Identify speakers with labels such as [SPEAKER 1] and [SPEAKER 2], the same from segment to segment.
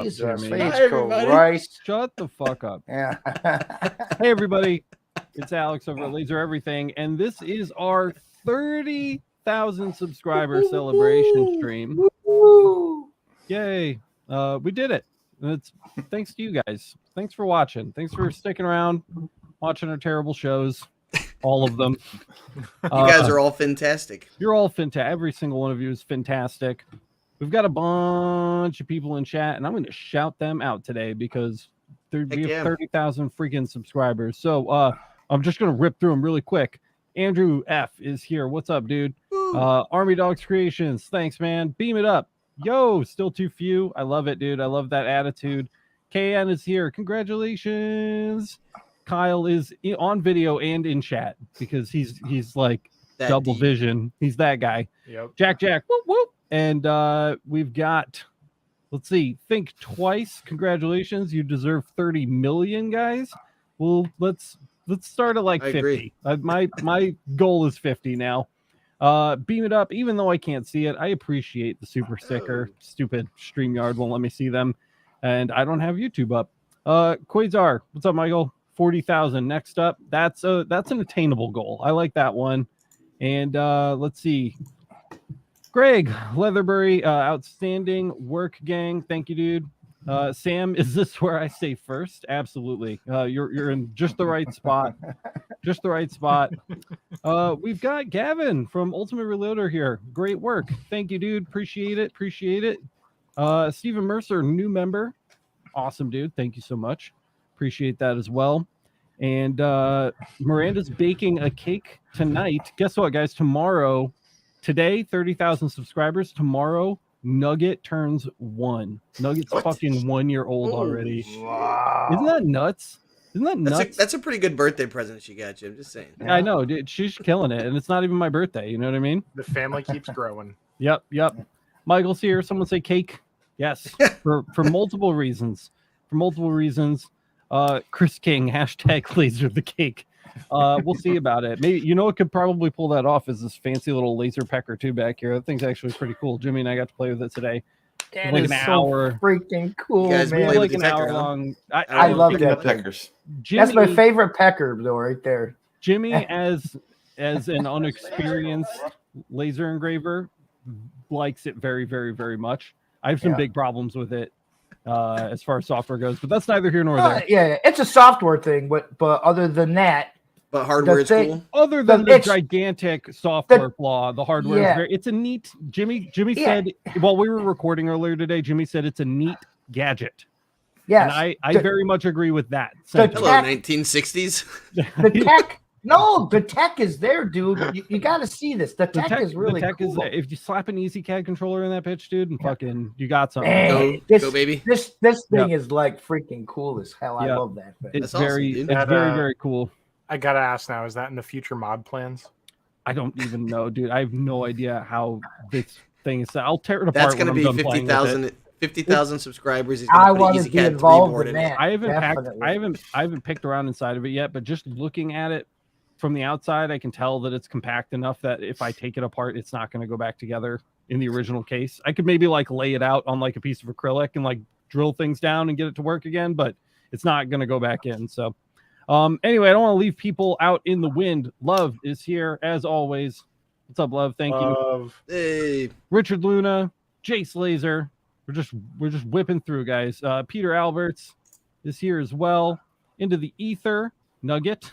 [SPEAKER 1] Jesus
[SPEAKER 2] Jimmy.
[SPEAKER 1] Christ.
[SPEAKER 2] Shut the fuck up.
[SPEAKER 1] Yeah.
[SPEAKER 2] Hey, everybody. It's Alex over at Laser Everything, and this is our 30,000 subscriber celebration stream. Yay. We did it. And it's thanks to you guys. Thanks for watching. Thanks for sticking around, watching our terrible shows. All of them.
[SPEAKER 3] You guys are all fantastic.
[SPEAKER 2] You're all fantastic. Every single one of you is fantastic. We've got a bunch of people in chat, and I'm going to shout them out today because we have 30,000 freaking subscribers. So I'm just going to rip through them really quick. Andrew F. is here. What's up, dude? Army Dogs Creations. Thanks, man. Beam it up. Yo, still too few. I love it, dude. I love that attitude. KN is here. Congratulations. Kyle is on video and in chat because he's like that double deep vision. He's that guy.
[SPEAKER 4] Yep.
[SPEAKER 2] Jack. Whoop, whoop. And we've got, let's see, Think Twice. Congratulations. You deserve 30 million, guys. Well, let's start at like 50. My goal is 50 now. Beam it up. Even though I can't see it, I appreciate the super sticker. Stupid StreamYard won't let me see them. And I don't have YouTube up. Quasar, what's up, Michael? 40,000. Next up. That's an attainable goal. I like that one. And let's see. Greg Leatherbury, outstanding work, gang. Thank you, dude. Sam, is this where I stay first? Absolutely. You're in just the right spot. Just the right spot. We've got Gavin from Ultimate Reloader here. Great work. Thank you, dude. Appreciate it. Stephen Mercer, new member. Awesome, dude. Thank you so much. Appreciate that as well. And Miranda's baking a cake tonight. Guess what, guys? Today, 30,000 subscribers. Tomorrow, Nugget turns 1. Nugget's fucking 1 year old already.
[SPEAKER 1] Wow.
[SPEAKER 2] Isn't that nuts?
[SPEAKER 3] That's a pretty good birthday present she got you. I'm just saying.
[SPEAKER 2] Yeah. I know, dude. She's killing it, and it's not even my birthday. You know what I mean?
[SPEAKER 4] The family keeps growing.
[SPEAKER 2] Yep. Michael's here. Someone say cake. Yes, for multiple reasons. Chris King, hashtag laser the cake. We'll see about it. Maybe what could probably pull that off is this fancy little laser pecker too back here. That thing's actually pretty cool. Jimmy and I got to play with it today.
[SPEAKER 1] That
[SPEAKER 2] like
[SPEAKER 1] is
[SPEAKER 2] an
[SPEAKER 1] so
[SPEAKER 2] hour.
[SPEAKER 1] Freaking cool,
[SPEAKER 3] man.
[SPEAKER 2] Like an hour long.
[SPEAKER 1] I love that
[SPEAKER 5] peckers.
[SPEAKER 2] Jimmy,
[SPEAKER 1] that's my favorite pecker though, right there.
[SPEAKER 2] Jimmy, as an unexperienced laser engraver, likes it very, very, very much. I have some big problems with it as far as software goes, but that's neither here nor there.
[SPEAKER 1] Yeah, it's a software thing, but other than that.
[SPEAKER 3] But hardware is cool.
[SPEAKER 2] Other than the gigantic software flaw, the hardware is it's a neat. Jimmy said while we were recording earlier today, Jimmy said it's a neat gadget.
[SPEAKER 1] Yes,
[SPEAKER 2] and I very much agree with that.
[SPEAKER 3] Hello, 1960s.
[SPEAKER 1] The tech. No, the tech is there, dude. You got to see this. The tech is really cool.
[SPEAKER 2] If you slap an EasyCAD controller in that pitch, dude, and fucking, you got something.
[SPEAKER 1] Man,
[SPEAKER 3] go, baby.
[SPEAKER 1] This thing is like freaking cool as hell. I love that thing.
[SPEAKER 2] It's very, very cool.
[SPEAKER 4] I gotta ask now, is that in the future mod plans?
[SPEAKER 2] I don't even know, dude. I have no idea how this thing is. I'll tear it apart.
[SPEAKER 3] That's going to be 50,000 subscribers.
[SPEAKER 1] I want to be involved in that.
[SPEAKER 2] I haven't picked around inside of it yet, but just looking at it from the outside, I can tell that it's compact enough that if I take it apart, it's not going to go back together in the original case. I could maybe like lay it out on like a piece of acrylic and like drill things down and get it to work again, but it's not going to go back in. So anyway, I don't want to leave people out in the wind. Love is here as always. What's up, Love? Thank you.
[SPEAKER 3] Hey,
[SPEAKER 2] Richard Luna, Jace Laser. We're just whipping through, guys. Peter Alberts is here as well. Into the ether, Nugget.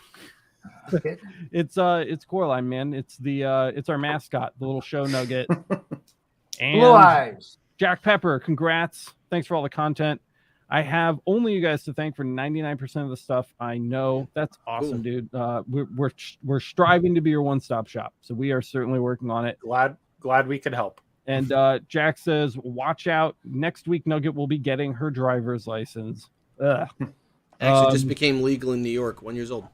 [SPEAKER 2] It's Coraline, man. It's our mascot, the little show Nugget. And
[SPEAKER 1] Blue eyes.
[SPEAKER 2] Jack Pepper, congrats. Thanks for all the content. I have only you guys to thank for 99% of the stuff. I know that's awesome, dude. We're striving to be your one-stop shop, so we are certainly working on it.
[SPEAKER 4] Glad we could help.
[SPEAKER 2] And Jack says, watch out. Next week, Nugget will be getting her driver's license.
[SPEAKER 3] Actually, just became legal in New York. 1 year old.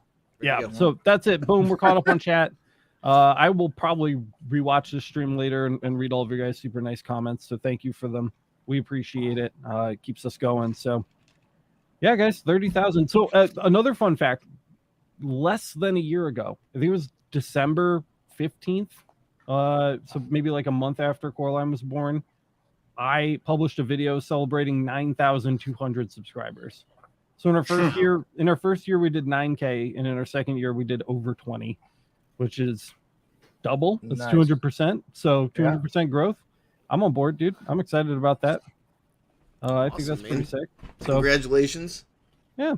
[SPEAKER 2] So that's it. Boom, we're caught up on chat. I will probably rewatch this stream later and read all of your guys' super nice comments. So thank you for them. We appreciate it. It keeps us going. So, yeah, guys, 30,000. So another fun fact, less than a year ago, I think it was December 15th. So maybe like a month after Coraline was born, I published a video celebrating 9,200 subscribers. So in our first year, we did 9K, and in our second year, we did over 20, which is double. That's
[SPEAKER 1] Nice.
[SPEAKER 2] 200%. So 200% growth. I'm on board, dude. I'm excited about that. I think that's pretty sick. So
[SPEAKER 3] congratulations.
[SPEAKER 2] Yeah,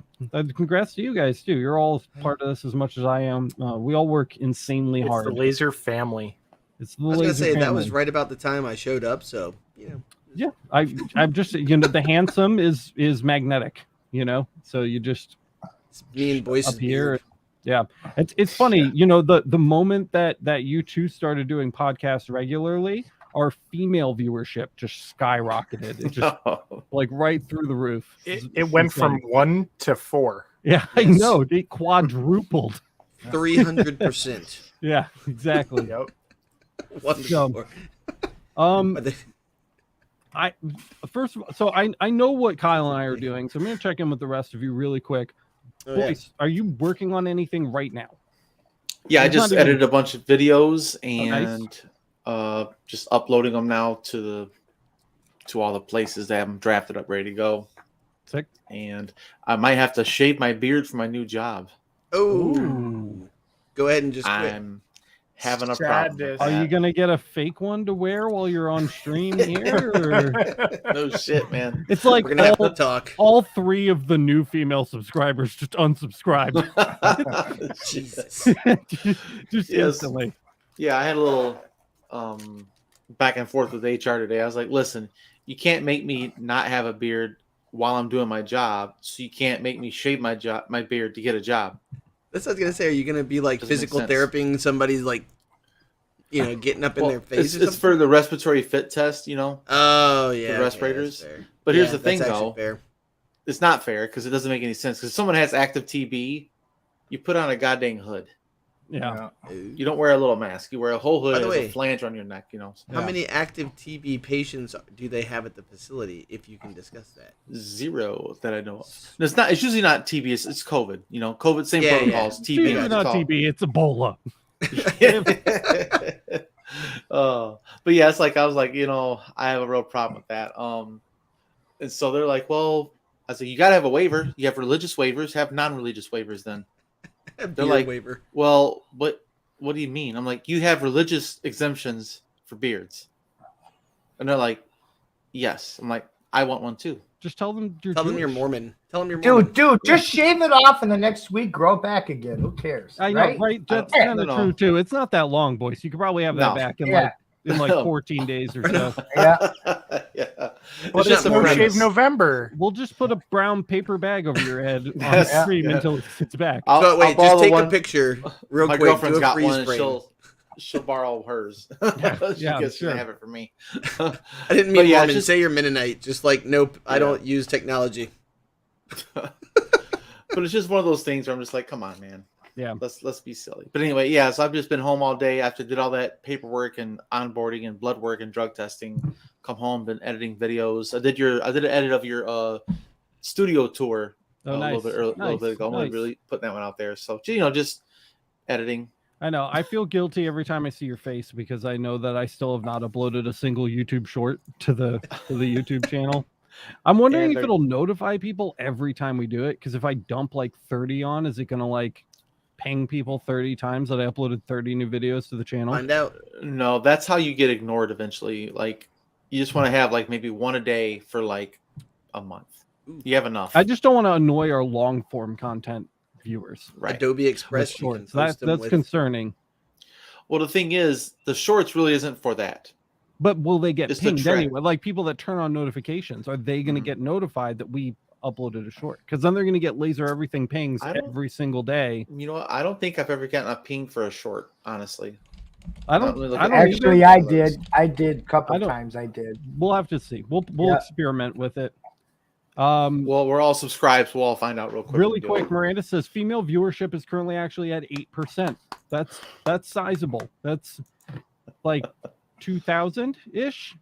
[SPEAKER 2] congrats to you guys too. You're all part of this as much as I am. We all work insanely hard.
[SPEAKER 4] It's the laser family.
[SPEAKER 2] It's the
[SPEAKER 3] I was
[SPEAKER 2] laser
[SPEAKER 3] gonna say
[SPEAKER 2] family.
[SPEAKER 3] that was right about the time I showed up, so you know.
[SPEAKER 2] Yeah, I'm just the handsome is magnetic, So you just
[SPEAKER 3] It's me and Boyce's
[SPEAKER 2] up here.
[SPEAKER 3] beard.
[SPEAKER 2] Yeah, it's funny, the moment that you two started doing podcasts regularly, our female viewership just skyrocketed. It just like right through the roof.
[SPEAKER 4] It went from 1 to 4.
[SPEAKER 2] Yeah,
[SPEAKER 3] Yes.
[SPEAKER 2] I know. It quadrupled.
[SPEAKER 3] 300%.
[SPEAKER 2] Yeah, exactly.
[SPEAKER 4] Yep.
[SPEAKER 3] Wonderful.
[SPEAKER 2] I know what Kyle and I are doing, so I'm gonna check in with the rest of you really quick.
[SPEAKER 3] Oh, yeah.
[SPEAKER 2] Boys, are you working on anything right now?
[SPEAKER 5] Yeah, I
[SPEAKER 2] It's
[SPEAKER 5] just
[SPEAKER 2] not even-
[SPEAKER 5] edited a bunch of videos
[SPEAKER 2] nice.
[SPEAKER 5] and just uploading them now to all the places that have them drafted up, ready to go.
[SPEAKER 2] Sick.
[SPEAKER 5] And I might have to shave my beard for my new job.
[SPEAKER 3] Oh,
[SPEAKER 2] Ooh.
[SPEAKER 3] go ahead and just quit.
[SPEAKER 5] I'm having a problem. with
[SPEAKER 4] Sadness.
[SPEAKER 2] Are you
[SPEAKER 5] that.
[SPEAKER 2] gonna get a fake one to wear while you're on stream here? Or...
[SPEAKER 5] No shit, man.
[SPEAKER 2] It's like
[SPEAKER 3] We're gonna have to talk.
[SPEAKER 2] all 3 of the new female subscribers just unsubscribed.
[SPEAKER 3] Jesus.
[SPEAKER 2] just
[SPEAKER 5] Yes.
[SPEAKER 2] instantly.
[SPEAKER 5] Yeah, I had a little back and forth with HR today. I was like, listen, you can't make me not have a beard while I'm doing my job, so you can't make me shave my beard to get a job.
[SPEAKER 3] That's what I was gonna say. Are you gonna be like
[SPEAKER 5] Doesn't make
[SPEAKER 3] physical
[SPEAKER 5] sense.
[SPEAKER 3] therapying somebody's like, getting up in their face?
[SPEAKER 5] It's for the respiratory fit test,
[SPEAKER 3] Oh yeah,
[SPEAKER 5] respirators.
[SPEAKER 3] that's fair.
[SPEAKER 5] But here's
[SPEAKER 3] Yeah,
[SPEAKER 5] the thing,
[SPEAKER 3] that's actually
[SPEAKER 5] though.
[SPEAKER 3] fair.
[SPEAKER 5] It's not fair because it doesn't make any sense. Because if someone has active TB, you put on a goddamn hood.
[SPEAKER 2] Yeah.
[SPEAKER 5] You don't wear a little mask. You wear a whole hood
[SPEAKER 3] By the
[SPEAKER 5] with
[SPEAKER 3] way,
[SPEAKER 5] a flange on your neck.
[SPEAKER 3] How many active TB patients do they have at the facility? If you can discuss that.
[SPEAKER 5] 0 that I know of. No, it's not. It's usually not TB. It's COVID. COVID, same
[SPEAKER 3] Yeah,
[SPEAKER 5] protocols.
[SPEAKER 2] It's
[SPEAKER 5] TB.
[SPEAKER 2] not TB, it's Ebola.
[SPEAKER 5] But yeah, it's like I was like, I have a real problem with that. And so they're like, well, I said, you gotta have a waiver. You have religious waivers, have non-religious waivers. Then
[SPEAKER 3] They're
[SPEAKER 5] like,
[SPEAKER 3] waiver.
[SPEAKER 5] well, what do you mean? I'm like, you have religious exemptions for beards, and they're like, yes. I'm like, I want one too.
[SPEAKER 2] Just tell them you're
[SPEAKER 3] Tell them
[SPEAKER 2] Jewish.
[SPEAKER 3] you're Mormon. Tell them you're Mormon.
[SPEAKER 1] Dude, just shave it off, and the next week grow it back again. Who cares?
[SPEAKER 2] I know, right? That's
[SPEAKER 1] Yeah,
[SPEAKER 2] kind of
[SPEAKER 5] no.
[SPEAKER 2] true too. It's not that long, boys. You could probably have that
[SPEAKER 5] No.
[SPEAKER 2] back in
[SPEAKER 1] Yeah.
[SPEAKER 2] like
[SPEAKER 5] No.
[SPEAKER 2] 14 days or so.
[SPEAKER 1] Yeah.
[SPEAKER 5] Yeah.
[SPEAKER 4] Well,
[SPEAKER 5] It's just
[SPEAKER 4] it's
[SPEAKER 5] a
[SPEAKER 4] no
[SPEAKER 5] premise.
[SPEAKER 4] shave November.
[SPEAKER 2] We'll just put a brown paper bag over your head on
[SPEAKER 5] Yes.
[SPEAKER 2] stream
[SPEAKER 5] Yeah.
[SPEAKER 2] until it's back.
[SPEAKER 5] I'll-
[SPEAKER 3] So
[SPEAKER 5] I'll
[SPEAKER 3] wait,
[SPEAKER 5] borrow
[SPEAKER 3] just
[SPEAKER 5] the
[SPEAKER 3] take a
[SPEAKER 5] one-
[SPEAKER 3] picture real
[SPEAKER 5] My
[SPEAKER 3] quick.
[SPEAKER 5] girlfriend's
[SPEAKER 3] Do a
[SPEAKER 5] got
[SPEAKER 3] freeze
[SPEAKER 5] one, and
[SPEAKER 3] frame.
[SPEAKER 5] she'll borrow hers. she
[SPEAKER 2] Yeah,
[SPEAKER 5] gets
[SPEAKER 2] sure.
[SPEAKER 5] to have it from me.
[SPEAKER 3] I didn't
[SPEAKER 5] But
[SPEAKER 3] mean
[SPEAKER 5] yeah,
[SPEAKER 3] Mormon.
[SPEAKER 5] just-
[SPEAKER 3] Say you're Mennonite. Just like nope, I
[SPEAKER 5] Yeah.
[SPEAKER 3] don't use technology.
[SPEAKER 5] But it's just one of those things where I'm just like, come on, man.
[SPEAKER 2] Yeah.
[SPEAKER 5] Let's be silly. But anyway, yeah, so I've just been home all day after did all that paperwork and onboarding and blood work and drug testing. Come home, been editing videos. I did an edit of your studio tour
[SPEAKER 2] Oh,
[SPEAKER 5] a
[SPEAKER 2] nice.
[SPEAKER 5] little bit ago. I'm
[SPEAKER 2] Nice.
[SPEAKER 5] really putting that one out there. So just editing.
[SPEAKER 2] I know. I feel guilty every time I see your face because I know that I still have not uploaded a single YouTube short to the YouTube channel. I'm wondering
[SPEAKER 5] And
[SPEAKER 2] if it'll notify people every time we do it. Because if I dump like 30 on, is it gonna like ping people 30 times that I uploaded 30 new videos to the channel?
[SPEAKER 3] Find out.
[SPEAKER 5] No, that's how you get ignored eventually. Like you just want to have like maybe one a day for like a month. You have enough.
[SPEAKER 2] I just don't want to annoy our long form content viewers.
[SPEAKER 5] right.
[SPEAKER 3] Adobe Express.
[SPEAKER 2] With
[SPEAKER 3] you can
[SPEAKER 2] shorts.
[SPEAKER 3] post them
[SPEAKER 2] That's
[SPEAKER 3] with-
[SPEAKER 2] concerning.
[SPEAKER 5] Well, the thing is, the shorts really isn't for that.
[SPEAKER 2] But will they get
[SPEAKER 5] It's the
[SPEAKER 2] pinged
[SPEAKER 5] trend.
[SPEAKER 2] anyway? Like people that turn on notifications, are they going to
[SPEAKER 5] Mhm.
[SPEAKER 2] get notified that we uploaded a short? Because then they're going to get laser everything pings
[SPEAKER 5] I don't-
[SPEAKER 2] every single day.
[SPEAKER 5] You know what? I don't think I've ever gotten a ping for a short, honestly.
[SPEAKER 2] I
[SPEAKER 5] Not
[SPEAKER 2] don't.
[SPEAKER 5] really
[SPEAKER 2] I don't
[SPEAKER 5] looking-
[SPEAKER 1] Actually,
[SPEAKER 2] either.
[SPEAKER 1] I did a couple
[SPEAKER 2] I don't-
[SPEAKER 1] times. I did.
[SPEAKER 2] We'll have to see. We'll
[SPEAKER 1] Yeah.
[SPEAKER 2] experiment with it.
[SPEAKER 5] Well, we're all subscribed, so we'll all find out real quick.
[SPEAKER 2] Really
[SPEAKER 5] when we do
[SPEAKER 2] quick,
[SPEAKER 5] it.
[SPEAKER 2] Miranda says female viewership is currently actually at 8%. That's sizable. That's like 2,000 ish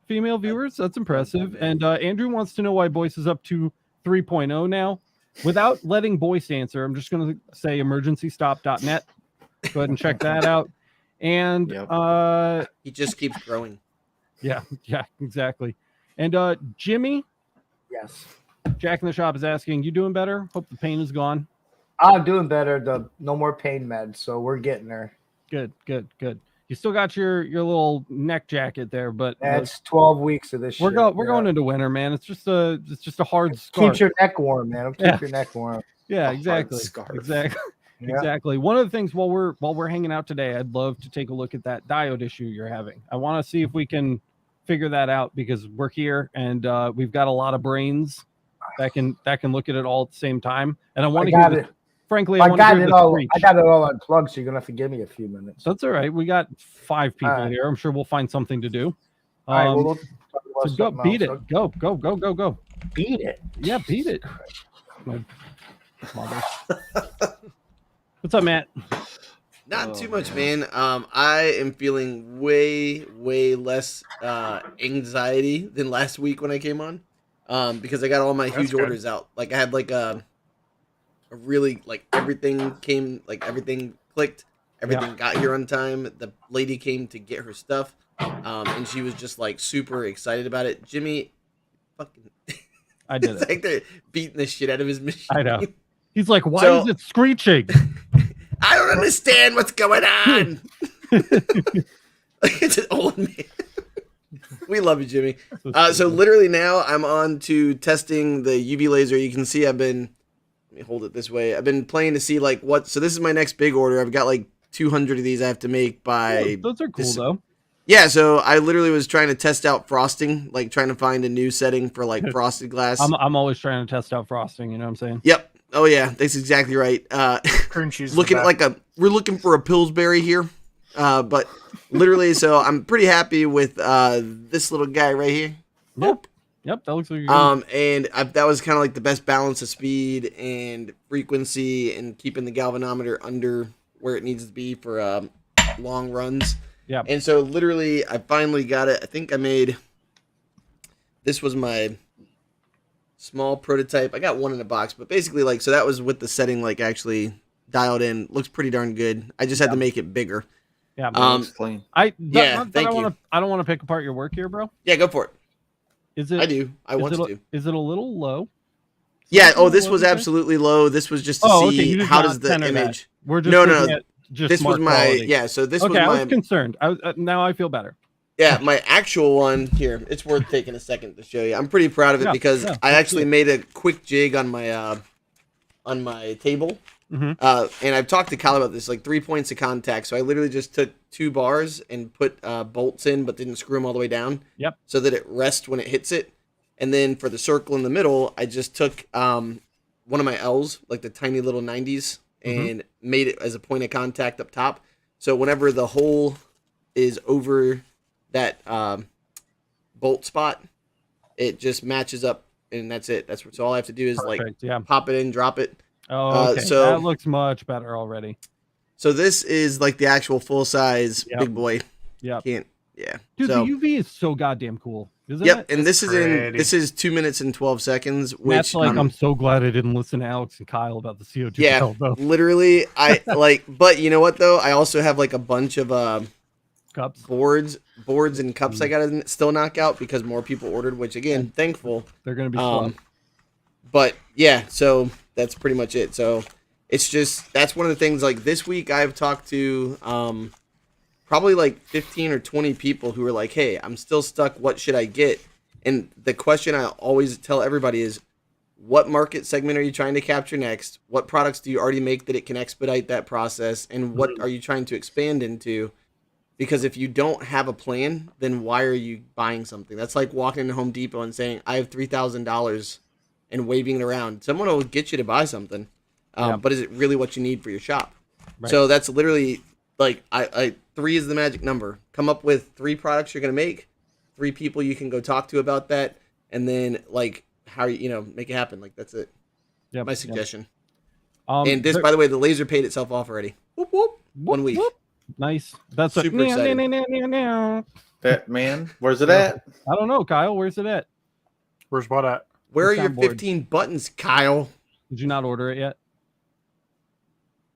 [SPEAKER 2] female viewers. That's impressive. And Andrew wants to know why Boyce is up to 3.0 now. Without letting Boyce answer, I'm just going to say emergencystop.net. Go ahead and check that out. And
[SPEAKER 5] Yep.
[SPEAKER 3] He just keeps growing.
[SPEAKER 2] Yeah, exactly. And Jimmy,
[SPEAKER 1] Yes.
[SPEAKER 2] Jack in the Shop is asking, you doing better? Hope the pain is gone.
[SPEAKER 1] I'm doing better. No more pain meds, so we're getting there.
[SPEAKER 2] Good. You still got your little neck jacket there, but
[SPEAKER 1] That's 12 weeks of this.
[SPEAKER 2] we're
[SPEAKER 1] shit.
[SPEAKER 2] going into winter, man. It's just a hard scarf.
[SPEAKER 1] Keep your neck warm, man. Keep your neck warm.
[SPEAKER 2] Yeah,
[SPEAKER 5] A hard
[SPEAKER 2] exactly.
[SPEAKER 5] scarf.
[SPEAKER 2] Exactly.
[SPEAKER 1] Yeah.
[SPEAKER 2] Exactly. One of the things while we're hanging out today, I'd love to take a look at that diode issue you're having. I want to see if we can figure that out because we're here and we've got a lot of brains that can look at it all at the same time. And I want to hear it. Frankly,
[SPEAKER 1] I got it all unplugged, so you're gonna have to give me a few minutes.
[SPEAKER 2] That's all right. We got 5 people here. I'm sure we'll find something to do.
[SPEAKER 1] All right, we'll talk about
[SPEAKER 2] so go
[SPEAKER 1] something
[SPEAKER 2] beat
[SPEAKER 1] else.
[SPEAKER 2] it. Go.
[SPEAKER 1] Beat it.
[SPEAKER 2] Yeah, beat it. My mother. What's up, Matt?
[SPEAKER 3] Not too much, man. I am feeling way less anxiety than last week when I came on, because I got all my huge orders out. Like I had like a really like everything clicked, everything got here on time. The lady came to get her stuff, and she was just like super excited about it. Jimmy, fucking,
[SPEAKER 2] I did
[SPEAKER 3] it's
[SPEAKER 2] it.
[SPEAKER 3] like they're beating the shit out of his machine.
[SPEAKER 2] I know. He's like, why is it screeching?
[SPEAKER 3] I don't understand what's going on. It's an old man. We love you, Jimmy. So literally now I'm on to testing the UV laser. You can see let me hold it this way. I've been playing to see like what. So this is my next big order. I've got like 200 of these I have to make by.
[SPEAKER 2] Those are cool though.
[SPEAKER 3] Yeah, so I literally was trying to test out frosting, like trying to find a new setting for like frosted glass.
[SPEAKER 2] I'm always trying to test out frosting. You know what I'm saying?
[SPEAKER 3] Yep. Oh yeah, that's exactly right.
[SPEAKER 4] Cream cheese.
[SPEAKER 3] Looking at we're looking for a Pillsbury here, but literally, so I'm pretty happy with this little guy right here.
[SPEAKER 2] Yep, that looks like good.
[SPEAKER 3] And that was kind of like the best balance of speed and frequency and keeping the galvanometer under where it needs to be for long runs.
[SPEAKER 2] Yeah.
[SPEAKER 3] And so literally, I finally got it. I think this was my small prototype. I got one in a box, but basically like, so that was with the setting, like actually dialed in. Looks pretty darn good. I just had to make it bigger.
[SPEAKER 2] Yeah.
[SPEAKER 5] Clean.
[SPEAKER 2] I
[SPEAKER 3] thank you.
[SPEAKER 2] I don't want to pick apart your work here, bro.
[SPEAKER 3] Yeah, go for it.
[SPEAKER 2] Is it?
[SPEAKER 3] I do. I want to.
[SPEAKER 2] Is it a little low?
[SPEAKER 3] Yeah. Oh, this was absolutely low. This was just to see how does the image.
[SPEAKER 2] We're just
[SPEAKER 3] no.
[SPEAKER 2] Just
[SPEAKER 3] this was my
[SPEAKER 2] quality.
[SPEAKER 3] So this was
[SPEAKER 2] okay.
[SPEAKER 3] my.
[SPEAKER 2] I was concerned. Now I feel better.
[SPEAKER 3] Yeah, my actual one here. It's worth taking a second to show you. I'm pretty proud of it because I actually made a quick jig on my table.
[SPEAKER 2] Mm-hmm.
[SPEAKER 3] And I've talked to Kyle about this, like 3 points of contact. So I literally just took 2 bars and put bolts in, but didn't screw them all the way down.
[SPEAKER 2] Yep.
[SPEAKER 3] So that it rests when it hits it. And then for the circle in the middle, I just took one of my L's, like the tiny little 90s, and made it as a point of contact up top. So whenever the hole is over that bolt spot, it just matches up, and that's it. So all I have to do is pop it in, drop it.
[SPEAKER 2] Oh, okay.
[SPEAKER 3] So
[SPEAKER 2] that looks much better already.
[SPEAKER 3] So this is like the actual full size big boy.
[SPEAKER 2] Yeah.
[SPEAKER 3] Dude,
[SPEAKER 2] so, the UV is so goddamn cool. Isn't
[SPEAKER 3] yep,
[SPEAKER 2] it?
[SPEAKER 3] and this is 2 minutes and 12 seconds. Which
[SPEAKER 2] That's like I'm so glad I didn't listen to Alex and Kyle about the CO2.
[SPEAKER 3] Yeah, literally, I like. But you know what though? I also have like a bunch of
[SPEAKER 2] cups,
[SPEAKER 3] boards and cups I gotta still knock out because more people ordered. Which again, thankful.
[SPEAKER 2] They're gonna be fun.
[SPEAKER 3] But yeah, so that's pretty much it. So it's just that's one of the things. Like this week, I've talked to probably like 15 or 20 people who are like, hey, I'm still stuck. What should I get? And the question I always tell everybody is, what market segment are you trying to capture next? What products do you already make that it can expedite that process? And what are you trying to expand into? Because if you don't have a plan, then why are you buying something? That's like walking into Home Depot and saying, I have $3,000 and waving it around. Someone will get you to buy something. But is it really what you need for your shop? Right. So that's literally like, I 3 is the magic number. Come up with 3 products you're going to make, 3 people you can go talk to about that. And then like how, make it happen. Like that's it. Yeah. My suggestion. And this, by the way, the laser paid itself off already. Whoop, whoop. 1 week.
[SPEAKER 2] Whoop. Nice. That's
[SPEAKER 3] super exciting.
[SPEAKER 5] That man, where's it at?
[SPEAKER 2] I don't know, Kyle. Where's it at?
[SPEAKER 4] Where's what at?
[SPEAKER 3] Where are your 15 buttons, Kyle?
[SPEAKER 2] Did you not order it yet?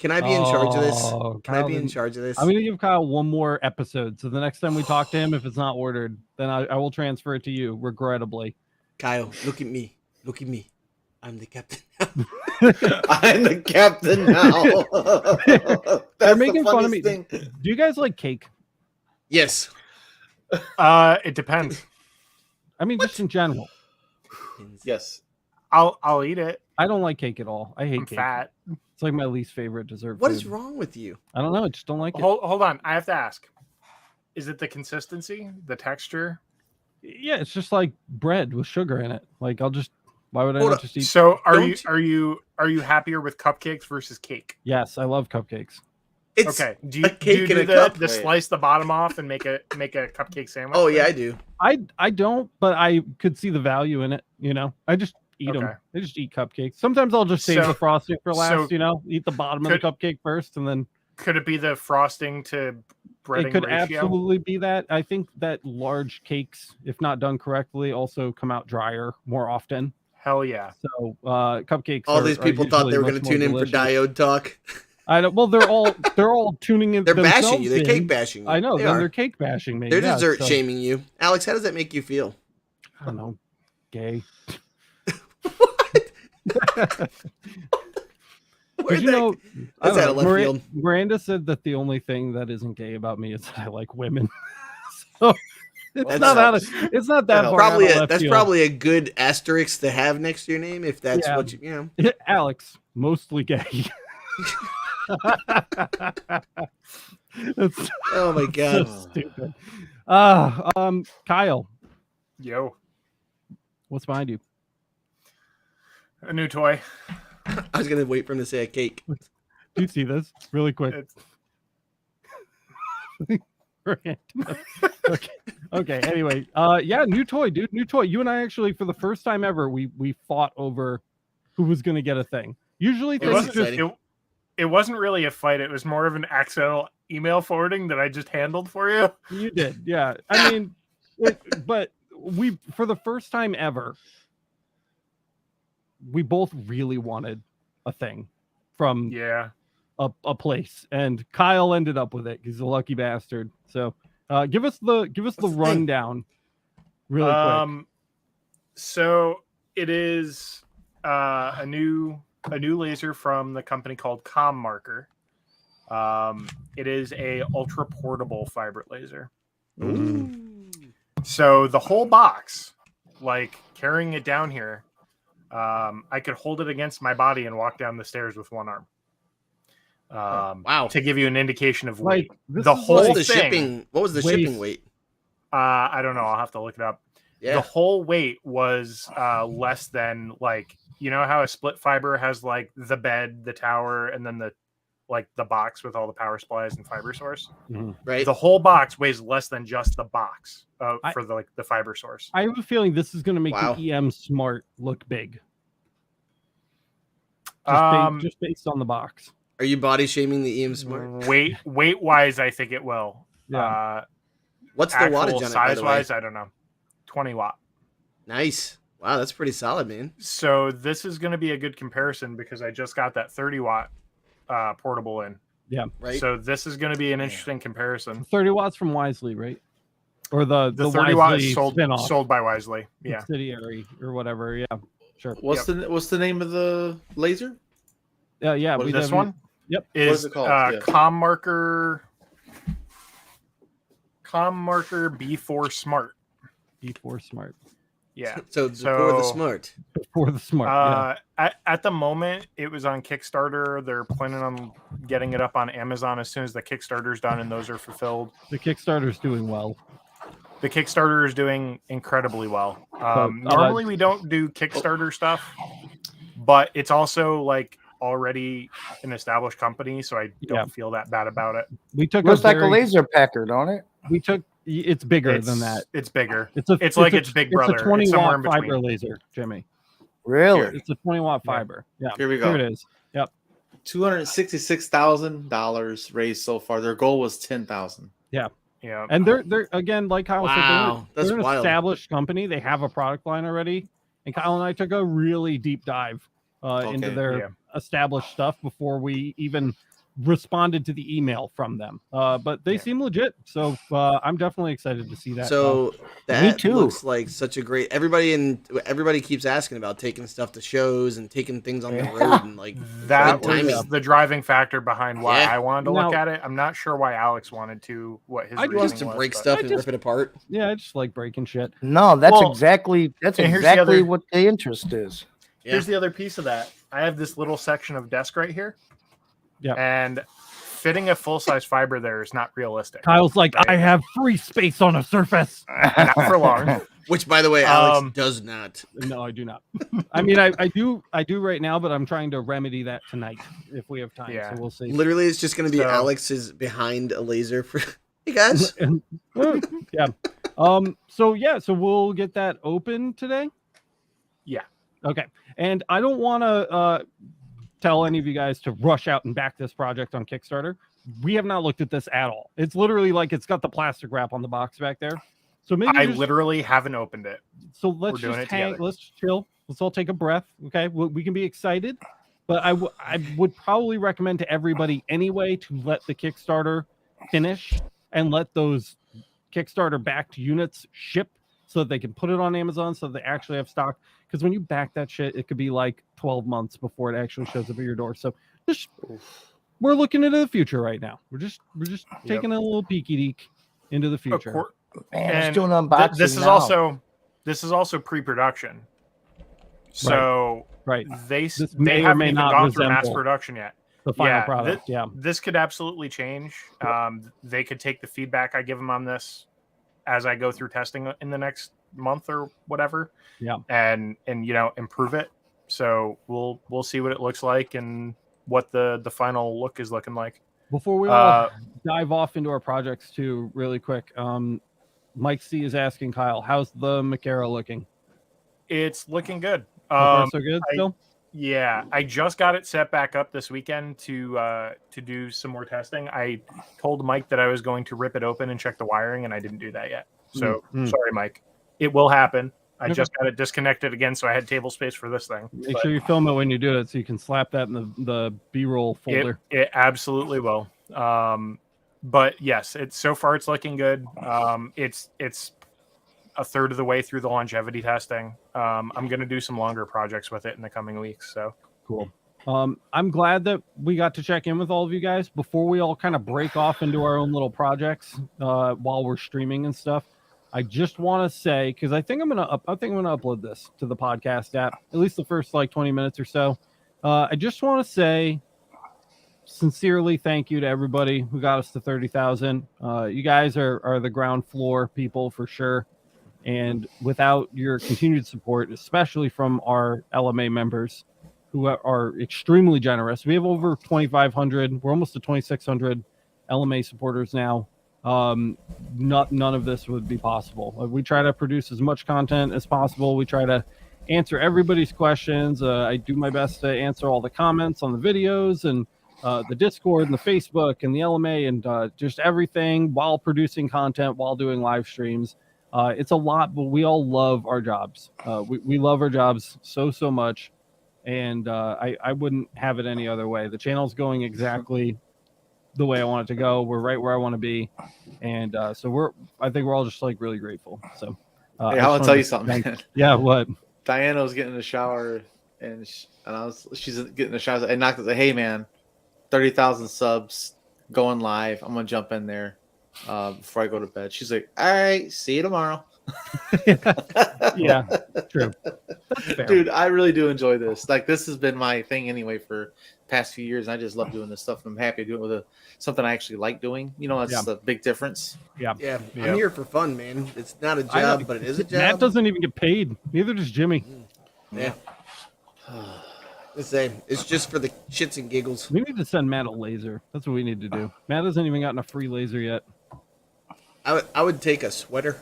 [SPEAKER 3] Can I be in charge of this?
[SPEAKER 2] Oh,
[SPEAKER 3] Can I
[SPEAKER 2] Kyle
[SPEAKER 3] be in
[SPEAKER 2] didn't-
[SPEAKER 3] charge of this?
[SPEAKER 2] I'm gonna give Kyle one more episode. So the next time we talk to him, if it's not ordered, then I will transfer it to you, regrettably.
[SPEAKER 3] Kyle, look at me. Look at me. I'm the captain.
[SPEAKER 5] I'm the captain now. That's
[SPEAKER 2] They're
[SPEAKER 5] the
[SPEAKER 2] making fun of me.
[SPEAKER 5] funniest thing.
[SPEAKER 2] Do you guys like cake?
[SPEAKER 3] Yes.
[SPEAKER 4] It depends.
[SPEAKER 2] I mean, just in general.
[SPEAKER 5] Yes.
[SPEAKER 4] I'll eat it.
[SPEAKER 2] I don't like cake at all. I hate
[SPEAKER 4] I'm
[SPEAKER 2] cake.
[SPEAKER 4] fat.
[SPEAKER 2] It's like my least favorite dessert.
[SPEAKER 3] What
[SPEAKER 2] food.
[SPEAKER 3] is wrong with you?
[SPEAKER 2] I don't know. I just don't like it.
[SPEAKER 4] Hold on. I have to ask. Is it the consistency, the texture?
[SPEAKER 2] Yeah, it's just like bread with sugar in it. Like why would I
[SPEAKER 3] Hold
[SPEAKER 2] not
[SPEAKER 3] up.
[SPEAKER 2] just eat?
[SPEAKER 4] So
[SPEAKER 3] Don't-
[SPEAKER 4] are you happier with cupcakes versus cake?
[SPEAKER 2] Yes, I love cupcakes.
[SPEAKER 3] It's
[SPEAKER 4] Okay. Do
[SPEAKER 3] a
[SPEAKER 4] you
[SPEAKER 3] cake
[SPEAKER 4] do
[SPEAKER 3] in a
[SPEAKER 4] the,
[SPEAKER 3] cup.
[SPEAKER 4] the slice the bottom off and make a cupcake sandwich?
[SPEAKER 3] Oh yeah,
[SPEAKER 4] thing?
[SPEAKER 3] I do.
[SPEAKER 2] I don't, but I could see the value in it. You know, I just eat them.
[SPEAKER 4] Okay.
[SPEAKER 2] I just eat cupcakes. Sometimes I'll just save
[SPEAKER 4] So-
[SPEAKER 2] the frosting for last.
[SPEAKER 4] so
[SPEAKER 2] You know, eat the bottom of the cupcake first, and then
[SPEAKER 4] Could it be the frosting to breading
[SPEAKER 2] it could
[SPEAKER 4] ratio?
[SPEAKER 2] absolutely be that. I think that large cakes, if not done correctly, also come out drier more often.
[SPEAKER 4] Hell yeah.
[SPEAKER 2] So cupcakes.
[SPEAKER 3] All
[SPEAKER 2] are-
[SPEAKER 3] these
[SPEAKER 2] are
[SPEAKER 3] people thought they were
[SPEAKER 2] usually
[SPEAKER 3] going to
[SPEAKER 2] much
[SPEAKER 3] tune
[SPEAKER 2] more
[SPEAKER 3] in for
[SPEAKER 2] delicious.
[SPEAKER 3] Diode talk.
[SPEAKER 2] I don't. Well, they're all tuning in.
[SPEAKER 3] They're bashing
[SPEAKER 2] themselves
[SPEAKER 3] you. They're
[SPEAKER 2] in.
[SPEAKER 3] cake bashing you.
[SPEAKER 2] I know.
[SPEAKER 3] They
[SPEAKER 2] They're
[SPEAKER 3] are.
[SPEAKER 2] cake bashing me.
[SPEAKER 3] They're
[SPEAKER 2] yeah,
[SPEAKER 3] dessert
[SPEAKER 2] so-
[SPEAKER 3] shaming you. Alex, how does that make you feel?
[SPEAKER 2] I don't know. Gay.
[SPEAKER 3] Where'd
[SPEAKER 2] Did you know? I
[SPEAKER 3] That's
[SPEAKER 2] don't
[SPEAKER 3] out of
[SPEAKER 2] know,
[SPEAKER 3] left field.
[SPEAKER 2] Miranda said that the only thing that isn't gay about me is that I like women. So it's
[SPEAKER 3] That's-
[SPEAKER 2] not out of, it's not that far
[SPEAKER 3] Probably
[SPEAKER 2] out of
[SPEAKER 3] a,
[SPEAKER 2] left
[SPEAKER 3] that's
[SPEAKER 2] field.
[SPEAKER 3] probably a good asterisk to have next to your name if that's
[SPEAKER 2] Yeah.
[SPEAKER 3] what you know.
[SPEAKER 2] Alex, mostly gay. It's
[SPEAKER 3] Oh my
[SPEAKER 2] so
[SPEAKER 3] god.
[SPEAKER 2] stupid. Kyle,
[SPEAKER 4] Yo.
[SPEAKER 2] what's behind you?
[SPEAKER 4] A new toy.
[SPEAKER 3] I was gonna wait for him to say a cake.
[SPEAKER 2] Do you see this really quick?
[SPEAKER 4] It's-
[SPEAKER 2] okay. Okay. Anyway, yeah, new toy, dude. New toy. You and I actually, for the first time ever, we fought over who was gonna get a thing. Usually,
[SPEAKER 4] It
[SPEAKER 3] That's
[SPEAKER 2] things
[SPEAKER 4] wasn't
[SPEAKER 2] just
[SPEAKER 3] exciting.
[SPEAKER 4] it wasn't really a fight. It was more of an accidental email forwarding that I just handled for you.
[SPEAKER 2] you did, yeah. I mean, but we for the first time ever, we both really wanted a thing from
[SPEAKER 4] Yeah.
[SPEAKER 2] a place, and Kyle ended up with it. He's a lucky bastard. So, give us the
[SPEAKER 3] What's the thing?
[SPEAKER 2] rundown, really quick.
[SPEAKER 4] So it is a new laser from the company called ComMarker. It is a ultra portable fiber laser. So the whole box, like carrying it down here, I could hold it against my body and walk down the stairs with one arm.
[SPEAKER 3] Wow.
[SPEAKER 4] To give you an indication of weight.
[SPEAKER 2] Like this
[SPEAKER 4] the
[SPEAKER 2] is
[SPEAKER 4] whole
[SPEAKER 3] What
[SPEAKER 2] like-
[SPEAKER 3] was the
[SPEAKER 4] thing-
[SPEAKER 3] shipping? What was the
[SPEAKER 2] Weight.
[SPEAKER 3] shipping weight?
[SPEAKER 4] I don't know. I'll have to look it up.
[SPEAKER 3] Yeah.
[SPEAKER 4] The whole weight was less than, like, you know how a split fiber has like the bed, the tower, and then the box with all the power supplies and fiber source.
[SPEAKER 3] Right.
[SPEAKER 4] The whole box weighs less than just the box
[SPEAKER 2] I-
[SPEAKER 4] for the fiber source.
[SPEAKER 2] I have a feeling this is going to make
[SPEAKER 3] Wow.
[SPEAKER 2] the EM Smart look big. Just based on the box.
[SPEAKER 3] Are you body shaming the EM Smart?
[SPEAKER 4] Weight wise, I think it will.
[SPEAKER 2] Yeah.
[SPEAKER 3] What's the
[SPEAKER 4] Actual
[SPEAKER 3] wattage on it, by
[SPEAKER 4] size
[SPEAKER 3] the way?
[SPEAKER 4] wise, I don't know. 20 watt.
[SPEAKER 3] Nice. Wow, that's pretty solid, man.
[SPEAKER 4] So this is going to be a good comparison because I just got that 30 watt portable in.
[SPEAKER 3] Right.
[SPEAKER 4] So this is going to be an interesting comparison.
[SPEAKER 2] 30 watts from Wisely, right? Or the
[SPEAKER 4] 30 watt
[SPEAKER 2] Wisely
[SPEAKER 4] is sold
[SPEAKER 2] spin-off
[SPEAKER 4] by Wisely. Yeah.
[SPEAKER 2] subsidiary or whatever. Yeah, sure.
[SPEAKER 5] What's the name of the laser?
[SPEAKER 2] Yeah.
[SPEAKER 5] What is
[SPEAKER 4] This one
[SPEAKER 2] Yep.
[SPEAKER 5] is
[SPEAKER 4] is
[SPEAKER 5] it called? Yeah.
[SPEAKER 4] ComMarker B4 Smart.
[SPEAKER 2] B4 Smart
[SPEAKER 4] Yeah.
[SPEAKER 3] So for the
[SPEAKER 4] So-
[SPEAKER 3] smart.
[SPEAKER 2] for the smart.
[SPEAKER 4] At the moment, it was on Kickstarter. They're planning on getting it up on Amazon as soon as the Kickstarter's done and those are fulfilled.
[SPEAKER 2] The Kickstarter's doing well.
[SPEAKER 4] The Kickstarter is doing incredibly well.
[SPEAKER 2] But,
[SPEAKER 4] Normally, we don't do Kickstarter stuff, but it's also like already an established company, so I don't
[SPEAKER 2] Yeah.
[SPEAKER 4] feel that bad about it.
[SPEAKER 2] We took
[SPEAKER 1] Looks like a
[SPEAKER 2] very-
[SPEAKER 1] laser packer, don't it?
[SPEAKER 2] We took. It's bigger than that.
[SPEAKER 4] It's bigger.
[SPEAKER 2] It's a.
[SPEAKER 4] It's like its big brother.
[SPEAKER 2] It's a 20
[SPEAKER 4] It's somewhere
[SPEAKER 2] watt
[SPEAKER 4] in
[SPEAKER 2] fiber
[SPEAKER 4] between.
[SPEAKER 2] laser, Jimmy.
[SPEAKER 1] Really?
[SPEAKER 2] It's a 20 watt
[SPEAKER 4] Yeah.
[SPEAKER 2] fiber. Yeah.
[SPEAKER 5] Here we go.
[SPEAKER 2] Here it is. Yep.
[SPEAKER 5] $266,000 raised so far. Their goal was 10,000.
[SPEAKER 4] Yeah.
[SPEAKER 2] And they're again, like Kyle said,
[SPEAKER 3] Wow,
[SPEAKER 2] they're
[SPEAKER 3] that's
[SPEAKER 2] an
[SPEAKER 3] wild.
[SPEAKER 2] established company. They have a product line already. And Kyle and I took a really deep dive into
[SPEAKER 5] Okay,
[SPEAKER 2] their
[SPEAKER 4] yeah.
[SPEAKER 2] established stuff before we even responded to the email from them. But they seem legit, so I'm definitely excited to see that.
[SPEAKER 3] So
[SPEAKER 1] Me
[SPEAKER 3] that
[SPEAKER 1] too.
[SPEAKER 3] looks like such a great. Everybody keeps asking about taking stuff to shows and taking things on the road and like
[SPEAKER 4] That
[SPEAKER 3] great
[SPEAKER 4] was
[SPEAKER 3] timing.
[SPEAKER 4] the driving factor behind why
[SPEAKER 3] Yeah.
[SPEAKER 4] I wanted to look
[SPEAKER 2] Now-
[SPEAKER 4] at it. I'm not sure why Alex wanted to. What his
[SPEAKER 2] I
[SPEAKER 3] He wants to
[SPEAKER 4] reasoning was,
[SPEAKER 3] break
[SPEAKER 4] but-
[SPEAKER 3] stuff
[SPEAKER 2] I
[SPEAKER 3] and
[SPEAKER 2] just-
[SPEAKER 3] rip it apart.
[SPEAKER 2] Yeah, I just like breaking shit.
[SPEAKER 1] No, that's
[SPEAKER 4] Well,
[SPEAKER 1] exactly
[SPEAKER 4] and here's the
[SPEAKER 1] exactly
[SPEAKER 4] other-
[SPEAKER 1] what the interest is.
[SPEAKER 3] Yeah.
[SPEAKER 4] Here's the other piece of that. I have this little section of desk right here.
[SPEAKER 2] Yep.
[SPEAKER 4] And fitting a full size fiber there is not realistic.
[SPEAKER 2] Kyle's like,
[SPEAKER 4] Right.
[SPEAKER 2] I have free space on a surface.
[SPEAKER 4] Not for long.
[SPEAKER 3] Which, by the way, Alex
[SPEAKER 4] Um,
[SPEAKER 3] does not.
[SPEAKER 2] No, I do not. I mean, I do right now, but I'm trying to remedy that tonight if we have time.
[SPEAKER 4] Yeah.
[SPEAKER 2] So we'll see.
[SPEAKER 3] Literally, it's just going to be
[SPEAKER 4] So-
[SPEAKER 3] Alex is behind a laser for. Hey guys.
[SPEAKER 2] Yeah. So we'll get that open today.
[SPEAKER 4] Yeah.
[SPEAKER 2] Okay. And I don't want to tell any of you guys to rush out and back this project on Kickstarter. We have not looked at this at all. It's literally like it's got the plastic wrap on the box back there. So maybe
[SPEAKER 4] I
[SPEAKER 2] just-
[SPEAKER 4] literally haven't opened it.
[SPEAKER 2] so let's
[SPEAKER 4] doing
[SPEAKER 2] just
[SPEAKER 4] it
[SPEAKER 2] hang.
[SPEAKER 4] together.
[SPEAKER 2] Let's chill. Let's all take a breath. Okay, we can be excited, but I would probably recommend to everybody anyway to let the Kickstarter finish and let those Kickstarter backed units ship so that they can put it on Amazon so they actually have stock. Because when you back that shit, it could be like 12 months before it actually shows up at your door. So just we're looking into the future right now. We're just taking a little peeky deek into the
[SPEAKER 4] Of
[SPEAKER 2] future.
[SPEAKER 4] cour-
[SPEAKER 1] Man,
[SPEAKER 4] And
[SPEAKER 1] it's doing unboxing
[SPEAKER 4] this is
[SPEAKER 1] now.
[SPEAKER 4] also pre-production. So
[SPEAKER 2] Right.
[SPEAKER 4] they
[SPEAKER 2] This may
[SPEAKER 4] they
[SPEAKER 2] or
[SPEAKER 4] haven't
[SPEAKER 2] may
[SPEAKER 4] even
[SPEAKER 2] not
[SPEAKER 4] gone through mass
[SPEAKER 2] resemble
[SPEAKER 4] production yet.
[SPEAKER 2] The final
[SPEAKER 4] Yeah,
[SPEAKER 2] product. Yeah.
[SPEAKER 4] This could absolutely change. They could take the feedback I give them on this as I go through testing in the next month or whatever.
[SPEAKER 2] Yeah.
[SPEAKER 4] And improve it. So we'll see what it looks like and what the final look is looking like.
[SPEAKER 2] Before we all dive off into our projects too, really quick, Mike C is asking Kyle, how's the Makera looking?
[SPEAKER 4] It's looking good.
[SPEAKER 2] So far, so good still?
[SPEAKER 4] Yeah, I just got it set back up this weekend to do some more testing. I told Mike that I was going to rip it open and check the wiring, and I didn't do that yet. So sorry, Mike. It will happen. I
[SPEAKER 2] Okay.
[SPEAKER 4] just got it disconnected again, so I had table space for this thing.
[SPEAKER 2] Make
[SPEAKER 4] But
[SPEAKER 2] sure you film it when you do it so you can slap that in the B-roll folder.
[SPEAKER 4] it absolutely will. But yes, it's so far it's looking good. It's a third of the way through the longevity testing. I'm going to do some longer projects with it in the coming weeks. So
[SPEAKER 2] Cool. I'm glad that we got to check in with all of you guys before we all kind of break off into our own little projects while we're streaming and stuff. I just want to say, because I think I'm gonna upload this to the podcast app, at least the first like 20 minutes or so. I just want to say sincerely thank you to everybody who got us to 30,000. You guys are the ground floor people for sure. And without your continued support, especially from our LMA members who are extremely generous, we have over 2,500. We're almost to 2,600 LMA supporters now. None of this would be possible. We try to produce as much content as possible. We try to answer everybody's questions. I do my best to answer all the comments on the videos and the Discord and the Facebook and the LMA and just everything while producing content, while doing live streams. It's a lot, but we all love our jobs. We love our jobs so much. And I wouldn't have it any other way. The channel's going exactly the way I want it to go. We're right where I want to be. And so I think we're all just like really grateful. So
[SPEAKER 5] Hey, I want to tell you something. man.
[SPEAKER 2] Yeah, what?
[SPEAKER 5] Diana was getting in the shower, and she's getting in the shower. I knocked and said, "Hey, man, 30,000 subs going live. I'm gonna jump in there before I go to bed." She's like, "All right, see you tomorrow."
[SPEAKER 2] Yeah, true. That's fair.
[SPEAKER 5] Dude, I really do enjoy this. Like, this has been my thing anyway for the past few years. And I just love doing this stuff. And I'm happy to do it with something I actually like doing. You know, that's
[SPEAKER 2] Yeah.
[SPEAKER 5] the big difference.
[SPEAKER 3] Yeah,
[SPEAKER 4] Yeah.
[SPEAKER 3] I'm here for fun, man. It's not a
[SPEAKER 2] I know.
[SPEAKER 3] job, but it is a job.
[SPEAKER 2] Matt doesn't even get paid. Neither does Jimmy.
[SPEAKER 3] Yeah. Let's say it's just for the shits and giggles.
[SPEAKER 2] We need to send Matt a laser. That's what we need to do. Matt hasn't even gotten a free laser yet.
[SPEAKER 3] I would take a sweater.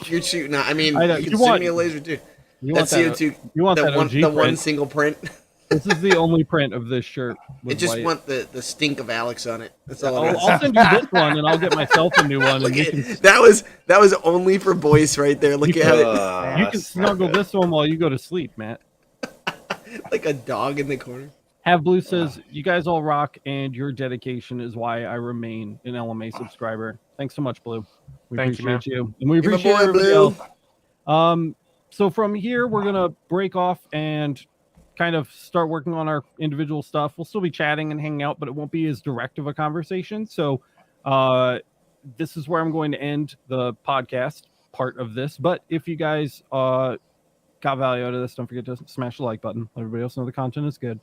[SPEAKER 3] You're shooting. I mean,
[SPEAKER 2] I know.
[SPEAKER 3] you can
[SPEAKER 2] You
[SPEAKER 3] send
[SPEAKER 2] want-
[SPEAKER 3] me a laser too.
[SPEAKER 2] You
[SPEAKER 3] That's
[SPEAKER 2] want that?
[SPEAKER 3] CO2.
[SPEAKER 2] You want
[SPEAKER 3] the
[SPEAKER 2] that
[SPEAKER 3] one,
[SPEAKER 2] OG
[SPEAKER 3] the one
[SPEAKER 2] print?
[SPEAKER 3] single print.
[SPEAKER 2] This is the only print of this shirt.
[SPEAKER 3] I
[SPEAKER 2] with
[SPEAKER 3] just
[SPEAKER 2] white.
[SPEAKER 3] want the stink of Alex on it. That's all.
[SPEAKER 2] I'll send you this one, and I'll get myself a new one,
[SPEAKER 3] Look
[SPEAKER 2] and you
[SPEAKER 3] at
[SPEAKER 2] can
[SPEAKER 3] it. That was only for boys right there. Look
[SPEAKER 2] You
[SPEAKER 3] at
[SPEAKER 2] you can snuggle this one while you go to sleep, Matt.
[SPEAKER 3] it, like a dog in the corner.
[SPEAKER 2] Have Blue says, you guys all rock, and your dedication is why I remain an LMA subscriber. Thanks so much, Blue. We
[SPEAKER 4] Thank you, man.
[SPEAKER 2] appreciate you. And we
[SPEAKER 3] You're my
[SPEAKER 2] appreciate
[SPEAKER 3] boy,
[SPEAKER 2] everybody
[SPEAKER 3] Blue.
[SPEAKER 2] else. So from here, we're going to break off and kind of start working on our individual stuff. We'll still be chatting and hanging out, but it won't be as direct of a conversation. So this is where I'm going to end the podcast part of this. But if you guys got value out of this, don't forget to smash the like button. Let everybody else know the content is good.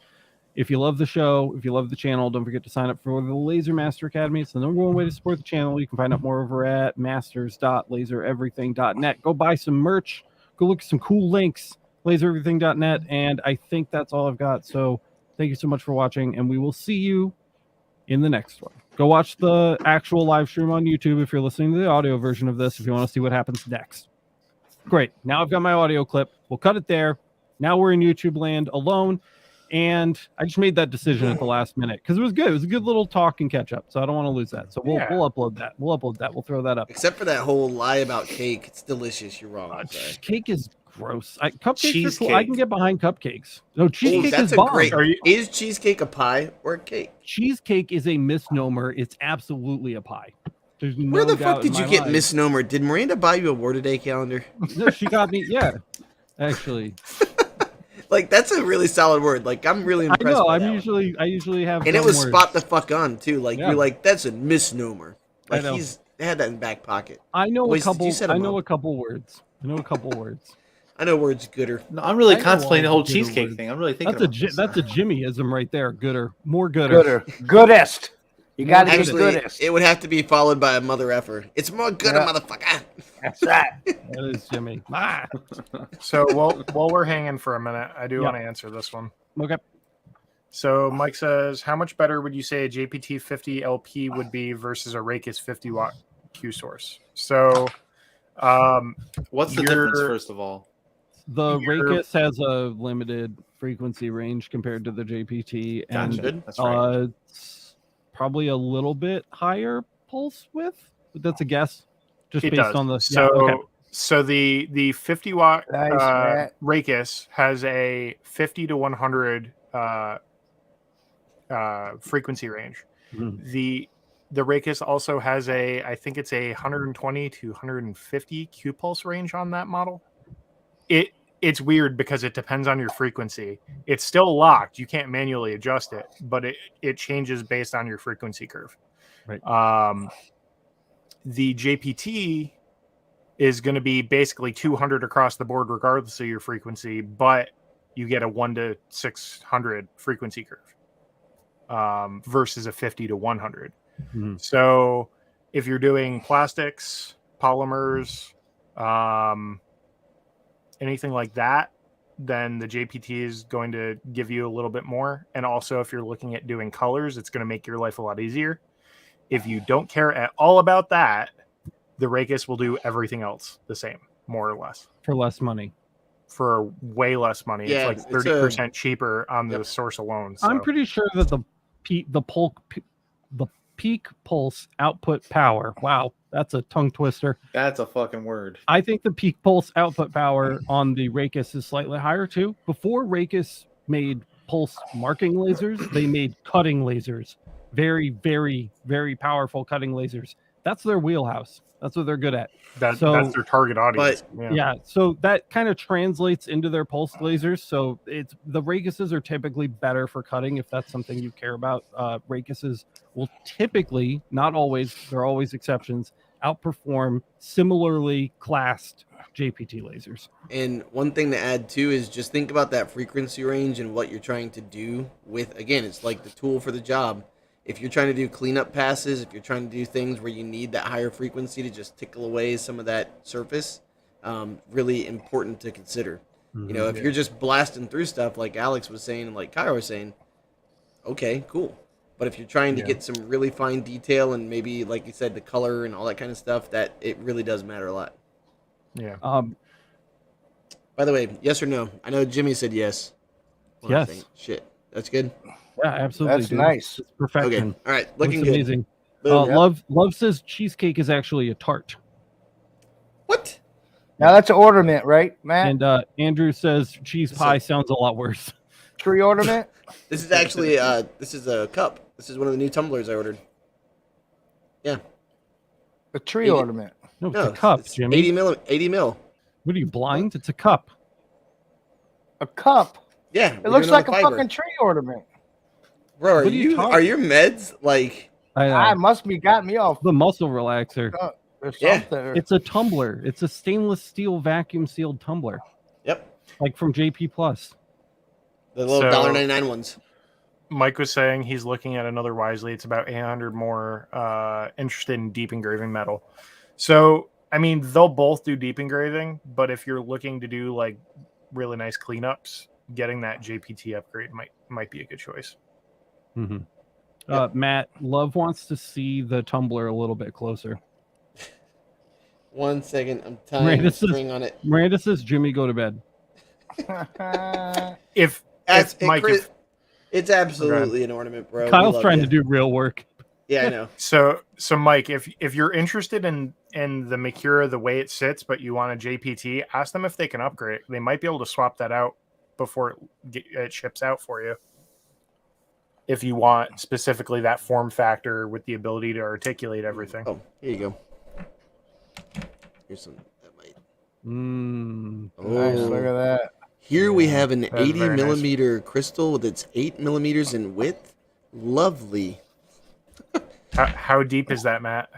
[SPEAKER 2] If you love the show, if you love the channel, don't forget to sign up for the Laser Master Academy. It's the number one way to support the channel. You can find out more over at masters.lasereverything.net. Go buy some merch. Go look at some cool links, lasereverything.net. And I think that's all I've got. So thank you so much for watching, and we will see you in the next one. Go watch the actual live stream on YouTube if you're listening to the audio version of this, if you want to see what happens next. Great. Now I've got my audio clip. We'll cut it there. Now we're in YouTube land alone. And I just made that decision at the last minute because it was good. It was a good little talk and catch up. So I don't want to lose that. So we'll upload that. We'll upload that. We'll throw that up.
[SPEAKER 3] Except for that whole lie about cake. It's delicious. You're wrong.
[SPEAKER 2] Cake is gross. Cupcakes
[SPEAKER 5] Cheesecake.
[SPEAKER 2] are cool. I can get behind cupcakes. No, cheesecake
[SPEAKER 3] that's
[SPEAKER 2] is
[SPEAKER 3] a
[SPEAKER 2] bomb.
[SPEAKER 3] great. Is cheesecake a pie or a cake?
[SPEAKER 2] Cheesecake is a misnomer. It's absolutely a pie. There's no
[SPEAKER 3] Where the
[SPEAKER 2] doubt
[SPEAKER 3] fuck did
[SPEAKER 2] in
[SPEAKER 3] you
[SPEAKER 2] my
[SPEAKER 3] get
[SPEAKER 2] mind.
[SPEAKER 3] misnomer? Did Miranda buy you a Word a Day calendar?
[SPEAKER 2] No, she got me. Yeah, actually.
[SPEAKER 3] Like, that's a really solid word. Like, I'm really
[SPEAKER 2] I
[SPEAKER 3] impressed.
[SPEAKER 2] know.
[SPEAKER 3] By
[SPEAKER 2] I
[SPEAKER 3] that
[SPEAKER 2] usually have.
[SPEAKER 3] and it
[SPEAKER 2] dumb
[SPEAKER 3] was
[SPEAKER 2] words.
[SPEAKER 3] spot the fuck on too. Like,
[SPEAKER 2] Yeah.
[SPEAKER 3] you're like, that's a misnomer. Like,
[SPEAKER 2] know.
[SPEAKER 3] they had that in back pocket.
[SPEAKER 2] I know
[SPEAKER 3] Boys,
[SPEAKER 2] a couple.
[SPEAKER 3] you set
[SPEAKER 2] I
[SPEAKER 3] 'em
[SPEAKER 2] know
[SPEAKER 3] up.
[SPEAKER 2] a couple words. I know a couple words.
[SPEAKER 3] I know words gooder.
[SPEAKER 5] No, I'm really
[SPEAKER 2] I know
[SPEAKER 5] contemplating the
[SPEAKER 2] all
[SPEAKER 5] whole
[SPEAKER 2] the good
[SPEAKER 5] cheesecake
[SPEAKER 2] words.
[SPEAKER 5] thing. I'm really thinking
[SPEAKER 2] That's a Jimmyism right there. Gooder, more gooder.
[SPEAKER 1] Gooder. Goodest. You got to be
[SPEAKER 3] Actually,
[SPEAKER 1] goodest.
[SPEAKER 3] it would have to be followed by a mother effer. It's more gooder,
[SPEAKER 1] Yeah.
[SPEAKER 3] motherfucker.
[SPEAKER 1] That's right.
[SPEAKER 2] That is Jimmy. Ah.
[SPEAKER 4] So while we're hanging for a minute, I do want to answer this one.
[SPEAKER 2] Okay.
[SPEAKER 4] So Mike says, how much better would you say a JPT 50 LP would be versus a Rakis 50 watt Q source? So,
[SPEAKER 5] What's the difference, first of all?
[SPEAKER 2] The
[SPEAKER 4] Your-
[SPEAKER 2] Rakis has a limited frequency range compared to the JPT, and
[SPEAKER 5] Gotcha. That's right.
[SPEAKER 2] it's probably a little bit higher pulse width. But that's a guess, just
[SPEAKER 4] It
[SPEAKER 2] based
[SPEAKER 4] does.
[SPEAKER 2] on the.
[SPEAKER 4] So,
[SPEAKER 2] yeah, okay.
[SPEAKER 4] so the 50 watt
[SPEAKER 1] Nice, Matt.
[SPEAKER 4] Rakis has a 50 to 100 frequency range.
[SPEAKER 2] Mhm.
[SPEAKER 4] The Rakis also has I think it's a 120 to 150 Q pulse range on that model. It's weird because it depends on your frequency. It's still locked. You can't manually adjust it, but it changes based on your frequency curve.
[SPEAKER 2] Right.
[SPEAKER 4] The JPT is going to be basically 200 across the board, regardless of your frequency, but you get a 1 to 600 frequency curve versus a 50 to 100.
[SPEAKER 2] Mhm.
[SPEAKER 4] So if you're doing plastics, polymers, anything like that, then the JPT is going to give you a little bit more. And also, if you're looking at doing colors, it's going to make your life a lot easier. If you don't care at all about that, the Rakis will do everything else the same, more or less,
[SPEAKER 2] For less money.
[SPEAKER 4] for way less money.
[SPEAKER 3] Yeah,
[SPEAKER 4] it's like
[SPEAKER 3] it's
[SPEAKER 4] 30% cheaper on the
[SPEAKER 3] Yep.
[SPEAKER 4] source alone.
[SPEAKER 2] I'm
[SPEAKER 4] so.
[SPEAKER 2] pretty sure that the peak pulse output power. Wow, that's a tongue twister.
[SPEAKER 5] That's a fucking word.
[SPEAKER 2] I think the peak pulse output power on the Rakis is slightly higher too. Before Rakis made pulse marking lasers, they made cutting lasers. Very, very, very powerful cutting lasers. That's their wheelhouse. That's what they're good at.
[SPEAKER 4] That's their target audience.
[SPEAKER 2] Yeah, so that kind of translates into their pulse lasers. So it's the Rakises are typically better for cutting if that's something you care about. Rakises will typically, not always, there are always exceptions, outperform similarly classed JPT lasers.
[SPEAKER 3] And one thing to add too is just think about that frequency range and what you're trying to do with. Again, it's like the tool for the job. If you're trying to do cleanup passes, if you're trying to do things where you need that higher frequency to just tickle away some of that surface, really important to consider. You know, if you're just blasting through stuff like Alex was saying and like Kyra was saying, okay, cool. But if you're trying to get some really fine detail and maybe, like you said, the color and all that kind of stuff, that it really does matter a lot.
[SPEAKER 4] Yeah.
[SPEAKER 3] By the way, yes or no? I know Jimmy said yes. What do I
[SPEAKER 2] Yes.
[SPEAKER 3] think? Shit. That's good?
[SPEAKER 2] Yeah, absolutely.
[SPEAKER 1] That's
[SPEAKER 2] dude.
[SPEAKER 1] nice.
[SPEAKER 2] It's perfection.
[SPEAKER 3] Okay. All right.
[SPEAKER 2] Looks
[SPEAKER 3] Looking good.
[SPEAKER 2] amazing.
[SPEAKER 3] Boom.
[SPEAKER 2] Love says cheesecake is actually a tart.
[SPEAKER 3] What?
[SPEAKER 1] Now that's an ornament, right, Matt?
[SPEAKER 2] And Andrew says cheese pie sounds a lot worse.
[SPEAKER 1] Tree ornament.
[SPEAKER 3] This is actually this is a cup. This is one of the new tumblers I ordered. Yeah.
[SPEAKER 1] A tree
[SPEAKER 3] 80
[SPEAKER 1] ornament.
[SPEAKER 2] No, it's
[SPEAKER 3] No,
[SPEAKER 2] a cup,
[SPEAKER 3] it's
[SPEAKER 2] Jimmy.
[SPEAKER 3] 80 mil.
[SPEAKER 2] What are you, blind? It's a cup.
[SPEAKER 1] A cup.
[SPEAKER 3] Yeah.
[SPEAKER 1] It looks like a fucking tree ornament.
[SPEAKER 3] Bro,
[SPEAKER 2] What are you talking-
[SPEAKER 3] are your meds like?
[SPEAKER 1] I must be got me off
[SPEAKER 2] the muscle relaxer.
[SPEAKER 1] or
[SPEAKER 3] Yeah.
[SPEAKER 1] something. or-
[SPEAKER 2] It's a tumbler. It's a stainless steel vacuum sealed tumbler,
[SPEAKER 3] Yep.
[SPEAKER 2] like from JP Plus.
[SPEAKER 3] The little
[SPEAKER 4] So-
[SPEAKER 3] $1.99 ones.
[SPEAKER 4] Mike was saying he's looking at another Wisely. It's about 800 more interested in deep engraving metal. So, I mean, they'll both do deep engraving, but if you're looking to do like really nice cleanups, getting that JPT upgrade might be a good choice.
[SPEAKER 2] Mm-hmm. Matt, Love wants to see the tumbler a little bit closer.
[SPEAKER 3] 1 second, I'm tying the string on it.
[SPEAKER 2] Miranda says, Jimmy, go to bed.
[SPEAKER 4] If Mike,
[SPEAKER 3] Chris, it's absolutely an ornament, bro. We
[SPEAKER 2] Kyle's
[SPEAKER 3] love
[SPEAKER 2] trying
[SPEAKER 3] you.
[SPEAKER 2] to do real work.
[SPEAKER 3] Yeah, I know.
[SPEAKER 4] so Mike, if you're interested in the Makura the way it sits, but you want a JPT, ask them if they can upgrade. They might be able to swap that out before it ships out for you. If you want specifically that form factor with the ability to articulate everything.
[SPEAKER 3] Oh, here you go. Here's some that might.
[SPEAKER 1] Nice, look at that.
[SPEAKER 3] Here we have an
[SPEAKER 4] That's
[SPEAKER 3] 80
[SPEAKER 4] very nice.
[SPEAKER 3] millimeter crystal that's 8 millimeters in width. Lovely.
[SPEAKER 4] How deep is that, Matt?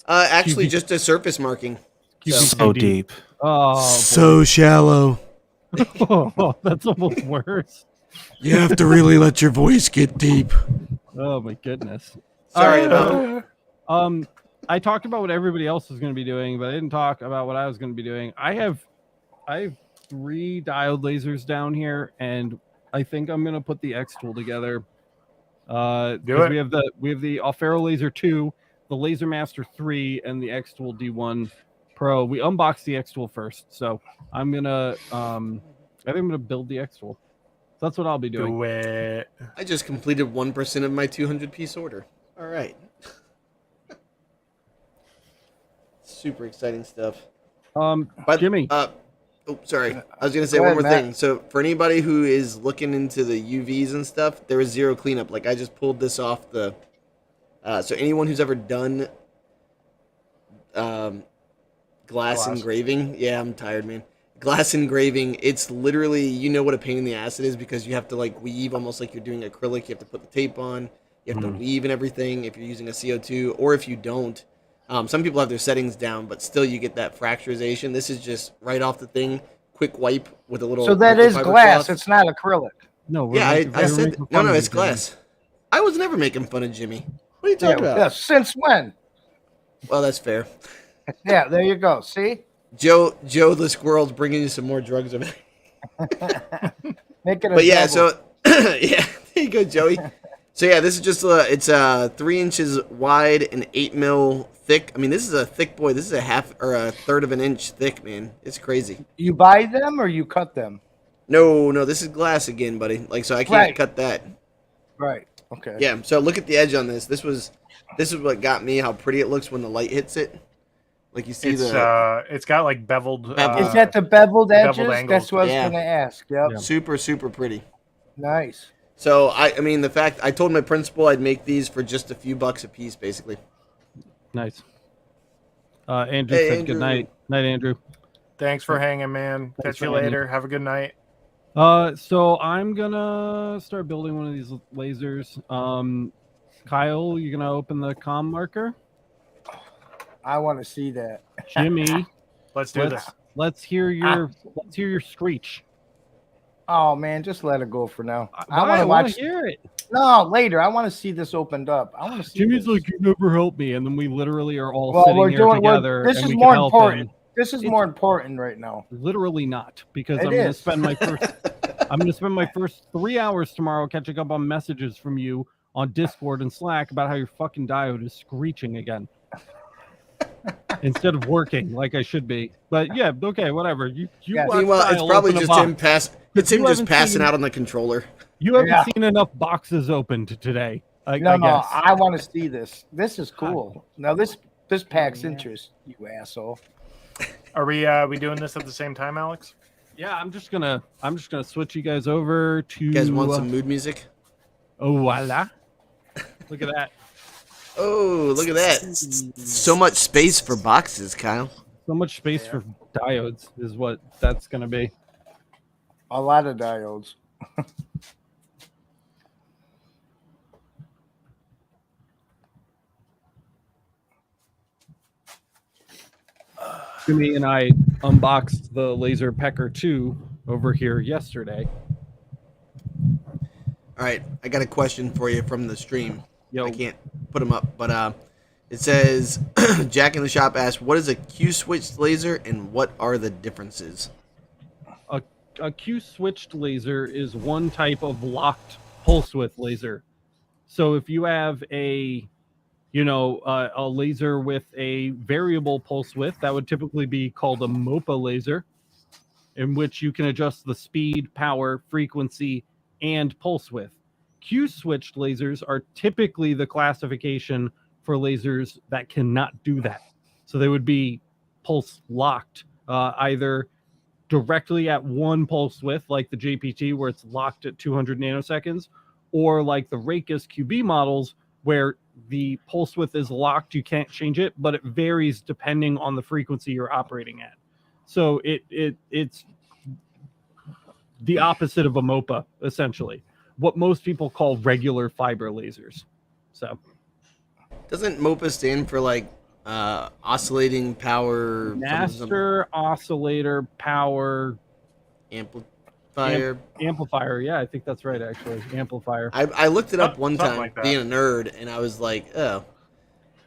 [SPEAKER 3] Actually, just a surface marking.
[SPEAKER 2] So
[SPEAKER 5] deep.
[SPEAKER 2] Oh,
[SPEAKER 3] shallow.
[SPEAKER 2] oh, that's almost worse.
[SPEAKER 3] You have to really let your voice get deep.
[SPEAKER 2] Oh my goodness.
[SPEAKER 3] Sorry
[SPEAKER 2] All
[SPEAKER 3] about.
[SPEAKER 2] I talked about what everybody else was going to be doing, but I didn't talk about what I was going to be doing. I have 3 diode lasers down here, and I think I'm going to put the xTool together.
[SPEAKER 4] Do
[SPEAKER 2] We
[SPEAKER 4] it.
[SPEAKER 2] have the Alfaro Laser 2, the Laser Master 3, and the xTool D1 Pro. We unboxed the xTool first, so I'm gonna I think I'm gonna build the xTool. That's what I'll be doing.
[SPEAKER 4] Do it.
[SPEAKER 3] I just completed 1% of my 200-piece order. All right. Super exciting stuff. But
[SPEAKER 2] Jimmy.
[SPEAKER 3] Sorry. I was gonna say
[SPEAKER 1] Go
[SPEAKER 3] one
[SPEAKER 1] ahead,
[SPEAKER 3] more
[SPEAKER 1] Matt.
[SPEAKER 3] thing. So for anybody who is looking into the UVs and stuff, there is zero cleanup. Like I just pulled this off the. So anyone who's ever done glass engraving, yeah, I'm tired, man. Glass engraving, it's literally, you know what a pain in the ass it is because you have to like weave almost like you're doing acrylic. You have to put the tape on. You have to weave and everything if you're using a CO2, or if you don't. Some people have their settings down, but still you get that fracturization. This is just right off the thing, quick wipe with a little.
[SPEAKER 1] So that is
[SPEAKER 3] microfiber
[SPEAKER 1] glass.
[SPEAKER 3] cloth.
[SPEAKER 1] It's not acrylic.
[SPEAKER 2] No, we're
[SPEAKER 3] Yeah,
[SPEAKER 2] making-
[SPEAKER 3] I
[SPEAKER 2] we're
[SPEAKER 3] said
[SPEAKER 2] making
[SPEAKER 3] no,
[SPEAKER 2] fun
[SPEAKER 3] no,
[SPEAKER 2] of
[SPEAKER 3] it's
[SPEAKER 2] you, Jimmy.
[SPEAKER 3] glass. I was never making fun of Jimmy. What are you
[SPEAKER 1] Yeah,
[SPEAKER 3] talking about?
[SPEAKER 1] yeah. Since when?
[SPEAKER 3] Well, that's fair.
[SPEAKER 1] Yeah, there you go. See,
[SPEAKER 3] Joe the squirrel's bringing you some more drugs over there.
[SPEAKER 1] make it a
[SPEAKER 3] But yeah,
[SPEAKER 1] double.
[SPEAKER 3] so yeah, there you go, Joey. So yeah, this is just it's 3 inches wide and 8 mil thick. I mean, this is a thick boy. This is a half or a third of an inch thick, man. It's crazy.
[SPEAKER 1] You buy them or you cut them?
[SPEAKER 3] No, this is glass again, buddy. Like, so I can't
[SPEAKER 1] Right.
[SPEAKER 3] cut that.
[SPEAKER 1] Right. Okay.
[SPEAKER 3] Yeah. So look at the edge on this. This is what got me how pretty it looks when the light hits it. Like you see
[SPEAKER 4] It's got like beveled.
[SPEAKER 3] Beveled.
[SPEAKER 1] Is that the beveled edges?
[SPEAKER 4] angles.
[SPEAKER 1] That's what I was
[SPEAKER 3] Yeah.
[SPEAKER 1] going to ask. Yep.
[SPEAKER 2] Yeah.
[SPEAKER 3] super pretty.
[SPEAKER 1] Nice.
[SPEAKER 3] So I mean, the fact I told my principal I'd make these for just a few bucks a piece, basically.
[SPEAKER 2] Nice. Andrew
[SPEAKER 3] Hey,
[SPEAKER 2] said
[SPEAKER 3] Andrew.
[SPEAKER 2] good night. Night, Andrew.
[SPEAKER 4] Thanks for hanging, man.
[SPEAKER 2] Thanks
[SPEAKER 4] Catch you
[SPEAKER 2] for hanging.
[SPEAKER 4] later. Have a good night.
[SPEAKER 2] So I'm gonna start building one of these lasers. Kyle, you gonna open the comm marker?
[SPEAKER 1] I want to see that.
[SPEAKER 2] Jimmy,
[SPEAKER 4] Let's do this.
[SPEAKER 2] let's hear your screech.
[SPEAKER 1] Oh man, just let it go for now.
[SPEAKER 2] I
[SPEAKER 1] want
[SPEAKER 2] want
[SPEAKER 1] to
[SPEAKER 2] to hear it.
[SPEAKER 1] No, later. I want to see this opened up. I want to see.
[SPEAKER 2] Jimmy's
[SPEAKER 1] this.
[SPEAKER 2] like, you never helped me, and then we literally are all
[SPEAKER 1] Well,
[SPEAKER 2] sitting
[SPEAKER 1] we're
[SPEAKER 2] here
[SPEAKER 1] doing.
[SPEAKER 2] together.
[SPEAKER 1] This
[SPEAKER 2] and
[SPEAKER 1] is
[SPEAKER 2] we
[SPEAKER 1] more
[SPEAKER 2] can help
[SPEAKER 1] important.
[SPEAKER 2] him.
[SPEAKER 1] This is more important right now.
[SPEAKER 2] Literally not, because
[SPEAKER 1] It
[SPEAKER 2] I'm gonna
[SPEAKER 1] is.
[SPEAKER 2] spend my first. I'm gonna spend my first 3 hours tomorrow catching up on messages from you on Discord and Slack about how your fucking diode is screeching again. Instead of working like I should be. But yeah, okay, whatever. You
[SPEAKER 1] Yeah.
[SPEAKER 2] watch
[SPEAKER 3] Meanwhile, it's
[SPEAKER 2] Kyle
[SPEAKER 3] probably
[SPEAKER 2] open a
[SPEAKER 3] just
[SPEAKER 2] box.
[SPEAKER 3] him it's him
[SPEAKER 2] you
[SPEAKER 3] just
[SPEAKER 2] haven't
[SPEAKER 3] passing
[SPEAKER 2] seen-
[SPEAKER 3] out on the controller.
[SPEAKER 2] You haven't
[SPEAKER 1] Yeah.
[SPEAKER 2] seen enough boxes opened today. I
[SPEAKER 1] No,
[SPEAKER 2] guess.
[SPEAKER 1] I want to see this. This is cool. Now this packs interest, you asshole.
[SPEAKER 4] Are we doing this at the same time, Alex?
[SPEAKER 2] Yeah, I'm just gonna switch you guys over to.
[SPEAKER 3] You guys want some mood music?
[SPEAKER 2] Oh voila! Look at that.
[SPEAKER 3] Oh, look at that. So much space for boxes, Kyle.
[SPEAKER 2] So much space for diodes is what that's gonna be.
[SPEAKER 1] A lot of diodes.
[SPEAKER 2] Jimmy and I unboxed the Laser Pecker 2 over here yesterday.
[SPEAKER 3] All right, I got a question for you from the stream.
[SPEAKER 2] Yo.
[SPEAKER 3] I can't put them up, but it says Jack in the Shop asked, "What is a Q-switched laser, and what are the differences?"
[SPEAKER 2] A Q-switched laser is one type of locked pulse width laser. So if you have a laser with a variable pulse width, that would typically be called a MOPA laser, in which you can adjust the speed, power, frequency, and pulse width. Q-switched lasers are typically the classification for lasers that cannot do that. So they would be pulse locked, either directly at one pulse width, like the JPT, where it's locked at 200 nanoseconds, or like the Raycus QB models, where the pulse width is locked, you can't change it, but it varies depending on the frequency you're operating at. So it's the opposite of a MOPA, essentially. What most people call regular fiber lasers. So
[SPEAKER 3] Doesn't MOPA stand for like oscillating power
[SPEAKER 2] master oscillator power
[SPEAKER 3] amplifier?
[SPEAKER 2] amplifier. Yeah, I think that's right, actually. Amplifier.
[SPEAKER 3] I looked it up one
[SPEAKER 4] Something
[SPEAKER 3] time,
[SPEAKER 4] like that.
[SPEAKER 3] being a nerd, and I was like, oh.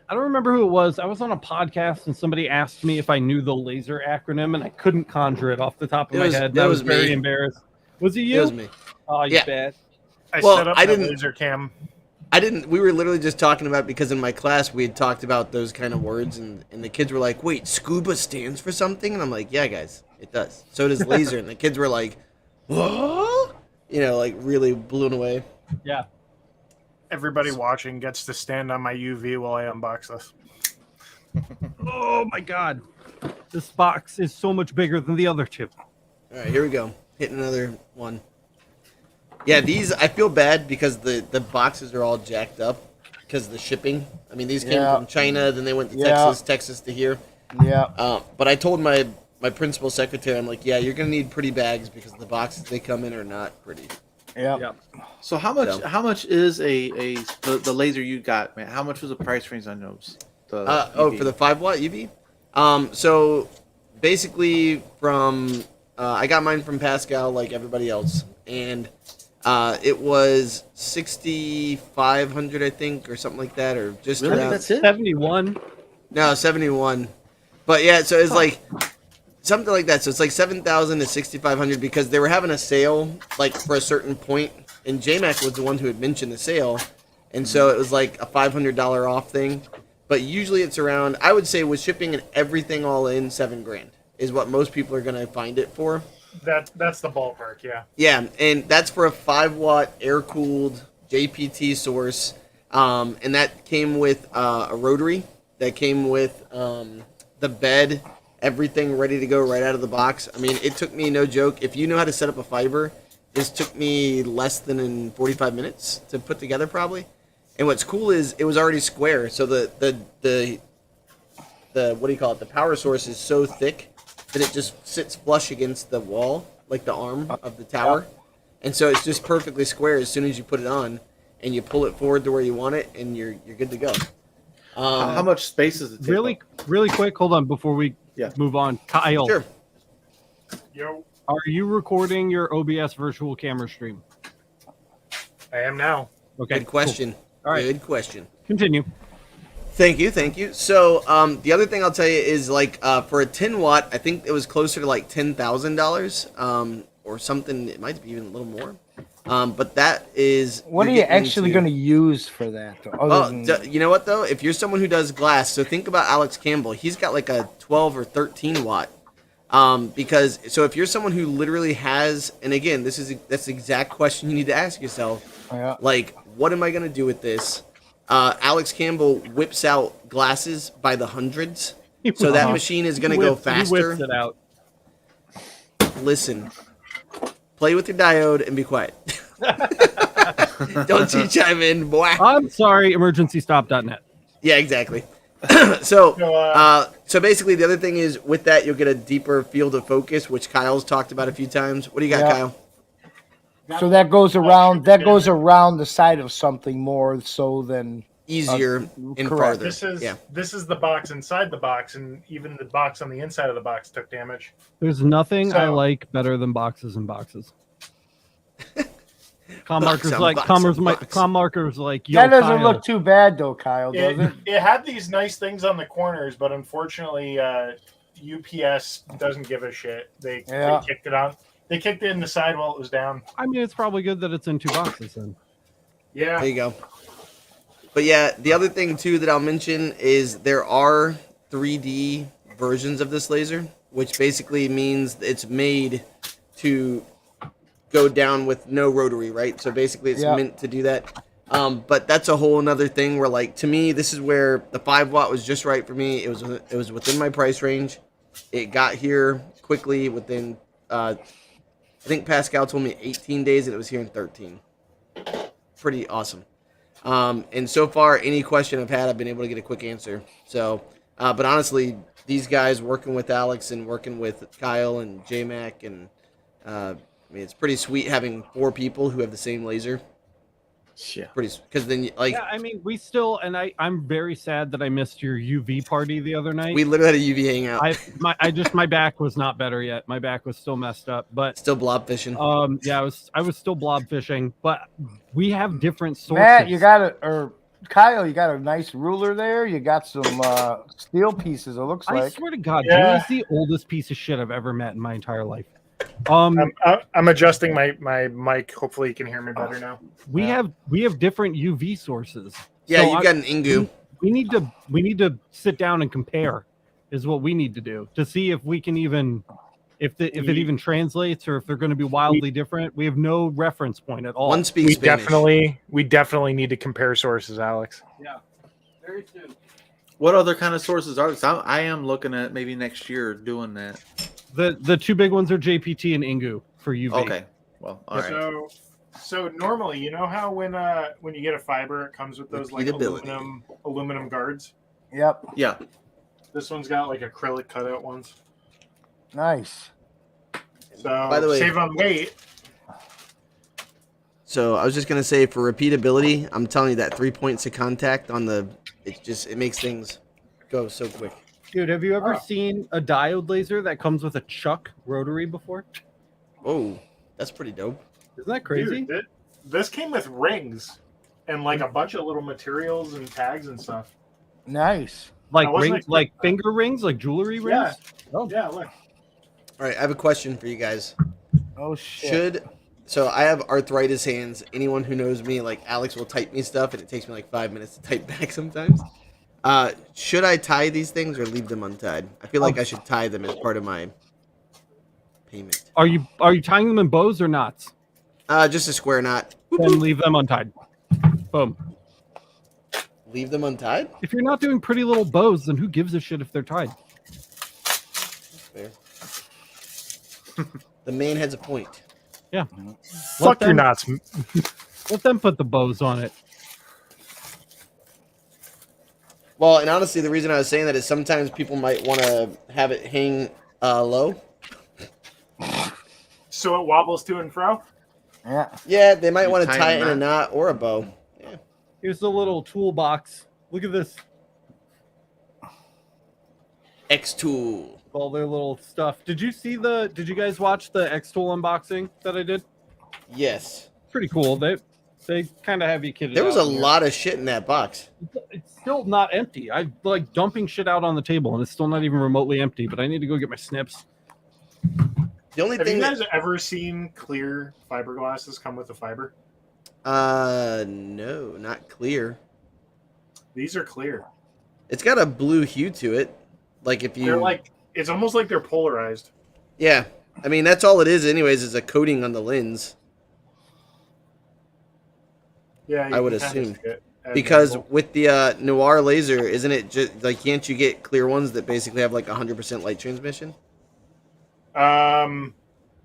[SPEAKER 2] I don't remember who it was. I was on a podcast and somebody asked me if I knew the laser acronym, and I couldn't conjure it off the top of my head. I was very embarrassed. Was it you?
[SPEAKER 3] It was me.
[SPEAKER 2] Oh, you
[SPEAKER 3] Yeah.
[SPEAKER 2] bad.
[SPEAKER 4] I
[SPEAKER 3] Well,
[SPEAKER 4] set up
[SPEAKER 3] I
[SPEAKER 4] the
[SPEAKER 3] didn't-
[SPEAKER 4] laser cam.
[SPEAKER 3] I didn't. We were literally just talking about, because in my class we had talked about those kind of words, and the kids were like, "Wait, scuba stands for something?" And I'm like, "Yeah, guys, it does. So does laser." And the kids were like, "What?" Like really blown away.
[SPEAKER 2] Yeah.
[SPEAKER 4] Everybody watching gets to stand on my UV while I unbox this.
[SPEAKER 2] Oh my God. This box is so much bigger than the other two.
[SPEAKER 3] All right, here we go. Hitting another one. Yeah, these, I feel bad because the boxes are all jacked up because of the shipping. I mean, these came from China, then they went to Texas to here.
[SPEAKER 1] Yeah.
[SPEAKER 3] But I told my principal secretary, I'm like, yeah, you're gonna need pretty bags because the boxes they come in are not pretty.
[SPEAKER 1] Yeah.
[SPEAKER 2] Yeah.
[SPEAKER 5] So how much is the laser you got, man? How much was the price range on those?
[SPEAKER 3] For the 5-watt UV. So basically from I got mine from Pascal like everybody else, and it was 6,500, I think, or something like that, or just
[SPEAKER 5] Really?
[SPEAKER 3] around.
[SPEAKER 5] That's it?
[SPEAKER 2] 71.
[SPEAKER 3] No, 71. But yeah, so it's like something like that. So it's like 7,000 to 6,500 because they were having a sale like for a certain point, and JMac was the one who had mentioned the sale, and so it was like a $500 off thing. But usually it's around, I would say, with shipping and everything all in, $7,000 is what most people are gonna find it for.
[SPEAKER 4] That's the ballpark, yeah.
[SPEAKER 3] Yeah, and that's for a 5-watt air-cooled JPT source, and that came with a rotary. That came with the bed, everything ready to go right out of the box. I mean, it took me, no joke, if you know how to set up a fiber, this took me less than in 45 minutes to put together, probably. And what's cool is it was already square, so the what do you call it? The power source is so thick that it just sits flush against the wall, like the arm of the tower, and so it's just perfectly square as soon as you put it on, and you pull it forward to where you want it, and you're good to go.
[SPEAKER 5] How much space does it take?
[SPEAKER 2] Really quick, hold on before we move on. Kyle,
[SPEAKER 3] Sure.
[SPEAKER 4] Yo,
[SPEAKER 2] are you recording your OBS virtual camera stream?
[SPEAKER 4] I am now.
[SPEAKER 2] Okay.
[SPEAKER 3] Good question.
[SPEAKER 2] Cool. All right.
[SPEAKER 3] Good question.
[SPEAKER 2] Continue.
[SPEAKER 3] Thank you. So the other thing I'll tell you is like for a 10-watt, I think it was closer to like $10,000 or something. It might be even a little more. But that is.
[SPEAKER 1] What are you actually going to use for that?
[SPEAKER 3] You know what though? If you're someone who does glass, so think about Alex Campbell. He's got like a 12 or 13 watt. Because so if you're someone who literally has, and again, that's the exact question you need to ask yourself.
[SPEAKER 1] Yeah.
[SPEAKER 3] Like, what am I going to do with this? Alex Campbell whips out glasses by the hundreds, so that machine is going to go faster.
[SPEAKER 2] He whips it out.
[SPEAKER 3] listen. Play with your diode and be quiet. Don't you chime in, boy.
[SPEAKER 2] I'm sorry, emergencystop.net.
[SPEAKER 3] Yeah, exactly. So basically the other thing is with that you'll get a deeper field of focus, which Kyle's talked about a few times. What do you got, Kyle?
[SPEAKER 1] So that goes around the side of something more so than
[SPEAKER 3] Easier and
[SPEAKER 1] correct.
[SPEAKER 3] farther.
[SPEAKER 4] This is the box inside the box, and even the box on the inside of the box took damage.
[SPEAKER 2] There's nothing I
[SPEAKER 4] So-
[SPEAKER 2] like better than boxes and boxes. Com
[SPEAKER 3] Box
[SPEAKER 2] markers
[SPEAKER 3] on
[SPEAKER 2] like
[SPEAKER 3] box
[SPEAKER 2] com
[SPEAKER 3] on box.
[SPEAKER 2] markers like yo,
[SPEAKER 1] that doesn't
[SPEAKER 2] Kyle.
[SPEAKER 1] look too bad though, Kyle, does it?
[SPEAKER 4] It had these nice things on the corners, but unfortunately, UPS doesn't give a shit. They kicked it on. They kicked it in the side while it was down.
[SPEAKER 2] I mean, it's probably good that it's in 2 boxes then.
[SPEAKER 4] Yeah.
[SPEAKER 3] There you go. But yeah, the other thing too that I'll mention is there are 3D versions of this laser, which basically means it's made to go down with no rotary, right? So basically it's meant to do that. But that's a whole another thing where, like, to me, this is where the 5 watt was just right for me. It was within my price range. It got here quickly within, I think Pascal told me 18 days and it was here in 13. Pretty awesome. And so far, any question I've had, I've been able to get a quick answer. So, but honestly, these guys working with Alex and working with Kyle and JMac and, I mean, it's pretty sweet having 4 people who have the same laser.
[SPEAKER 5] Yeah.
[SPEAKER 3] Pretty, because then, like,
[SPEAKER 2] Yeah, I mean, we still, and I'm very sad that I missed your UV party the other night.
[SPEAKER 3] we literally had a UV hangout.
[SPEAKER 2] My back was not better yet. My back was still messed up, but
[SPEAKER 3] Still blob fishing.
[SPEAKER 2] yeah, I was still blob fishing, but we have different sources.
[SPEAKER 1] Matt, Kyle, you got a nice ruler there. You got some steel pieces, it looks
[SPEAKER 2] I
[SPEAKER 1] like.
[SPEAKER 2] swear to God,
[SPEAKER 4] Yeah.
[SPEAKER 2] Julie's the oldest piece of shit I've ever met in my entire life.
[SPEAKER 4] I'm adjusting my mic. Hopefully, you can hear me better now.
[SPEAKER 2] We have different UV sources.
[SPEAKER 3] Yeah,
[SPEAKER 2] So
[SPEAKER 3] you've got an Ingu.
[SPEAKER 2] We need to sit down and compare, is what we need to do to see if we can even if it even translates or if they're going to be wildly different. We have no reference point at all.
[SPEAKER 3] One speaks Spanish.
[SPEAKER 4] We definitely need to compare sources, Alex.
[SPEAKER 2] Yeah, very soon.
[SPEAKER 5] What other kind of sources are this? I am looking at maybe next year doing that.
[SPEAKER 2] The 2 big ones are JPT and Ingu for UV.
[SPEAKER 5] Okay. Well, all right.
[SPEAKER 4] So normally, you know how when you get a fiber, it comes with those like
[SPEAKER 3] Repeatability.
[SPEAKER 4] aluminum guards.
[SPEAKER 1] Yep.
[SPEAKER 5] Yeah.
[SPEAKER 4] This one's got like acrylic cutout ones.
[SPEAKER 1] Nice.
[SPEAKER 4] So
[SPEAKER 3] By the way-
[SPEAKER 4] save on weight.
[SPEAKER 3] So I was just gonna say, for repeatability, I'm telling you that 3 points of contact on the, it makes things go so quick.
[SPEAKER 2] Dude, have you ever seen a diode laser that comes with a chuck rotary before?
[SPEAKER 3] Oh, that's pretty dope.
[SPEAKER 2] Isn't that crazy?
[SPEAKER 4] Dude, this came with rings and like a bunch of little materials and tags and stuff.
[SPEAKER 1] Nice.
[SPEAKER 2] Like
[SPEAKER 4] I wasn't
[SPEAKER 2] rings, like
[SPEAKER 4] expecting
[SPEAKER 2] finger rings, like jewelry rings.
[SPEAKER 4] Yeah.
[SPEAKER 2] Oh.
[SPEAKER 4] Yeah, look.
[SPEAKER 3] All right, I have a question for you guys.
[SPEAKER 1] Oh shit.
[SPEAKER 3] So I have arthritis hands. Anyone who knows me, like Alex, will type me stuff, and it takes me like 5 minutes to type back sometimes. Should I tie these things or leave them untied? I feel like I should tie them as part of my payment.
[SPEAKER 2] Are you tying them in bows or knots?
[SPEAKER 3] Just a square knot.
[SPEAKER 2] Then leave them untied. Boom.
[SPEAKER 3] Leave them untied?
[SPEAKER 2] If you're not doing pretty little bows, then who gives a shit if they're tied?
[SPEAKER 3] Fair. The man has a point.
[SPEAKER 2] Yeah.
[SPEAKER 4] Fuck your
[SPEAKER 2] them,
[SPEAKER 4] knots.
[SPEAKER 2] Let them put the bows on it.
[SPEAKER 3] Well, and honestly, the reason I was saying that is sometimes people might want to have it hang low.
[SPEAKER 4] So it wobbles to and fro.
[SPEAKER 1] Yeah.
[SPEAKER 3] Yeah, they might
[SPEAKER 5] You
[SPEAKER 3] want to
[SPEAKER 5] tie
[SPEAKER 3] tie
[SPEAKER 5] a
[SPEAKER 3] it in a
[SPEAKER 5] knot?
[SPEAKER 3] knot or a bow. Yeah.
[SPEAKER 2] Here's the little toolbox. Look at this.
[SPEAKER 3] xTool.
[SPEAKER 2] All their little stuff. Did you guys watch the xTool unboxing that I did?
[SPEAKER 3] Yes.
[SPEAKER 2] Pretty cool. They kind of have you kitted
[SPEAKER 3] There was
[SPEAKER 2] out
[SPEAKER 3] a
[SPEAKER 2] here.
[SPEAKER 3] lot of shit in that box.
[SPEAKER 2] It's still not empty. I like dumping shit out on the table, and it's still not even remotely empty. But I need to go get my snips.
[SPEAKER 3] The only
[SPEAKER 4] Have
[SPEAKER 3] thing
[SPEAKER 4] you guys ever seen clear fiberglasses come with a fiber?
[SPEAKER 3] no, not clear.
[SPEAKER 4] These are clear.
[SPEAKER 3] It's got a blue hue to it. Like if you
[SPEAKER 4] They're like, it's almost like they're polarized.
[SPEAKER 3] Yeah. I mean, that's all it is anyways, is a coating on the lens.
[SPEAKER 4] Yeah, you
[SPEAKER 3] I would
[SPEAKER 4] can kind of
[SPEAKER 3] assume.
[SPEAKER 4] see it as
[SPEAKER 3] Because
[SPEAKER 4] normal.
[SPEAKER 3] with the Noir laser, isn't it just like, can't you get clear ones that basically have like 100% light transmission?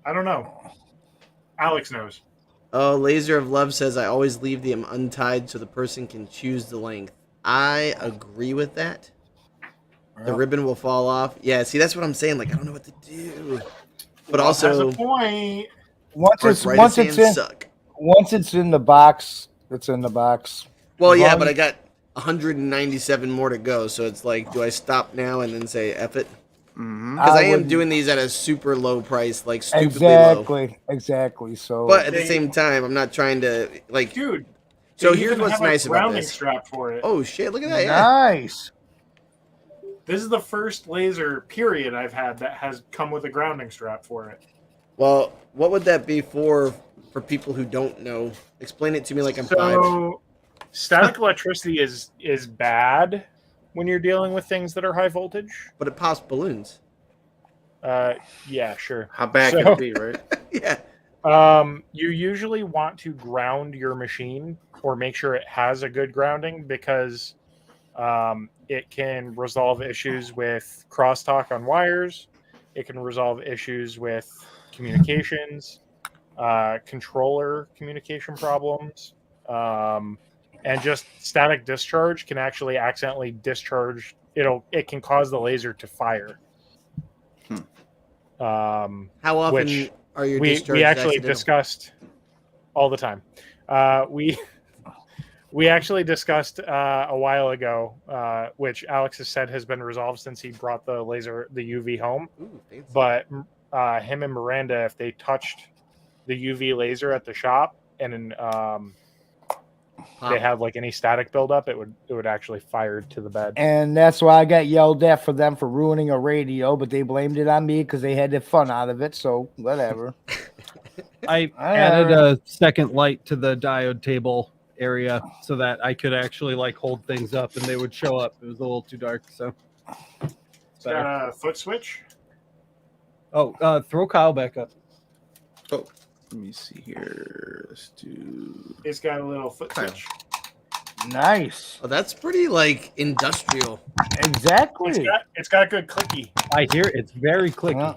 [SPEAKER 4] I don't know. Alex knows.
[SPEAKER 3] Oh, Laser of Love says I always leave them untied so the person can choose the length. I agree with that. The ribbon will fall off. Yeah, see, that's what I'm saying. Like, I don't know what to do. But
[SPEAKER 4] Love has
[SPEAKER 3] also,
[SPEAKER 4] a point.
[SPEAKER 1] Once it's in the box, it's in the box.
[SPEAKER 3] well,
[SPEAKER 1] As
[SPEAKER 3] yeah,
[SPEAKER 1] long
[SPEAKER 3] but
[SPEAKER 1] as-
[SPEAKER 3] I got 197 more to go. So it's like, do I stop now and then say F it?
[SPEAKER 5] Mm-hmm.
[SPEAKER 3] Because I am
[SPEAKER 1] wouldn't-
[SPEAKER 3] doing these at a super low price, like stupidly low.
[SPEAKER 1] Exactly. So,
[SPEAKER 3] But at the same time, I'm not trying to, like,
[SPEAKER 4] Dude.
[SPEAKER 3] so
[SPEAKER 4] they
[SPEAKER 3] here's
[SPEAKER 4] even
[SPEAKER 3] what's
[SPEAKER 4] have a
[SPEAKER 3] nice about
[SPEAKER 4] grounding
[SPEAKER 3] this.
[SPEAKER 4] strap for it.
[SPEAKER 3] Oh, shit, look at that, yeah.
[SPEAKER 1] nice.
[SPEAKER 4] This is the first laser period I've had that has come with a grounding strap for it.
[SPEAKER 3] Well, what would that be for people who don't know? Explain it to me like I'm 5.
[SPEAKER 4] So static electricity is bad when you're dealing with things that are high voltage.
[SPEAKER 3] But it pops balloons.
[SPEAKER 4] Yeah, sure.
[SPEAKER 5] How bad
[SPEAKER 4] So-
[SPEAKER 5] can it be, right?
[SPEAKER 3] Yeah.
[SPEAKER 4] You usually want to ground your machine or make sure it has a good grounding because it can resolve issues with crosstalk on wires. It can resolve issues with communications, controller communication problems, and just static discharge can actually accidentally discharge. It can cause the laser to fire.
[SPEAKER 3] How often
[SPEAKER 4] Which
[SPEAKER 3] are your
[SPEAKER 4] we
[SPEAKER 3] discharges
[SPEAKER 4] actually
[SPEAKER 3] accidental?
[SPEAKER 4] discussed all the time. We actually discussed a while ago, which Alex has said has been resolved since he brought the UV home.
[SPEAKER 3] Ooh, fancy.
[SPEAKER 4] But him and Miranda, if they touched the UV laser at the shop and
[SPEAKER 3] Pop.
[SPEAKER 4] they had like any static buildup, it would actually fire to the bed.
[SPEAKER 1] And that's why I got yelled at for them for ruining a radio, but they blamed it on me because they had the fun out of it. So whatever.
[SPEAKER 2] I added a second light to the diode table area so that I could actually like hold things up and they would show up. It was a little too dark, so
[SPEAKER 4] It's got a foot switch.
[SPEAKER 2] oh, throw Kyle back up.
[SPEAKER 5] Oh, let me see here. Let's do.
[SPEAKER 4] It's got a little foot
[SPEAKER 5] Kyle.
[SPEAKER 4] switch.
[SPEAKER 1] Nice.
[SPEAKER 3] Oh, that's pretty like industrial.
[SPEAKER 1] Exactly.
[SPEAKER 4] It's got good clicky.
[SPEAKER 2] I hear it's very clicky.
[SPEAKER 1] Yeah.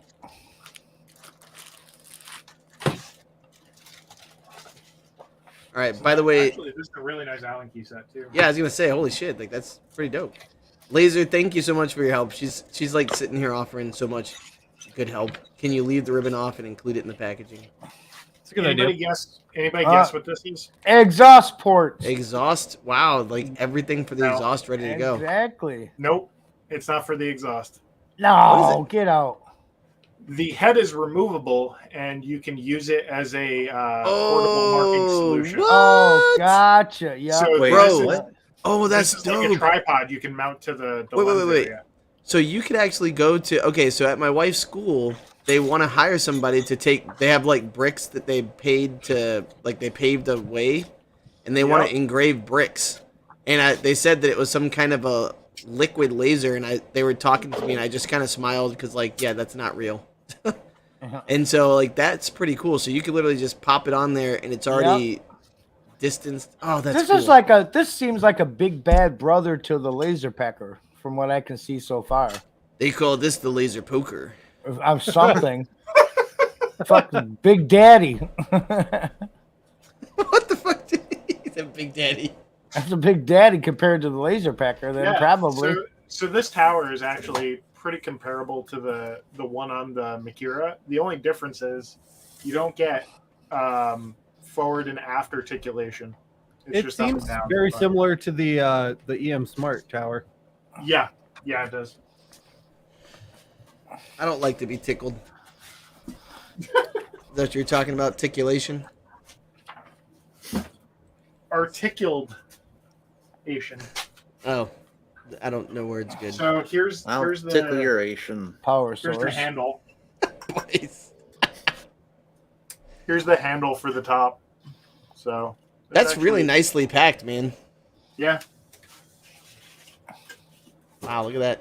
[SPEAKER 3] All right. By the way,
[SPEAKER 4] Actually, this is a really nice Allen key set too.
[SPEAKER 3] yeah, I was gonna say, holy shit, like that's pretty dope. Laser, thank you so much for your help. She's like sitting here offering so much good help. Can you leave the ribbon off and include it in the packaging?
[SPEAKER 2] It's a good
[SPEAKER 4] Anybody
[SPEAKER 2] idea.
[SPEAKER 4] guess? Anybody guess what this is?
[SPEAKER 1] Exhaust ports.
[SPEAKER 3] Exhaust. Wow, like everything for the
[SPEAKER 4] No.
[SPEAKER 3] exhaust ready to go.
[SPEAKER 1] Exactly.
[SPEAKER 4] Nope, it's not for the exhaust.
[SPEAKER 1] No, get out.
[SPEAKER 4] The head is removable, and you can use it as a portable
[SPEAKER 3] Oh,
[SPEAKER 4] marking solution.
[SPEAKER 3] what?
[SPEAKER 1] Oh, gotcha. Yeah.
[SPEAKER 4] So
[SPEAKER 5] Wait,
[SPEAKER 3] Bro,
[SPEAKER 4] this is,
[SPEAKER 5] what?
[SPEAKER 3] Oh, that's
[SPEAKER 4] this is like a
[SPEAKER 3] dope.
[SPEAKER 4] tripod you can mount to the
[SPEAKER 3] Wait,
[SPEAKER 4] lens
[SPEAKER 3] wait.
[SPEAKER 4] area.
[SPEAKER 3] So you could actually go to, okay, so at my wife's school, they want to hire somebody to take, they have like bricks that they paid to, like they paved a way, and they want
[SPEAKER 4] Yep.
[SPEAKER 3] to engrave bricks. And they said that it was some kind of a liquid laser, and they were talking to me, and I just kind of smiled because like, yeah, that's not real. And so like, that's pretty cool. So you could literally just pop it on there, and it's already distanced. Oh, that's
[SPEAKER 1] This
[SPEAKER 3] cool.
[SPEAKER 1] is like this seems like a big bad brother to the laser pecker from what I can see so far.
[SPEAKER 3] They call this the laser poker.
[SPEAKER 1] I'm something. Fucking Big Daddy.
[SPEAKER 3] What the fuck? He's a Big Daddy.
[SPEAKER 1] That's a Big Daddy compared to the laser pecker. Then probably.
[SPEAKER 4] So this tower is actually pretty comparable to the one on the Makira. The only difference is you don't get forward and aft articulation. It's
[SPEAKER 2] It
[SPEAKER 4] just up and
[SPEAKER 2] seems
[SPEAKER 4] down.
[SPEAKER 2] very
[SPEAKER 4] But-
[SPEAKER 2] similar to the EM Smart Tower.
[SPEAKER 4] Yeah, it does.
[SPEAKER 3] I don't like to be tickled. Is that what you're talking about? Ticulation?
[SPEAKER 4] Articulation.
[SPEAKER 3] Oh, I don't know where it's good.
[SPEAKER 4] So here's
[SPEAKER 5] Well,
[SPEAKER 4] here's the
[SPEAKER 5] tickleration.
[SPEAKER 1] Power
[SPEAKER 4] here's the
[SPEAKER 1] source.
[SPEAKER 4] handle.
[SPEAKER 3] Please.
[SPEAKER 4] Here's the handle for the top. So it's
[SPEAKER 3] That's
[SPEAKER 4] actually-
[SPEAKER 3] really nicely packed, man.
[SPEAKER 4] Yeah.
[SPEAKER 3] Wow, look at that.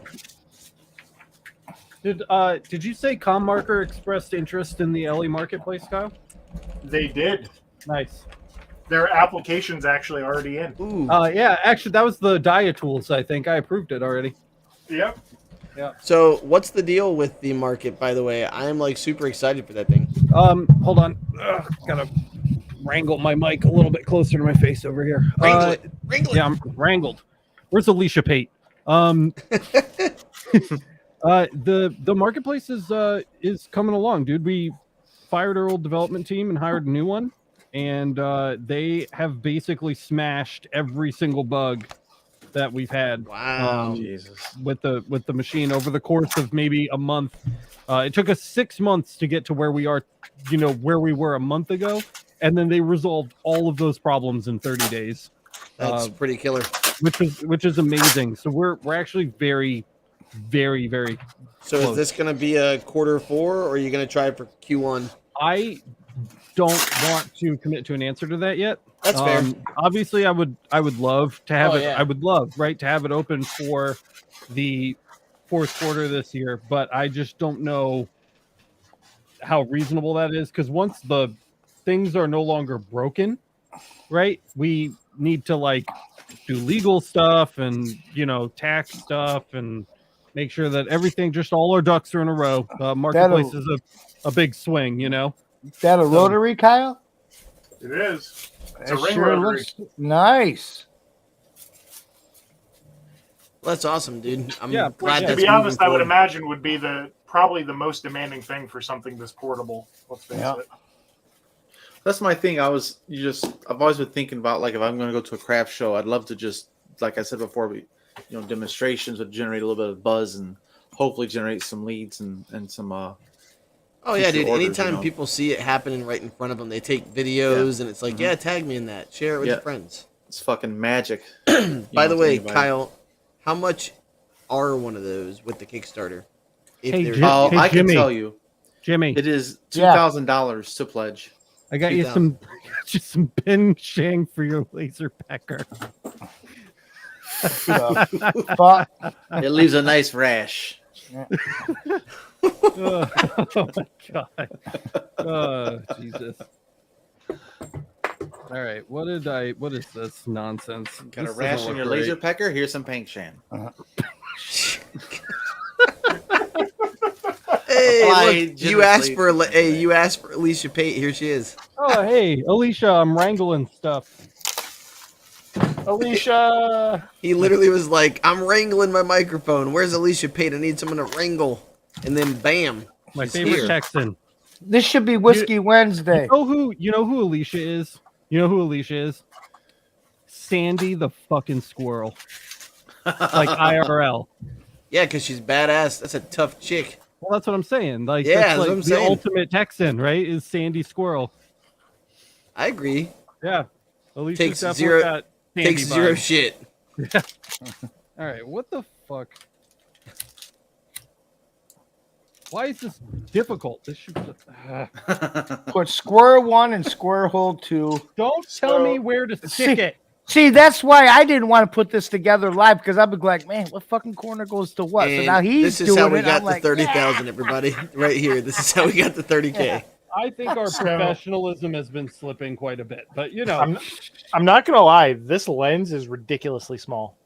[SPEAKER 2] Did you say ComMarker expressed interest in the LE marketplace, Kyle?
[SPEAKER 4] They did.
[SPEAKER 2] Nice.
[SPEAKER 4] Their application's actually already in.
[SPEAKER 3] Ooh.
[SPEAKER 2] Yeah, actually, that was the Dia tools. I think I approved it already.
[SPEAKER 4] Yep.
[SPEAKER 3] So, what's the deal with the market, by the way? I am like super excited for that thing.
[SPEAKER 2] Hold on. Gotta wrangle my mic a little bit closer to my face over here.
[SPEAKER 3] Wrangle it. Wrangle it.
[SPEAKER 2] Yeah, I'm wrangled. Where's Alicia Pate? The marketplace is coming along, dude. We fired our old development team and hired a new one, and they have basically smashed every single bug that we've had.
[SPEAKER 3] Wow.
[SPEAKER 5] Jesus.
[SPEAKER 2] With the machine over the course of maybe a month. It took us 6 months to get to where we are, where we were a month ago, and then they resolved all of those problems in 30 days.
[SPEAKER 3] That's pretty killer.
[SPEAKER 2] Which is amazing. So we're actually very, very, very
[SPEAKER 3] So
[SPEAKER 2] close.
[SPEAKER 3] is this going to be a Q4, or are you going to try for Q1?
[SPEAKER 2] I don't want to commit to an answer to that yet.
[SPEAKER 3] That's fair.
[SPEAKER 2] Obviously, I would love to have
[SPEAKER 3] Oh,
[SPEAKER 2] it.
[SPEAKER 3] yeah.
[SPEAKER 2] I would love, right, to have it open for the fourth quarter this year, but I just don't know how reasonable that is, because once the things are no longer broken, right, we need to like do legal stuff and tax stuff and make sure that everything, just all our ducks are in a row. Marketplace is a big swing,
[SPEAKER 1] That a rotary, Kyle?
[SPEAKER 4] It is. It's
[SPEAKER 1] That
[SPEAKER 4] a ring
[SPEAKER 1] sure
[SPEAKER 4] rotary.
[SPEAKER 1] looks nice.
[SPEAKER 3] Well, that's awesome, dude. I'm
[SPEAKER 2] Yeah,
[SPEAKER 3] glad
[SPEAKER 4] To
[SPEAKER 3] that's
[SPEAKER 4] be honest,
[SPEAKER 3] moving
[SPEAKER 4] I would
[SPEAKER 3] forward.
[SPEAKER 4] imagine would be probably the most demanding thing for something this portable. Let's face
[SPEAKER 1] Yeah.
[SPEAKER 4] it.
[SPEAKER 5] That's my thing. I've always been thinking about, like, if I'm going to go to a craft show, I'd love to just, like I said before, demonstrations would generate a little bit of buzz and hopefully generate some leads and some.
[SPEAKER 3] Oh yeah,
[SPEAKER 5] future
[SPEAKER 3] dude.
[SPEAKER 5] orders,
[SPEAKER 3] Anytime people see it happening right in front of them, they take videos and it's like, yeah, tag me in that. Share it with your friends.
[SPEAKER 5] It's fucking magic.
[SPEAKER 3] By the
[SPEAKER 5] to
[SPEAKER 3] way,
[SPEAKER 5] anybody.
[SPEAKER 3] Kyle, how much are one of those with the Kickstarter? If
[SPEAKER 2] Hey,
[SPEAKER 3] they're-
[SPEAKER 2] Jim-
[SPEAKER 5] Oh,
[SPEAKER 2] Hey,
[SPEAKER 5] I can
[SPEAKER 2] Jimmy.
[SPEAKER 5] tell you,
[SPEAKER 2] Jimmy,
[SPEAKER 5] it is
[SPEAKER 1] Yeah.
[SPEAKER 5] $2,000 to pledge.
[SPEAKER 2] I got you some pin shang for your laser pecker.
[SPEAKER 1] Fuck.
[SPEAKER 5] It leaves a nice rash.
[SPEAKER 2] Oh my god. Oh Jesus. All right, what is this nonsense?
[SPEAKER 5] Got a
[SPEAKER 2] This
[SPEAKER 5] rash
[SPEAKER 2] doesn't
[SPEAKER 5] in your
[SPEAKER 2] look
[SPEAKER 5] laser
[SPEAKER 2] great.
[SPEAKER 5] pecker? Here's some paint shan.
[SPEAKER 3] Hey,
[SPEAKER 5] Apply
[SPEAKER 3] look, you asked
[SPEAKER 5] generously.
[SPEAKER 3] for you asked for Alicia Pate. Here she is.
[SPEAKER 2] Oh hey, Alicia, I'm wrangling stuff.
[SPEAKER 4] Alicia.
[SPEAKER 3] He literally was like, "I'm wrangling my microphone. Where's Alicia Pate? I need someone to wrangle." And then, bam,
[SPEAKER 2] My
[SPEAKER 3] she's
[SPEAKER 2] favorite
[SPEAKER 3] here.
[SPEAKER 2] Texan.
[SPEAKER 1] This should be Whiskey Wednesday.
[SPEAKER 2] You know who Alicia is? You know who Alicia is? Sandy the fucking squirrel. Like IRL.
[SPEAKER 3] Yeah, because she's badass. That's a tough chick.
[SPEAKER 2] Well, that's what I'm saying. Like,
[SPEAKER 3] Yeah,
[SPEAKER 2] that's
[SPEAKER 3] that's
[SPEAKER 2] like
[SPEAKER 3] what I'm
[SPEAKER 2] the
[SPEAKER 3] saying.
[SPEAKER 2] ultimate Texan, right? Is Sandy Squirrel.
[SPEAKER 3] I agree.
[SPEAKER 2] Yeah. Alicia's
[SPEAKER 3] Takes
[SPEAKER 2] definitely
[SPEAKER 3] zero-
[SPEAKER 2] got Sandy
[SPEAKER 3] Takes zero
[SPEAKER 2] vibes.
[SPEAKER 3] shit.
[SPEAKER 2] All right, what the fuck? Why is this difficult? This should
[SPEAKER 1] Put square 1 and square hole 2.
[SPEAKER 2] don't tell me where to stick it.
[SPEAKER 1] See, that's why I didn't want to put this together live, because I'd be like, man, what fucking corner goes to what? So
[SPEAKER 3] And
[SPEAKER 1] now he's
[SPEAKER 3] this is
[SPEAKER 1] doing
[SPEAKER 3] how we
[SPEAKER 1] it.
[SPEAKER 3] got
[SPEAKER 1] I'm
[SPEAKER 3] the
[SPEAKER 1] like,
[SPEAKER 3] 30,000, everybody. Right here. This is how we got the 30K.
[SPEAKER 2] I think our
[SPEAKER 4] So-
[SPEAKER 2] professionalism has been slipping quite a bit, but
[SPEAKER 4] I'm not gonna lie. This lens is ridiculously small.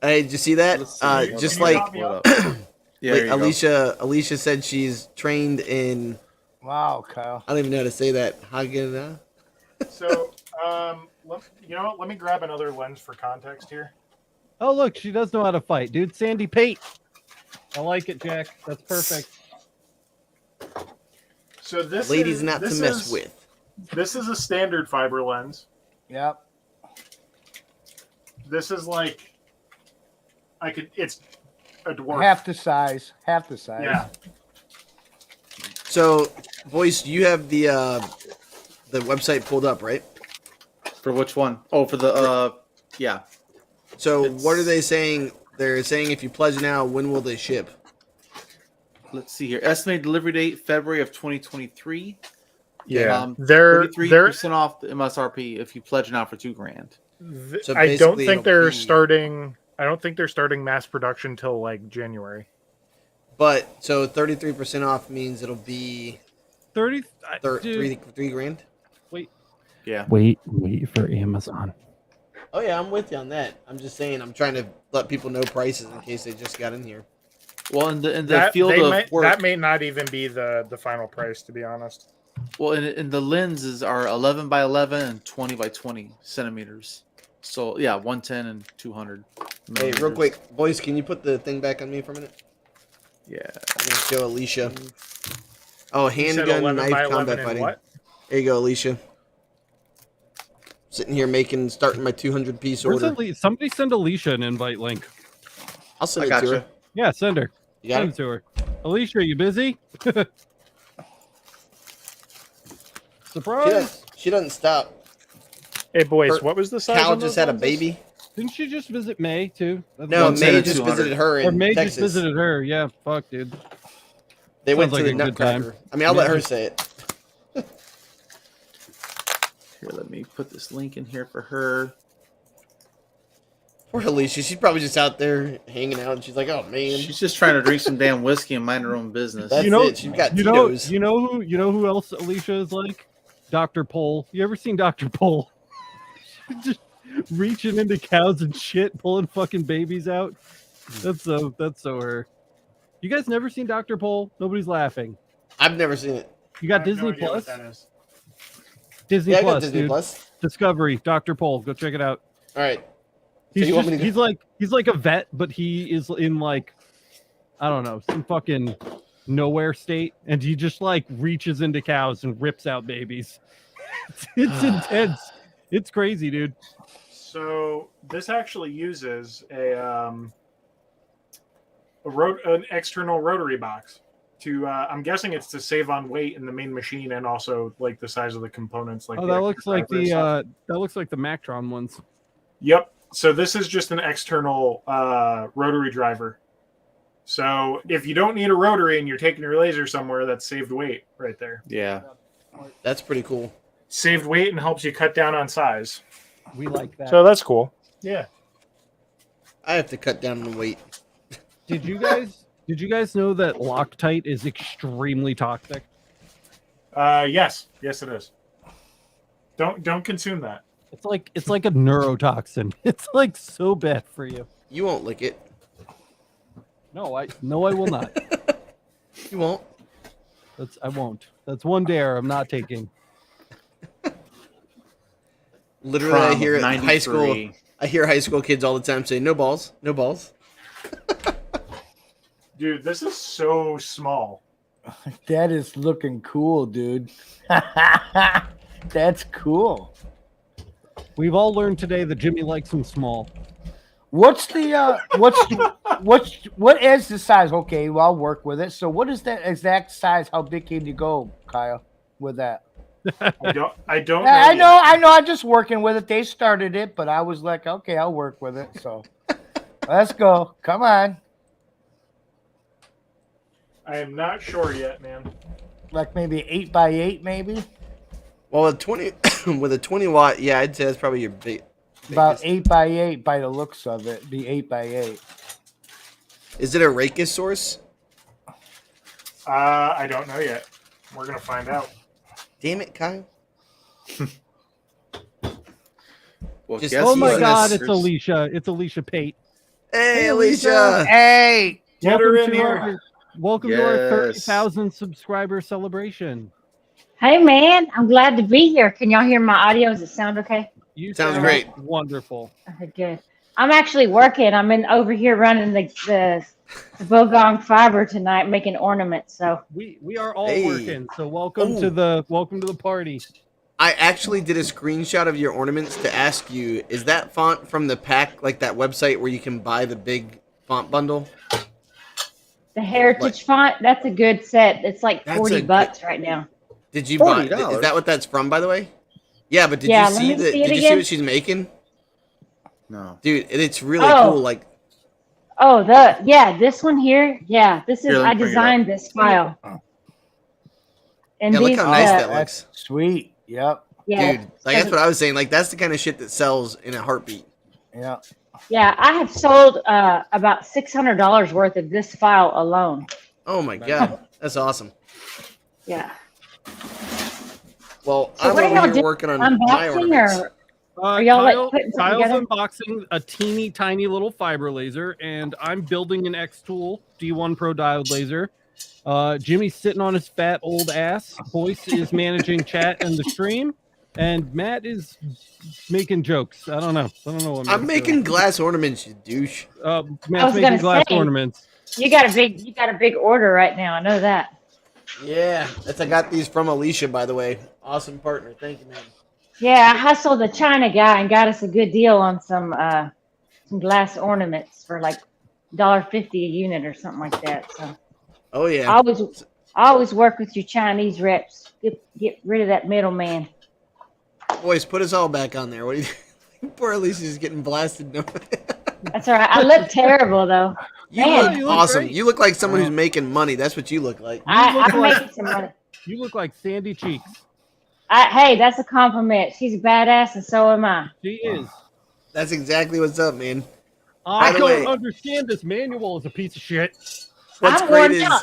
[SPEAKER 3] Hey, did you see that?
[SPEAKER 5] Let's see.
[SPEAKER 3] Just
[SPEAKER 4] Can you
[SPEAKER 3] like,
[SPEAKER 4] pop me up?
[SPEAKER 5] Yeah,
[SPEAKER 3] like
[SPEAKER 5] there you go.
[SPEAKER 3] Alicia said she's trained in,
[SPEAKER 1] wow, Kyle.
[SPEAKER 3] I don't even know how to say that. Hagana?
[SPEAKER 4] So, you know what? Let me grab another lens for context here.
[SPEAKER 2] oh look, she does know how to fight, dude. Sandy Pate. I like it, Jack. That's perfect.
[SPEAKER 4] So this
[SPEAKER 3] Ladies
[SPEAKER 4] is,
[SPEAKER 3] not to
[SPEAKER 4] this
[SPEAKER 3] mess
[SPEAKER 4] is-
[SPEAKER 3] with.
[SPEAKER 4] This is a standard fiber lens.
[SPEAKER 1] Yep.
[SPEAKER 4] This is like, it's a dwarf.
[SPEAKER 1] Half the size. Half the size.
[SPEAKER 4] Yeah.
[SPEAKER 3] So, Voice, you have the website pulled up, right?
[SPEAKER 5] For which one? Oh, for the yeah.
[SPEAKER 3] So,
[SPEAKER 5] It's-
[SPEAKER 3] what are they saying? They're saying if you pledge now, when will they ship?
[SPEAKER 5] Let's see here. Estimated delivery date February of 2023.
[SPEAKER 4] Yeah. They're
[SPEAKER 5] 33% off the MSRP if you pledge now for $2,000.
[SPEAKER 3] So
[SPEAKER 4] I don't
[SPEAKER 3] basically
[SPEAKER 4] think
[SPEAKER 3] it'll
[SPEAKER 4] they're
[SPEAKER 3] be-
[SPEAKER 4] starting. I don't think they're starting mass production till like January.
[SPEAKER 3] But so 33% off means it'll be
[SPEAKER 2] 30.
[SPEAKER 3] three grand.
[SPEAKER 5] Yeah.
[SPEAKER 2] Wait for Amazon.
[SPEAKER 3] Oh yeah, I'm with you on that. I'm just saying I'm trying to let people know prices in case they just got in here.
[SPEAKER 5] Well, in the
[SPEAKER 4] That,
[SPEAKER 5] field of work,
[SPEAKER 4] that may not even be the final price, to be honest.
[SPEAKER 5] well, in the lenses are 11 by 11 and 20 by 20 centimeters. So yeah, 110 and 200.
[SPEAKER 3] Hey,
[SPEAKER 5] millimeters.
[SPEAKER 3] real quick, boys, can you put the thing back on me for a minute?
[SPEAKER 5] Yeah.
[SPEAKER 3] I'm gonna show Alicia. Oh,
[SPEAKER 4] You said
[SPEAKER 3] handgun
[SPEAKER 4] 11 by
[SPEAKER 3] knife
[SPEAKER 4] 11
[SPEAKER 3] combat
[SPEAKER 4] and
[SPEAKER 3] fighting.
[SPEAKER 4] what?
[SPEAKER 3] There you go, Alicia. Sitting here starting my 200-piece
[SPEAKER 2] Where's
[SPEAKER 3] order.
[SPEAKER 2] Somebody send Alicia an invite link.
[SPEAKER 3] I'll send
[SPEAKER 5] I
[SPEAKER 3] it
[SPEAKER 5] got
[SPEAKER 3] to
[SPEAKER 5] you.
[SPEAKER 3] her.
[SPEAKER 2] Yeah, send her.
[SPEAKER 3] You got
[SPEAKER 2] Send
[SPEAKER 3] it?
[SPEAKER 2] it to her. Alicia, you busy? Surprise!
[SPEAKER 3] She doesn't stop.
[SPEAKER 4] Hey, boys,
[SPEAKER 3] Her
[SPEAKER 4] what was the size?
[SPEAKER 3] Cal
[SPEAKER 4] on
[SPEAKER 3] just
[SPEAKER 4] those
[SPEAKER 3] had a
[SPEAKER 4] lenses?
[SPEAKER 3] baby.
[SPEAKER 2] Didn't she just visit May too? That's
[SPEAKER 3] No,
[SPEAKER 2] what-
[SPEAKER 3] May
[SPEAKER 5] 110
[SPEAKER 3] just
[SPEAKER 5] 200.
[SPEAKER 3] visited her
[SPEAKER 2] or
[SPEAKER 3] in
[SPEAKER 2] May
[SPEAKER 3] Texas.
[SPEAKER 2] just visited her. Yeah, fuck, dude.
[SPEAKER 3] They went
[SPEAKER 2] Sounds
[SPEAKER 3] to
[SPEAKER 2] like
[SPEAKER 3] the
[SPEAKER 2] a good time.
[SPEAKER 3] Nutcracker. I mean, I'll let
[SPEAKER 2] May
[SPEAKER 3] her
[SPEAKER 2] just-
[SPEAKER 3] say it.
[SPEAKER 5] Here, let me put this link in here for her.
[SPEAKER 3] Poor Alicia. She's probably just out there hanging out, and she's like, "Oh man,
[SPEAKER 5] She's just trying to drink some damn whiskey and mind her own business.
[SPEAKER 3] that's
[SPEAKER 2] You know-
[SPEAKER 3] it. She's got
[SPEAKER 2] You know
[SPEAKER 3] Tito's."
[SPEAKER 2] who else Alicia is like? Dr. Pole. You ever seen Dr. Pole? Just reaching into cows and shit, pulling fucking babies out. That's so her. You guys never seen Dr. Pole? Nobody's laughing.
[SPEAKER 3] I've never seen it.
[SPEAKER 2] You
[SPEAKER 4] I
[SPEAKER 2] got
[SPEAKER 4] have no
[SPEAKER 2] Disney
[SPEAKER 4] idea what
[SPEAKER 2] Plus?
[SPEAKER 4] that is.
[SPEAKER 2] Disney
[SPEAKER 3] Yeah, I got
[SPEAKER 2] Plus,
[SPEAKER 3] Disney
[SPEAKER 2] dude.
[SPEAKER 3] Plus.
[SPEAKER 2] Discovery, Dr. Pole. Go check it out.
[SPEAKER 3] All right.
[SPEAKER 2] He's
[SPEAKER 3] you want me to
[SPEAKER 2] he's like a vet, but he is in like, I don't know, some fucking nowhere state, and he just like reaches into cows and rips out babies. It's intense. It's crazy, dude.
[SPEAKER 4] So this actually uses an external rotary box to. I'm guessing it's to save on weight in the main machine and also like the size of the components. Like
[SPEAKER 2] Oh,
[SPEAKER 4] the
[SPEAKER 2] that
[SPEAKER 4] extra
[SPEAKER 2] looks like
[SPEAKER 4] driver and stuff.
[SPEAKER 2] that looks like the Mactron ones.
[SPEAKER 4] Yep. So this is just an external rotary driver. So if you don't need a rotary and you're taking your laser somewhere, that's saved weight right there.
[SPEAKER 5] Yeah.
[SPEAKER 3] That's pretty cool.
[SPEAKER 4] Saved weight and helps you cut down on size.
[SPEAKER 2] We like that.
[SPEAKER 4] So that's cool. Yeah.
[SPEAKER 3] I have to cut down on weight.
[SPEAKER 2] Did you guys know that Loctite is extremely toxic?
[SPEAKER 4] Yes. Yes, it is. Don't consume that.
[SPEAKER 2] It's like a neurotoxin. It's like so bad for you.
[SPEAKER 3] You won't lick it.
[SPEAKER 2] No, I will not.
[SPEAKER 3] You won't.
[SPEAKER 2] I won't. That's one dare I'm not taking.
[SPEAKER 3] Literally, I
[SPEAKER 5] Prom
[SPEAKER 3] hear
[SPEAKER 5] of
[SPEAKER 3] it in high school.
[SPEAKER 5] 93.
[SPEAKER 3] I hear high school kids all the time say, "No balls, no balls."
[SPEAKER 4] Dude, this is so small.
[SPEAKER 1] That is looking cool, dude. That's cool.
[SPEAKER 2] We've all learned today that Jimmy likes them small.
[SPEAKER 1] What is the size? Okay, well, I'll work with it. So what is that exact size? How big can you go, Kyle, with that?
[SPEAKER 4] I don't know.
[SPEAKER 1] I know,
[SPEAKER 4] yet.
[SPEAKER 1] I know. I'm just working with it. They started it, but I was like, okay, I'll work with it. So let's go. Come on.
[SPEAKER 4] I am not sure yet, man.
[SPEAKER 1] Like maybe 8x8, maybe
[SPEAKER 3] Well, with 20 with a 20-watt, yeah, I'd say that's probably your
[SPEAKER 1] about
[SPEAKER 3] biggest.
[SPEAKER 1] 8x8 by the looks of it. Be 8x8.
[SPEAKER 3] Is it a Rakis source?
[SPEAKER 4] I don't know yet. We're gonna find out.
[SPEAKER 3] Damn it, Kyle.
[SPEAKER 5] Well,
[SPEAKER 3] Just-
[SPEAKER 5] guess
[SPEAKER 2] Oh my
[SPEAKER 3] who's
[SPEAKER 2] God,
[SPEAKER 3] this?
[SPEAKER 2] it's Alicia. It's Alicia Pate.
[SPEAKER 3] Hey,
[SPEAKER 2] Alicia.
[SPEAKER 3] Alicia.
[SPEAKER 1] Hey,
[SPEAKER 4] Get her in
[SPEAKER 2] to
[SPEAKER 4] here.
[SPEAKER 2] welcome to our
[SPEAKER 5] Yes.
[SPEAKER 2] 30,000 subscriber celebration.
[SPEAKER 6] Hey man, I'm glad to be here. Can y'all hear my audio? Does it sound okay?
[SPEAKER 2] You
[SPEAKER 3] Sounds
[SPEAKER 2] sound
[SPEAKER 3] great.
[SPEAKER 2] Wonderful.
[SPEAKER 6] Okay, good. I'm actually working. I'm in over here running the bogong fiber tonight, making ornaments. So
[SPEAKER 2] We are all
[SPEAKER 3] Hey.
[SPEAKER 2] working. So welcome
[SPEAKER 3] Ooh.
[SPEAKER 2] to the party.
[SPEAKER 3] I actually did a screenshot of your ornaments to ask you, is that font from the pack, like that website where you can buy the big font bundle?
[SPEAKER 6] the heritage font, that's a good set. It's like
[SPEAKER 3] That's
[SPEAKER 6] 40
[SPEAKER 3] a
[SPEAKER 6] bucks right now.
[SPEAKER 3] Did you buy?
[SPEAKER 5] $40?
[SPEAKER 3] Is that what that's from, by the way? Yeah, but did
[SPEAKER 6] Yeah,
[SPEAKER 3] you
[SPEAKER 6] let
[SPEAKER 3] see
[SPEAKER 6] me
[SPEAKER 3] the?
[SPEAKER 6] see it
[SPEAKER 3] Did you see
[SPEAKER 6] again.
[SPEAKER 3] what she's making,
[SPEAKER 5] No.
[SPEAKER 3] dude? It's really
[SPEAKER 6] Oh.
[SPEAKER 3] cool. Like,
[SPEAKER 6] Oh, this one here. Yeah, this is
[SPEAKER 5] Here, let me
[SPEAKER 6] I
[SPEAKER 5] bring it
[SPEAKER 6] designed this file. And
[SPEAKER 3] yeah, look
[SPEAKER 6] these,
[SPEAKER 3] how nice
[SPEAKER 6] uh,
[SPEAKER 3] that looks,
[SPEAKER 1] sweet. Yep.
[SPEAKER 6] yeah,
[SPEAKER 3] dude. Like that's what I was saying. Like that's the kind of shit that sells in a heartbeat.
[SPEAKER 1] Yeah.
[SPEAKER 6] yeah. I have sold about $600 worth of this file alone.
[SPEAKER 3] Oh my god, that's awesome.
[SPEAKER 6] Yeah.
[SPEAKER 3] Well,
[SPEAKER 6] So
[SPEAKER 3] I'm
[SPEAKER 6] what are
[SPEAKER 3] over
[SPEAKER 6] y'all
[SPEAKER 3] here
[SPEAKER 6] doing?
[SPEAKER 3] working on my
[SPEAKER 6] Unboxing
[SPEAKER 3] ornaments.
[SPEAKER 6] or Are y'all like
[SPEAKER 2] Kyle,
[SPEAKER 6] putting something
[SPEAKER 2] Kyle's
[SPEAKER 6] together?
[SPEAKER 2] unboxing a teeny tiny little fiber laser, and I'm building an xTool D1 Pro diode laser. Jimmy's sitting on his fat old ass. Boyce is managing chat and the stream, and Matt is making jokes. I don't know what
[SPEAKER 3] I'm
[SPEAKER 2] Matt's
[SPEAKER 3] making glass ornaments, you douche.
[SPEAKER 2] doing.
[SPEAKER 6] I
[SPEAKER 2] Matt's
[SPEAKER 6] was
[SPEAKER 2] making
[SPEAKER 6] gonna
[SPEAKER 2] glass
[SPEAKER 6] say,
[SPEAKER 2] ornaments.
[SPEAKER 6] You got a big order right now. I know that.
[SPEAKER 3] Yeah, I got these from Alicia, by the way. Awesome partner. Thank you, man.
[SPEAKER 6] Yeah, I hustled the China guy and got us a good deal on some glass ornaments for like $1.50 a unit or something like that. So
[SPEAKER 3] Oh
[SPEAKER 6] I
[SPEAKER 3] yeah.
[SPEAKER 6] always work with your Chinese reps. Get rid of that middleman.
[SPEAKER 3] Boys, put us all back on there. What do you think? Poor Alicia's getting blasted. No.
[SPEAKER 6] That's all right. I look terrible though.
[SPEAKER 3] You
[SPEAKER 6] Man.
[SPEAKER 3] look
[SPEAKER 2] You look
[SPEAKER 3] awesome.
[SPEAKER 2] great.
[SPEAKER 3] You look like someone who's making money. That's what you look like.
[SPEAKER 6] I'm making some money.
[SPEAKER 2] You look like Sandy Cheeks.
[SPEAKER 6] Hey, that's a compliment. She's a badass, and so am I.
[SPEAKER 2] She is.
[SPEAKER 3] That's exactly what's up, man.
[SPEAKER 2] I
[SPEAKER 3] the
[SPEAKER 2] don't
[SPEAKER 3] way-
[SPEAKER 2] understand this manual is a piece of shit.
[SPEAKER 3] What's
[SPEAKER 6] I'm
[SPEAKER 3] great
[SPEAKER 6] worn
[SPEAKER 3] is
[SPEAKER 6] out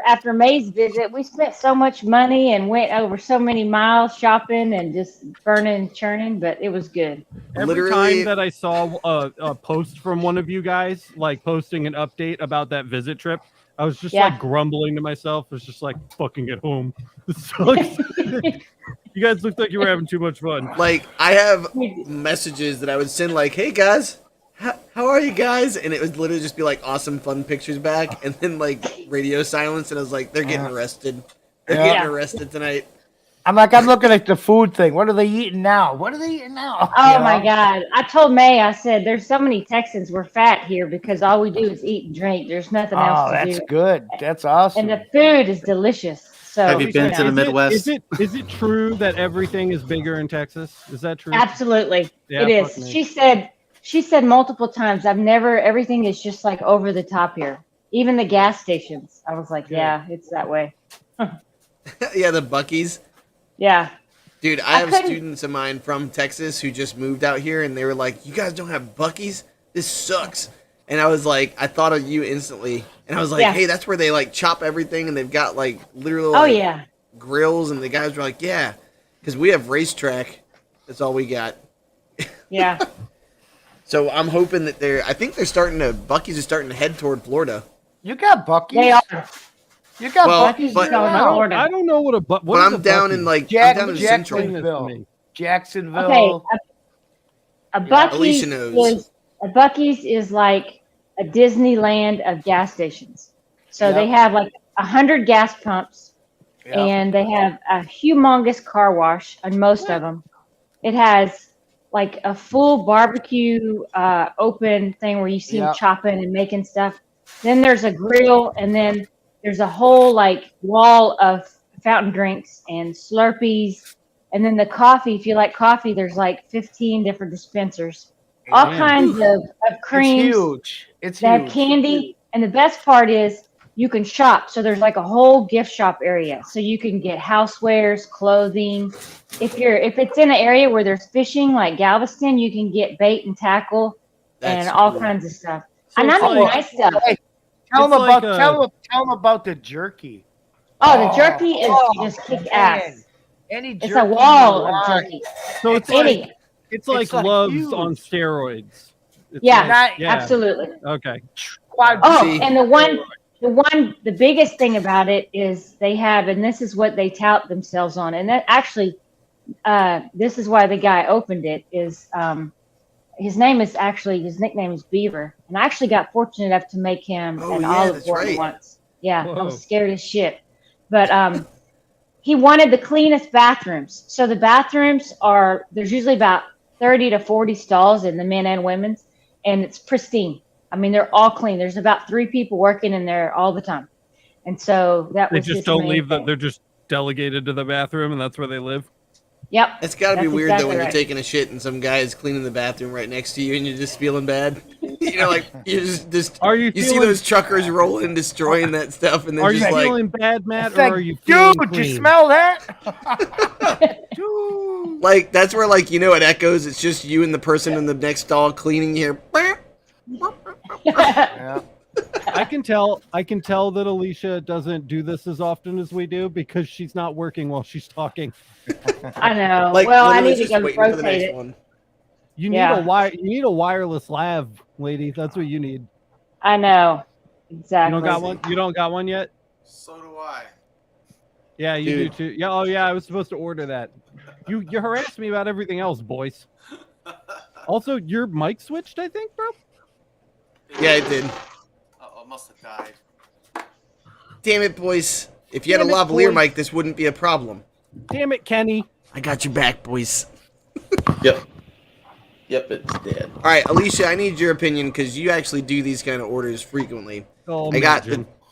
[SPEAKER 6] after May's visit. We spent so much money and went over so many miles shopping and just burning and churning, but it was good.
[SPEAKER 2] Every
[SPEAKER 3] Literally-
[SPEAKER 2] time that I saw a post from one of you guys, like posting an update about that visit trip, I was just
[SPEAKER 6] Yeah.
[SPEAKER 2] like grumbling to myself. It was just like, fucking get home. This sucks. You guys looked like you were having too much fun.
[SPEAKER 3] like I have messages that I would send like, "Hey guys, how are you guys?" And it would literally just be like awesome fun pictures back, and then like radio silence, and I was like, "They're getting arrested. They're
[SPEAKER 1] Yeah.
[SPEAKER 3] getting arrested tonight."
[SPEAKER 1] I'm looking at the food thing. What are they eating now? What are they eating now?
[SPEAKER 6] Oh
[SPEAKER 1] You
[SPEAKER 6] my
[SPEAKER 1] know?
[SPEAKER 6] God. I told May, I said, there's so many Texans, we're fat here because all we do is eat and drink. There's nothing
[SPEAKER 1] Oh,
[SPEAKER 6] else to
[SPEAKER 1] that's
[SPEAKER 6] do.
[SPEAKER 1] good. That's awesome.
[SPEAKER 6] And the food is delicious. So
[SPEAKER 5] Have you been to the Midwest?
[SPEAKER 2] Is it true that everything is bigger in Texas? Is that true?
[SPEAKER 6] Absolutely.
[SPEAKER 2] Yeah,
[SPEAKER 6] it
[SPEAKER 2] fuck
[SPEAKER 6] is.
[SPEAKER 2] me.
[SPEAKER 6] She said multiple times, everything is just like over the top here. Even the gas stations. I was like, yeah, it's that way.
[SPEAKER 3] Yeah, the Buc-ee's.
[SPEAKER 6] Yeah.
[SPEAKER 3] Dude, I
[SPEAKER 6] I
[SPEAKER 3] have
[SPEAKER 6] couldn't-
[SPEAKER 3] students of mine from Texas who just moved out here, and they were like, "You guys don't have Buc-ee's? This sucks." And I was like, I thought of you instantly, and I was like,
[SPEAKER 6] Yeah.
[SPEAKER 3] "Hey, that's where they like chop everything, and they've got like literally
[SPEAKER 6] Oh
[SPEAKER 3] like,
[SPEAKER 6] yeah.
[SPEAKER 3] grills." And the guys were like, "Yeah, because we have racetrack. That's all we got."
[SPEAKER 6] Yeah.
[SPEAKER 3] So I'm hoping that Buc-ee's is starting to head toward Florida.
[SPEAKER 1] You got Buc-ee's?
[SPEAKER 6] They are.
[SPEAKER 1] You got
[SPEAKER 3] Well,
[SPEAKER 1] Buc-ee's?
[SPEAKER 3] but-
[SPEAKER 1] going
[SPEAKER 6] I
[SPEAKER 1] on?
[SPEAKER 6] Florida.
[SPEAKER 2] I don't know what a
[SPEAKER 3] But I'm down in like I'm down in Central.
[SPEAKER 1] Jacksonville.
[SPEAKER 6] Okay. A Buc-ee's
[SPEAKER 3] Alicia knows.
[SPEAKER 6] is like a Disneyland of gas stations. So
[SPEAKER 1] Yep.
[SPEAKER 6] they have like 100 gas pumps.
[SPEAKER 1] Yeah.
[SPEAKER 6] And they have a humongous car wash on most of them. It has like a full barbecue open thing where you see them
[SPEAKER 1] Yep.
[SPEAKER 6] chopping and making stuff. Then there's a grill, and then there's a whole like wall of fountain drinks and Slurpees. And then the coffee, if you like coffee, there's like 15 different dispensers. All
[SPEAKER 2] Damn.
[SPEAKER 6] kinds of
[SPEAKER 1] It's
[SPEAKER 6] creams.
[SPEAKER 1] huge. It's
[SPEAKER 6] They have
[SPEAKER 1] huge.
[SPEAKER 6] candy, and the best part is you can shop. So there's like a whole gift shop area, so you can get housewares, clothing. If it's in an area where there's fishing, like Galveston, you can get bait and tackle
[SPEAKER 3] That's
[SPEAKER 6] and all
[SPEAKER 3] cool.
[SPEAKER 6] kinds of stuff.
[SPEAKER 2] So
[SPEAKER 6] And I
[SPEAKER 2] it's
[SPEAKER 6] mean
[SPEAKER 2] like-
[SPEAKER 6] nice stuff.
[SPEAKER 1] Hey, tell
[SPEAKER 2] It's
[SPEAKER 1] them
[SPEAKER 2] like
[SPEAKER 1] about tell them about the jerky.
[SPEAKER 6] Oh, the jerky is
[SPEAKER 1] Oh,
[SPEAKER 6] just kick
[SPEAKER 1] man.
[SPEAKER 6] ass.
[SPEAKER 1] Any jerky
[SPEAKER 6] It's a wall
[SPEAKER 1] you
[SPEAKER 6] of
[SPEAKER 1] want.
[SPEAKER 6] jerky.
[SPEAKER 2] So it's
[SPEAKER 6] Any.
[SPEAKER 2] like it's like
[SPEAKER 1] like
[SPEAKER 2] loves
[SPEAKER 1] huge.
[SPEAKER 2] on steroids. It's
[SPEAKER 6] Yeah,
[SPEAKER 2] like-
[SPEAKER 6] absolutely.
[SPEAKER 2] Okay.
[SPEAKER 6] Oh,
[SPEAKER 3] See.
[SPEAKER 6] and the biggest thing about it is they have, and this is what they tout themselves on, and that actually, this is why the guy opened it, is his nickname is Beaver, and I actually got fortunate enough to make him
[SPEAKER 3] Oh,
[SPEAKER 6] an
[SPEAKER 3] yeah,
[SPEAKER 6] olive
[SPEAKER 3] that's
[SPEAKER 6] oil
[SPEAKER 3] right.
[SPEAKER 6] once. Yeah, I
[SPEAKER 2] Whoa.
[SPEAKER 6] was scared as shit, but he wanted the cleanest bathrooms. So the bathrooms there's usually about 30 to 40 stalls in the men and women's, and it's pristine. I mean, they're all clean. There's about 3 people working in there all the time. And so that
[SPEAKER 2] They
[SPEAKER 6] was
[SPEAKER 2] just
[SPEAKER 6] his
[SPEAKER 2] don't
[SPEAKER 6] main
[SPEAKER 2] leave
[SPEAKER 6] thing.
[SPEAKER 2] they're just delegated to the bathroom and that's where they live.
[SPEAKER 6] Yep.
[SPEAKER 3] It's got to be
[SPEAKER 6] That's
[SPEAKER 3] weird though
[SPEAKER 6] exactly
[SPEAKER 3] when you're
[SPEAKER 6] right.
[SPEAKER 3] taking a shit and some guy is cleaning the bathroom right next to you and you're just feeling bad. You know, like you just
[SPEAKER 2] Are you
[SPEAKER 3] see
[SPEAKER 2] feeling
[SPEAKER 3] those truckers rolling, destroying that stuff, and then
[SPEAKER 2] Are you
[SPEAKER 3] just like
[SPEAKER 2] feeling bad, Matt,
[SPEAKER 1] It's
[SPEAKER 2] or
[SPEAKER 1] like,
[SPEAKER 2] are you feeling
[SPEAKER 1] dude,
[SPEAKER 2] clean?
[SPEAKER 1] you smell that? Dude.
[SPEAKER 3] like that's where like it echoes. It's just you and the person in the next stall cleaning here.
[SPEAKER 1] Yeah.
[SPEAKER 2] I can tell that Alicia doesn't do this as often as we do because she's not working while she's talking.
[SPEAKER 6] I know.
[SPEAKER 3] Like
[SPEAKER 6] well, I
[SPEAKER 3] literally
[SPEAKER 6] need to
[SPEAKER 3] just
[SPEAKER 6] go
[SPEAKER 3] waiting for the
[SPEAKER 6] rotate
[SPEAKER 3] next
[SPEAKER 6] it.
[SPEAKER 3] one.
[SPEAKER 2] You need
[SPEAKER 6] Yeah.
[SPEAKER 2] a wire. You need a wireless lav, lady. That's what you need.
[SPEAKER 6] I know.
[SPEAKER 2] You
[SPEAKER 6] Exactly.
[SPEAKER 2] don't got one. You don't got one yet.
[SPEAKER 5] So do I.
[SPEAKER 2] Yeah, you
[SPEAKER 3] Dude.
[SPEAKER 2] do too. Yeah. Oh yeah, I was supposed to order that. You harassed me about everything else, boys. Also, your mic switched, I think, bro.
[SPEAKER 3] Yeah, it did.
[SPEAKER 5] Oh, must have died.
[SPEAKER 3] Damn it, boys. If you had a
[SPEAKER 2] Damn it,
[SPEAKER 3] lavalier
[SPEAKER 2] boys.
[SPEAKER 3] mic, this wouldn't be a problem.
[SPEAKER 2] Damn it, Kenny.
[SPEAKER 3] I got your back, boys.
[SPEAKER 5] Yep. Yep, it's dead.
[SPEAKER 3] All right, Alicia, I need your opinion because you actually do these kind of orders frequently.
[SPEAKER 2] Oh,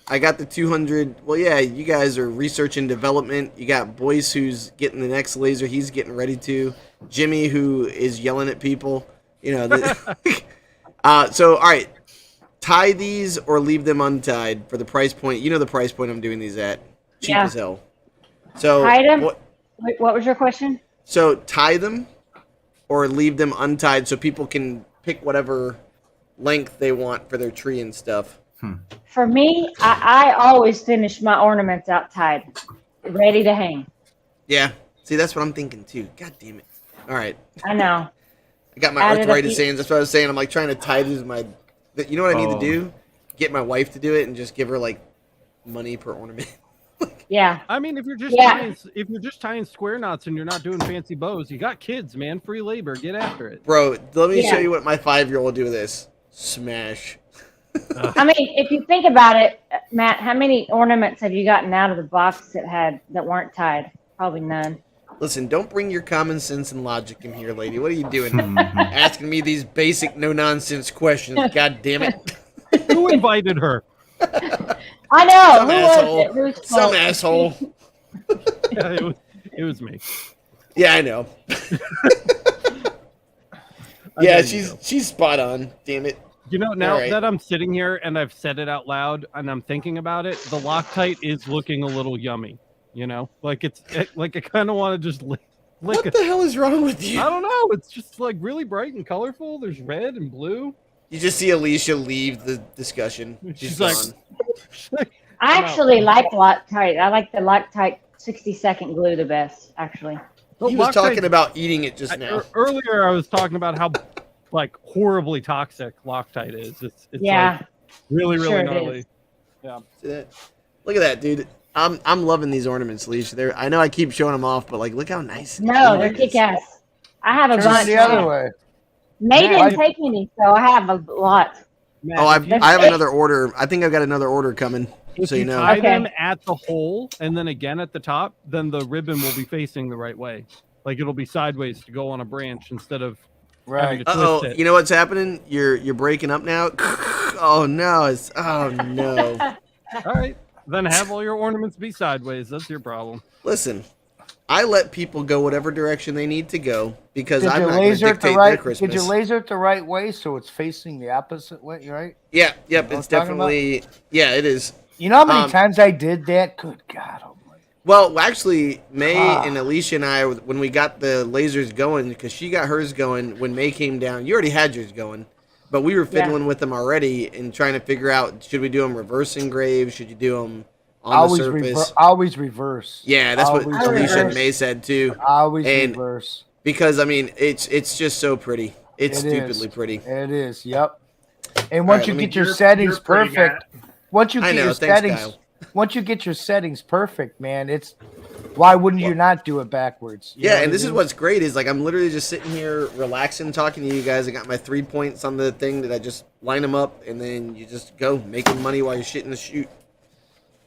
[SPEAKER 3] I got the 200. Well, yeah, you guys are research and development. You got Boyce, who's getting the next laser. He's getting ready to. Jimmy, who is yelling at people. You know. So, all right, tie these or leave them untied for the price point. You know the price point I'm doing these at. Cheap
[SPEAKER 6] Yeah.
[SPEAKER 3] as hell. So
[SPEAKER 6] Hide 'em?
[SPEAKER 3] what?
[SPEAKER 6] Wait, what was your question?
[SPEAKER 3] So tie them or leave them untied so people can pick whatever length they want for their tree and stuff.
[SPEAKER 6] For me, I always finish my ornaments out tied, ready to hang.
[SPEAKER 3] Yeah. See, that's what I'm thinking too. God damn it. All right.
[SPEAKER 6] I know.
[SPEAKER 3] I got my
[SPEAKER 6] Added a
[SPEAKER 3] arthritis
[SPEAKER 6] few-
[SPEAKER 3] hands. That's what I was saying. I'm like trying to tie these my. You know what I need to
[SPEAKER 7] Oh.
[SPEAKER 3] do? Get my wife to do it and just give her like money per ornament.
[SPEAKER 6] Yeah.
[SPEAKER 2] I mean, if you're just tying square knots and you're not doing fancy bows, you got kids, man. Free labor. Get after it.
[SPEAKER 3] Bro, let me show
[SPEAKER 6] Yeah.
[SPEAKER 3] you what my 5-year-old will do with this. Smash.
[SPEAKER 6] I mean, if you think about it, Matt, how many ornaments have you gotten out of the box that weren't tied? Probably none.
[SPEAKER 3] Listen, don't bring your common sense and logic in here, lady. What are you doing? Asking me these basic no-nonsense questions. God damn it.
[SPEAKER 2] Who invited her?
[SPEAKER 6] I know.
[SPEAKER 3] Some
[SPEAKER 6] Who
[SPEAKER 3] asshole.
[SPEAKER 6] was it? Whose
[SPEAKER 3] Some
[SPEAKER 6] fault?
[SPEAKER 3] asshole.
[SPEAKER 2] Yeah, it was me.
[SPEAKER 3] Yeah, I know.
[SPEAKER 2] I
[SPEAKER 3] Yeah,
[SPEAKER 2] know you know.
[SPEAKER 3] she's spot on. Damn it.
[SPEAKER 2] You know, now
[SPEAKER 3] All right.
[SPEAKER 2] that I'm sitting here and I've said it out loud and I'm thinking about it, the Loctite is looking a little yummy. You know, like I kind of want to just lick
[SPEAKER 3] What
[SPEAKER 2] it.
[SPEAKER 3] the hell is wrong with you?
[SPEAKER 2] I don't know. It's just like really bright and colorful. There's red and blue.
[SPEAKER 3] You just see Alicia leave the discussion. She's
[SPEAKER 2] She's like,
[SPEAKER 3] gone.
[SPEAKER 6] I actually like Loctite. I like the Loctite 60-second glue the best, actually.
[SPEAKER 3] He was talking about eating it just now.
[SPEAKER 2] Earlier, I was talking about how like horribly toxic Loctite is. It's
[SPEAKER 6] Yeah.
[SPEAKER 2] like, really
[SPEAKER 6] Sure it
[SPEAKER 2] gnarly.
[SPEAKER 6] is.
[SPEAKER 2] Yeah.
[SPEAKER 3] See that? Look at that, dude. I'm loving these ornaments, Alicia. I know I keep showing them off, but like, look how nice. and
[SPEAKER 6] No,
[SPEAKER 3] clean
[SPEAKER 6] they're
[SPEAKER 3] it is.
[SPEAKER 6] kick ass. I have a
[SPEAKER 1] Turn
[SPEAKER 6] bunch.
[SPEAKER 1] it the other way.
[SPEAKER 6] May
[SPEAKER 1] Yeah,
[SPEAKER 6] didn't take any, so I have a lot.
[SPEAKER 2] Man,
[SPEAKER 3] Oh,
[SPEAKER 2] if you-
[SPEAKER 3] I have another order. I think I've got another order coming.
[SPEAKER 2] if
[SPEAKER 3] So you know.
[SPEAKER 2] tie
[SPEAKER 6] Okay.
[SPEAKER 2] them at the hole and then again at the top, then the ribbon will be facing the right way. Like it'll be sideways to go on a branch instead of having
[SPEAKER 1] Right.
[SPEAKER 2] to
[SPEAKER 3] Uh-oh,
[SPEAKER 2] twist it.
[SPEAKER 3] you know what's happening? You're breaking up now. Oh no, oh no.
[SPEAKER 2] All right, then have all your ornaments be sideways. That's your problem.
[SPEAKER 3] Listen, I let people go whatever direction they need to go because
[SPEAKER 1] Did
[SPEAKER 3] I'm
[SPEAKER 1] you
[SPEAKER 3] not going to
[SPEAKER 1] laser it the
[SPEAKER 3] dictate their
[SPEAKER 1] right?
[SPEAKER 3] Christmas.
[SPEAKER 1] Did you laser it the right way so it's facing the opposite way? Right.
[SPEAKER 3] Yeah, yep,
[SPEAKER 1] You know
[SPEAKER 3] it's
[SPEAKER 1] what I'm talking about?
[SPEAKER 3] definitely it is.
[SPEAKER 1] You know how many
[SPEAKER 3] Um,
[SPEAKER 1] times I did that? Good God Almighty!
[SPEAKER 3] Well, actually, May
[SPEAKER 1] Ah.
[SPEAKER 3] and Alicia and I, when we got the lasers going, because she got hers going when May came down. You already had yours going, but we were
[SPEAKER 6] Yeah.
[SPEAKER 3] fiddling with them already and trying to figure out should we do them reverse engrave? Should you do them on the surface?
[SPEAKER 1] Always reverse.
[SPEAKER 3] Yeah, that's what
[SPEAKER 1] Always
[SPEAKER 3] Alicia and
[SPEAKER 6] reverse.
[SPEAKER 3] May said too.
[SPEAKER 1] Always
[SPEAKER 3] And-
[SPEAKER 1] reverse.
[SPEAKER 3] Because I mean, it's just so pretty. It's
[SPEAKER 1] It is.
[SPEAKER 3] stupidly pretty.
[SPEAKER 1] It is. Yep. And once
[SPEAKER 3] right,
[SPEAKER 1] you
[SPEAKER 3] let me-
[SPEAKER 1] get your
[SPEAKER 4] You're-
[SPEAKER 1] settings
[SPEAKER 4] you're pretty,
[SPEAKER 1] perfect, once you
[SPEAKER 3] I
[SPEAKER 1] get
[SPEAKER 3] know,
[SPEAKER 1] your
[SPEAKER 3] thanks,
[SPEAKER 1] settings,
[SPEAKER 3] Kyle.
[SPEAKER 1] once you get your settings perfect, man, it's why wouldn't you not do it backwards? You know
[SPEAKER 3] Yeah,
[SPEAKER 1] what
[SPEAKER 3] and
[SPEAKER 1] I
[SPEAKER 3] this is
[SPEAKER 1] mean?
[SPEAKER 3] what's great is like I'm literally just sitting here relaxing, talking to you guys. I got my 3 points on the thing that I just line them up, and then you just go making money while you're shitting the chute.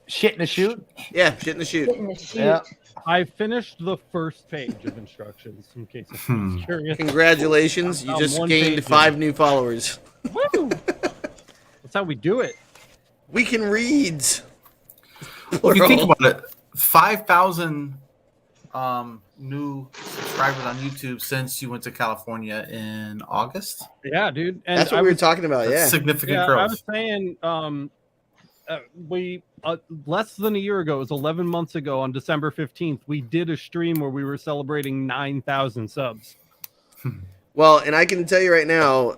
[SPEAKER 1] shit in the chute.
[SPEAKER 3] Yeah, shitting the chute.
[SPEAKER 6] Getting the shoot.
[SPEAKER 1] Yeah.
[SPEAKER 2] I finished the first page of instructions in case anyone's curious.
[SPEAKER 3] Congratulations, you
[SPEAKER 2] On
[SPEAKER 3] just
[SPEAKER 2] one
[SPEAKER 3] gained
[SPEAKER 2] page,
[SPEAKER 3] 5 new followers.
[SPEAKER 2] Woo! That's how we do it.
[SPEAKER 3] We can read.
[SPEAKER 7] Well, if you think
[SPEAKER 3] Plural.
[SPEAKER 7] about it, 5,000 new subscribers on YouTube since you went to California in August.
[SPEAKER 2] Yeah, dude. And
[SPEAKER 3] That's what
[SPEAKER 2] I
[SPEAKER 3] we were
[SPEAKER 2] was,
[SPEAKER 3] talking about.
[SPEAKER 7] That's
[SPEAKER 3] Yeah.
[SPEAKER 7] significant
[SPEAKER 2] yeah, I
[SPEAKER 7] growth.
[SPEAKER 2] was saying, we less than a year ago, it was 11 months ago on December 15th, we did a stream where we were celebrating 9,000 subs.
[SPEAKER 3] Well, and I can tell you right now,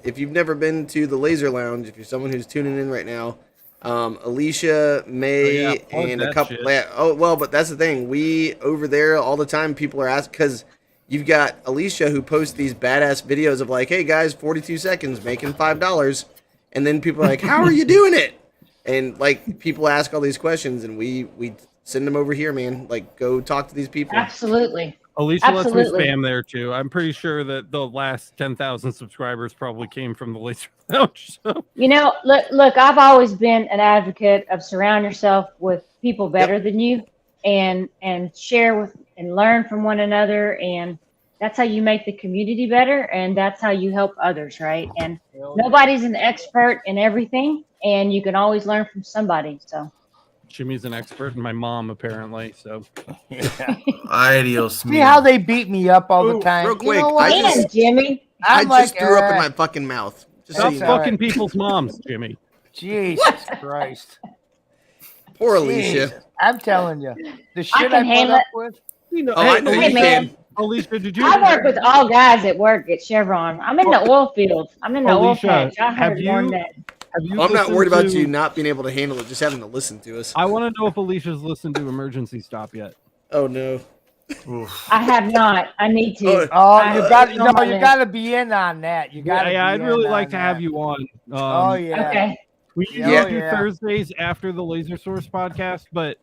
[SPEAKER 3] if you've never been to the Laser Lounge, if you're someone who's tuning in right now, Alicia, May,
[SPEAKER 2] Oh, yeah, plug
[SPEAKER 3] and a
[SPEAKER 2] that
[SPEAKER 3] couple.
[SPEAKER 2] shit.
[SPEAKER 3] Yeah, oh well, but that's the thing. We over there all the time. People are asking because you've got Alicia who posts these badass videos of like, hey guys, 42 seconds making $5, and then people are like, how are you doing it? And like people ask all these questions, and we send them over here, man. Like, go talk to these people.
[SPEAKER 6] Absolutely.
[SPEAKER 2] Alicia
[SPEAKER 6] Absolutely.
[SPEAKER 2] lets me spam there too. I'm pretty sure that the last 10,000 subscribers probably came from the laser lounge. So.
[SPEAKER 6] You know, look, I've always been an advocate of surround yourself with people better than you, and share with and learn from one another, and that's how you make the community better, and that's how you help others, right? And nobody's an expert in everything, and you can always learn from somebody. So
[SPEAKER 2] Jimmy's an expert, and my mom apparently. So
[SPEAKER 7] Adios.
[SPEAKER 1] See how they beat me up all the time.
[SPEAKER 3] real quick,
[SPEAKER 1] You know what?
[SPEAKER 3] I just-
[SPEAKER 6] and Jimmy,
[SPEAKER 3] I
[SPEAKER 1] I'm
[SPEAKER 3] just
[SPEAKER 1] like,
[SPEAKER 3] threw up in
[SPEAKER 1] alright.
[SPEAKER 3] my fucking mouth. Just so
[SPEAKER 2] stop
[SPEAKER 3] you know.
[SPEAKER 2] fucking people's moms, Jimmy.
[SPEAKER 1] Jesus Christ.
[SPEAKER 3] Poor Alicia.
[SPEAKER 1] Jesus. I'm telling you, the shit
[SPEAKER 6] can
[SPEAKER 1] I put
[SPEAKER 6] handle
[SPEAKER 1] up
[SPEAKER 6] it.
[SPEAKER 1] with.
[SPEAKER 2] You know,
[SPEAKER 3] Oh, I know
[SPEAKER 6] hey,
[SPEAKER 3] you
[SPEAKER 6] man.
[SPEAKER 3] can.
[SPEAKER 2] Alicia, did you?
[SPEAKER 6] I work with all guys at work at Chevron. I'm in the oil field. I'm in the oil
[SPEAKER 2] Alicia,
[SPEAKER 6] patch. I
[SPEAKER 2] have
[SPEAKER 6] heard more
[SPEAKER 2] you-
[SPEAKER 6] than that.
[SPEAKER 2] Have you
[SPEAKER 3] Well, I'm not
[SPEAKER 2] listened
[SPEAKER 3] worried about
[SPEAKER 2] to-
[SPEAKER 3] you not being able to handle it, just having to listen to us.
[SPEAKER 2] I want to know if Alicia's listened to Emergency Stop yet.
[SPEAKER 3] Oh no.
[SPEAKER 7] Oof.
[SPEAKER 6] I have not. I need to.
[SPEAKER 3] Oh,
[SPEAKER 1] Oh,
[SPEAKER 6] I-
[SPEAKER 1] you got
[SPEAKER 6] it's on my
[SPEAKER 1] you
[SPEAKER 6] list.
[SPEAKER 1] got to be in on that. You got to.
[SPEAKER 2] Yeah, I'd
[SPEAKER 1] be
[SPEAKER 2] really
[SPEAKER 1] in
[SPEAKER 2] like
[SPEAKER 1] on
[SPEAKER 2] to have
[SPEAKER 1] that.
[SPEAKER 2] you on.
[SPEAKER 1] Oh yeah.
[SPEAKER 6] Okay.
[SPEAKER 2] We
[SPEAKER 1] Yeah.
[SPEAKER 2] usually do
[SPEAKER 1] Yeah.
[SPEAKER 2] Thursdays after the Laser Source podcast, but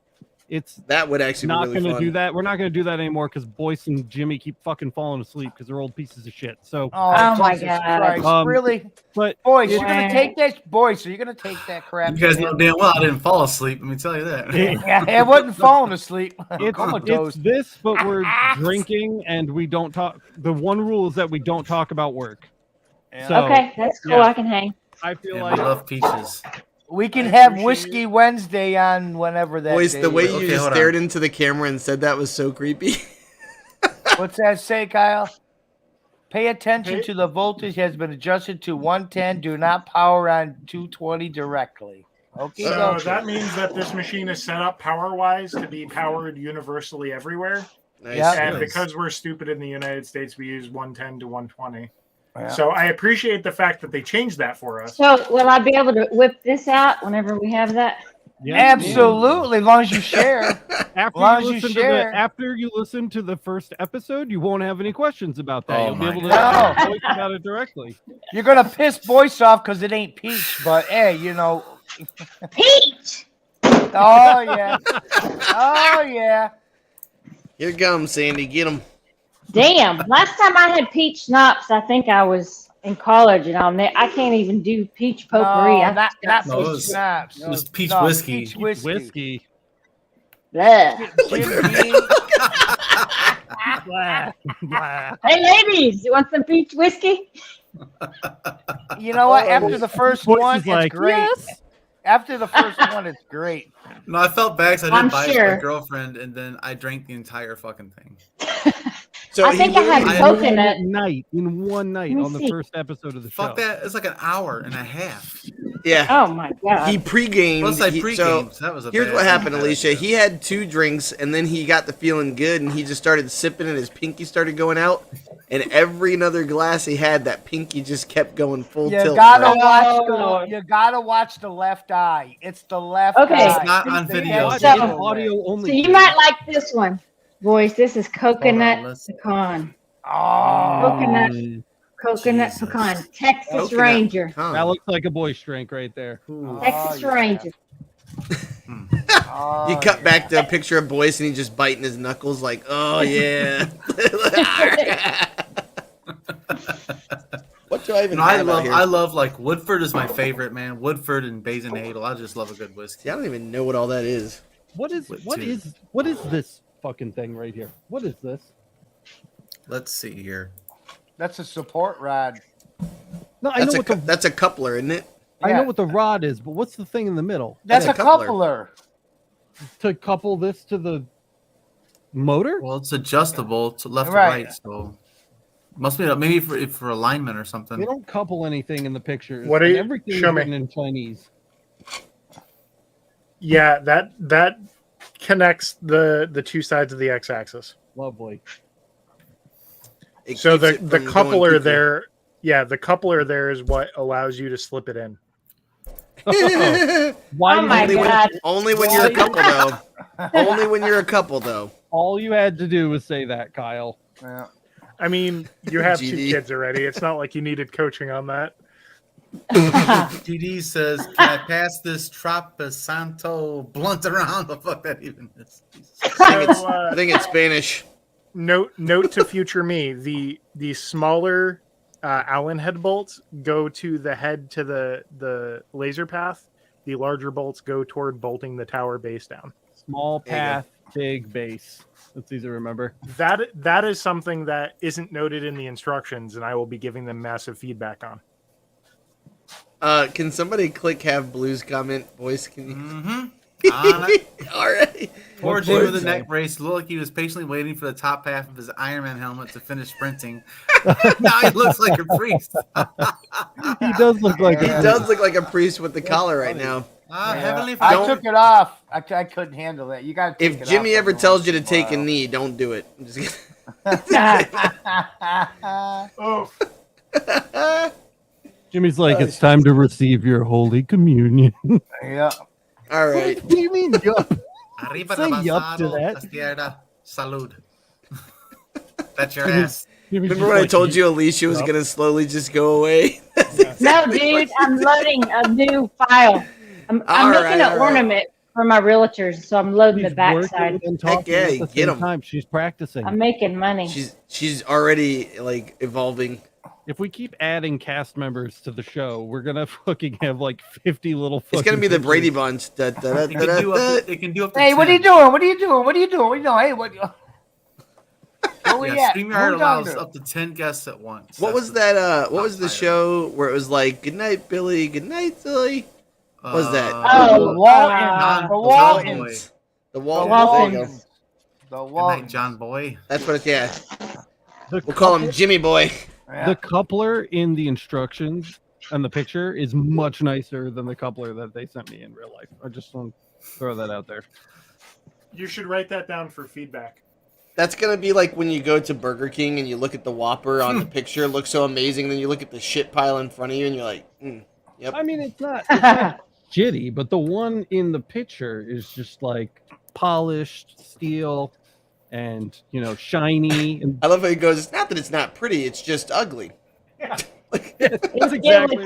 [SPEAKER 2] it's
[SPEAKER 3] that would actually
[SPEAKER 2] not
[SPEAKER 3] be really
[SPEAKER 2] going to
[SPEAKER 3] fun.
[SPEAKER 2] do that. We're not going to do that anymore because Boyce and Jimmy keep fucking falling asleep because they're old pieces of shit. So,
[SPEAKER 6] Oh, my
[SPEAKER 1] Jesus
[SPEAKER 6] God.
[SPEAKER 1] Christ. Really,
[SPEAKER 2] but
[SPEAKER 1] boys,
[SPEAKER 2] it-
[SPEAKER 1] you're gonna take that. Boys, are you gonna take that crap?
[SPEAKER 7] You guys know damn well I didn't fall asleep. Let me tell you that.
[SPEAKER 1] Yeah, I wasn't falling asleep.
[SPEAKER 2] it's
[SPEAKER 1] Comatose.
[SPEAKER 2] this, but we're drinking and we don't talk. The one rule is that we don't talk about work.
[SPEAKER 1] Yeah.
[SPEAKER 2] So
[SPEAKER 6] Okay, that's cool.
[SPEAKER 2] yeah.
[SPEAKER 6] I can hang.
[SPEAKER 2] I feel
[SPEAKER 7] Yeah,
[SPEAKER 2] like
[SPEAKER 7] we love peaches.
[SPEAKER 1] We can
[SPEAKER 4] I
[SPEAKER 1] have
[SPEAKER 4] appreciate
[SPEAKER 1] Whiskey Wednesday on whenever that.
[SPEAKER 3] Boys,
[SPEAKER 1] day
[SPEAKER 3] the way
[SPEAKER 1] is.
[SPEAKER 3] you
[SPEAKER 7] Okay,
[SPEAKER 3] just
[SPEAKER 7] hold on.
[SPEAKER 3] stared into the camera and said that was so creepy.
[SPEAKER 1] What's that say, Kyle? Pay attention
[SPEAKER 4] Hey.
[SPEAKER 1] to the voltage has been adjusted to 110. Do not power on 220 directly. Okay.
[SPEAKER 4] So
[SPEAKER 1] dokie.
[SPEAKER 4] that means that this machine is set up power-wise to be powered universally everywhere.
[SPEAKER 3] Nice.
[SPEAKER 1] Yeah.
[SPEAKER 4] And
[SPEAKER 7] Nice.
[SPEAKER 4] because we're stupid in the United States, we use 110 to 120.
[SPEAKER 1] Yeah.
[SPEAKER 4] So I appreciate the fact that they changed that for us.
[SPEAKER 6] So, will I be able to whip this out whenever we have that?
[SPEAKER 2] yeah,
[SPEAKER 1] Absolutely, as long as you share.
[SPEAKER 2] After
[SPEAKER 1] long as
[SPEAKER 2] you
[SPEAKER 1] you
[SPEAKER 2] listen to
[SPEAKER 1] share.
[SPEAKER 2] after you listen to the first episode, you won't have any questions about that.
[SPEAKER 7] Oh
[SPEAKER 2] You'll be
[SPEAKER 7] my
[SPEAKER 2] able to
[SPEAKER 1] God.
[SPEAKER 2] talk about it directly.
[SPEAKER 1] You're gonna piss Boyce off because it ain't peach, but hey, you know.
[SPEAKER 6] Peach.
[SPEAKER 1] Oh yeah. Oh yeah.
[SPEAKER 3] Here it comes, Sandy. Get him.
[SPEAKER 6] Damn. Last time I had peach schnapps, I think I was in college, and I can't even do peach potpourri.
[SPEAKER 1] No,
[SPEAKER 6] I
[SPEAKER 1] not
[SPEAKER 7] No, it
[SPEAKER 1] peach
[SPEAKER 7] was-
[SPEAKER 1] schnapps.
[SPEAKER 7] it was peach
[SPEAKER 1] No,
[SPEAKER 7] whiskey.
[SPEAKER 1] Peach whiskey.
[SPEAKER 2] Whiskey.
[SPEAKER 6] Bleh.
[SPEAKER 1] Jim Beam.
[SPEAKER 2] Blah, blah.
[SPEAKER 6] Hey, ladies, you want some peach whiskey?
[SPEAKER 1] You know what? After the first
[SPEAKER 2] Boyce
[SPEAKER 1] one,
[SPEAKER 2] is
[SPEAKER 1] it's
[SPEAKER 2] like,
[SPEAKER 1] great.
[SPEAKER 2] yes.
[SPEAKER 1] After the first one, it's great.
[SPEAKER 7] No, I felt bad because I
[SPEAKER 6] I'm
[SPEAKER 7] didn't buy it for
[SPEAKER 6] sure.
[SPEAKER 7] my girlfriend, and then I drank the entire fucking thing.
[SPEAKER 3] So
[SPEAKER 6] I think I had
[SPEAKER 7] I-
[SPEAKER 6] coconut.
[SPEAKER 2] In one night
[SPEAKER 6] Let me
[SPEAKER 2] on the
[SPEAKER 6] see.
[SPEAKER 2] first episode of the show.
[SPEAKER 7] Fuck that! It's like an hour and a half.
[SPEAKER 3] Yeah.
[SPEAKER 6] Oh my god.
[SPEAKER 3] He pre-gamed.
[SPEAKER 7] Plus, I
[SPEAKER 3] he-
[SPEAKER 7] pre-gamed.
[SPEAKER 3] so
[SPEAKER 7] So that was a
[SPEAKER 3] here's
[SPEAKER 7] bad-
[SPEAKER 3] what happened,
[SPEAKER 7] bad
[SPEAKER 3] Alicia.
[SPEAKER 7] idea.
[SPEAKER 3] He had 2 drinks, and then he got the feeling good, and he just started sipping, and his pinky started going out. And every another glass he had, that pinky just kept going full
[SPEAKER 1] You
[SPEAKER 3] tilt.
[SPEAKER 1] gotta
[SPEAKER 3] right?
[SPEAKER 1] watch
[SPEAKER 6] Lord.
[SPEAKER 1] the. You gotta watch the left eye. It's the left
[SPEAKER 6] Okay.
[SPEAKER 1] eye.
[SPEAKER 7] It's not on
[SPEAKER 1] They
[SPEAKER 7] video.
[SPEAKER 1] had
[SPEAKER 6] So-
[SPEAKER 1] it away.
[SPEAKER 2] audio only.
[SPEAKER 6] So you might like this one, boys. This is coconut
[SPEAKER 7] let's-
[SPEAKER 6] pecan.
[SPEAKER 1] Oh,
[SPEAKER 6] Coconut.
[SPEAKER 2] Mm,
[SPEAKER 6] Coconut
[SPEAKER 7] Jesus.
[SPEAKER 6] pecan. Texas
[SPEAKER 3] Coconut
[SPEAKER 6] Ranger.
[SPEAKER 3] pecan.
[SPEAKER 2] that looks like a boy's drink right there.
[SPEAKER 3] Ooh.
[SPEAKER 6] Texas
[SPEAKER 1] Oh, yeah.
[SPEAKER 6] Ranger.
[SPEAKER 1] Oh,
[SPEAKER 3] You cut
[SPEAKER 1] yeah.
[SPEAKER 3] back to a picture of Boyce, and he's just biting his knuckles like, oh, yeah. What do I even
[SPEAKER 7] No, I
[SPEAKER 3] have out here?
[SPEAKER 7] love like Woodford is my favorite, man. Woodford and Basinadel. I just love a good whiskey.
[SPEAKER 3] See, I don't even know what all that is.
[SPEAKER 2] What is this fucking thing right here? What is this?
[SPEAKER 7] Let's see here.
[SPEAKER 1] That's a support rod.
[SPEAKER 2] No, I know
[SPEAKER 3] That's,
[SPEAKER 2] what the
[SPEAKER 3] that's a coupler, isn't it?
[SPEAKER 2] I
[SPEAKER 1] Yeah.
[SPEAKER 2] know what the rod is, but what's the thing in the middle?
[SPEAKER 1] That's
[SPEAKER 3] That's
[SPEAKER 1] a
[SPEAKER 3] a coupler.
[SPEAKER 1] coupler.
[SPEAKER 2] To couple this to the motor?
[SPEAKER 7] Well, it's adjustable to left
[SPEAKER 1] Right.
[SPEAKER 7] or right, so must be maybe for alignment or something.
[SPEAKER 2] They don't couple anything in the pictures.
[SPEAKER 4] What are
[SPEAKER 2] and
[SPEAKER 4] you-
[SPEAKER 2] everything
[SPEAKER 4] show
[SPEAKER 2] is
[SPEAKER 4] me.
[SPEAKER 2] written in Chinese.
[SPEAKER 4] Yeah, that connects the 2 sides of the x-axis.
[SPEAKER 2] Lovely.
[SPEAKER 3] It
[SPEAKER 4] So
[SPEAKER 3] keeps
[SPEAKER 4] the
[SPEAKER 3] it from
[SPEAKER 4] coupler
[SPEAKER 3] going cuckoo.
[SPEAKER 4] there, yeah, the coupler there is what allows you to slip it in.
[SPEAKER 2] Why
[SPEAKER 6] Oh
[SPEAKER 2] did
[SPEAKER 6] my
[SPEAKER 2] you-
[SPEAKER 6] god.
[SPEAKER 3] Only when you're a couple, though. Only when you're a couple, though.
[SPEAKER 2] All you had to do was say that, Kyle.
[SPEAKER 1] Yeah.
[SPEAKER 4] I mean, you have two
[SPEAKER 3] GD.
[SPEAKER 4] kids already. It's not like you needed coaching on that.
[SPEAKER 7] GD says, "Can I pass this Trapasanto blunt around?" The fuck that even is.
[SPEAKER 3] I think it's Spanish.
[SPEAKER 4] Note to future me: the smaller Allen head bolts go to the head to the laser path. The larger bolts go toward bolting the tower base down.
[SPEAKER 2] Small path, big base. That's easy to remember.
[SPEAKER 4] That is something that isn't noted in the instructions, and I will be giving them massive feedback on.
[SPEAKER 3] Can somebody click have Blues comment voice? Can you?
[SPEAKER 7] Mm-hmm.
[SPEAKER 3] All right.
[SPEAKER 7] Poor
[SPEAKER 2] What
[SPEAKER 7] Jim
[SPEAKER 2] voice
[SPEAKER 7] with the
[SPEAKER 2] say?
[SPEAKER 7] neck brace looked like he was patiently waiting for the top half of his Iron Man helmet to finish sprinting. Now he looks like a priest.
[SPEAKER 2] He does look like
[SPEAKER 3] He
[SPEAKER 2] a
[SPEAKER 3] does look like a priest with the collar right now.
[SPEAKER 7] Heavenly
[SPEAKER 1] I
[SPEAKER 7] Father.
[SPEAKER 1] took it off. I couldn't handle that. You got to.
[SPEAKER 3] If Jimmy ever tells you to take a knee, don't do it. I'm just
[SPEAKER 4] Oh,
[SPEAKER 3] kidding.
[SPEAKER 2] Jimmy's like, it's time to receive your Holy Communion.
[SPEAKER 1] Yeah.
[SPEAKER 3] All right.
[SPEAKER 2] What do you mean, yup?
[SPEAKER 7] Arriba
[SPEAKER 2] Say
[SPEAKER 7] de
[SPEAKER 2] yup to
[SPEAKER 7] basado,
[SPEAKER 2] that.
[SPEAKER 7] izquierda, salud. That's your ass.
[SPEAKER 2] Jimmy's
[SPEAKER 3] Remember
[SPEAKER 2] just
[SPEAKER 3] when I
[SPEAKER 2] like,
[SPEAKER 3] told you Alicia was
[SPEAKER 2] Yup.
[SPEAKER 3] going to slowly just go away?
[SPEAKER 6] No, dude, I'm loading a new file. I'm
[SPEAKER 3] All
[SPEAKER 6] making
[SPEAKER 3] right,
[SPEAKER 6] an
[SPEAKER 3] all right.
[SPEAKER 6] ornament for my realtors, so I'm loading
[SPEAKER 2] She's
[SPEAKER 6] the backside.
[SPEAKER 2] working and talking
[SPEAKER 3] yeah,
[SPEAKER 2] at the
[SPEAKER 3] get
[SPEAKER 2] same
[SPEAKER 3] 'em.
[SPEAKER 2] time. She's practicing.
[SPEAKER 6] I'm making money.
[SPEAKER 3] She's already like evolving.
[SPEAKER 2] If we keep adding cast members to the show, we're gonna fucking have like 50 little.
[SPEAKER 3] It's going to be the
[SPEAKER 2] fucking
[SPEAKER 3] Brady
[SPEAKER 2] pictures.
[SPEAKER 3] Bunch. Da, da, da,
[SPEAKER 7] It
[SPEAKER 3] da,
[SPEAKER 7] can
[SPEAKER 3] da,
[SPEAKER 7] do up
[SPEAKER 3] da.
[SPEAKER 7] to, it can do up to
[SPEAKER 1] Hey, what are
[SPEAKER 7] 10.
[SPEAKER 1] you doing? What are you doing? What are you doing? What are you doing? Hey, what? Where we
[SPEAKER 7] Yeah,
[SPEAKER 1] at?
[SPEAKER 7] StreamYard
[SPEAKER 1] Who's
[SPEAKER 7] allows
[SPEAKER 1] under?
[SPEAKER 7] up to 10 guests at once.
[SPEAKER 3] What was that? What was the show where it was like, "Good night, Billy. Good night, Silly"? What was that?
[SPEAKER 6] Oh,
[SPEAKER 1] The Waltons.
[SPEAKER 6] uh,
[SPEAKER 1] The
[SPEAKER 7] the
[SPEAKER 1] Waltons.
[SPEAKER 3] The
[SPEAKER 1] The
[SPEAKER 3] Waltons. There you go.
[SPEAKER 1] Waltons. The
[SPEAKER 7] Good night,
[SPEAKER 1] Waltons.
[SPEAKER 7] John Boy.
[SPEAKER 3] That's what. Yeah,
[SPEAKER 2] The
[SPEAKER 3] we'll call
[SPEAKER 2] couple-
[SPEAKER 3] him Jimmy Boy.
[SPEAKER 1] Yeah.
[SPEAKER 2] The coupler in the instructions and the picture is much nicer than the coupler that they sent me in real life. I just want to throw that out there.
[SPEAKER 4] you should write that down for feedback.
[SPEAKER 3] That's gonna be like when you go to Burger King and you look at the Whopper on the picture, it looks so amazing. Then you look at the shit pile in front of you, and you're like, "Yep."
[SPEAKER 2] I mean, it's not shitty, but the one in the picture is just like polished steel and shiny. And
[SPEAKER 3] I love how he goes. It's not that it's not pretty; it's just ugly.
[SPEAKER 2] that's exactly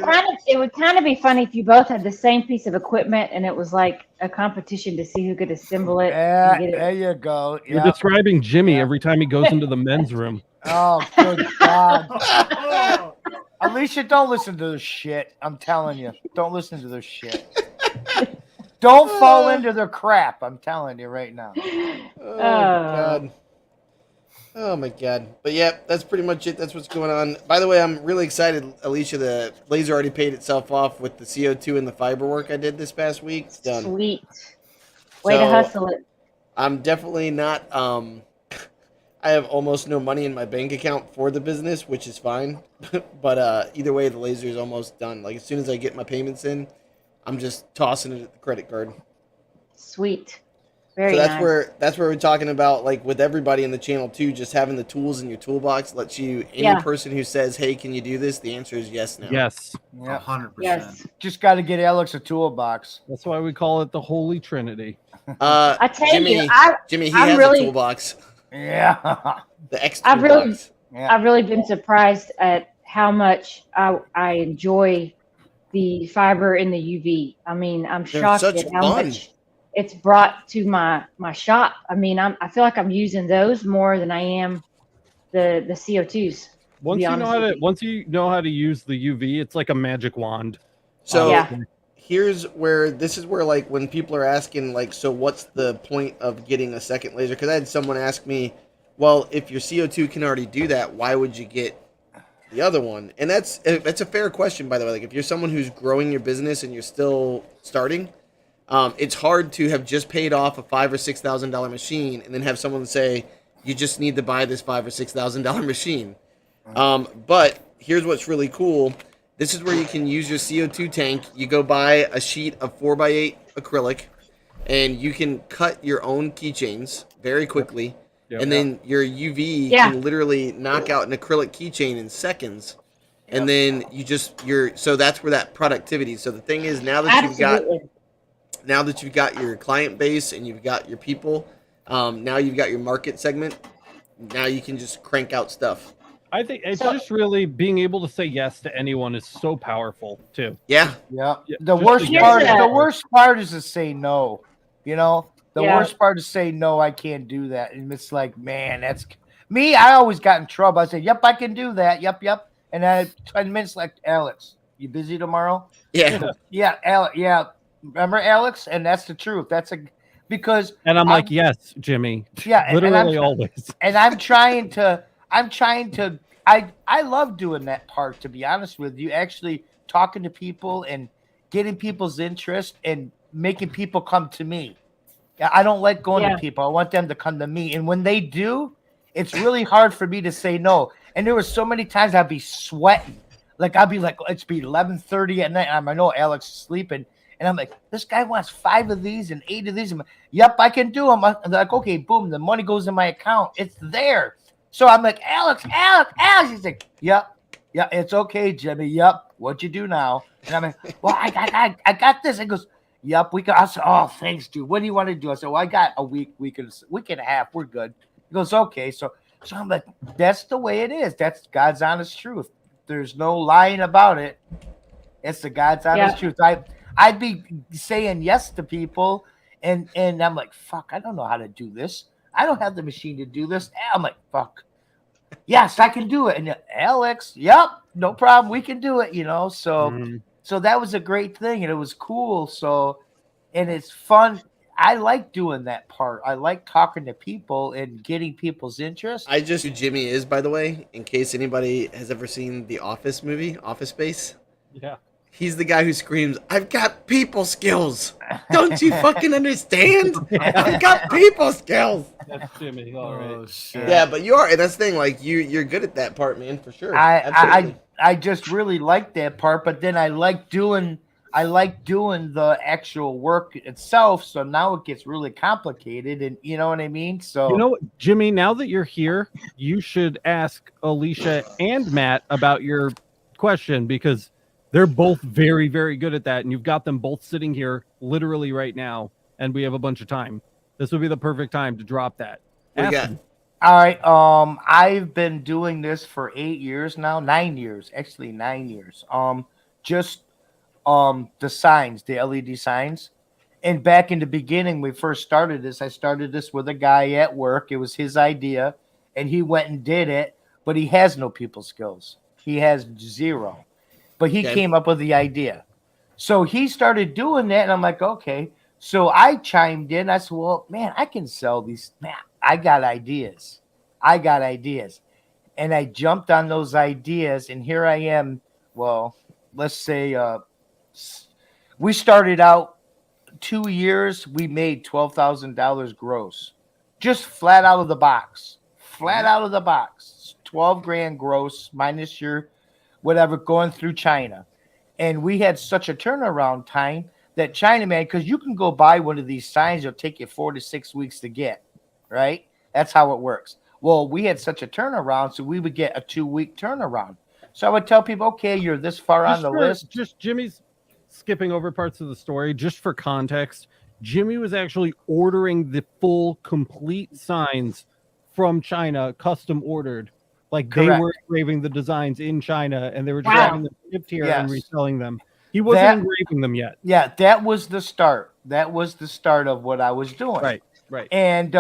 [SPEAKER 6] it would kind of be funny if you both had the same piece of equipment and it was like a competition to see who could assemble it.
[SPEAKER 1] Yeah,
[SPEAKER 6] and get it.
[SPEAKER 1] there you go.
[SPEAKER 2] You're
[SPEAKER 1] Yeah.
[SPEAKER 2] describing Jimmy every time he goes into the men's room.
[SPEAKER 1] Oh, good God.
[SPEAKER 4] Oh,
[SPEAKER 1] Alicia, don't listen to this shit. I'm telling you. Don't listen to this shit. Don't fall into their crap. I'm telling you right now.
[SPEAKER 3] Oh my god. Oh my god. But yeah, that's pretty much it. That's what's going on. By the way, I'm really excited, Alicia. The laser already paid itself off with the CO2 and the fiber work I did this past week. It's done.
[SPEAKER 6] Sweet. Way to
[SPEAKER 3] So,
[SPEAKER 6] hustle it.
[SPEAKER 3] I'm definitely not. I have almost no money in my bank account for the business, which is fine. But either way, the laser is almost done. Like as soon as I get my payments in, I'm just tossing it at the credit card.
[SPEAKER 6] Sweet. Very
[SPEAKER 3] So that's
[SPEAKER 6] nice.
[SPEAKER 3] where we're talking about, like with everybody in the channel too, just having the tools in your toolbox lets you, any
[SPEAKER 6] Yeah.
[SPEAKER 3] person who says, "Hey, can you do this?" The answer is yes now.
[SPEAKER 2] Yes,
[SPEAKER 1] Yeah.
[SPEAKER 7] 100%.
[SPEAKER 6] Yes.
[SPEAKER 1] Just got to get Alex a toolbox.
[SPEAKER 2] that's why we call it the Holy Trinity.
[SPEAKER 6] I tell
[SPEAKER 3] Jimmy,
[SPEAKER 6] you,
[SPEAKER 3] Jimmy, he
[SPEAKER 6] I'm
[SPEAKER 3] has
[SPEAKER 6] really-
[SPEAKER 3] a toolbox,
[SPEAKER 1] Yeah.
[SPEAKER 3] the X
[SPEAKER 6] I've really-
[SPEAKER 3] toolbox.
[SPEAKER 1] Yeah.
[SPEAKER 6] I've really been surprised at how much I enjoy the fiber in the UV. I mean, I'm
[SPEAKER 3] They're
[SPEAKER 6] shocked
[SPEAKER 3] such
[SPEAKER 6] at how
[SPEAKER 3] fun.
[SPEAKER 6] much it's brought to my shop. I mean, I feel like I'm using those more than I am the CO2s.
[SPEAKER 2] Once
[SPEAKER 6] be
[SPEAKER 2] you know
[SPEAKER 6] honest
[SPEAKER 2] how
[SPEAKER 6] with
[SPEAKER 2] to
[SPEAKER 6] you.
[SPEAKER 2] once you know how to use the UV, it's like a magic wand.
[SPEAKER 3] So
[SPEAKER 6] Yeah.
[SPEAKER 3] this is where like when people are asking like, so what's the point of getting a second laser? Because I had someone ask me, well, if your CO2 can already do that, why would you get the other one? And that's a fair question, by the way. Like if you're someone who's growing your business and you're still starting, it's hard to have just paid off a $5,000 or $6,000 machine and then have someone say you just need to buy this $5,000 or $6,000 machine. But here's what's really cool. This is where you can use your CO2 tank. You go buy a sheet of 4x8 acrylic, and you can cut your own keychains very quickly.
[SPEAKER 2] Yep.
[SPEAKER 3] And then your UV
[SPEAKER 6] Yeah.
[SPEAKER 3] can literally knock out an acrylic keychain in seconds. And then so that's where that productivity. So the thing is, now that you've got your client base and you've got your people, now you've got your market segment. Now you can just crank out stuff.
[SPEAKER 2] I think it's
[SPEAKER 6] So-
[SPEAKER 2] just really being able to say yes to anyone is so powerful too.
[SPEAKER 3] Yeah.
[SPEAKER 1] Yeah.
[SPEAKER 2] Yeah,
[SPEAKER 1] The
[SPEAKER 2] just
[SPEAKER 1] worst
[SPEAKER 2] to
[SPEAKER 1] part.
[SPEAKER 6] get-
[SPEAKER 1] The worst part is to say no. You know, the
[SPEAKER 6] Yeah.
[SPEAKER 1] worst part is say no. I can't do that, and it's like, man, that's me. I always got in trouble. I said, "Yep, I can do that." Yep, yep. And then 10 minutes, like, Alex, you busy tomorrow?
[SPEAKER 3] Yeah.
[SPEAKER 1] Yeah, Alex. Yeah, remember Alex? And that's the truth. That's because
[SPEAKER 2] And I'm like, yes, Jimmy.
[SPEAKER 1] yeah, and
[SPEAKER 2] Literally always.
[SPEAKER 1] and I'm trying to I love doing that part, to be honest with you, actually talking to people and getting people's interest and making people come to me. I don't like going
[SPEAKER 6] Yeah.
[SPEAKER 1] to people. I want them to come to me. And when they do, it's really hard for me to say no. And there were so many times I'd be sweating. Like I'd be like, it's be 11:30 at night. I know Alex is sleeping. And I'm like, this guy wants 5 of these and 8 of these. I'm like, yep, I can do them. I'm like, okay, boom, the money goes in my account. It's there. So I'm like, Alex. He's like, yep, yeah, it's okay, Jimmy. Yep, what'd you do now? And I'm like, well, I got this. He goes, yep, we got. I said, oh, thanks, dude. What do you want to do? I said, well, I got a week and a half. We're good. He goes, okay. So I'm like, that's the way it is. That's God's honest truth. There's no lying about it. It's the God's honest truth. I'd be saying yes to people, and I'm like, fuck, I don't know how to do this. I don't have the machine to do this. I'm like, fuck. Yes, I can do it. And Alex, yep, no problem. We can do it, you know. So so that was a great thing, and it was cool. So, and it's fun. I like doing that part. I like talking to people and getting people's interest.
[SPEAKER 3] I just who Jimmy is, by the way, in case anybody has ever seen the Office movie, Office Space.
[SPEAKER 2] Yeah.
[SPEAKER 3] He's the guy who screams, I've got people skills. Don't you fucking understand? I've got people skills.
[SPEAKER 2] That's Jimmy. All right.
[SPEAKER 7] Oh shit.
[SPEAKER 3] Yeah, but you are, and that's the thing, like you're good at that part, man, for sure. Absolutely.
[SPEAKER 1] I just really like that part, but then I like doing the actual work itself. So now it gets really complicated, and you know what I mean. So
[SPEAKER 2] You know what, Jimmy, now that you're here, you should ask Alicia and Matt about your question, because they're both very, very good at that, and you've got them both sitting here literally right now, and we have a bunch of time. This would be the perfect time to drop that.
[SPEAKER 3] What do you
[SPEAKER 2] Ask
[SPEAKER 3] got?
[SPEAKER 2] them.
[SPEAKER 1] all right, I've been doing this for 8 years now, 9 years, actually 9 years. Just the signs, the LED signs. And back in the beginning, we first started this. I started this with a guy at work. It was his idea, and he went and did it, but he has no people skills. He has 0. But he
[SPEAKER 3] Okay.
[SPEAKER 1] came up with the idea. So he started doing that, and I'm like, okay. So I chimed in. I said, well, man, I can sell these. Man, I got ideas. And I jumped on those ideas, and here I am. Well, let's say we started out 2 years. We made $12,000 gross, just flat out of the box. 12 grand gross minus your whatever going through China. And we had such a turnaround time that China, man, because you can go buy one of these signs, it'll take you 4 to 6 weeks to get, right? That's how it works. Well, we had such a turnaround, so we would get a 2-week turnaround. So I would tell people, okay, you're this far on the list.
[SPEAKER 2] Just Jimmy's skipping over parts of the story. Just for context, Jimmy was actually ordering the full, complete signs from China, custom ordered. Like they
[SPEAKER 1] Correct.
[SPEAKER 2] were engraving the designs in China, and they were just
[SPEAKER 6] Wow.
[SPEAKER 2] having them shipped here and
[SPEAKER 1] Yes.
[SPEAKER 2] reselling them. He wasn't
[SPEAKER 1] That-
[SPEAKER 2] engraving them yet.
[SPEAKER 1] Yeah, that was the start. That was the start of what I was doing.
[SPEAKER 2] Right.
[SPEAKER 1] And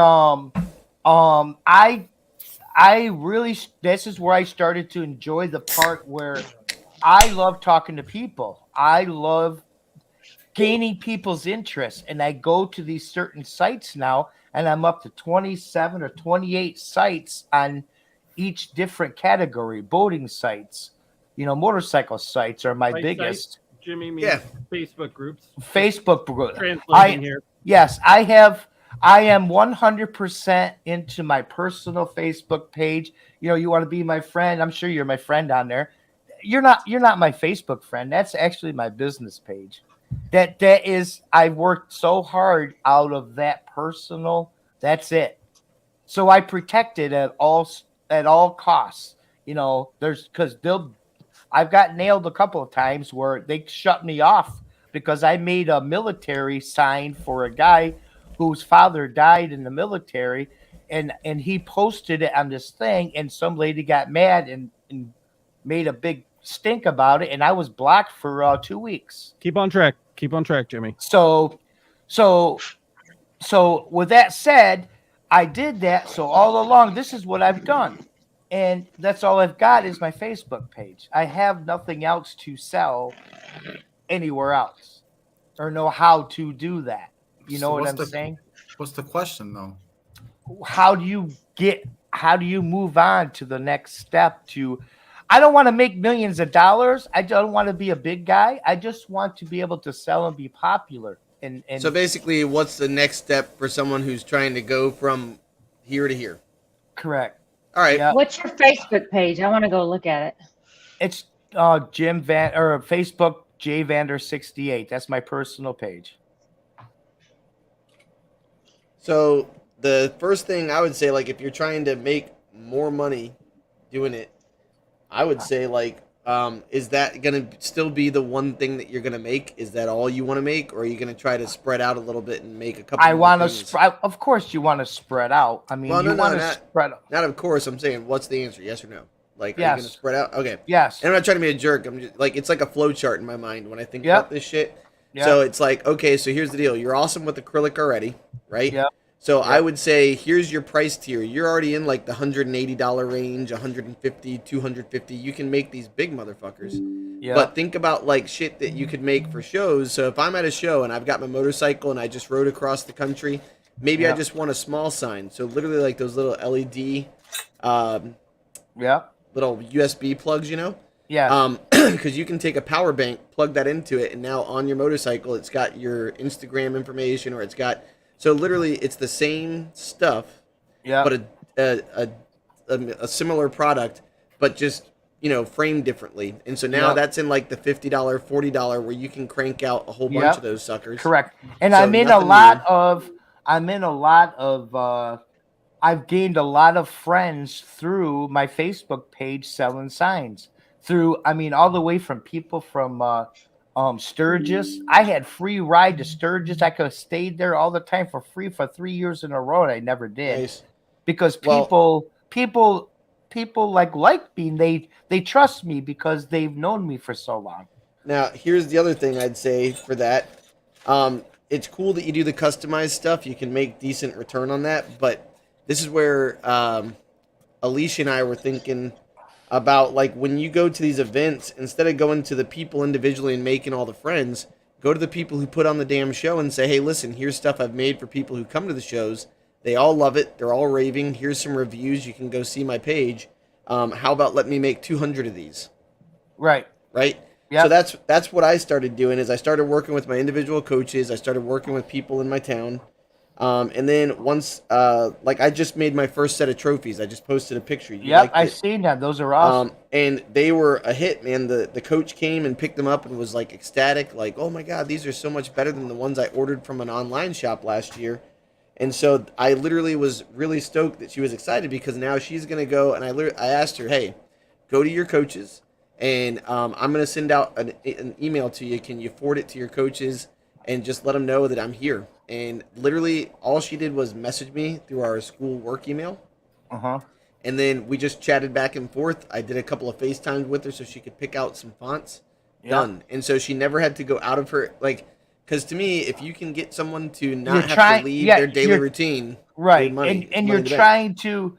[SPEAKER 1] I really, this is where I started to enjoy the part where I love talking to people. I love gaining people's interest, and I go to these certain sites now, and I'm up to 27 or 28 sites on each different category. Boating sites, motorcycle sites are my
[SPEAKER 2] Right
[SPEAKER 1] biggest.
[SPEAKER 2] Jimmy means
[SPEAKER 3] Yeah.
[SPEAKER 2] Facebook groups.
[SPEAKER 1] Facebook group.
[SPEAKER 2] Translating here.
[SPEAKER 1] Yes, I am 100% into my personal Facebook page. You want to be my friend. I'm sure you're my friend on there. You're not my Facebook friend. That's actually my business page. That is, I've worked so hard out of that personal. That's it. So I protect it at all costs. I've got nailed a couple of times where they shut me off because I made a military sign for a guy whose father died in the military, and he posted it on this thing, and some lady got mad and made a big stink about it, and I was blocked for 2 weeks.
[SPEAKER 2] Keep on track, Jimmy.
[SPEAKER 1] So with that said, I did that. So all along, this is what I've done. And that's all I've got is my Facebook page. I have nothing else to sell anywhere else or know how to do that. You know what I'm saying?
[SPEAKER 7] What's the question though?
[SPEAKER 1] How do you move on to the next step to, I don't want to make millions of dollars. I don't want to be a big guy. I just want to be able to sell and be popular. And
[SPEAKER 3] so basically, what's the next step for someone who's trying to go from here to here?
[SPEAKER 1] Correct.
[SPEAKER 3] All right.
[SPEAKER 1] Yeah.
[SPEAKER 6] What's your Facebook page? I want to go look at it.
[SPEAKER 1] It's Jim Van or Facebook J Vander 68. That's my personal page.
[SPEAKER 3] So the first thing I would say, like, if you're trying to make more money doing it, I would say, like, is that going to still be the one thing that you're going to make? Is that all you want to make, or are you going to try to spread out a little bit and make a couple?
[SPEAKER 1] I want to spread. Of course, you want to spread out. I mean, you want to spread out.
[SPEAKER 3] Not of course. I'm saying, what's the answer? Yes or no? Like,
[SPEAKER 1] yes.
[SPEAKER 3] Are you going to spread out? Okay.
[SPEAKER 1] Yes.
[SPEAKER 3] And I'm not trying to be a jerk. I'm just like, it's like a flow chart in my mind when I think
[SPEAKER 1] Yep.
[SPEAKER 3] about this shit.
[SPEAKER 1] Yep.
[SPEAKER 3] So it's like, okay, so here's the deal. You're awesome with acrylic already, right?
[SPEAKER 1] Yep.
[SPEAKER 3] So I would say, here's your price tier. You're already in like the $180 range, $150, $250. You can make these big motherfuckers.
[SPEAKER 1] Yeah.
[SPEAKER 3] But think about like shit that you could make for shows. So if I'm at a show and I've got my motorcycle and I just rode across the country, maybe I just want a small sign. So literally like those little LED, little USB plugs, you know?
[SPEAKER 1] Yeah.
[SPEAKER 3] Because you can take a power bank, plug that into it, and now on your motorcycle, it's got your Instagram information, or it's got. So literally, it's the same stuff, but a similar product, but just framed differently. And so now that's in like the $50, $40 where you can crank out a whole bunch of those suckers.
[SPEAKER 1] Correct. And
[SPEAKER 3] So
[SPEAKER 1] I've gained a lot of friends through my Facebook page selling signs. All the way from people from Sturgis. I had free ride to Sturgis. I could have stayed there all the time for free for 3 years in a row, and I never did.
[SPEAKER 3] Nice.
[SPEAKER 1] Because people like me. They trust me because they've known me for so long.
[SPEAKER 3] Now, here's the other thing I'd say for that. It's cool that you do the customized stuff. You can make decent return on that. But this is where Alicia and I were thinking about, like, when you go to these events, instead of going to the people individually and making all the friends, go to the people who put on the damn show and say, hey, listen, here's stuff I've made for people who come to the shows. They all love it. They're all raving. Here's some reviews. You can go see my page. How about let me make 200 of these?
[SPEAKER 1] Right.
[SPEAKER 3] Right?
[SPEAKER 1] Yep.
[SPEAKER 3] So that's what I started doing is I started working with my individual coaches. I started working with people in my town. And then once, I just made my first set of trophies. I just posted a picture.
[SPEAKER 1] I've seen that. Those are awesome.
[SPEAKER 3] And they were a hit, man. The coach came and picked them up and was like ecstatic, like, oh my God, these are so much better than the ones I ordered from an online shop last year. And so I literally was really stoked that she was excited because now she's going to go. And I asked her, hey, go to your coaches and I'm going to send out an email to you. Can you forward it to your coaches and just let them know that I'm here? And literally all she did was message me through our school work email.
[SPEAKER 1] Uh-huh.
[SPEAKER 3] And then we just chatted back and forth. I did a couple of FaceTimes with her so she could pick out some fonts.
[SPEAKER 1] Yeah.
[SPEAKER 3] Done. And so she never had to go out of her, because to me, if you can get someone to not have to leave their daily routine,
[SPEAKER 1] right?
[SPEAKER 3] Money,
[SPEAKER 1] and you're trying to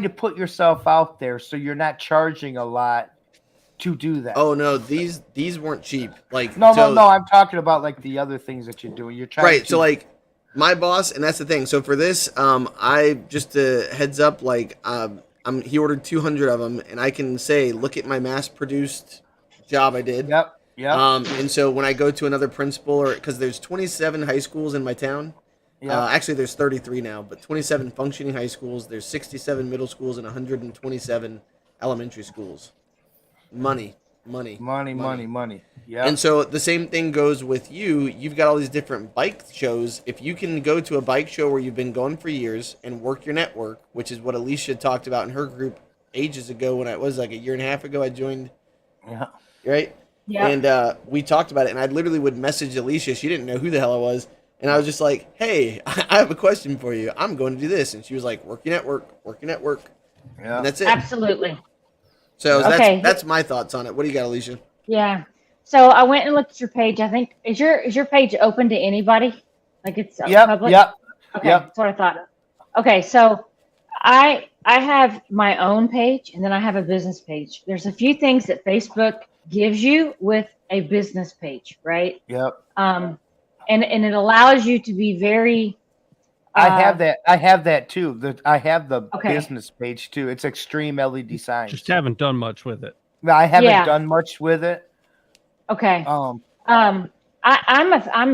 [SPEAKER 1] put yourself out there, so you're not charging a lot to do that.
[SPEAKER 3] Oh no, these weren't cheap.
[SPEAKER 1] No, I'm talking about like the other things that you're doing. You're trying
[SPEAKER 3] right. So my boss, and that's the thing. So for this, I just a heads up, he ordered 200 of them, and I can say, look at my mass-produced job I did.
[SPEAKER 1] Yep.
[SPEAKER 3] And so when I go to another principal, because there's 27 high schools in my town. Yeah. Actually, there's 33 now, but 27 functioning high schools. There's 67 middle schools and 127 elementary schools. Money. Yeah. And so the same thing goes with you. You've got all these different bike shows. If you can go to a bike show where you've been going for years and work your network, which is what Alicia talked about in her group ages ago when I was like a year and a half ago, I joined. Yeah. Right? Yeah. And we talked about it, and I literally would message Alicia. She didn't know who the hell I was. And I was just like, hey, I have a question for you. I'm going to do this. And she was like, working at work.
[SPEAKER 1] Yeah.
[SPEAKER 3] And that's it.
[SPEAKER 6] Absolutely.
[SPEAKER 3] So
[SPEAKER 6] Okay.
[SPEAKER 3] that's my thoughts on it. What do you got, Alicia?
[SPEAKER 6] Yeah. So I went and looked at your page. I think is your page open to anybody? Like it's public?
[SPEAKER 1] Yep.
[SPEAKER 6] Okay,
[SPEAKER 1] Yep.
[SPEAKER 6] that's what I thought. Okay, so I have my own page and then I have a business page. There's a few things that Facebook gives you with a business page, right?
[SPEAKER 1] Yep.
[SPEAKER 6] And it allows you to be very.
[SPEAKER 1] I have that too. I have the
[SPEAKER 6] Okay.
[SPEAKER 1] business page too. It's Extreme LED Signs.
[SPEAKER 2] Just haven't done much with it.
[SPEAKER 1] I haven't
[SPEAKER 6] Yeah.
[SPEAKER 1] done much with it.
[SPEAKER 6] Okay. I'm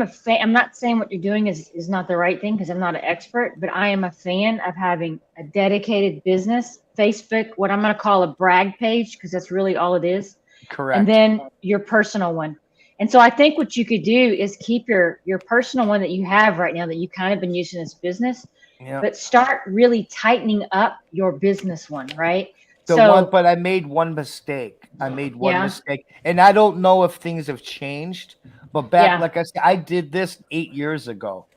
[SPEAKER 6] a fan. I'm not saying what you're doing is not the right thing because I'm not an expert, but I am a fan of having a dedicated business Facebook, what I'm going to call a brag page, because that's really all it is.
[SPEAKER 1] Correct.
[SPEAKER 6] And then your personal one. And so I think what you could do is keep your personal one that you have right now that you kind of been using as business,
[SPEAKER 1] Yeah.
[SPEAKER 6] but start really tightening up your business one, right?
[SPEAKER 1] But I made one mistake. Mistake, and I don't know if things have changed. But like I said, I did this 8 years ago,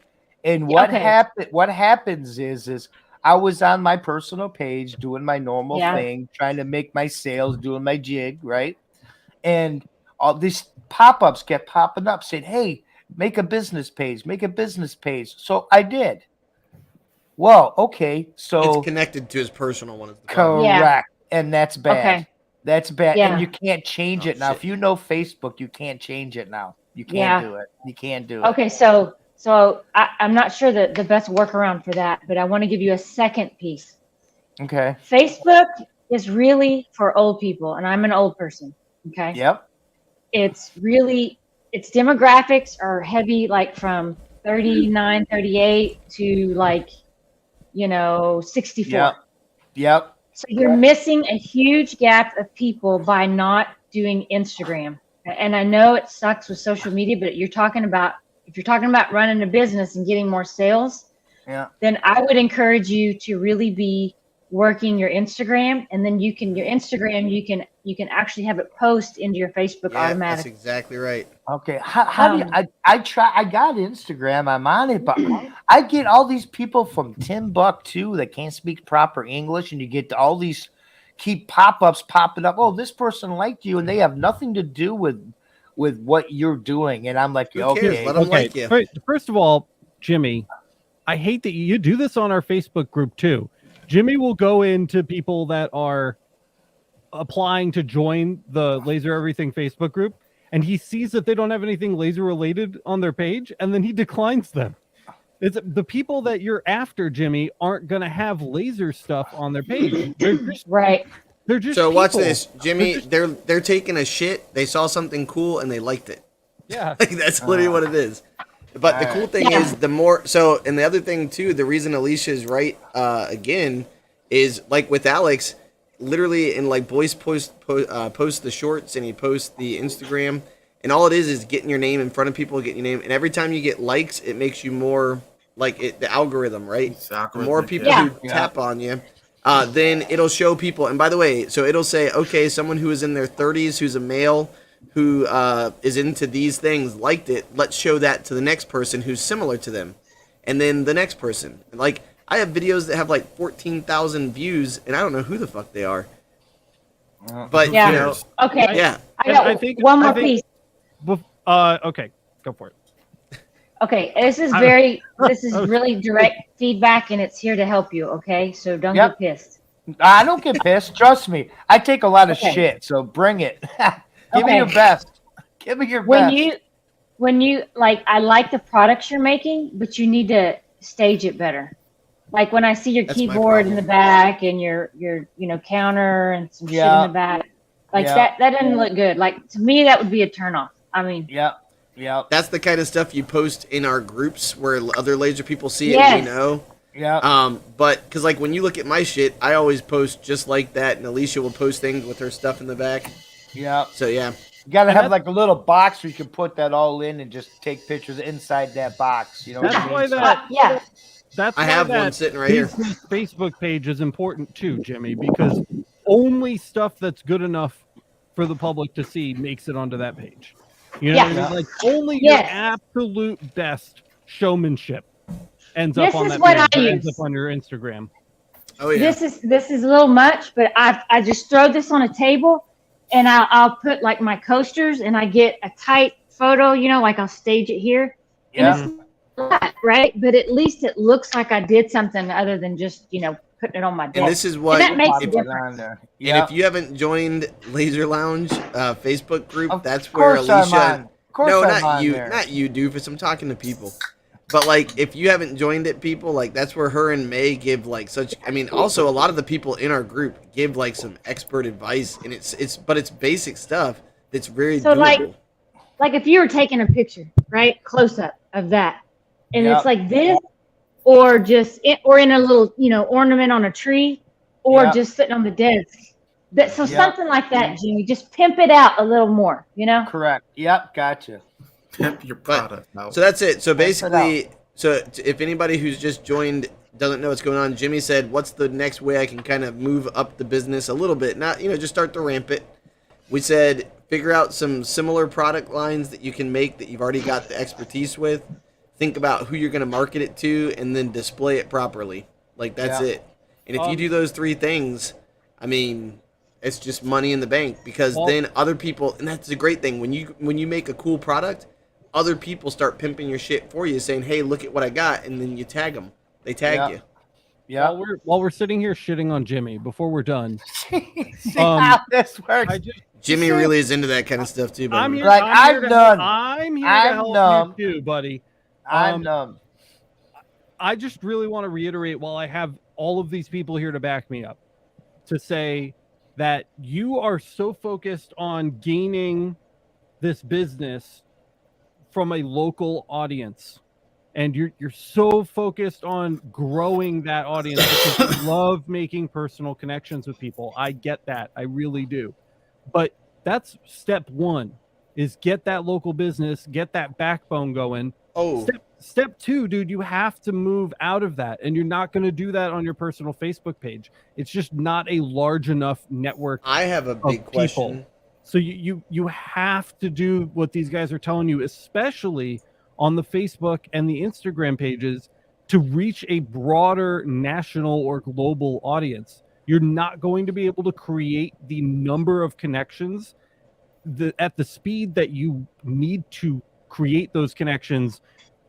[SPEAKER 1] and what happens is I was on my personal page doing my normal thing, trying to make my sales, doing my jig, right? And all these pop-ups kept popping up saying, "Hey, make a business page, make a business page." So I did. Well, okay, so
[SPEAKER 3] It's connected to his personal one.
[SPEAKER 1] correct, and that's bad.
[SPEAKER 6] Okay.
[SPEAKER 1] That's bad,
[SPEAKER 6] Yeah.
[SPEAKER 1] and you can't change it now.
[SPEAKER 3] shit.
[SPEAKER 1] If you know Facebook, you can't change it now. You can't do it. You can't do it.
[SPEAKER 6] Okay, so I'm not sure the best workaround for that, but I want to give you a second piece.
[SPEAKER 1] Okay.
[SPEAKER 6] Facebook is really for old people, and I'm an old person. Okay.
[SPEAKER 1] Yep.
[SPEAKER 6] It's demographics are heavy, like from 39, 38 to 64.
[SPEAKER 1] Yep.
[SPEAKER 6] So you're missing a huge gap of people by not doing Instagram. And I know it sucks with social media, but if you're talking about running a business and getting more sales, then I would encourage you to really be working your Instagram, and then you can actually have it post into your Facebook
[SPEAKER 3] Yeah, that's
[SPEAKER 6] automatically.
[SPEAKER 3] exactly right.
[SPEAKER 1] Okay. How do you, I got Instagram. I'm on it, but I get all these people from Timbuktu that can't speak proper English, and you get all these keep pop-ups popping up. Oh, this person liked you, and they have nothing to do with what you're doing. And I'm like,
[SPEAKER 3] Who cares?
[SPEAKER 1] okay.
[SPEAKER 3] Let 'em like you.
[SPEAKER 2] First of all, Jimmy, I hate that you do this on our Facebook group too. Jimmy will go into people that are applying to join the Laser Everything Facebook group, and he sees that they don't have anything laser related on their page, and then he declines them. It's the people that you're after, Jimmy, aren't going to have laser stuff on their page.
[SPEAKER 6] Right.
[SPEAKER 2] They're just
[SPEAKER 3] So watch
[SPEAKER 2] people.
[SPEAKER 3] this, Jimmy. They're taking a shit. They saw something cool and they liked it.
[SPEAKER 2] Yeah.
[SPEAKER 3] Like that's literally what it is. But the cool thing is the more so, and the other thing too, the reason Alicia is right again is like with Alex, literally in like Boyce post the shorts and he posts the Instagram, and all it is getting your name in front of people, getting your name, and every time you get likes, it makes you more like the algorithm, right? The more people who tap on you, then it'll show people. And by the way, so it'll say, okay, someone who is in their 30s, who's a male, who is into these things, liked it. Let's show that to the next person who's similar to them, and then the next person. Like I have videos that have like 14,000 views, and I don't know who the fuck they are. But
[SPEAKER 6] Yeah.
[SPEAKER 3] you know,
[SPEAKER 6] Okay.
[SPEAKER 3] yeah.
[SPEAKER 6] I got one more piece.
[SPEAKER 2] Okay, go for it.
[SPEAKER 6] Okay, this is really direct feedback, and it's here to help you. Okay, so don't get pissed.
[SPEAKER 1] I don't get pissed. Trust me. I take a lot of shit, so bring it. Give me your best. Give me your best.
[SPEAKER 6] When you like, I like the products you're making, but you need to stage it better. Like when I see your keyboard in the back and your counter and some shit in the back, like that doesn't look good. Like to me, that would be a turnoff. I mean,
[SPEAKER 1] yeah.
[SPEAKER 3] That's the kind of stuff you post in our groups where other laser people see it and we know.
[SPEAKER 1] Yeah.
[SPEAKER 3] But because like when you look at my shit, I always post just like that, and Alicia will post things with her stuff in the back.
[SPEAKER 1] Yeah.
[SPEAKER 3] So yeah.
[SPEAKER 1] You gotta have like a little box where you can put that all in and just take pictures inside that box. You know.
[SPEAKER 2] That's why
[SPEAKER 3] I have one sitting right here.
[SPEAKER 2] Facebook page is important too, Jimmy, because only stuff that's good enough for the public to see makes it onto that page. You know, what I mean? Like only your absolute best showmanship ends
[SPEAKER 6] This
[SPEAKER 2] up on
[SPEAKER 6] is
[SPEAKER 2] that
[SPEAKER 6] what
[SPEAKER 2] page,
[SPEAKER 6] I
[SPEAKER 2] or ends
[SPEAKER 6] use.
[SPEAKER 2] up on your Instagram.
[SPEAKER 3] Oh yeah.
[SPEAKER 6] This is a little much, but I just throw this on a table, and I'll put like my coasters, and I get a tight photo, like I'll stage it here, and
[SPEAKER 1] Yeah.
[SPEAKER 6] it's a lot, right? But at least it looks like I did something other than just putting it on my desk.
[SPEAKER 3] And this is what.
[SPEAKER 6] And that makes a
[SPEAKER 3] if,
[SPEAKER 6] difference.
[SPEAKER 3] and
[SPEAKER 1] Yeah.
[SPEAKER 3] if you haven't joined Laser Lounge Facebook group,
[SPEAKER 1] Of
[SPEAKER 3] that's where
[SPEAKER 1] course I'm
[SPEAKER 3] Alicia.
[SPEAKER 1] on. Of course
[SPEAKER 3] No,
[SPEAKER 1] I'm
[SPEAKER 3] not
[SPEAKER 1] on
[SPEAKER 3] you,
[SPEAKER 1] there.
[SPEAKER 3] not you, doofus. I'm talking to people. But like, if you haven't joined it, people, like that's where her and May give like such. I mean, also a lot of the people in our group give like some expert advice, and it's basic stuff that's very
[SPEAKER 6] So,
[SPEAKER 3] doable.
[SPEAKER 6] like if you were taking a picture, right, close up of that, and
[SPEAKER 1] Yep.
[SPEAKER 6] it's like this, or just or in a little ornament on a tree, or
[SPEAKER 1] Yep.
[SPEAKER 6] just sitting on the desk. So
[SPEAKER 1] Yep.
[SPEAKER 6] something like that, Jimmy. Just pimp it out a little more,
[SPEAKER 1] Correct. Yep. Gotcha.
[SPEAKER 7] Pimp your product out.
[SPEAKER 3] So that's it. So
[SPEAKER 1] Test it
[SPEAKER 3] basically, if anybody who's just joined doesn't know what's going on, Jimmy said, "What's the next way I can kind of move up the business a little bit? Not just start to ramp it." We said figure out some similar product lines that you can make that you've already got the expertise with. Think about who you're going to market it to, and then display it properly. Like that's
[SPEAKER 1] Yeah.
[SPEAKER 3] it. And if you do those three things, I mean, it's just money in the bank because then other people, and that's the great thing when you make a cool product. Other people start pimping your shit for you, saying, "Hey, look at what I got," and then you tag them. They tag
[SPEAKER 1] Yeah.
[SPEAKER 3] you.
[SPEAKER 1] Yeah.
[SPEAKER 2] While we're sitting here shitting on Jimmy, before we're done,
[SPEAKER 1] See how this works.
[SPEAKER 2] I just
[SPEAKER 3] Jimmy really is into that kind of stuff too.
[SPEAKER 2] I'm
[SPEAKER 3] Buddy.
[SPEAKER 2] here.
[SPEAKER 1] Like,
[SPEAKER 2] I'm here
[SPEAKER 1] I'm
[SPEAKER 2] to
[SPEAKER 1] done.
[SPEAKER 2] help. I'm here
[SPEAKER 1] I'm
[SPEAKER 2] to help
[SPEAKER 1] numb.
[SPEAKER 2] you too, buddy.
[SPEAKER 1] I'm numb.
[SPEAKER 2] I just really want to reiterate, while I have all of these people here to back me up, to say that you are so focused on gaining this business from a local audience, and you're so focused on growing that audience because you love making personal connections with people. I get that. I really do. But that's step one, is get that local business, get that backbone going.
[SPEAKER 3] Oh,
[SPEAKER 2] Step two, dude, you have to move out of that, and you're not going to do that on your personal Facebook page. It's just not a large enough network.
[SPEAKER 3] I have a big
[SPEAKER 2] people.
[SPEAKER 3] question.
[SPEAKER 2] So you have to do what these guys are telling you, especially on the Facebook and the Instagram pages, to reach a broader national or global audience. You're not going to be able to create the number of connections at the speed that you need to create those connections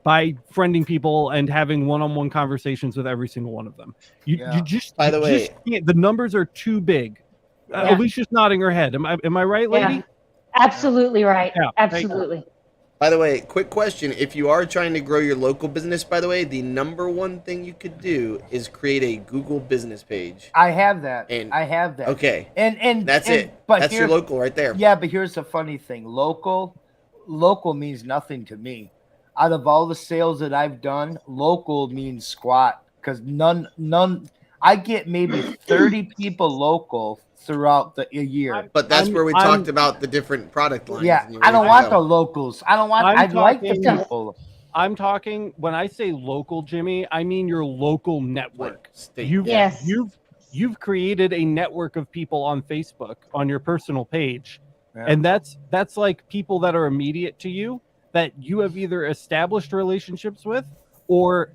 [SPEAKER 2] by friending people and having one-on-one conversations with every single one of them. You just,
[SPEAKER 3] by the way,
[SPEAKER 2] just can't. The numbers are too big.
[SPEAKER 6] Yeah.
[SPEAKER 2] Alicia's nodding her head. Am I right, lady?
[SPEAKER 6] Yeah, absolutely right.
[SPEAKER 2] Yeah,
[SPEAKER 6] Absolutely.
[SPEAKER 3] by the way, quick question. If you are trying to grow your local business, by the way, the number one thing you could do is create a Google business page.
[SPEAKER 1] I have that.
[SPEAKER 3] And-
[SPEAKER 1] I have that.
[SPEAKER 3] Okay.
[SPEAKER 1] And
[SPEAKER 3] That's it.
[SPEAKER 1] But
[SPEAKER 3] That's your local right there.
[SPEAKER 1] Yeah, but here's the funny thing. Local means nothing to me. Out of all the sales that I've done, local means squat, because none. I get maybe 30 people local throughout a year.
[SPEAKER 3] But that's where we talked about the different product lines.
[SPEAKER 1] Yeah,
[SPEAKER 3] and you
[SPEAKER 1] I don't
[SPEAKER 3] ready to
[SPEAKER 1] want
[SPEAKER 3] go.
[SPEAKER 1] the locals. I don't want.
[SPEAKER 2] I'm
[SPEAKER 1] I'd like the
[SPEAKER 2] talking-
[SPEAKER 1] people.
[SPEAKER 2] I'm talking, when I say local, Jimmy, I mean your local network.
[SPEAKER 3] Like state.
[SPEAKER 6] Yes.
[SPEAKER 2] You've created a network of people on Facebook on your personal page.
[SPEAKER 1] Yeah.
[SPEAKER 2] And that's like people that are immediate to you, that you have either established relationships with or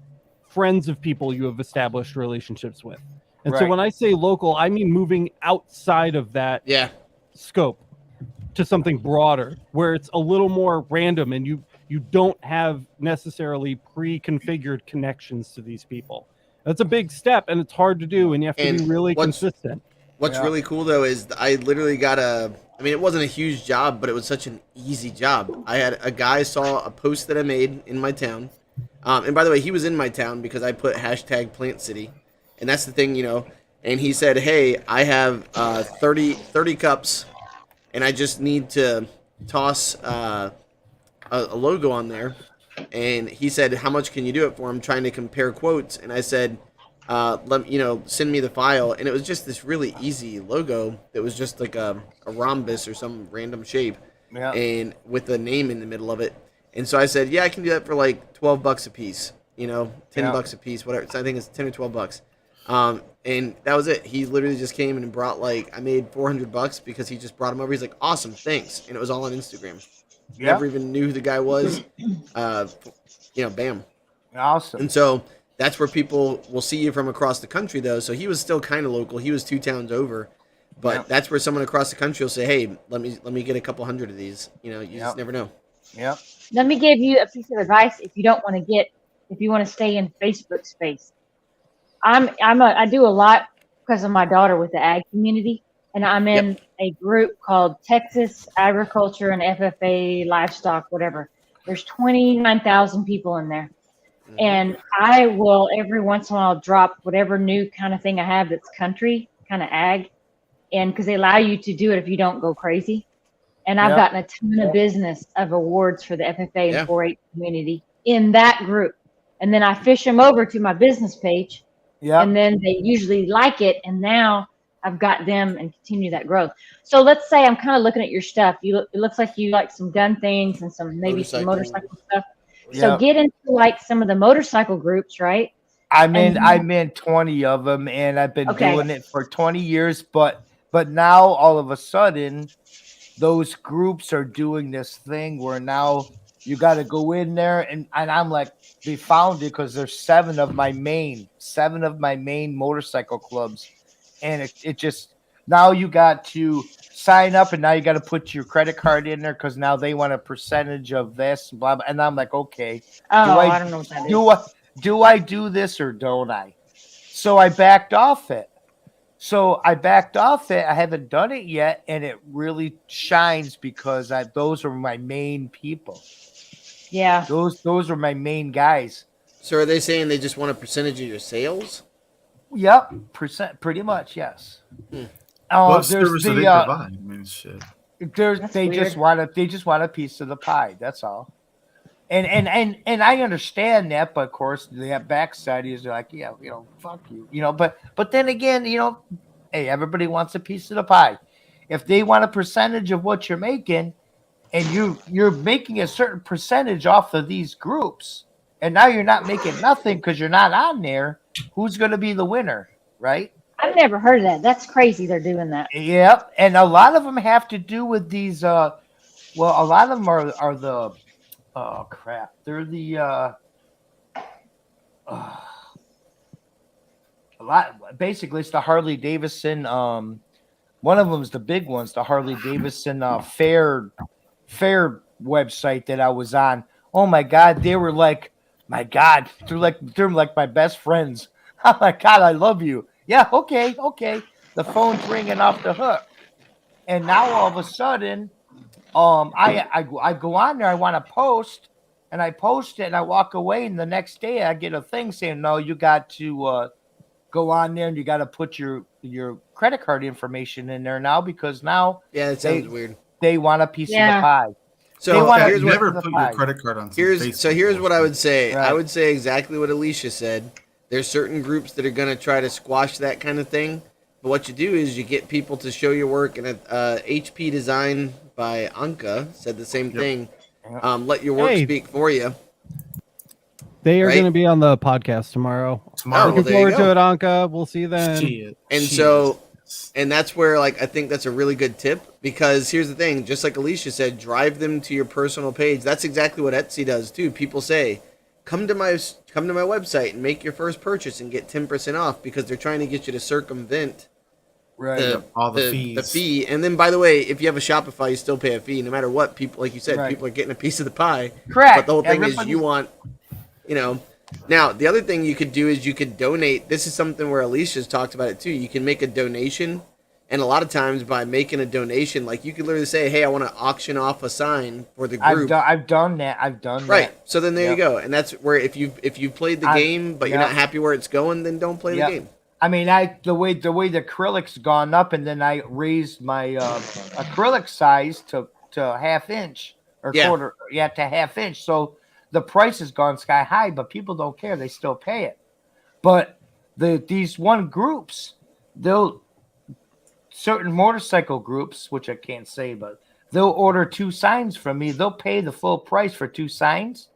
[SPEAKER 2] friends of people you have established relationships with. And so
[SPEAKER 1] Right.
[SPEAKER 2] when I say local, I mean moving outside of that
[SPEAKER 3] Yeah.
[SPEAKER 2] scope to something broader, where it's a little more random and you don't have necessarily pre-configured connections to these people. That's a big step, and it's hard to do, and you have to
[SPEAKER 3] And
[SPEAKER 2] be really
[SPEAKER 3] what's-
[SPEAKER 2] consistent.
[SPEAKER 3] What's
[SPEAKER 1] Yeah.
[SPEAKER 3] really cool though is I literally got I mean, it wasn't a huge job, but it was such an easy job. I had a guy saw a post that I made in my town. And by the way, he was in my town because I put hashtag Plant City. And that's the thing, and he said, "Hey, I have 30 cups and I just need to toss a logo on there." And he said, "How much can you do it for?" I'm trying to compare quotes, and I said, send me the file. And it was just this really easy logo that was just like a rhombus or some random shape,
[SPEAKER 1] Yeah.
[SPEAKER 3] and with a name in the middle of it. And so I said, "Yeah, I can do that for like $12 a piece, $10 a piece, whatever." So I think it's 10 or $12. And that was it. He literally just came and brought I made $400 because he just brought him over. He's like, "Awesome, thanks." And it was all on Instagram.
[SPEAKER 1] Yeah.
[SPEAKER 3] Never even knew who the guy was. Bam.
[SPEAKER 1] Awesome.
[SPEAKER 3] And so that's where people will see you from across the country, though. So he was still kind of local. He was 2 towns over, but that's where someone across the country will say, "Hey, let me get a couple hundred of these." You know, you just never know.
[SPEAKER 1] Yep.
[SPEAKER 6] Let me give you a piece of advice if you want to stay in Facebook space. I do a lot because of my daughter with the ag community, and I'm in a group called Texas Agriculture and FFA Livestock, whatever. There's 29,000 people in there. And I will every once in a while drop whatever new kind of thing I have that's country, kind of ag, and because they allow you to do it if you don't go crazy. And I've gotten a ton of business of awards for the FFA and 4-H community in that group. And then I fish them over to my business page. And then they usually like it. And now I've got them and continue that growth. So let's say I'm kind of looking at your stuff. It looks like you like some gun things and some some motorcycle stuff. So get into like some of the motorcycle groups, right?
[SPEAKER 1] I'm in 20 of them, and I've been doing it for 20 years. But now all of a sudden, those groups are doing this thing where now you got to go in there, and I'm like, they found it because there's 7 of my main motorcycle clubs, and it just now you got to sign up, and now you got to put your credit card in there because now they want a percentage of this, blah blah. And I'm like, okay,
[SPEAKER 6] I don't know what that is.
[SPEAKER 1] Do I do this or don't I? So I backed off it. I haven't done it yet, and it really shines because those are my main people.
[SPEAKER 6] Yeah,
[SPEAKER 1] those are my main guys.
[SPEAKER 3] So are they saying they just want a percentage of your sales?
[SPEAKER 1] Yep, pretty much, yes.
[SPEAKER 7] What service do they provide? I mean, shit.
[SPEAKER 1] They just want a piece of the pie. That's all. And I understand that, but of course the backside is like, fuck you, But then again, hey, everybody wants a piece of the pie. If they want a percentage of what you're making, and you're making a certain percentage off of these groups, and now you're not making nothing because you're not on there, who's going to be the winner, right?
[SPEAKER 6] I've never heard of that. That's crazy they're doing that.
[SPEAKER 1] Yep. And a lot of them have to do with these a lot of them are the they're the a lot, basically it's the Harley Davidson, one of them is the big ones, the Harley Davidson fair website that I was on. Oh my God, they were like, they're like my best friends. Oh my God, I love you. Yeah, okay. The phone's ringing off the hook. And now all of a sudden, I go on there, I want to post, and I post it, and I walk away, and the next day I get a thing saying, no, you got to go on there, and you got to put your credit card information in there now, because now
[SPEAKER 3] it sounds weird.
[SPEAKER 1] They want a piece of the pie.
[SPEAKER 3] So
[SPEAKER 7] here's never put your credit card on.
[SPEAKER 3] Here's what I would say.
[SPEAKER 1] Right.
[SPEAKER 3] I would say exactly what Alicia said. There's certain groups that are going to try to squash that kind of thing. But what you do is you get people to show your work, and HP Design by Anka said the same thing. Let your work speak for you.
[SPEAKER 2] They are going to be on the podcast tomorrow. Looking forward to it, Anka. We'll see you then.
[SPEAKER 3] And that's where, like, I think that's a really good tip, because here's the thing, just like Alicia said, drive them to your personal page. That's exactly what Etsy does too. People say, come to my website and make your first purchase and get 10% off, because they're trying to get you to circumvent
[SPEAKER 7] all the fees.
[SPEAKER 3] The fee. And then, by the way, if you have a Shopify, you still pay a fee no matter what. People, like you said, people are getting a piece of the pie.
[SPEAKER 1] Correct.
[SPEAKER 3] But the whole thing is you want, Now, the other thing you could do is you could donate. This is something where Alicia's talked about it too. You can make a donation. And a lot of times by making a donation, like you could literally say, hey, I want to auction off a sign for the group.
[SPEAKER 1] I've done that.
[SPEAKER 3] Right. So then there you go. And that's where if you played the game, but you're not happy where it's going, then don't play the game.
[SPEAKER 1] I mean, the way the acrylic's gone up, and then I raised my acrylic size to half inch or quarter, to half inch. So the price has gone sky high, but people don't care; they still pay it. But these one groups, certain motorcycle groups, which I can't say, but they'll order 2 signs from me. They'll pay the full price for 2 signs.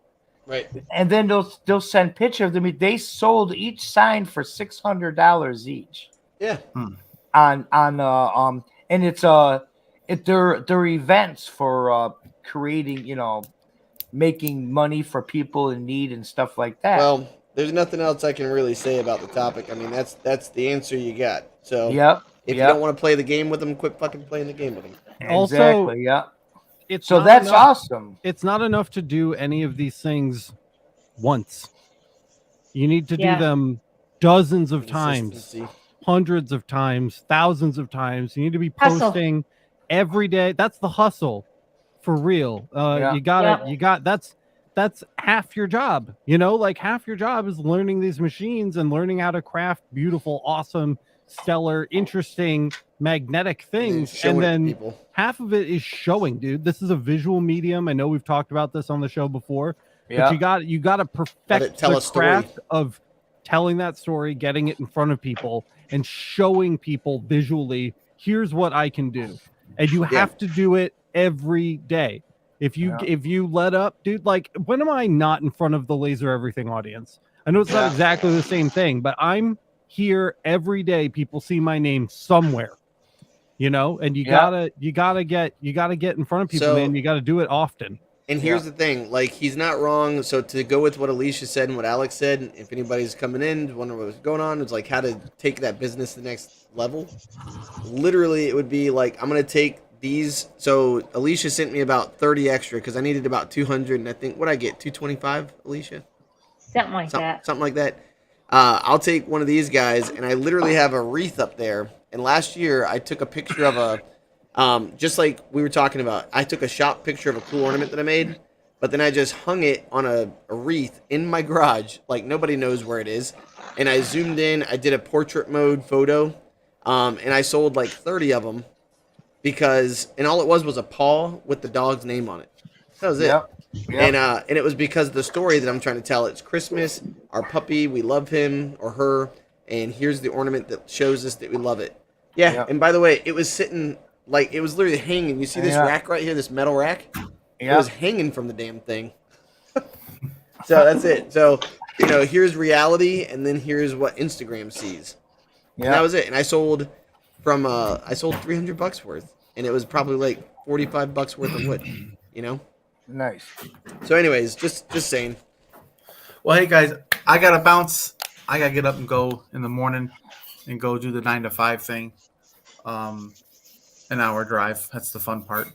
[SPEAKER 3] Right.
[SPEAKER 1] And then they'll send pictures of them. They sold each sign for $600 each.
[SPEAKER 3] Yeah.
[SPEAKER 1] And it's they're events for creating, making money for people in need and stuff like that.
[SPEAKER 3] Well, there's nothing else I can really say about the topic. I mean, that's the answer you got. So
[SPEAKER 1] yep.
[SPEAKER 3] if you don't want to play the game with them, quit fucking playing the game with them.
[SPEAKER 2] Also,
[SPEAKER 1] Exactly. Yeah.
[SPEAKER 2] So
[SPEAKER 1] that's awesome.
[SPEAKER 2] It's not enough to do any of these things once. You need to do them dozens of times, hundreds of times, thousands of times. You need to be posting every day. That's the hustle, for real. That's half your job. You know, like half your job is learning these machines and learning how to craft beautiful, awesome, stellar, interesting, magnetic things, and then half of it is showing, dude. This is a visual medium. I know we've talked about this on the show before, but you got to perfect the craft of telling that story, getting it in front of people, and showing people visually, here's what I can do. And you have to do it every day. If you let up, dude, like, when am I not in front of the Laser Everything audience? I know it's not exactly the same thing, but I'm here every day. People see my name somewhere, you know, and you gotta get in front of people, man. You gotta do it often.
[SPEAKER 3] And here's the thing, like, he's not wrong. So to go with what Alicia said and what Alex said, if anybody's coming in wondering what was going on, it's like how to take that business to the next level. Literally, it would be like, I'm gonna take these. So Alicia sent me about 30 extra because I needed about 200, and I think what I get 225, Alicia,
[SPEAKER 6] something like that.
[SPEAKER 3] Something like that. I'll take one of these guys, and I literally have a wreath up there. And last year, I took a picture of a, just like we were talking about, I took a shop picture of a cool ornament that I made, but then I just hung it on a wreath in my garage, like nobody knows where it is. And I zoomed in, I did a portrait mode photo, and I sold like 30 of them because, and all it was a paw with the dog's name on it. That was it. Yep. And it was because of the story that I'm trying to tell. It's Christmas, our puppy, we love him or her, and here's the ornament that shows us that we love it. Yeah, and by the way, it was sitting, like, it was literally hanging. You see this rack right here, this metal rack? It was hanging from the damn thing. So that's it. So, you know, here's reality, and then here's what Instagram sees. Yeah. And that was it. And I sold from, I sold $300 worth, and it was probably like $45 worth of wood, you know?
[SPEAKER 1] Nice.
[SPEAKER 3] So anyways, just saying.
[SPEAKER 7] Well, hey guys, I gotta bounce. I gotta get up and go in the morning and go do the 9 to 5 thing. An hour drive. That's the fun part.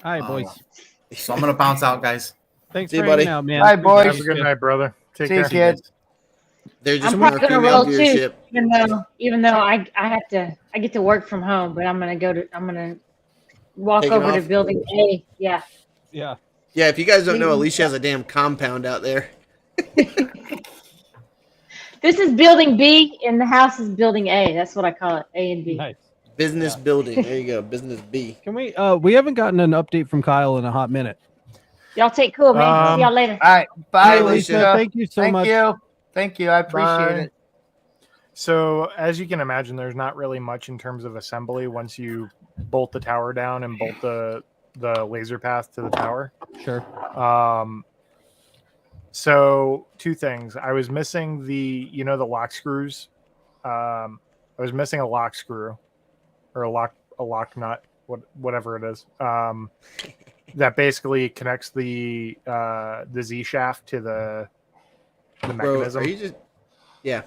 [SPEAKER 2] All right, boys.
[SPEAKER 7] So I'm gonna bounce out, guys.
[SPEAKER 2] Thanks
[SPEAKER 3] See
[SPEAKER 2] for
[SPEAKER 3] you, buddy.
[SPEAKER 2] hanging out, man.
[SPEAKER 1] Bye, boys.
[SPEAKER 4] Have a good night, brother. Take
[SPEAKER 1] See you,
[SPEAKER 4] care.
[SPEAKER 1] kids.
[SPEAKER 3] They're just
[SPEAKER 6] I'm
[SPEAKER 3] more
[SPEAKER 6] probably gonna
[SPEAKER 3] female
[SPEAKER 6] roll
[SPEAKER 3] viewership.
[SPEAKER 6] too, even though I get to work from home, but I'm gonna walk
[SPEAKER 3] Taking
[SPEAKER 6] over to
[SPEAKER 3] off?
[SPEAKER 6] building A. Yeah.
[SPEAKER 2] Yeah.
[SPEAKER 3] Yeah, if you guys don't know, Alicia has a damn compound out there.
[SPEAKER 6] This is building B, and the house is building A. That's what I call it, A and B.
[SPEAKER 2] Nice.
[SPEAKER 3] Business building. There you go. Business B.
[SPEAKER 2] Can we haven't gotten an update from Kyle in a hot minute.
[SPEAKER 6] Y'all take cool, man. See y'all later.
[SPEAKER 1] All right. Bye,
[SPEAKER 3] Hey,
[SPEAKER 1] Alicia.
[SPEAKER 3] Alicia.
[SPEAKER 2] Thank you so much.
[SPEAKER 1] Thank you. I appreciate it.
[SPEAKER 4] So, as you can imagine, there's not really much in terms of assembly once you bolt the tower down and bolt the laser path to the tower.
[SPEAKER 2] Sure.
[SPEAKER 4] So, two things. I was missing the lock screws. I was missing a lock screw or a lock nut, whatever it is. That basically connects the Z shaft to the mechanism.
[SPEAKER 3] Bro, are you just... Yeah.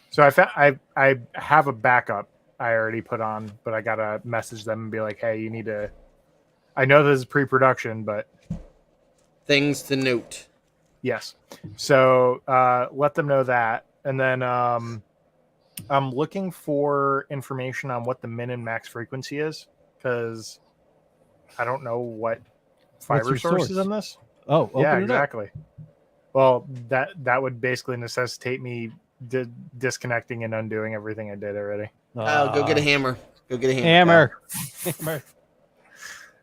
[SPEAKER 4] So I have a backup I already put on, but I gotta message them and be like, hey, you need to. I know this is pre-production, but
[SPEAKER 3] Things to note.
[SPEAKER 4] yes. So let them know that, and then I'm looking for information on what the min and max frequency is because I don't know what fiber
[SPEAKER 2] your
[SPEAKER 4] source is
[SPEAKER 2] source?
[SPEAKER 4] in this.
[SPEAKER 2] Oh, open
[SPEAKER 4] Yeah,
[SPEAKER 2] it up.
[SPEAKER 4] exactly. Well, that would basically necessitate me disconnecting and undoing everything I did already.
[SPEAKER 3] Oh, go get a hammer. Go get a hammer.
[SPEAKER 2] Hammer.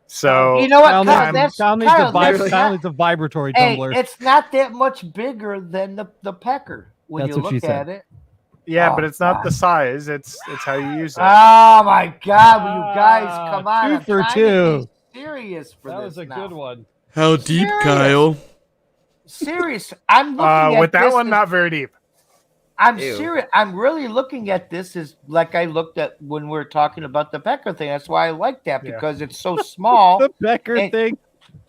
[SPEAKER 4] So
[SPEAKER 1] You know what,
[SPEAKER 2] Kyle
[SPEAKER 1] Kyle?
[SPEAKER 2] Kyle needs a vibratory
[SPEAKER 1] Hey,
[SPEAKER 2] tumbler.
[SPEAKER 1] it's not that much bigger than the pecker when
[SPEAKER 2] That's
[SPEAKER 1] you
[SPEAKER 2] what she
[SPEAKER 1] look
[SPEAKER 2] said.
[SPEAKER 1] at it.
[SPEAKER 4] yeah,
[SPEAKER 1] Oh,
[SPEAKER 4] but it's not
[SPEAKER 1] God.
[SPEAKER 4] the size; it's how you use it.
[SPEAKER 1] Oh my God! Will you guys come on?
[SPEAKER 2] 2
[SPEAKER 1] I'm
[SPEAKER 2] for
[SPEAKER 1] trying
[SPEAKER 2] 2.
[SPEAKER 1] to be serious for
[SPEAKER 2] That
[SPEAKER 1] this
[SPEAKER 2] was a
[SPEAKER 1] now.
[SPEAKER 2] good one.
[SPEAKER 3] How
[SPEAKER 1] deep, Kyle? Serious. I'm looking at
[SPEAKER 4] With that
[SPEAKER 1] this
[SPEAKER 4] one,
[SPEAKER 1] as-
[SPEAKER 4] not very deep.
[SPEAKER 1] I'm
[SPEAKER 3] Ew.
[SPEAKER 1] serious. I'm really looking at this as like I looked at when we were talking about the pecker thing. That's why I like that
[SPEAKER 4] Yeah.
[SPEAKER 1] because it's so small.
[SPEAKER 2] The Becker
[SPEAKER 1] And-
[SPEAKER 2] thing.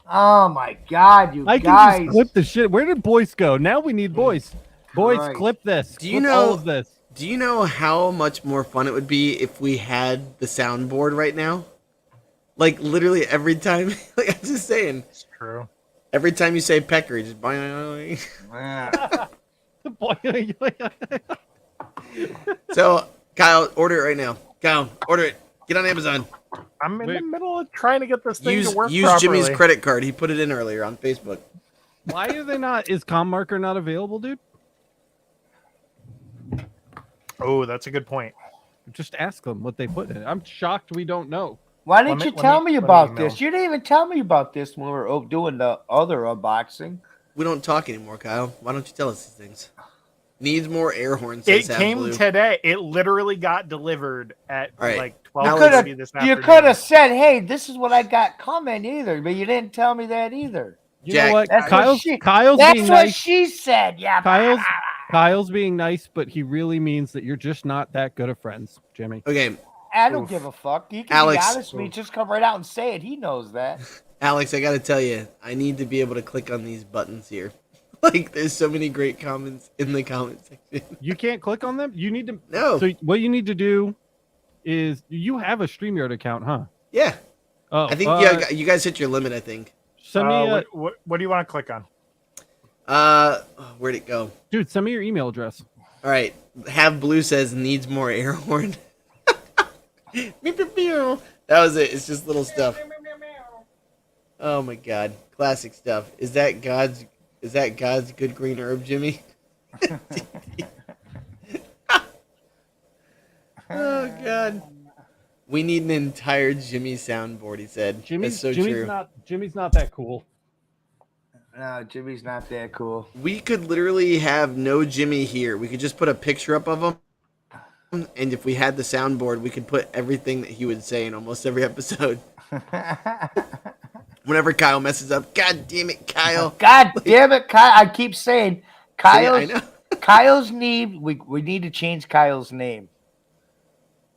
[SPEAKER 1] Oh my God, you
[SPEAKER 2] I
[SPEAKER 1] guys!
[SPEAKER 2] can just clip the shit. Where did Boyce go? Now we need Boyce. Boyce,
[SPEAKER 1] Christ.
[SPEAKER 2] clip this.
[SPEAKER 3] Do you
[SPEAKER 2] Clip
[SPEAKER 3] know-
[SPEAKER 2] all of this?
[SPEAKER 3] Do you know how much more fun it would be if we had the soundboard right now? Like literally every time. Like I'm just saying.
[SPEAKER 4] It's true.
[SPEAKER 3] Every time you say pecker, just boing. So Kyle, order it right now. Kyle, order it. Get on Amazon.
[SPEAKER 4] I'm in
[SPEAKER 2] Wait.
[SPEAKER 4] the middle of trying to get this thing
[SPEAKER 3] Use
[SPEAKER 4] to work
[SPEAKER 3] use
[SPEAKER 4] properly.
[SPEAKER 3] Jimmy's credit card. He put it in earlier on Facebook.
[SPEAKER 2] Why are they not? Is ComMarker not available, dude?
[SPEAKER 4] Oh, that's a good point.
[SPEAKER 2] Just ask them what they put in it. I'm shocked we don't know.
[SPEAKER 1] Why didn't you tell me about
[SPEAKER 4] email.
[SPEAKER 1] this? You didn't even tell me about this when we were doing the other unboxing.
[SPEAKER 3] We don't talk anymore, Kyle. Why don't you tell us these things? Needs more air horns.
[SPEAKER 4] It came today. It literally got delivered at
[SPEAKER 3] All right.
[SPEAKER 4] like
[SPEAKER 1] You
[SPEAKER 4] 12:30 this
[SPEAKER 1] You
[SPEAKER 4] afternoon.
[SPEAKER 1] could have said, "Hey, this is what I got coming," either, but you didn't tell me that either.
[SPEAKER 2] You
[SPEAKER 3] Jack,
[SPEAKER 2] know what?
[SPEAKER 1] That's
[SPEAKER 2] Kyle's
[SPEAKER 1] That's
[SPEAKER 2] being
[SPEAKER 1] what
[SPEAKER 2] nice.
[SPEAKER 1] she said. Yeah,
[SPEAKER 2] Kyle's being nice, but he really means that you're just not that good of friends, Jimmy.
[SPEAKER 3] Okay,
[SPEAKER 1] I don't
[SPEAKER 3] Oof.
[SPEAKER 1] give a fuck. You can
[SPEAKER 3] Alex.
[SPEAKER 1] be honest with me. Just come right out and say it. He knows that.
[SPEAKER 3] Alex, I gotta tell you, I need to be able to click on these buttons here. Like, there's so many great comments in the comment section.
[SPEAKER 2] You can't click on them. You need to.
[SPEAKER 3] No.
[SPEAKER 2] So what you need to do is you have a StreamYard account, huh?
[SPEAKER 3] Yeah,
[SPEAKER 2] Oh,
[SPEAKER 3] I think you guys hit your limit. I think.
[SPEAKER 2] Send me a,
[SPEAKER 4] what do you want to click on?
[SPEAKER 3] Where'd it go?
[SPEAKER 2] dude. Send me your email address.
[SPEAKER 3] All right, Have Blue says needs more air horn. That was it. It's just little stuff. Oh my god, classic stuff. Is that God's good green herb, Jimmy? Oh god. We need an entire Jimmy soundboard, he said. That's so true.
[SPEAKER 2] Jimmy's not that cool.
[SPEAKER 1] No, Jimmy's not that cool.
[SPEAKER 3] We could literally have no Jimmy here. We could just put a picture up of him. And if we had the soundboard, we could put everything that he would say in almost every episode. Whenever Kyle messes up, God damn it, Kyle.
[SPEAKER 1] God damn it, Kyle! I keep saying,
[SPEAKER 3] I know.
[SPEAKER 1] Kyle's name. We need to change Kyle's name.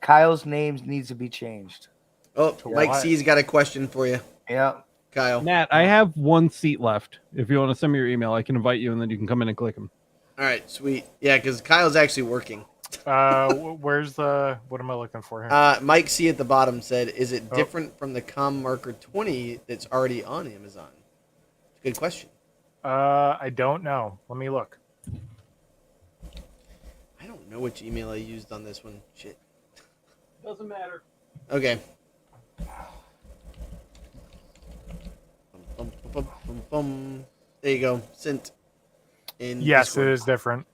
[SPEAKER 1] Kyle's name needs to be changed.
[SPEAKER 3] Oh, Mike C's got a question for you,
[SPEAKER 1] Yeah.
[SPEAKER 3] Kyle.
[SPEAKER 2] Nat, I have one seat left. If you want to send me your email, I can invite you, and then you can come in and click them.
[SPEAKER 3] All right, sweet. Yeah, because Kyle's actually working.
[SPEAKER 4] Where's the? What am I looking for here?
[SPEAKER 3] Mike C at the bottom said, "Is it different from the ComMarker 20 that's already on Amazon?" Good question.
[SPEAKER 4] I don't know. Let me look.
[SPEAKER 3] I don't know which email I used on this one. Shit.
[SPEAKER 2] Doesn't matter.
[SPEAKER 3] Okay. There you go. Sent. In
[SPEAKER 4] Yes,
[SPEAKER 3] Discord.
[SPEAKER 4] it is different.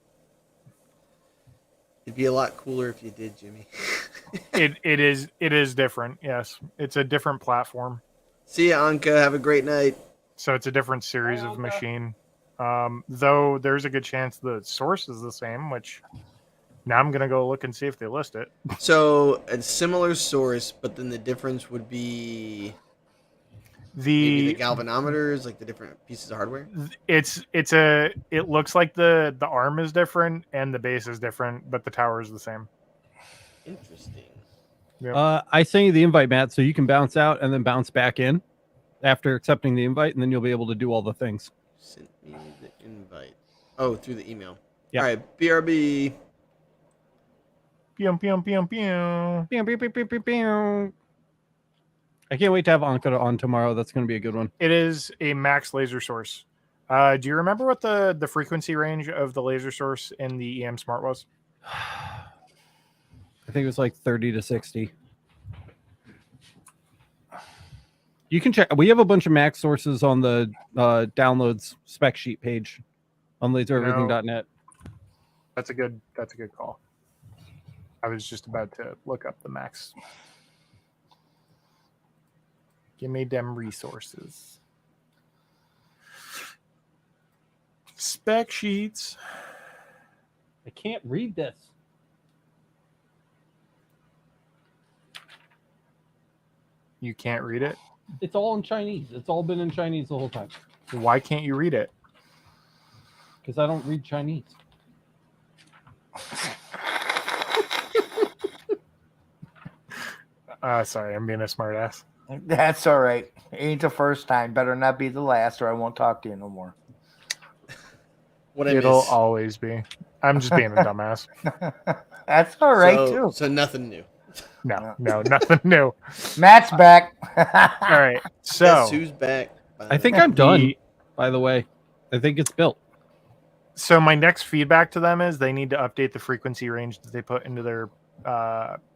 [SPEAKER 3] It'd be a lot cooler if you did, Jimmy.
[SPEAKER 4] It is different. Yes, it's a different platform.
[SPEAKER 3] See ya, Anka. Have a great night.
[SPEAKER 4] So it's a different series of machine. Though there's a good chance the source is the same, which now I'm gonna go look and see if they list it.
[SPEAKER 3] So a similar source, but then the difference would be maybe the galvanometers, like the different pieces of hardware.
[SPEAKER 4] It looks like the arm is different and the base is different, but the tower is the same.
[SPEAKER 3] Interesting.
[SPEAKER 4] Yep.
[SPEAKER 2] I sent you the invite, Matt, so you can bounce out and then bounce back in after accepting the invite, and then you'll be able to do all the things.
[SPEAKER 3] Sent me the invite. Oh, through the email.
[SPEAKER 2] Yeah.
[SPEAKER 3] All right, BRB.
[SPEAKER 4] Pew, pew, pew, pew.
[SPEAKER 2] Pew, pew, pew, pew, pew, pew. I can't wait to have Anka on tomorrow. That's going to be a good one.
[SPEAKER 4] It is a max laser source. Do you remember what the frequency range of the laser source in the EM Smart was?
[SPEAKER 2] I think it was like 30 to 60. You can check. We have a bunch of max sources on the downloads spec sheet page on lasereverything.net.
[SPEAKER 4] That's a good call. I was just about to look up the max. Give me them resources. Spec sheets.
[SPEAKER 2] I can't read this.
[SPEAKER 4] You can't read it?
[SPEAKER 2] It's all in Chinese. It's all been in Chinese the whole time.
[SPEAKER 4] Why can't you read it?
[SPEAKER 2] Because I don't read Chinese.
[SPEAKER 4] Sorry, I'm being a smartass.
[SPEAKER 1] That's all right. Ain't the first time. Better not be the last, or I won't talk to you no more.
[SPEAKER 3] What I
[SPEAKER 4] It'll
[SPEAKER 3] miss.
[SPEAKER 4] always be. I'm just being a dumbass.
[SPEAKER 1] That's all right
[SPEAKER 3] so,
[SPEAKER 1] too.
[SPEAKER 3] So nothing new.
[SPEAKER 4] No, nothing new.
[SPEAKER 1] Matt's back.
[SPEAKER 4] All right.
[SPEAKER 3] Guess
[SPEAKER 4] So
[SPEAKER 3] who's back?
[SPEAKER 2] I think I'm done. By the way, I think it's built.
[SPEAKER 4] So my next feedback to them is they need to update the frequency range that they put into their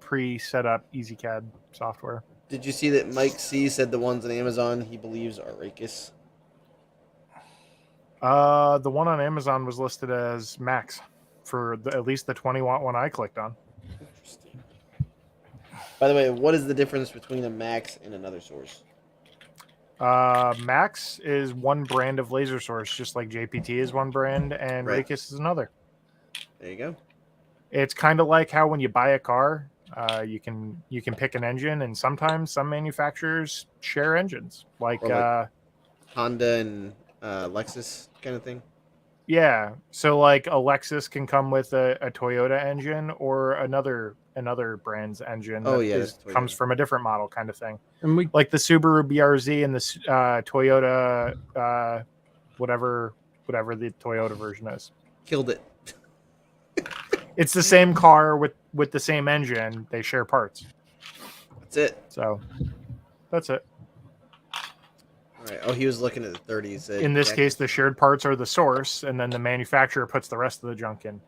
[SPEAKER 4] pre-set up EasyCAD software.
[SPEAKER 3] Did you see that Mike C said the ones on Amazon he believes are Rakis?
[SPEAKER 4] The one on Amazon was listed as max for at least the 20-watt one I clicked on.
[SPEAKER 3] Interesting. By the way, what is the difference between a Max and another source?
[SPEAKER 4] Max is one brand of laser source, just like JPT is one brand and
[SPEAKER 3] Right.
[SPEAKER 4] Rakis is another.
[SPEAKER 3] There you go.
[SPEAKER 4] It's kind of like how when you buy a car, you can pick an engine, and sometimes some manufacturers share engines, like,
[SPEAKER 3] Or like Honda and Lexus kind of thing.
[SPEAKER 4] yeah. So like a Lexus can come with a Toyota engine or another brand's engine.
[SPEAKER 3] Oh,
[SPEAKER 4] that
[SPEAKER 3] yeah, that's Toyota.
[SPEAKER 4] comes from a different model, kind of thing.
[SPEAKER 2] And we
[SPEAKER 4] Like the Subaru BRZ and the Toyota, whatever the Toyota version is.
[SPEAKER 3] Killed it.
[SPEAKER 4] It's the same car with the same engine. They share parts.
[SPEAKER 3] That's it.
[SPEAKER 4] So that's it.
[SPEAKER 3] All right. Oh, he was looking at the 30s.
[SPEAKER 4] In this case, the shared parts are the source, and then the manufacturer puts the rest of the junk in.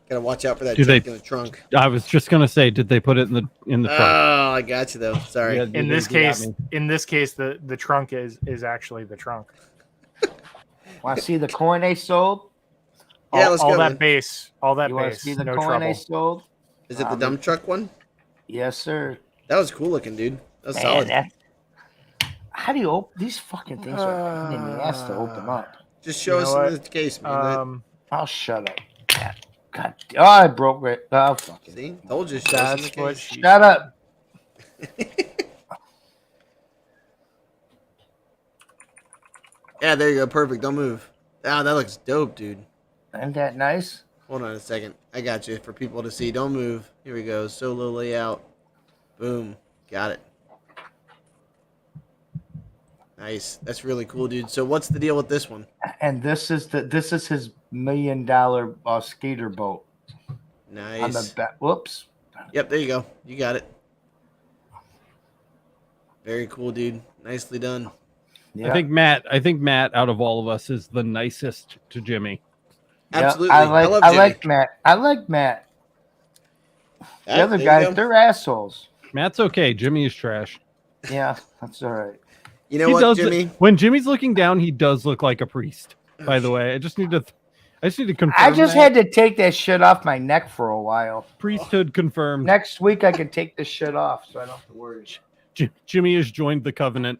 [SPEAKER 3] Gotta watch out for that
[SPEAKER 2] Do
[SPEAKER 3] junk
[SPEAKER 2] they-
[SPEAKER 3] in the trunk.
[SPEAKER 2] I was just gonna say, did they put it in the trunk?
[SPEAKER 3] Oh, I got you though. Sorry.
[SPEAKER 2] Yeah,
[SPEAKER 4] In
[SPEAKER 2] you
[SPEAKER 4] this
[SPEAKER 2] got
[SPEAKER 4] case,
[SPEAKER 2] me.
[SPEAKER 4] the trunk is actually the trunk.
[SPEAKER 1] Want to see the coin they sold?
[SPEAKER 3] Yeah, let's
[SPEAKER 4] all
[SPEAKER 3] go,
[SPEAKER 4] that
[SPEAKER 3] man.
[SPEAKER 4] base, all that
[SPEAKER 1] You want to
[SPEAKER 4] base,
[SPEAKER 1] see the
[SPEAKER 4] no
[SPEAKER 1] coin
[SPEAKER 4] trouble.
[SPEAKER 1] they sold?
[SPEAKER 3] Is it the dump truck one?
[SPEAKER 1] Yes, sir.
[SPEAKER 3] That was cool looking, dude. That was
[SPEAKER 1] Man,
[SPEAKER 3] solid.
[SPEAKER 1] how do you open these fucking things? Are a pain in the ass to open up.
[SPEAKER 3] Just show
[SPEAKER 4] You
[SPEAKER 3] us
[SPEAKER 4] know
[SPEAKER 3] in
[SPEAKER 4] what?
[SPEAKER 3] the case, man.
[SPEAKER 1] I'll shut up. God, oh, I broke it. Oh, fuck it.
[SPEAKER 3] See, told you. Show us in the
[SPEAKER 4] That's what
[SPEAKER 3] case.
[SPEAKER 4] she.
[SPEAKER 1] Shut up.
[SPEAKER 3] Yeah, there you go. Perfect. Don't move. Ah, that looks dope, dude.
[SPEAKER 1] Isn't that nice?
[SPEAKER 3] Hold on a second. I got you for people to see. Don't move. Here we go. Solo layout. Boom. Got it. Nice. That's really cool, dude. So what's the deal with this one?
[SPEAKER 1] And this is his $1 million skater boat. On
[SPEAKER 3] Nice.
[SPEAKER 1] the back. Whoops.
[SPEAKER 3] Yep, there you go. You got it. Very cool, dude. Nicely done.
[SPEAKER 1] Yeah.
[SPEAKER 2] I think Matt, out of all of us, is the nicest to Jimmy.
[SPEAKER 1] Yeah,
[SPEAKER 3] Absolutely.
[SPEAKER 1] I
[SPEAKER 3] love
[SPEAKER 1] like
[SPEAKER 3] Jimmy.
[SPEAKER 1] Matt. I like Matt. The
[SPEAKER 3] Ah,
[SPEAKER 1] other
[SPEAKER 3] there you
[SPEAKER 1] guys,
[SPEAKER 3] go.
[SPEAKER 1] they're assholes.
[SPEAKER 2] Matt's okay. Jimmy is trash.
[SPEAKER 1] Yeah, that's all right.
[SPEAKER 3] You know
[SPEAKER 2] He
[SPEAKER 3] what,
[SPEAKER 2] does
[SPEAKER 3] Jimmy?
[SPEAKER 2] when Jimmy's looking down, he does look like a priest. By the way, I just need to confirm.
[SPEAKER 1] I just
[SPEAKER 2] that.
[SPEAKER 1] had to take that shit off my neck for a while.
[SPEAKER 2] priesthood confirmed.
[SPEAKER 1] Next week I can take this shit off, so I don't have to worry.
[SPEAKER 2] Jimmy has joined the covenant.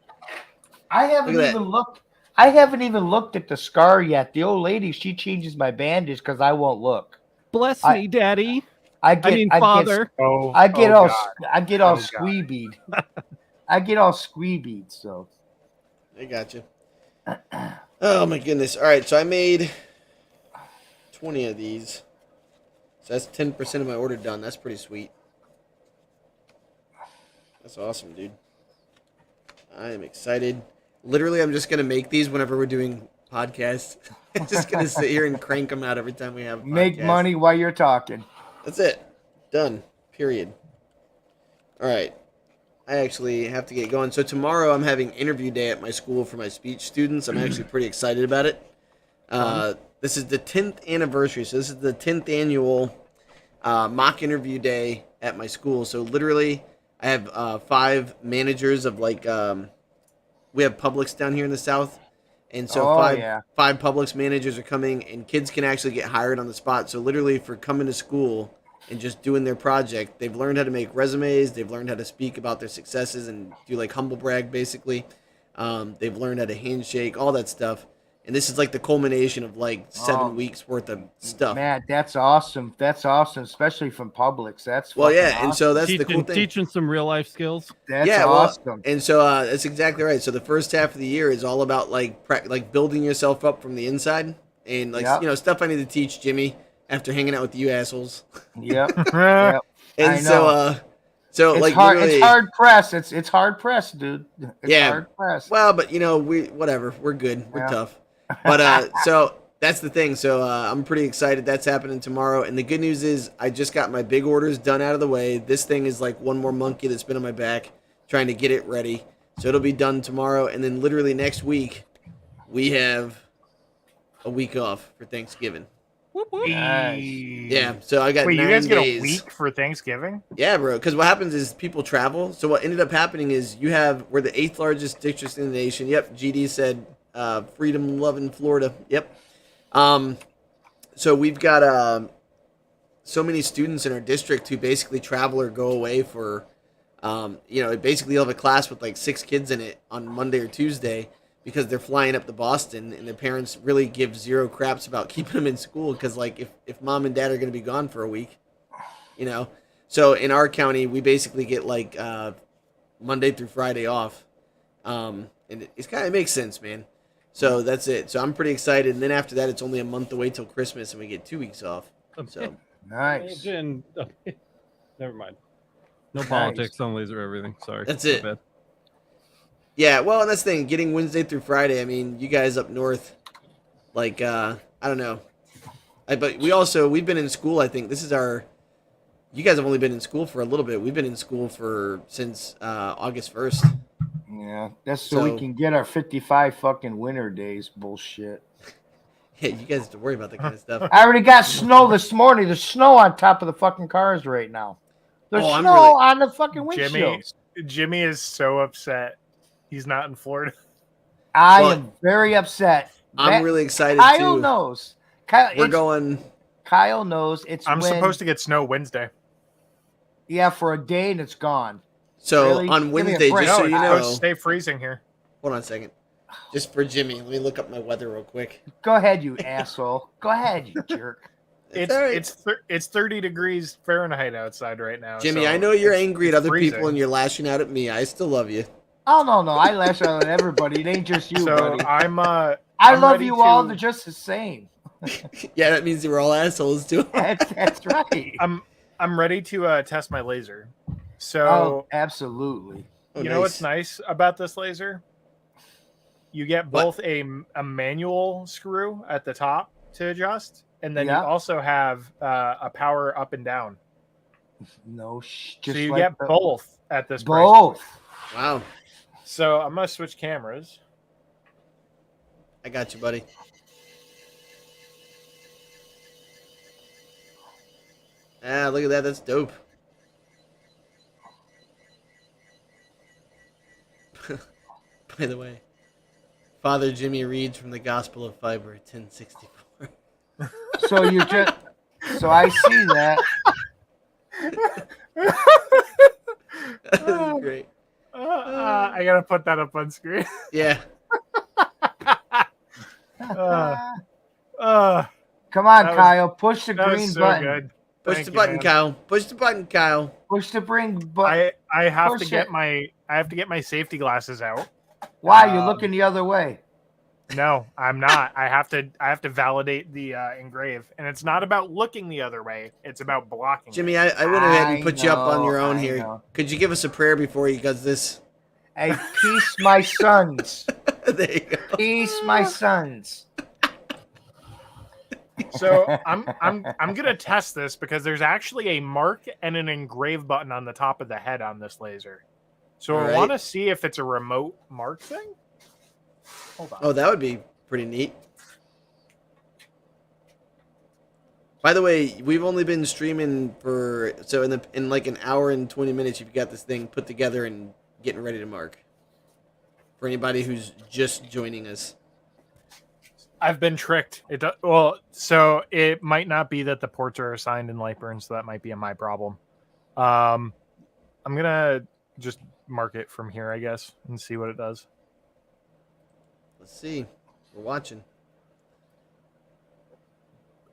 [SPEAKER 1] I haven't
[SPEAKER 3] Look at
[SPEAKER 1] even looked. I haven't even looked at the scar yet. The old lady, she changes my bandage because I won't look.
[SPEAKER 2] Bless
[SPEAKER 1] I-
[SPEAKER 2] me, Daddy.
[SPEAKER 1] I get,
[SPEAKER 2] Father.
[SPEAKER 4] Oh,
[SPEAKER 1] I get
[SPEAKER 4] oh
[SPEAKER 1] all.
[SPEAKER 4] God.
[SPEAKER 1] I get all
[SPEAKER 4] Oh, God.
[SPEAKER 1] squeebeed. I get all squeebeed. So
[SPEAKER 3] I got you. Oh my goodness. All right, so I made 20 of these. So that's 10% of my order done. That's pretty sweet. That's awesome, dude. I am excited. Literally, I'm just going to make these whenever we're doing podcasts. I'm just going to sit here and crank them out every time we have a
[SPEAKER 1] make
[SPEAKER 3] podcast.
[SPEAKER 1] money while you're talking.
[SPEAKER 3] That's it. Done. Period. All right. I actually have to get going. So tomorrow I'm having interview day at my school for my speech students. I'm actually pretty excited about it. This is the 10th anniversary. So this is the 10th annual mock interview day at my school. So literally I have 5 managers of like we have Publix down here in the South. And so five Publix managers are coming, and kids can actually get hired on the spot. So literally for coming to school and just doing their project, they've learned how to make resumes. They've learned how to speak about their successes and do like humble brag, basically. They've learned how to handshake, all that stuff. And this is like the culmination of like 7 weeks worth of stuff.
[SPEAKER 1] Man, that's awesome. That's awesome, especially from Publix. That's
[SPEAKER 3] Well,
[SPEAKER 1] fucking
[SPEAKER 3] yeah, and so that's the cool thing.
[SPEAKER 2] Teaching some real life skills.
[SPEAKER 1] That's
[SPEAKER 3] Yeah, well,
[SPEAKER 1] awesome.
[SPEAKER 3] And so that's exactly right. So the first half of the year is all about like building yourself up from the inside, and like
[SPEAKER 1] Yep.
[SPEAKER 3] you know stuff I need to teach Jimmy after hanging out with you assholes.
[SPEAKER 1] Yep.
[SPEAKER 4] Yeah.
[SPEAKER 1] Yep.
[SPEAKER 3] And
[SPEAKER 1] I
[SPEAKER 3] so
[SPEAKER 1] know.
[SPEAKER 3] So
[SPEAKER 1] It's
[SPEAKER 3] like
[SPEAKER 1] hard.
[SPEAKER 3] literally,
[SPEAKER 1] It's hard press. It's hard press, dude. It's
[SPEAKER 3] Yeah.
[SPEAKER 1] hard press.
[SPEAKER 3] well, but whatever. We're good. We're
[SPEAKER 1] Yeah.
[SPEAKER 3] tough. But so that's the thing. So I'm pretty excited. That's happening tomorrow. And the good news is I just got my big orders done out of the way. This thing is like one more monkey that's been on my back trying to get it ready. So it'll be done tomorrow. And then literally next week, we have a week off for Thanksgiving.
[SPEAKER 1] Nice.
[SPEAKER 3] Yeah. So I got
[SPEAKER 4] Wait,
[SPEAKER 3] 9
[SPEAKER 4] you guys
[SPEAKER 3] days.
[SPEAKER 4] get a week for Thanksgiving?
[SPEAKER 3] Yeah, bro. Because what happens is people travel. So what ended up happening is we're the 8th largest district in the nation. Yep. GD said freedom loving Florida. Yep. So we've got so many students in our district who basically travel or go away for, basically you'll have a class with like 6 kids in it on Monday or Tuesday because they're flying up to Boston and their parents really give zero craps about keeping them in school because like if mom and dad are going to be gone for a week, So in our county, we basically get like Monday through Friday off. And it kind of makes sense, man. So that's it. So I'm pretty excited. And then after that, it's only a month away till Christmas and we get 2 weeks off. So
[SPEAKER 1] Nice.
[SPEAKER 2] Never mind. No
[SPEAKER 1] Nice.
[SPEAKER 2] politics on laser everything. Sorry.
[SPEAKER 3] That's
[SPEAKER 2] My
[SPEAKER 3] it.
[SPEAKER 2] bad.
[SPEAKER 3] yeah, well, and that's the thing. Getting Wednesday through Friday. I mean, you guys up north, like I don't know. But we've been in school. I think this is you guys have only been in school for a little bit. We've been in school since August 1st.
[SPEAKER 1] Yeah, that's so we can get our 55 fucking winter days. Bullshit.
[SPEAKER 3] Yeah, you guys have to worry about that kind of stuff.
[SPEAKER 1] I already got snow this morning. There's snow on top of the fucking cars right now. There's
[SPEAKER 3] Oh,
[SPEAKER 1] snow on the fucking windshield.
[SPEAKER 4] Jimmy is so upset. He's not in Florida.
[SPEAKER 1] I
[SPEAKER 3] Well,
[SPEAKER 1] am very upset.
[SPEAKER 3] I'm really excited
[SPEAKER 1] Kyle
[SPEAKER 3] too.
[SPEAKER 1] knows. Kyle knows.
[SPEAKER 4] I'm supposed to get snow Wednesday.
[SPEAKER 1] Yeah, for a day and it's gone.
[SPEAKER 3] So
[SPEAKER 1] Really?
[SPEAKER 3] on
[SPEAKER 1] Give me a
[SPEAKER 3] Wednesday,
[SPEAKER 1] break.
[SPEAKER 3] just so
[SPEAKER 4] No,
[SPEAKER 3] you
[SPEAKER 4] it's
[SPEAKER 3] know,
[SPEAKER 4] supposed to stay freezing here.
[SPEAKER 3] hold on a second. Just for Jimmy, let me look up my weather real quick.
[SPEAKER 1] Go ahead, you asshole. Go ahead, you jerk.
[SPEAKER 4] It's
[SPEAKER 3] all right.
[SPEAKER 4] it's 30 degrees Fahrenheit outside right now.
[SPEAKER 3] Jimmy,
[SPEAKER 4] so
[SPEAKER 3] I know you're
[SPEAKER 4] it's-
[SPEAKER 3] angry at
[SPEAKER 4] it's
[SPEAKER 3] other
[SPEAKER 4] freezing.
[SPEAKER 3] people and you're lashing out at me. I still love you.
[SPEAKER 1] Oh no, I lash out at everybody. It ain't just you,
[SPEAKER 4] So
[SPEAKER 1] buddy.
[SPEAKER 4] I'm
[SPEAKER 1] I
[SPEAKER 4] I'm
[SPEAKER 1] love
[SPEAKER 4] ready
[SPEAKER 1] you all.
[SPEAKER 4] to-
[SPEAKER 1] They're just the same.
[SPEAKER 3] Yeah, that means we're all assholes too.
[SPEAKER 1] That's right.
[SPEAKER 4] I'm ready to test my laser. So
[SPEAKER 1] Oh, absolutely.
[SPEAKER 3] Oh,
[SPEAKER 4] you know what's nice about this laser? You get both a manual screw at the top to adjust, and then
[SPEAKER 1] Yeah.
[SPEAKER 4] you also have a power up and down.
[SPEAKER 1] No,
[SPEAKER 4] So you get both at this price.
[SPEAKER 1] both.
[SPEAKER 3] Wow.
[SPEAKER 4] So I'm gonna switch cameras.
[SPEAKER 3] I got you, buddy. Ah, look at that. That's dope. By the way, Father Jimmy reads from the Gospel of Fiber 1064.
[SPEAKER 1] So you just. So I see that.
[SPEAKER 3] That's great.
[SPEAKER 4] I gotta put that up on screen.
[SPEAKER 3] Yeah.
[SPEAKER 1] Come on,
[SPEAKER 4] that was-
[SPEAKER 1] Kyle. Push the
[SPEAKER 4] That
[SPEAKER 1] green
[SPEAKER 4] was so
[SPEAKER 1] button.
[SPEAKER 4] good.
[SPEAKER 3] Push
[SPEAKER 4] Thank
[SPEAKER 3] the
[SPEAKER 4] you,
[SPEAKER 3] button,
[SPEAKER 4] man.
[SPEAKER 3] Kyle. Push the button, Kyle.
[SPEAKER 1] Push the green button.
[SPEAKER 4] I have to
[SPEAKER 1] Push
[SPEAKER 4] get
[SPEAKER 1] it.
[SPEAKER 4] my safety glasses out.
[SPEAKER 1] Why you looking the other way?
[SPEAKER 4] No, I'm not. I have to validate the engrave, and it's not about looking the other way. It's about blocking.
[SPEAKER 3] Jimmy, I went ahead and
[SPEAKER 1] I
[SPEAKER 3] put you up on your own
[SPEAKER 1] know, I
[SPEAKER 3] here.
[SPEAKER 1] know.
[SPEAKER 3] Could you give us a prayer before he does this?
[SPEAKER 1] Hey, peace, my sons.
[SPEAKER 3] There you go.
[SPEAKER 1] Peace, my sons.
[SPEAKER 4] So I'm gonna test this because there's actually a mark and an engrave button on the top of the head on this laser. So
[SPEAKER 3] All
[SPEAKER 4] I
[SPEAKER 3] right.
[SPEAKER 4] want to see if it's a remote mark thing. Hold on.
[SPEAKER 3] Oh, that would be pretty neat. By the way, we've only been streaming in like an hour and 20 minutes. You've got this thing put together and getting ready to mark. For anybody who's just joining us.
[SPEAKER 4] I've been tricked. So it might not be that the ports are assigned in Lightburn, so that might be my problem. I'm gonna just mark it from here, I guess, and see what it does.
[SPEAKER 3] Let's see. We're watching.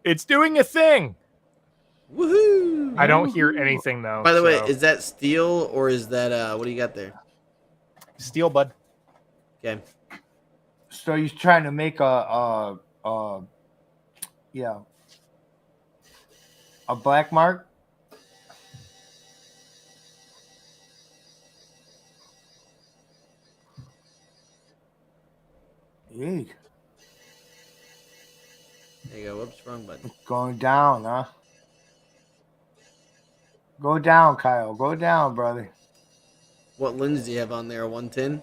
[SPEAKER 4] It's doing a thing.
[SPEAKER 3] Woohoo!
[SPEAKER 4] I don't hear anything though.
[SPEAKER 3] By the way,
[SPEAKER 4] so-
[SPEAKER 3] is that steel or is that what do you got there?
[SPEAKER 4] steel, bud?
[SPEAKER 3] Okay.
[SPEAKER 1] So you're trying to make a black mark? Eek.
[SPEAKER 3] There you go. Whoops, wrong button.
[SPEAKER 1] Going down, huh? Go down, Kyle. Go down, brother.
[SPEAKER 3] What lens do you have on there? A 110?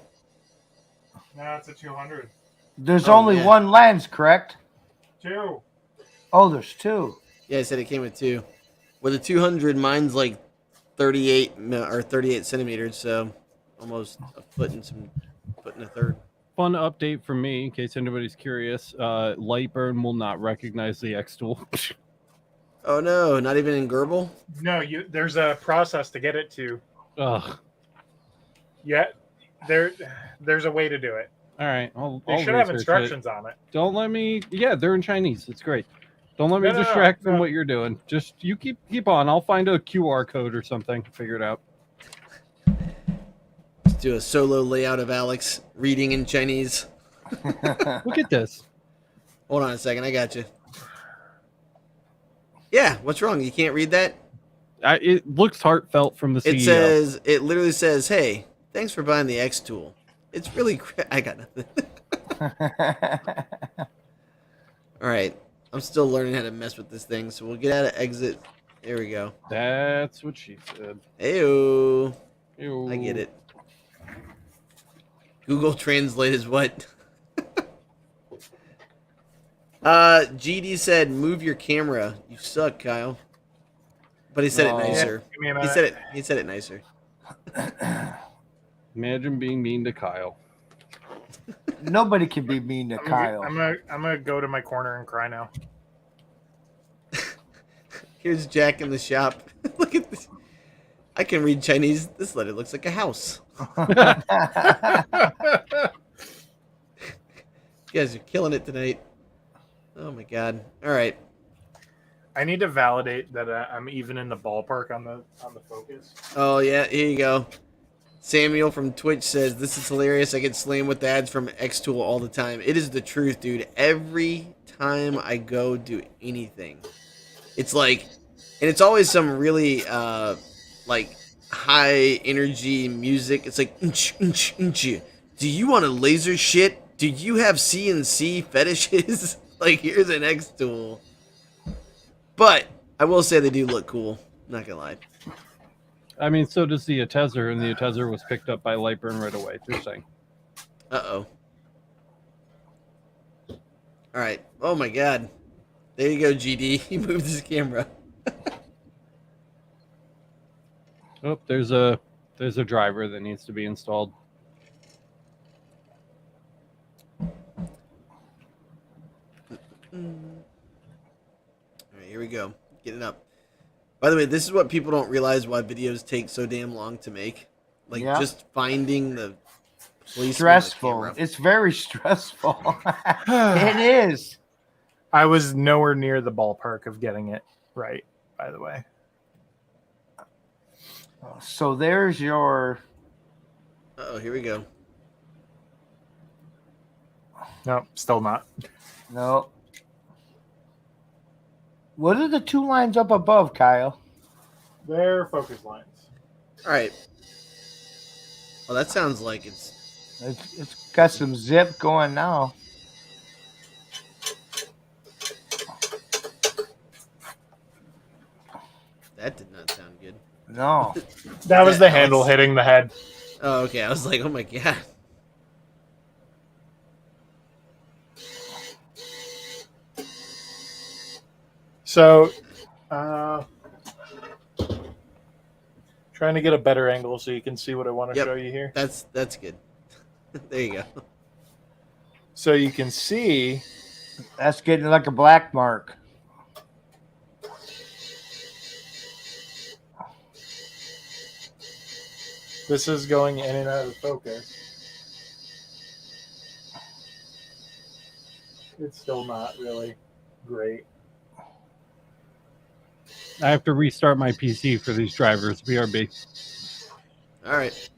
[SPEAKER 4] No, it's a 200.
[SPEAKER 1] There's
[SPEAKER 3] Oh,
[SPEAKER 1] only
[SPEAKER 3] man.
[SPEAKER 1] one lens, correct?
[SPEAKER 4] 2.
[SPEAKER 1] Oh, there's two.
[SPEAKER 3] Yeah, I said it came with 2. With a 200, mine's like 38 centimeters, so almost a foot and a third.
[SPEAKER 2] Fun update from me, in case anybody's curious. Lightburn will not recognize the xTool.
[SPEAKER 3] Oh no, not even in Gerbil?
[SPEAKER 4] No, there's a process to get it to.
[SPEAKER 2] Ugh.
[SPEAKER 4] Yeah, there's a way to do it.
[SPEAKER 2] All right.
[SPEAKER 4] They should have instructions on it.
[SPEAKER 2] Don't let me. Yeah, they're in Chinese. It's great. Don't let me distract from what you're doing. Just you keep on. I'll find a QR code or something. Figure it out.
[SPEAKER 3] Let's do a solo layout of Alex reading in Chinese.
[SPEAKER 2] Look at this.
[SPEAKER 3] Hold on a second, I got you. Yeah, what's wrong? You can't read that?
[SPEAKER 2] It looks heartfelt from the CEO.
[SPEAKER 3] It literally says, "Hey, thanks for buying the xTool. It's really I got nothing." All right. I'm still learning how to mess with this thing, so we'll get out of exit. There we go.
[SPEAKER 2] That's what she said.
[SPEAKER 3] Heyo.
[SPEAKER 2] Ew.
[SPEAKER 3] I get it. Google Translate is what? GD said, "Move your camera. You suck, Kyle." But he said it nicer.
[SPEAKER 4] Give me a minute.
[SPEAKER 3] He said it nicer.
[SPEAKER 2] Imagine being mean to Kyle.
[SPEAKER 1] Nobody can be mean to Kyle.
[SPEAKER 4] I'm gonna go to my corner and cry now.
[SPEAKER 3] Here's Jack in the shop. Look at this. I can read Chinese. This letter looks like a house. You guys are killing it tonight. Oh my god. All right.
[SPEAKER 4] I need to validate that I'm even in the ballpark on the focus.
[SPEAKER 3] Oh yeah, here you go. Samuel from Twitch says, "This is hilarious. I get slammed with ads from xTool all the time." It is the truth, dude. Every time I go do anything, it's like, and it's always some really like high energy music. It's like, do you want a laser shit? Do you have CNC fetishes? Like, here's an xTool. But I will say they do look cool. Not gonna lie.
[SPEAKER 2] I mean, so does the Atezzer, and the Atezzer was picked up by Lightburn right away. Just saying.
[SPEAKER 3] Uh-oh. All right. Oh, my God. There you go, GD. He moved his camera.
[SPEAKER 2] Oh, there's a driver that needs to be installed.
[SPEAKER 3] All right, here we go. Get it up. By the way, this is what people don't realize why videos take so damn long to make. Like, just finding the placement.
[SPEAKER 1] Stressful. It's very stressful. It is.
[SPEAKER 4] I was nowhere near the ballpark of getting it right, by the way.
[SPEAKER 1] So there's your...
[SPEAKER 3] Uh-oh, here we go.
[SPEAKER 4] No, still not.
[SPEAKER 1] No. What are the two lines up above, Kyle?
[SPEAKER 4] They're focus lines.
[SPEAKER 3] All right. Well, that sounds like
[SPEAKER 1] It's got some zip going now.
[SPEAKER 3] that did not sound good.
[SPEAKER 1] No.
[SPEAKER 4] That was the handle hitting the head.
[SPEAKER 3] Oh, okay. I was like, oh my God.
[SPEAKER 4] So, trying to get a better angle so you can see what I want to show you here.
[SPEAKER 3] That's good. There you go.
[SPEAKER 4] So you can see.
[SPEAKER 1] That's getting like a black mark.
[SPEAKER 4] This is going in and out of focus. It's still not really great.
[SPEAKER 2] I have to restart my PC for these drivers. BRB.
[SPEAKER 3] All right.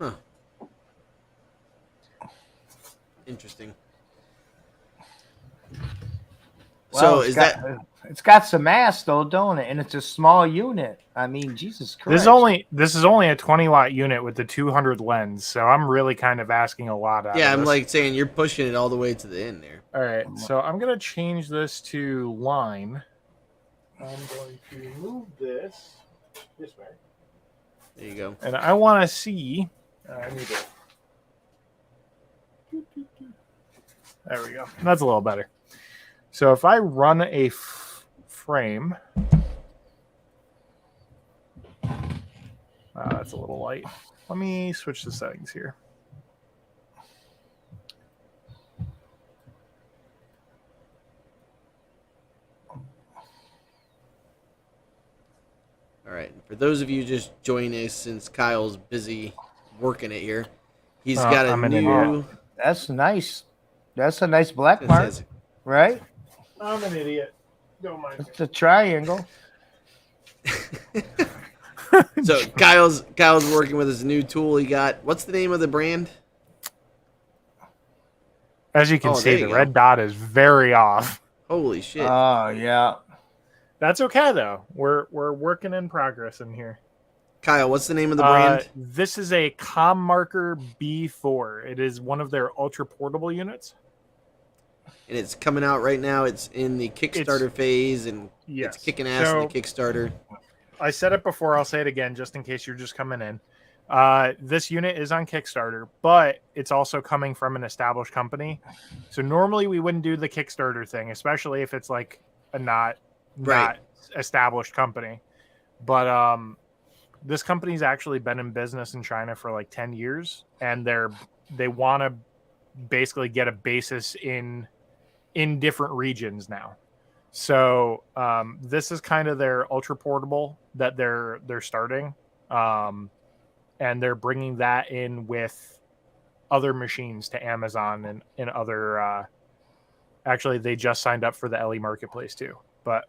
[SPEAKER 3] Huh. Interesting. So
[SPEAKER 1] it's it's got some mass though, don't it? And it's a small unit. I mean, Jesus Christ.
[SPEAKER 4] This is only a 20-watt unit with the 200 lens, so I'm really kind of asking a lot out
[SPEAKER 3] Yeah,
[SPEAKER 4] of
[SPEAKER 3] I'm
[SPEAKER 4] this.
[SPEAKER 3] like saying you're pushing it all the way to the end there.
[SPEAKER 4] All right, so I'm going to change this to line. I'm going to move this way.
[SPEAKER 3] There you go.
[SPEAKER 4] And I want to see. I need to. There we go. That's a little better. So if I run a frame. That's a little light. Let me switch the settings here.
[SPEAKER 3] All right. For those of you just joining us, since Kyle's busy working it here, he's got a new.
[SPEAKER 1] That's nice. That's a nice black mark, right?
[SPEAKER 4] I'm an idiot. Don't mind.
[SPEAKER 1] It's a triangle.
[SPEAKER 3] So Kyle's working with his new tool he got. What's the name of the brand?
[SPEAKER 4] As you can see, the red dot is very off.
[SPEAKER 3] Holy shit.
[SPEAKER 1] Oh, yeah.
[SPEAKER 4] That's okay, though. We're working in progress in here.
[SPEAKER 3] Kyle, what's the name of the brand?
[SPEAKER 4] This is a ComMarker B4. It is one of their ultra portable units.
[SPEAKER 3] And it's coming out right now. It's in the Kickstarter phase, and it's kicking ass in the Kickstarter.
[SPEAKER 4] I said it before. I'll say it again, just in case you're just coming in. This unit is on Kickstarter, but it's also coming from an established company. So normally we wouldn't do the Kickstarter thing, especially if it's like a not established company. But this company's actually been in business in China for like 10 years, and they want to basically get a basis in different regions now. So this is kind of their ultra portable that they're starting, and they're bringing that in with other machines to Amazon and other. Actually, they just signed up for the LE Marketplace too. But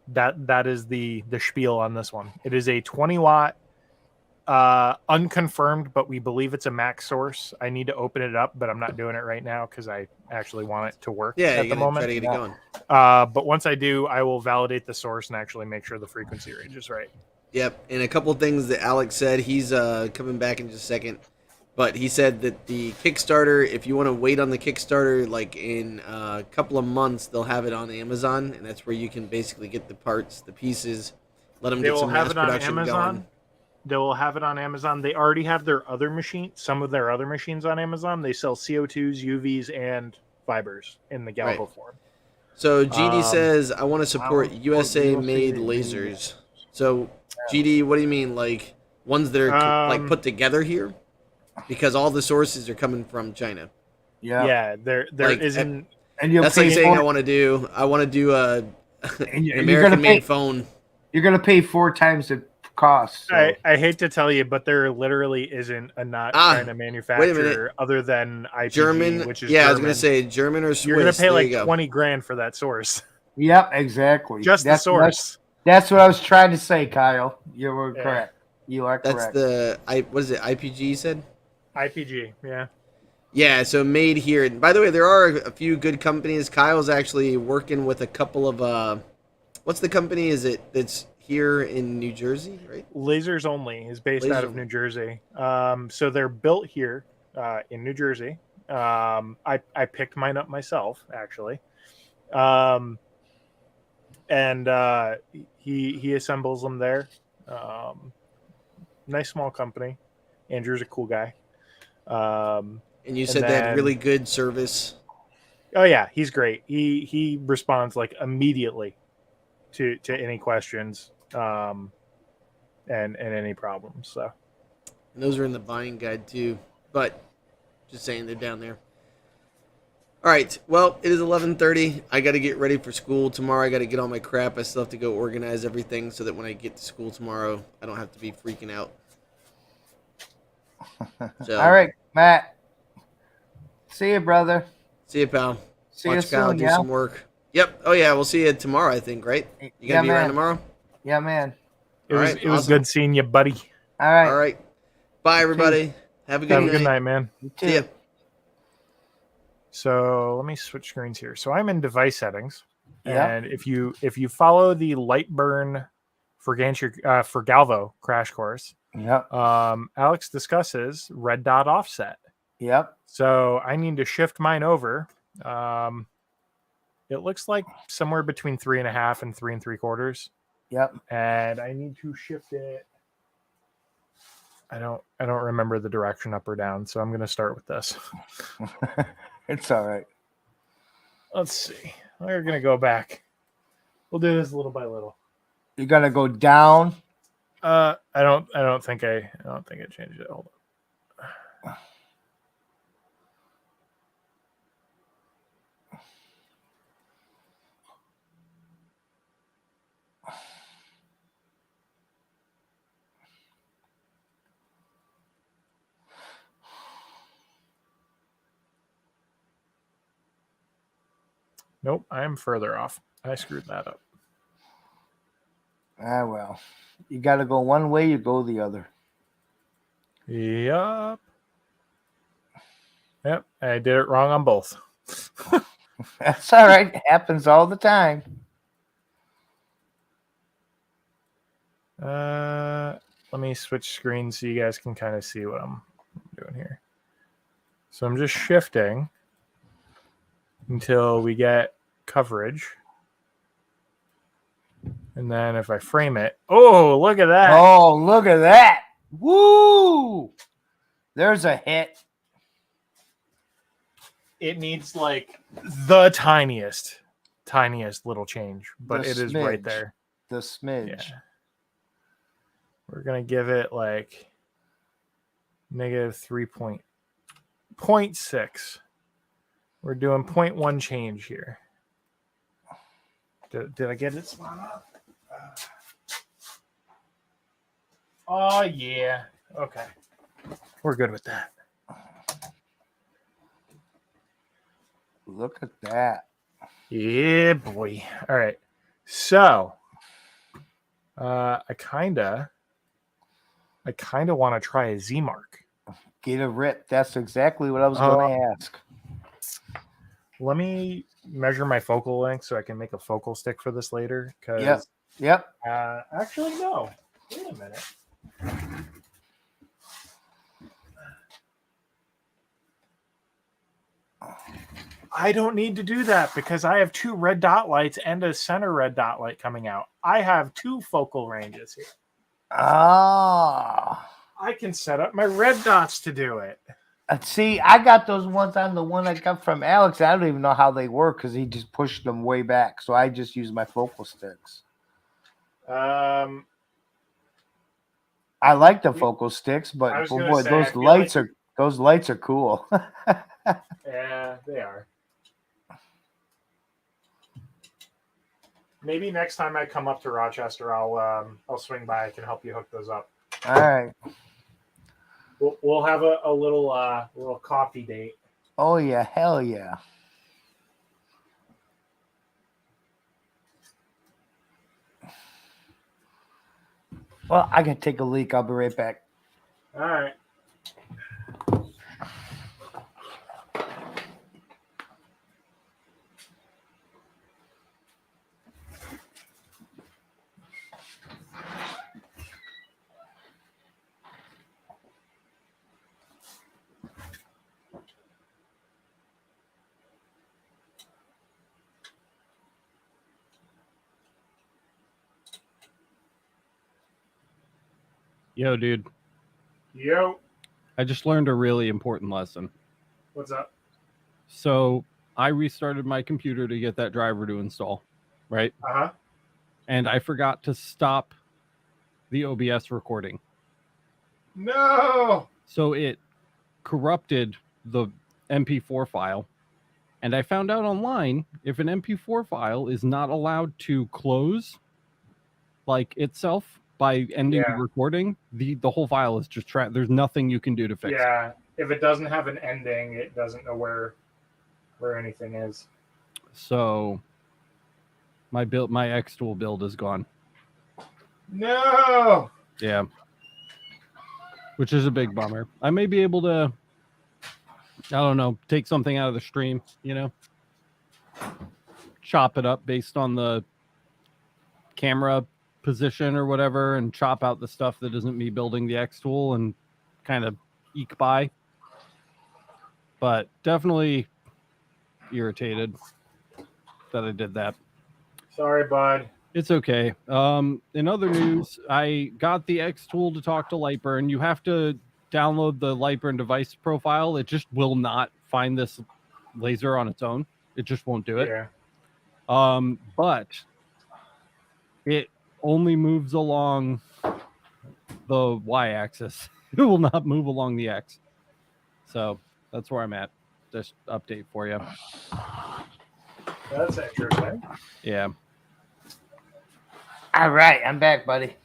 [SPEAKER 4] that is the spiel on this one. It is a 20-watt. Unconfirmed, but we believe it's a max source. I need to open it up, but I'm not doing it right now because I actually want it to work at the moment.
[SPEAKER 3] Try to get it going.
[SPEAKER 4] But once I do, I will validate the source and actually make sure the frequency range is right.
[SPEAKER 3] Yep, and a couple things that Alex said. He's coming back in just a second, but he said that the Kickstarter, if you want to wait on the Kickstarter, like in a couple of months, they'll have it on Amazon, and that's where you can basically get the parts, the pieces, let them get some mass production going.
[SPEAKER 4] They will have it on Amazon. They already have their other machine, some of their other machines on Amazon. They sell CO2s, UVs, and fibers in the Galvo form.
[SPEAKER 3] So GD says, I want to support USA-made lasers. So GD, what do you mean? Like ones that are like put together here? Because all the sources are coming from China.
[SPEAKER 1] Yeah.
[SPEAKER 4] Yeah, there
[SPEAKER 3] like,
[SPEAKER 4] isn't.
[SPEAKER 3] And that's like saying I want to do a American-made phone.
[SPEAKER 1] You're going to pay 4 times the cost. So.
[SPEAKER 4] I hate to tell you, but there literally isn't a not China manufacturer other than IPG,
[SPEAKER 3] German,
[SPEAKER 4] which is
[SPEAKER 3] German.
[SPEAKER 4] I
[SPEAKER 3] was going to say German or Swiss.
[SPEAKER 4] You're going to pay like 20 grand for that source.
[SPEAKER 1] Yep, exactly.
[SPEAKER 4] Just the source.
[SPEAKER 1] That's what I was trying to say, Kyle. You were correct. You are correct.
[SPEAKER 3] That's what is it, IPG you said?
[SPEAKER 4] IPG, yeah.
[SPEAKER 3] Yeah, so made here. And by the way, there are a few good companies. Kyle's actually working with a couple of, what's the company is it that's here in New Jersey, right?
[SPEAKER 4] Lasers Only is based out of New Jersey. So they're built here in New Jersey. I picked mine up myself, actually. And he assembles them there. Nice small company. Andrew's a cool guy.
[SPEAKER 3] And you said they had really good service.
[SPEAKER 4] Oh yeah, he's great. He responds like immediately to any questions and any problems. So
[SPEAKER 3] and those are in the buying guide too. But just saying they're down there. All right. Well, it is 11:30. I got to get ready for school tomorrow. I got to get all my crap. I still have to go organize everything so that when I get to school tomorrow, I don't have to be freaking out. So,
[SPEAKER 1] all right, Matt. See you, brother.
[SPEAKER 3] See you, pal.
[SPEAKER 1] See
[SPEAKER 3] Watch
[SPEAKER 1] you
[SPEAKER 3] Kyle
[SPEAKER 1] soon,
[SPEAKER 3] do some work. Yep. Oh yeah, we'll see you tomorrow. I think, right? You gonna be around tomorrow?
[SPEAKER 1] Yeah, man.
[SPEAKER 4] It was good seeing you, buddy.
[SPEAKER 1] All right.
[SPEAKER 3] All right. Bye, everybody. Have a good night.
[SPEAKER 4] Good night, man.
[SPEAKER 1] You too.
[SPEAKER 3] See ya.
[SPEAKER 4] So let me switch screens here. So I'm in device settings,
[SPEAKER 1] Yeah.
[SPEAKER 4] and if you follow the Lightburn for Galvo crash course,
[SPEAKER 1] Yep.
[SPEAKER 4] Alex discusses red dot offset.
[SPEAKER 1] Yep.
[SPEAKER 4] So I need to shift mine over. It looks like somewhere between 3.5 and 3 3/4.
[SPEAKER 1] Yep.
[SPEAKER 4] And I need to shift it. I don't remember the direction up or down, so I'm going to start with this.
[SPEAKER 1] It's all right.
[SPEAKER 4] Let's see. We're going to go back. We'll do this little by little.
[SPEAKER 1] You gotta go down.
[SPEAKER 4] I don't think I changed it. Hold on. Nope, I am further off. I screwed that up.
[SPEAKER 1] Ah, well. You gotta go one way, you go the other.
[SPEAKER 4] Yep. Yep, I did it wrong on both.
[SPEAKER 1] That's all right. It happens all the time.
[SPEAKER 4] Let me switch screens so you guys can kind of see what I'm doing here. So I'm just shifting until we get coverage. And then if I frame it, oh, look at that.
[SPEAKER 1] Oh, look at that. Woo! There's a hit.
[SPEAKER 4] It needs like the tiniest little change, but
[SPEAKER 1] The
[SPEAKER 4] it is right
[SPEAKER 1] smidge.
[SPEAKER 4] there.
[SPEAKER 1] The smidge.
[SPEAKER 4] Yeah. We're going to give it like negative 3.6. We're doing 0.1 change here. Did I get it spot up? Oh, yeah. Okay. We're good with that.
[SPEAKER 1] Look at that.
[SPEAKER 4] Yeah, boy. All right. So, I kind of want to try a Z mark.
[SPEAKER 1] Get a rip. That's exactly what I was going to ask.
[SPEAKER 4] Let me measure my focal length so I can make a focal stick for this later.
[SPEAKER 1] Yep. Yep.
[SPEAKER 4] Actually, no. Wait a minute. I don't need to do that because I have 2 red dot lights and a center red dot light coming out. I have 2 focal ranges here.
[SPEAKER 1] Ah.
[SPEAKER 4] I can set up my red dots to do it.
[SPEAKER 1] See, I got those ones on the one I got from Alex. I don't even know how they work because he just pushed them way back. So I just use my focal sticks. I like the focal sticks, but boy, those lights are cool.
[SPEAKER 4] Yeah, they are. Maybe next time I come up to Rochester, I'll swing by. I can help you hook those up.
[SPEAKER 1] All right.
[SPEAKER 4] We'll have a little coffee date.
[SPEAKER 1] Oh yeah, hell yeah. Well, I can take a leak. I'll be right back.
[SPEAKER 4] All right.
[SPEAKER 2] Yo, dude.
[SPEAKER 4] Yo.
[SPEAKER 2] I just learned a really important lesson.
[SPEAKER 4] What's up?
[SPEAKER 2] So I restarted my computer to get that driver to install, right?
[SPEAKER 4] Uh-huh.
[SPEAKER 2] And I forgot to stop the OBS recording.
[SPEAKER 4] No.
[SPEAKER 2] So it corrupted the MP4 file. And I found out online, if an MP4 file is not allowed to close like itself by ending the recording, the whole file is just trapped. There's nothing you can do to fix it.
[SPEAKER 4] Yeah, if it doesn't have an ending, it doesn't know where anything is.
[SPEAKER 2] So my xTool build is gone.
[SPEAKER 4] No.
[SPEAKER 2] Yeah. Which is a big bummer. I may be able to don't know, take something out of the stream, chop it up based on the camera position or whatever, and chop out the stuff that isn't me building the xTool and kind of eke by. But definitely irritated that I did that.
[SPEAKER 4] Sorry, bud.
[SPEAKER 2] It's okay. In other news, I got the xTool to talk to Lightburn. You have to download the Lightburn device profile. It just will not find this laser on its own. It just won't do it.
[SPEAKER 4] Yeah.
[SPEAKER 2] But it only moves along the y-axis. It will not move along the x. So that's where I'm at. Just update for you.
[SPEAKER 4] That's interesting.
[SPEAKER 2] Yeah.
[SPEAKER 1] All right, I'm back, buddy.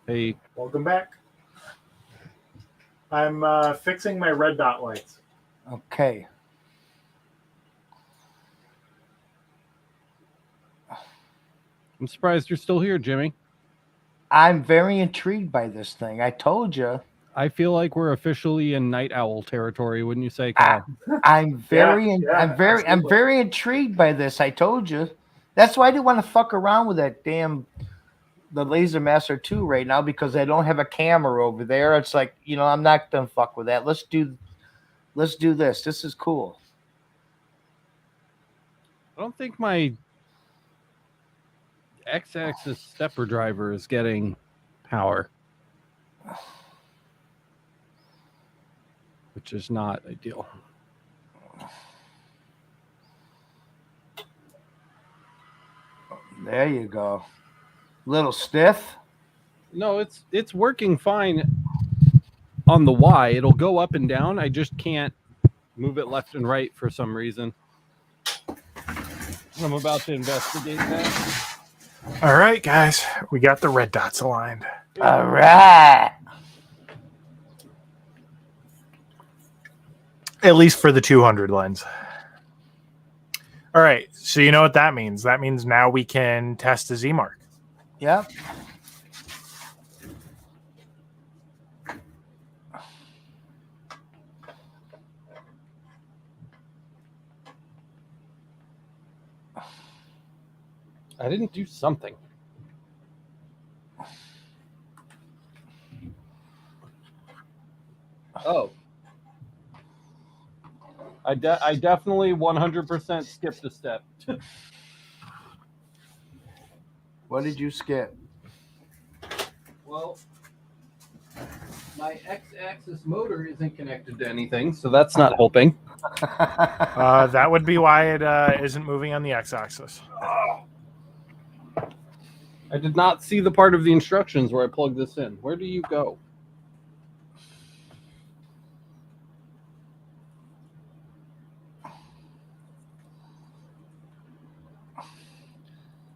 [SPEAKER 2] Hey,
[SPEAKER 4] Welcome back. I'm fixing my red dot lights.
[SPEAKER 1] Okay.
[SPEAKER 2] I'm surprised you're still here, Jimmy.
[SPEAKER 1] I'm very intrigued by this thing. I told you.
[SPEAKER 2] I feel like we're officially in night owl territory, wouldn't you say, Kyle?
[SPEAKER 1] I'm very, I'm
[SPEAKER 4] absolutely.
[SPEAKER 1] very intrigued by this. I told you. That's why I didn't want to fuck around with that the Laser Master 2 right now, because I don't have a camera over there. It's like, I'm not gonna fuck with that. Let's do this. This is cool.
[SPEAKER 2] I don't think my x-axis stepper driver is getting power, which is not ideal.
[SPEAKER 1] There you go. Little stiff.
[SPEAKER 2] No, it's working fine on the Y. It'll go up and down. I just can't move it left and right for some reason. I'm about to investigate that.
[SPEAKER 4] All right, guys. We got the red dots aligned.
[SPEAKER 1] All right.
[SPEAKER 4] At least for the 200 lens. All right. So you know what that means? That means now we can test the Z mark.
[SPEAKER 1] Yep.
[SPEAKER 2] I didn't do something. Oh. I definitely 100% skipped a step.
[SPEAKER 1] What did you skip?
[SPEAKER 2] Well, my x-axis motor isn't connected to anything, so that's not helping.
[SPEAKER 4] That would be why it isn't moving on the x-axis.
[SPEAKER 2] I did not see the part of the instructions where I plugged this in. Where do you go?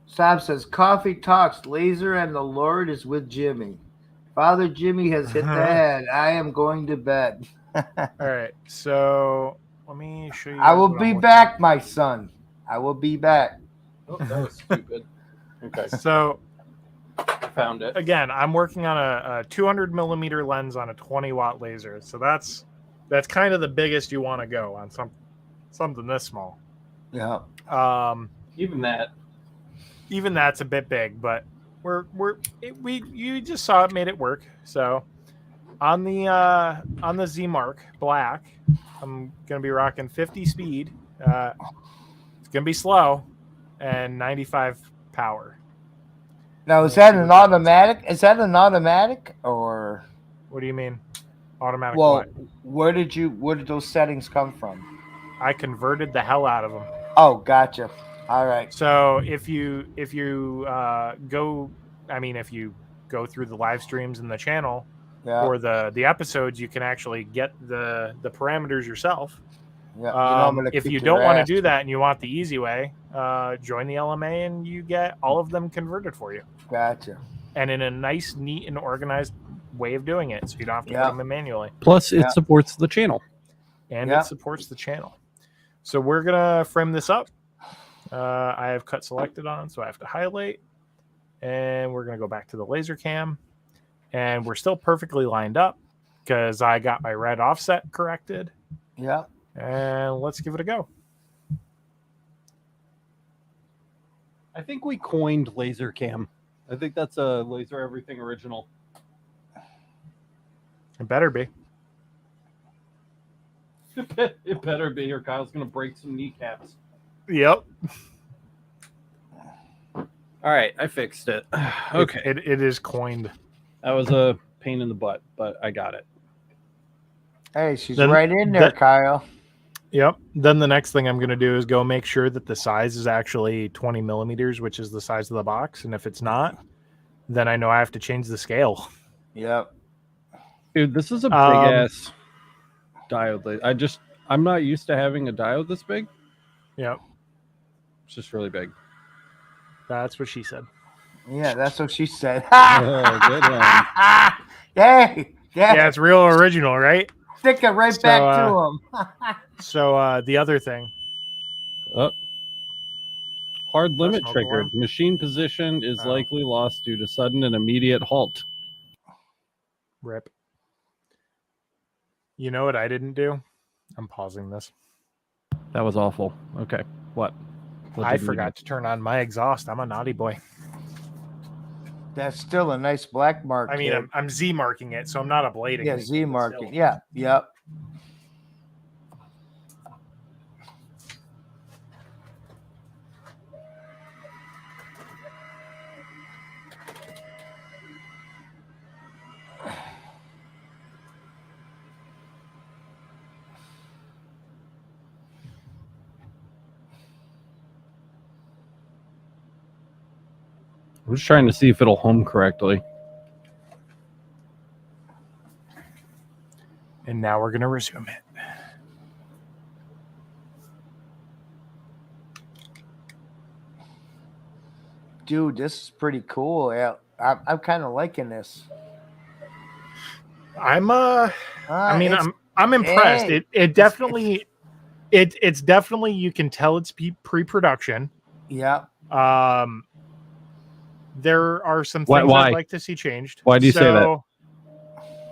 [SPEAKER 1] Sam says, coffee talks, laser and the Lord is with Jimmy. Father Jimmy has hit the head. I am going to bed.
[SPEAKER 4] All right. So let me show you.
[SPEAKER 1] I will
[SPEAKER 4] what
[SPEAKER 1] be
[SPEAKER 4] I'm looking
[SPEAKER 1] back,
[SPEAKER 4] at.
[SPEAKER 1] my son. I will be back.
[SPEAKER 2] Oh, that was stupid. Okay,
[SPEAKER 4] So
[SPEAKER 2] I found it.
[SPEAKER 4] again, I'm working on a 200 millimeter lens on a 20 watt laser. So that's kind of the biggest you want to go on something this small.
[SPEAKER 1] Yeah.
[SPEAKER 2] Even that.
[SPEAKER 4] Even that's a bit big, but you just saw it made it work. So on the Z Mark Black, I'm gonna be rocking 50 speed. It's gonna be slow, and 95 power.
[SPEAKER 1] Now, is that an automatic? Is that an automatic or?
[SPEAKER 4] What do you mean? Automatic
[SPEAKER 1] Well,
[SPEAKER 4] what?
[SPEAKER 1] where did those settings come from?
[SPEAKER 4] I converted the hell out of them.
[SPEAKER 1] Oh, gotcha. All right.
[SPEAKER 4] So if you go through the live streams in the channel
[SPEAKER 1] Yeah.
[SPEAKER 4] or the episodes, you can actually get the parameters yourself.
[SPEAKER 1] Yeah. I'm gonna
[SPEAKER 4] If
[SPEAKER 1] kick
[SPEAKER 4] you
[SPEAKER 1] your
[SPEAKER 4] don't want to
[SPEAKER 1] ass.
[SPEAKER 4] do that and you want the easy way, join the LMA and you get all of them converted for you,
[SPEAKER 1] Gotcha.
[SPEAKER 4] and in a nice, neat, and organized way of doing it, so you don't have to
[SPEAKER 1] Yeah.
[SPEAKER 4] put them in manually.
[SPEAKER 2] Plus, it
[SPEAKER 1] Yeah.
[SPEAKER 2] supports the channel.
[SPEAKER 4] And
[SPEAKER 1] Yeah.
[SPEAKER 4] it supports the channel. So we're gonna frame this up. I have cut selected on, so I have to highlight, and we're gonna go back to the laser cam, and we're still perfectly lined up because I got my red offset corrected.
[SPEAKER 1] Yeah.
[SPEAKER 4] And let's give it a go.
[SPEAKER 2] I think we coined laser cam. I think that's a Laser Everything original.
[SPEAKER 4] It better be.
[SPEAKER 2] It better be, or Kyle's gonna break some kneecaps.
[SPEAKER 4] Yep.
[SPEAKER 2] All right, I fixed it. Okay,
[SPEAKER 4] It is coined.
[SPEAKER 2] that was a pain in the butt, but I got it.
[SPEAKER 1] Hey, she's
[SPEAKER 4] Then-
[SPEAKER 1] right in there,
[SPEAKER 4] that-
[SPEAKER 1] Kyle.
[SPEAKER 4] Yep. Then the next thing I'm going to do is go make sure that the size is actually 20 millimeters, which is the size of the box. And if it's not, then I know I have to change the scale.
[SPEAKER 1] Yep.
[SPEAKER 2] Dude, this is a big ass diode. I'm not used to having a diode this big.
[SPEAKER 4] Yep.
[SPEAKER 2] It's just really big.
[SPEAKER 4] That's what she said.
[SPEAKER 1] Yeah, that's what she said.
[SPEAKER 2] Oh, good one.
[SPEAKER 1] Hey,
[SPEAKER 4] Yeah, it's real original, right?
[SPEAKER 1] stick it right
[SPEAKER 4] So,
[SPEAKER 1] back to him.
[SPEAKER 4] So the other thing.
[SPEAKER 2] Oh. Hard limit
[SPEAKER 4] smoke
[SPEAKER 2] triggered.
[SPEAKER 4] alarm?
[SPEAKER 2] Machine position is
[SPEAKER 4] Oh.
[SPEAKER 2] likely lost due to sudden and immediate halt.
[SPEAKER 4] Rip. You know what I didn't do? I'm pausing this.
[SPEAKER 2] That was awful. Okay. What
[SPEAKER 4] I
[SPEAKER 2] did we
[SPEAKER 4] forgot to turn on my exhaust. I'm a naughty boy.
[SPEAKER 1] That's still a nice black mark.
[SPEAKER 4] I mean,
[SPEAKER 1] kid.
[SPEAKER 4] I'm Z marking it, so I'm not ablating.
[SPEAKER 1] Yeah,
[SPEAKER 4] anything,
[SPEAKER 1] Z
[SPEAKER 4] but
[SPEAKER 1] marking.
[SPEAKER 4] still.
[SPEAKER 1] Yeah, yep.
[SPEAKER 2] I'm just trying to see if it'll home correctly.
[SPEAKER 4] And now we're going to resume it.
[SPEAKER 1] Dude, this is pretty cool. Yeah, I'm kind of liking this.
[SPEAKER 4] I mean, I'm impressed.
[SPEAKER 1] hey,
[SPEAKER 4] It definitely it's definitely, you can tell it's pre-production.
[SPEAKER 1] Yeah.
[SPEAKER 4] There are some
[SPEAKER 2] Why-
[SPEAKER 4] things
[SPEAKER 2] why?
[SPEAKER 4] I'd like to see changed.
[SPEAKER 2] Why do you say that?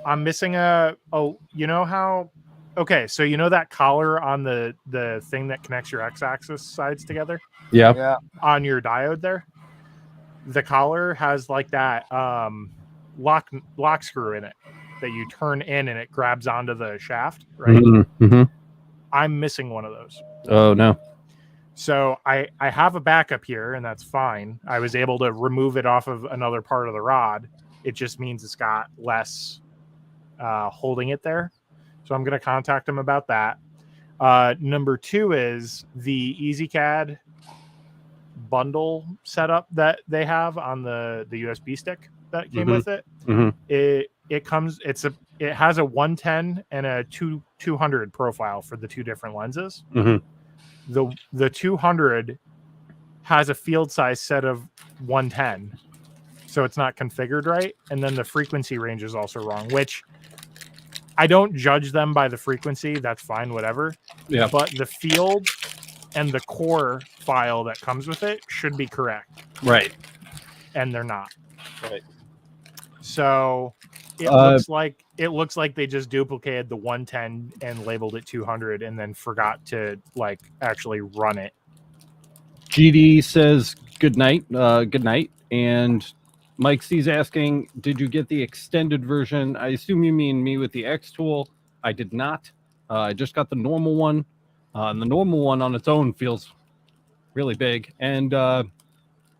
[SPEAKER 4] I'm missing you know how, okay, so you know that collar on the thing that connects your x-axis sides together
[SPEAKER 2] Yeah.
[SPEAKER 1] Yeah.
[SPEAKER 4] on your diode there? The collar has like that lock screw in it that you turn in and it grabs onto the shaft, right?
[SPEAKER 2] Mm-hmm.
[SPEAKER 4] I'm missing one of those.
[SPEAKER 2] Oh no.
[SPEAKER 4] So I have a backup here, and that's fine. I was able to remove it off of another part of the rod. It just means it's got less holding it there. So I'm going to contact them about that. Number two is the EasyCAD bundle setup that they have on the USB stick that came with it.
[SPEAKER 2] Mhm.
[SPEAKER 4] It has a 110 and a 200 profile for the two different lenses.
[SPEAKER 2] Mhm.
[SPEAKER 4] The 200 has a field size set of 110, so it's not configured right, and then the frequency range is also wrong, which I don't judge them by the frequency. That's fine, whatever.
[SPEAKER 2] Yeah.
[SPEAKER 4] But the field and the core file that comes with it should be correct,
[SPEAKER 2] Right.
[SPEAKER 4] and they're not.
[SPEAKER 2] Right.
[SPEAKER 4] So it looks like they just duplicated the 110 and labeled it 200 and then forgot to like actually run it.
[SPEAKER 2] GD says good night. Good night. And Mike C's asking, did you get the extended version? I assume you mean me with the xTool. I did not. I just got the normal one. And the normal one on its own feels really big. And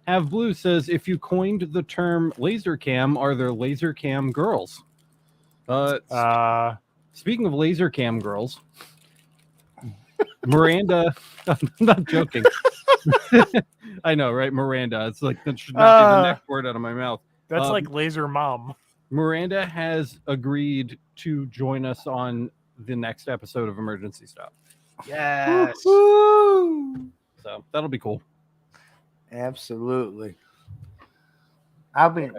[SPEAKER 2] Have Blue says, if you coined the term laser cam, are there laser cam girls? Speaking of laser cam girls, Miranda, I'm not joking. I know, right? Miranda. It's like, that should not be the next word out of my mouth.
[SPEAKER 4] That's like laser mom.
[SPEAKER 2] Miranda has agreed to join us on the next episode of Emergency Stop.
[SPEAKER 4] Yes.
[SPEAKER 1] Woo-hoo!
[SPEAKER 2] So that'll be cool.
[SPEAKER 1] Absolutely.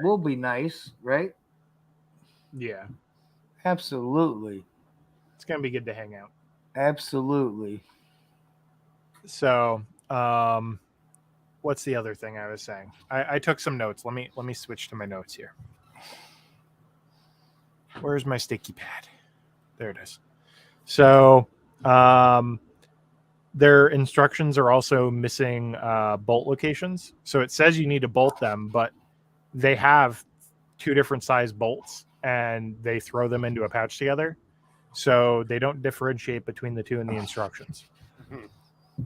[SPEAKER 1] We'll be nice, right?
[SPEAKER 4] Yeah.
[SPEAKER 1] Absolutely.
[SPEAKER 4] It's going to be good to hang out.
[SPEAKER 1] Absolutely.
[SPEAKER 4] So, what's the other thing I was saying? I took some notes. Let me switch to my notes here. Where's my sticky pad? There it is. So, Their instructions are also missing bolt locations. So it says you need to bolt them, but they have 2 different size bolts and they throw them into a pouch together. So they don't differentiate between the 2 in the instructions.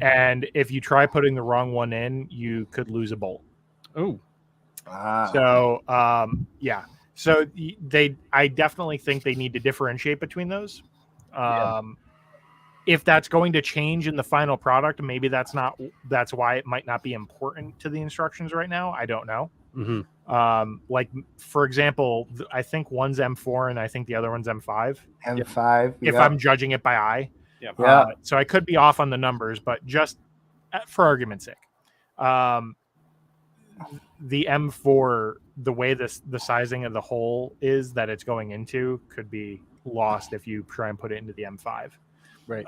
[SPEAKER 4] And if you try putting the wrong one in, you could lose a bolt.
[SPEAKER 2] Oh.
[SPEAKER 4] So, yeah. So I definitely think they need to differentiate between those. If that's going to change in the final product, maybe that's why it might not be important to the instructions right now. I don't know. Like for example, I think one's M4 and I think the other one's M5.
[SPEAKER 1] M5.
[SPEAKER 4] If I'm judging it by eye.
[SPEAKER 1] Yeah.
[SPEAKER 4] So I could be off on the numbers, but just for argument's sake, the M4, the way the sizing of the hole is that it's going into could be lost if you try and put it into the M5.
[SPEAKER 1] Right.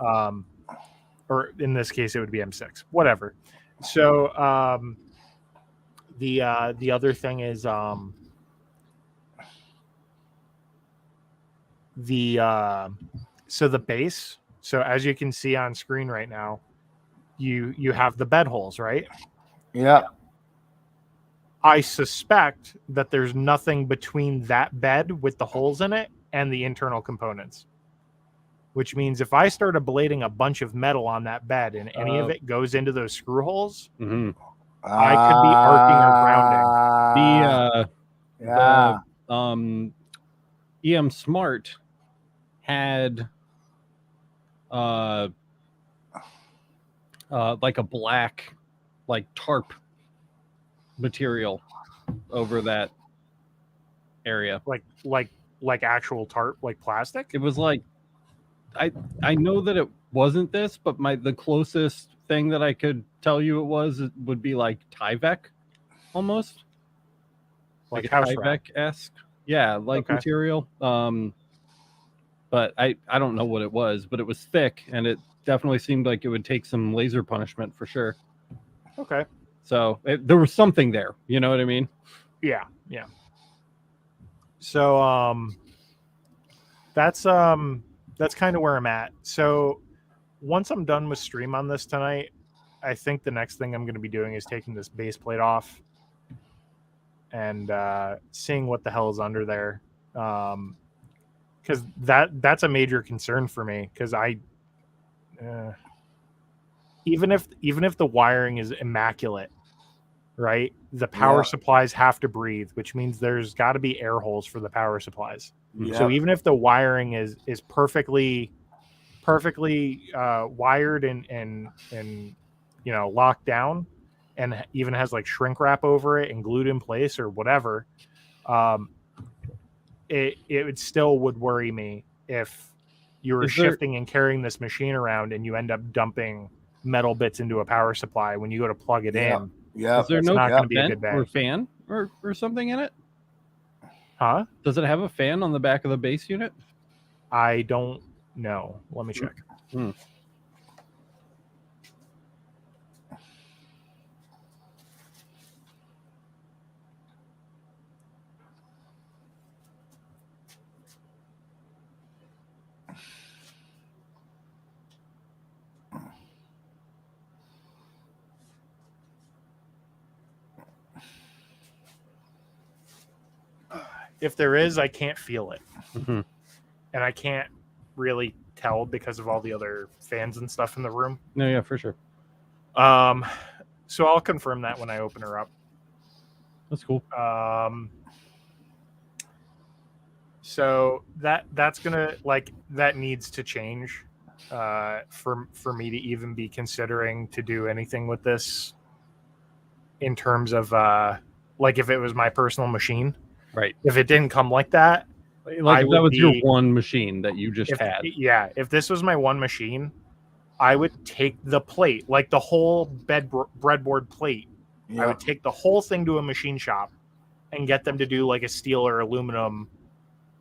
[SPEAKER 4] Or in this case, it would be M6. Whatever. So the other thing is so the base. So as you can see on screen right now, you have the bed holes, right?
[SPEAKER 1] Yeah.
[SPEAKER 4] I suspect that there's nothing between that bed with the holes in it and the internal components. Which means if I start ablating a bunch of metal on that bed and any of it goes into those screw holes, I could be arcing or grounding.
[SPEAKER 2] EM Smart had like a black tarp material over that area.
[SPEAKER 4] Like actual tarp, like plastic?
[SPEAKER 2] It was like I know that it wasn't this, but the closest thing that I could tell you it would be like Tyvek, almost like a Tyvek-esque, material. But I don't know what it was, but it was thick and it definitely seemed like it would take some laser punishment for sure.
[SPEAKER 4] Okay.
[SPEAKER 2] So there was something there, you know what I mean?
[SPEAKER 4] Yeah. So that's kind of where I'm at. So once I'm done with stream on this tonight, I think the next thing I'm going to be doing is taking this base plate off and seeing what the hell is under there. Because that's a major concern for me. Because even if the wiring is immaculate, right? The power supplies have to breathe, which means there's got to be air holes for the power supplies.
[SPEAKER 1] Yeah.
[SPEAKER 4] So even if the wiring is perfectly wired and locked down, and even has like shrink wrap over it and glued in place or whatever, it still would worry me if you were shifting and carrying this machine around and you end up dumping metal bits into a power supply when you go to plug it in.
[SPEAKER 1] Yeah.
[SPEAKER 2] Is there no
[SPEAKER 4] not going to be a
[SPEAKER 2] vent
[SPEAKER 4] good bang.
[SPEAKER 2] or fan or something in it?
[SPEAKER 4] Huh?
[SPEAKER 2] Does it have a fan on the back of the base unit?
[SPEAKER 4] I don't know. Let me check. If there is, I can't feel it.
[SPEAKER 2] Mm-hmm.
[SPEAKER 4] And I can't really tell because of all the other fans and stuff in the room.
[SPEAKER 2] No, yeah, for sure.
[SPEAKER 4] So I'll confirm that when I open her up.
[SPEAKER 2] That's cool.
[SPEAKER 4] So that's gonna that needs to change for me to even be considering to do anything with this in terms of if it was my personal machine.
[SPEAKER 2] Right.
[SPEAKER 4] If it didn't come like that,
[SPEAKER 2] like if that was your one machine that you just had.
[SPEAKER 4] Yeah. If this was my one machine, I would take the plate, like the whole breadboard plate. Yeah. I would take the whole thing to a machine shop and get them to do like a steel or aluminum,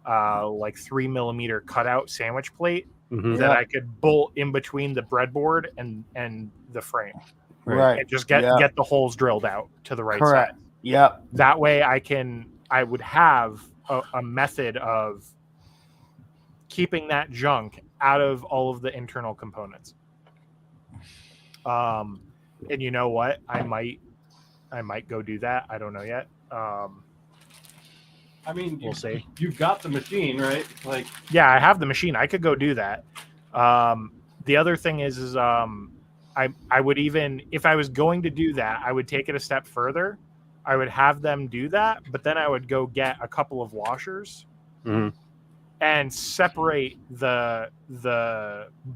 [SPEAKER 4] 3 millimeter cutout sandwich plate that I could bolt in between the breadboard and the frame.
[SPEAKER 1] Right.
[SPEAKER 4] And just get the holes drilled out to the right
[SPEAKER 1] Correct.
[SPEAKER 4] side.
[SPEAKER 1] Yeah.
[SPEAKER 4] That way I would have a method of keeping that junk out of all of the internal components. And you know what? I might go do that. I don't know yet.
[SPEAKER 2] I mean,
[SPEAKER 4] we'll see.
[SPEAKER 2] You've got the machine, right? Like,
[SPEAKER 4] yeah, I have the machine. I could go do that. The other thing is I would, even if I was going to do that, I would take it a step further. I would have them do that, but then I would go get a couple of washers and separate the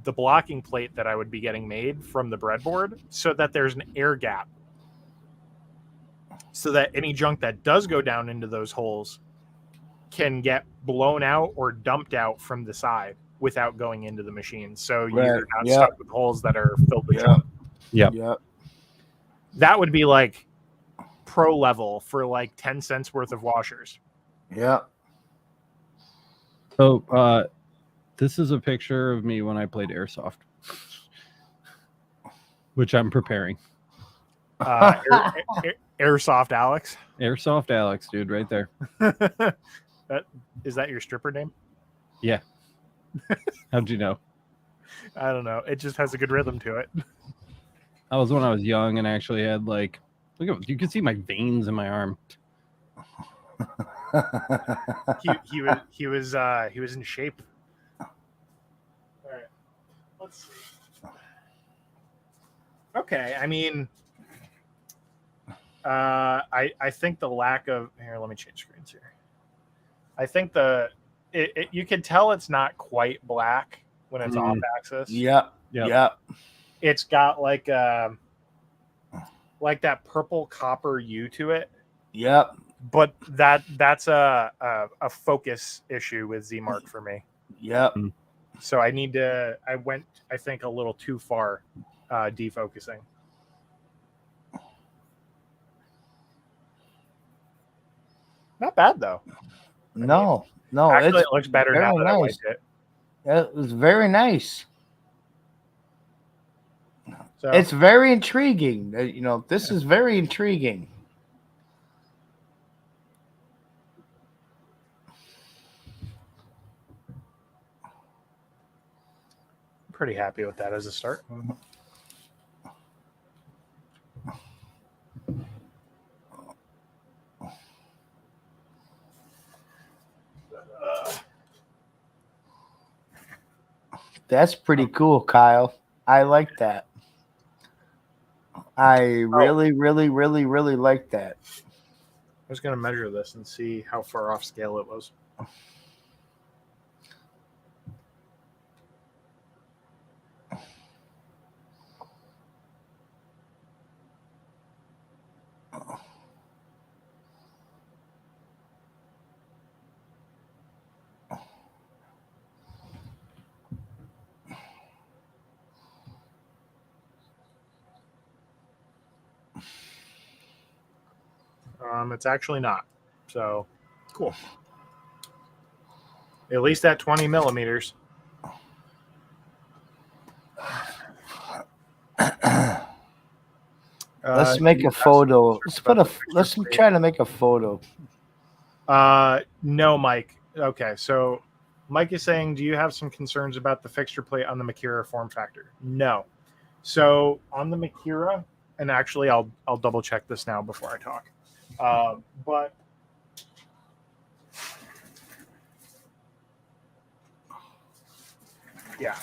[SPEAKER 4] blocking plate that I would be getting made from the breadboard so that there's an air gap, so that any junk that does go down into those holes can get blown out or dumped out from the side without going into the machine. So you're not stuck with holes that are filled with junk.
[SPEAKER 2] Yeah.
[SPEAKER 4] That would be like pro level for like 10 cents worth of washers.
[SPEAKER 1] Yeah.
[SPEAKER 2] So this is a picture of me when I played Airsoft, which I'm preparing.
[SPEAKER 4] Airsoft Alex.
[SPEAKER 2] Airsoft Alex, dude, right there.
[SPEAKER 4] Is that your stripper name?
[SPEAKER 2] Yeah. How'd you know?
[SPEAKER 4] I don't know. It just has a good rhythm to it.
[SPEAKER 2] That was when I was young and actually had like, look at, you can see my veins in my arm.
[SPEAKER 4] he was in shape. All right, let's see. Okay, I mean, I think the lack of here. Let me change screens here. I think you can tell it's not quite black when it's off axis.
[SPEAKER 1] Yeah.
[SPEAKER 4] It's got like that purple copper hue to it.
[SPEAKER 1] Yep.
[SPEAKER 4] But that's a focus issue with ZMark for me.
[SPEAKER 1] Yep.
[SPEAKER 4] So I went, I think, a little too far defocusing. Not bad though.
[SPEAKER 1] No,
[SPEAKER 4] actually, it looks better now that I wiped it.
[SPEAKER 1] It was very nice.
[SPEAKER 4] So,
[SPEAKER 1] it's very intriguing. This is very intriguing.
[SPEAKER 4] pretty happy with that as a start.
[SPEAKER 1] That's pretty cool, Kyle. I like that. I really like that.
[SPEAKER 4] I was going to measure this and see how far off scale it was. It's actually not. So, cool. At least at 20 millimeters.
[SPEAKER 1] Let's make a photo. Let's try to make a photo.
[SPEAKER 4] No, Mike. Okay, so Mike is saying, do you have some concerns about the fixture plate on the Makira form factor? No. So on the Makira, and actually I'll double check this now before I talk. But yeah.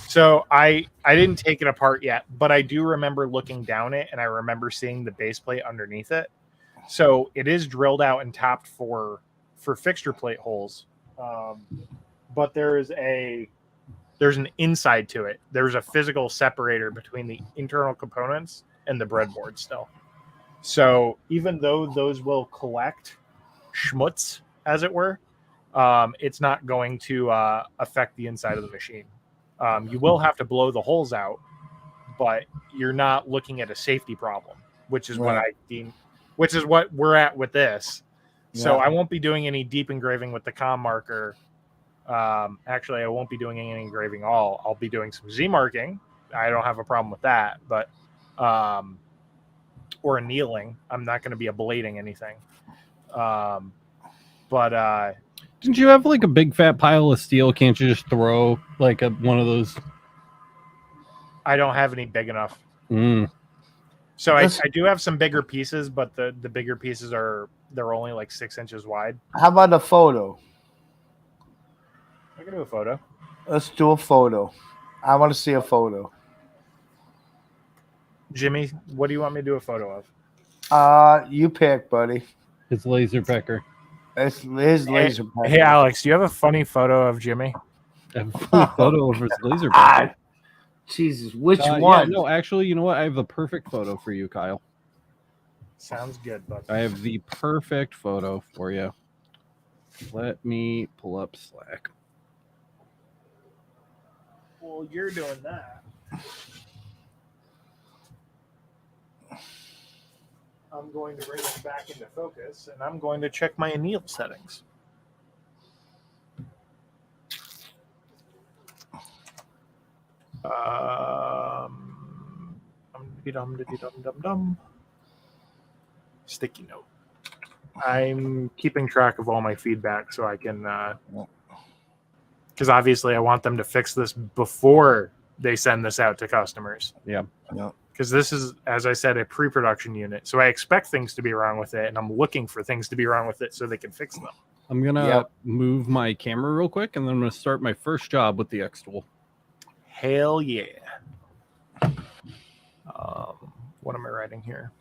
[SPEAKER 4] So I didn't take it apart yet, but I do remember looking down it and I remember seeing the base plate underneath it. So it is drilled out and tapped for fixture plate holes. But there's an inside to it. There's a physical separator between the internal components and the breadboard still. So even though those will collect schmutz, as it were, it's not going to affect the inside of the machine. You will have to blow the holes out, but you're not looking at a safety problem, which is what I deem, which is what we're at with this. So I won't be doing any deep engraving with the COM marker. Actually, I won't be doing any engraving at all. I'll be doing some Z marking. I don't have a problem with that, but or annealing. I'm not going to be ablating anything.
[SPEAKER 2] Didn't you have like a big fat pile of steel? Can't you just throw like one of those?
[SPEAKER 4] I don't have any big enough.
[SPEAKER 2] Mm.
[SPEAKER 4] So I do have some bigger pieces, but the bigger pieces they're only like 6 inches wide.
[SPEAKER 1] How about a photo?
[SPEAKER 4] I can do a photo.
[SPEAKER 1] Let's do a photo. I want to see a photo.
[SPEAKER 4] Jimmy, what do you want me to do a photo of?
[SPEAKER 1] You pick, buddy.
[SPEAKER 2] His laser pecker.
[SPEAKER 1] It's his laser pecker.
[SPEAKER 4] Hey, Alex, do you have a funny photo of Jimmy?
[SPEAKER 2] I have a funny photo of his laser pecker.
[SPEAKER 1] Jesus, which one?
[SPEAKER 2] Yeah, no, actually, you know what? I have the perfect photo for you, Kyle.
[SPEAKER 4] Sounds good, bud.
[SPEAKER 2] I have the perfect photo for you. Let me pull up Slack.
[SPEAKER 4] Well, you're doing that. I'm going to bring it back into focus, and I'm going to check my anneal settings. Sticky note. I'm keeping track of all my feedback so I can, because obviously I want them to fix this before they send this out to customers.
[SPEAKER 2] Yeah.
[SPEAKER 4] Because this is, as I said, a pre-production unit. So I expect things to be wrong with it, and I'm looking for things to be wrong with it so they can fix them.
[SPEAKER 2] I'm going to move my camera real quick, and then I'm going to start my first job with the xTool.
[SPEAKER 4] Hell yeah. What am I writing here?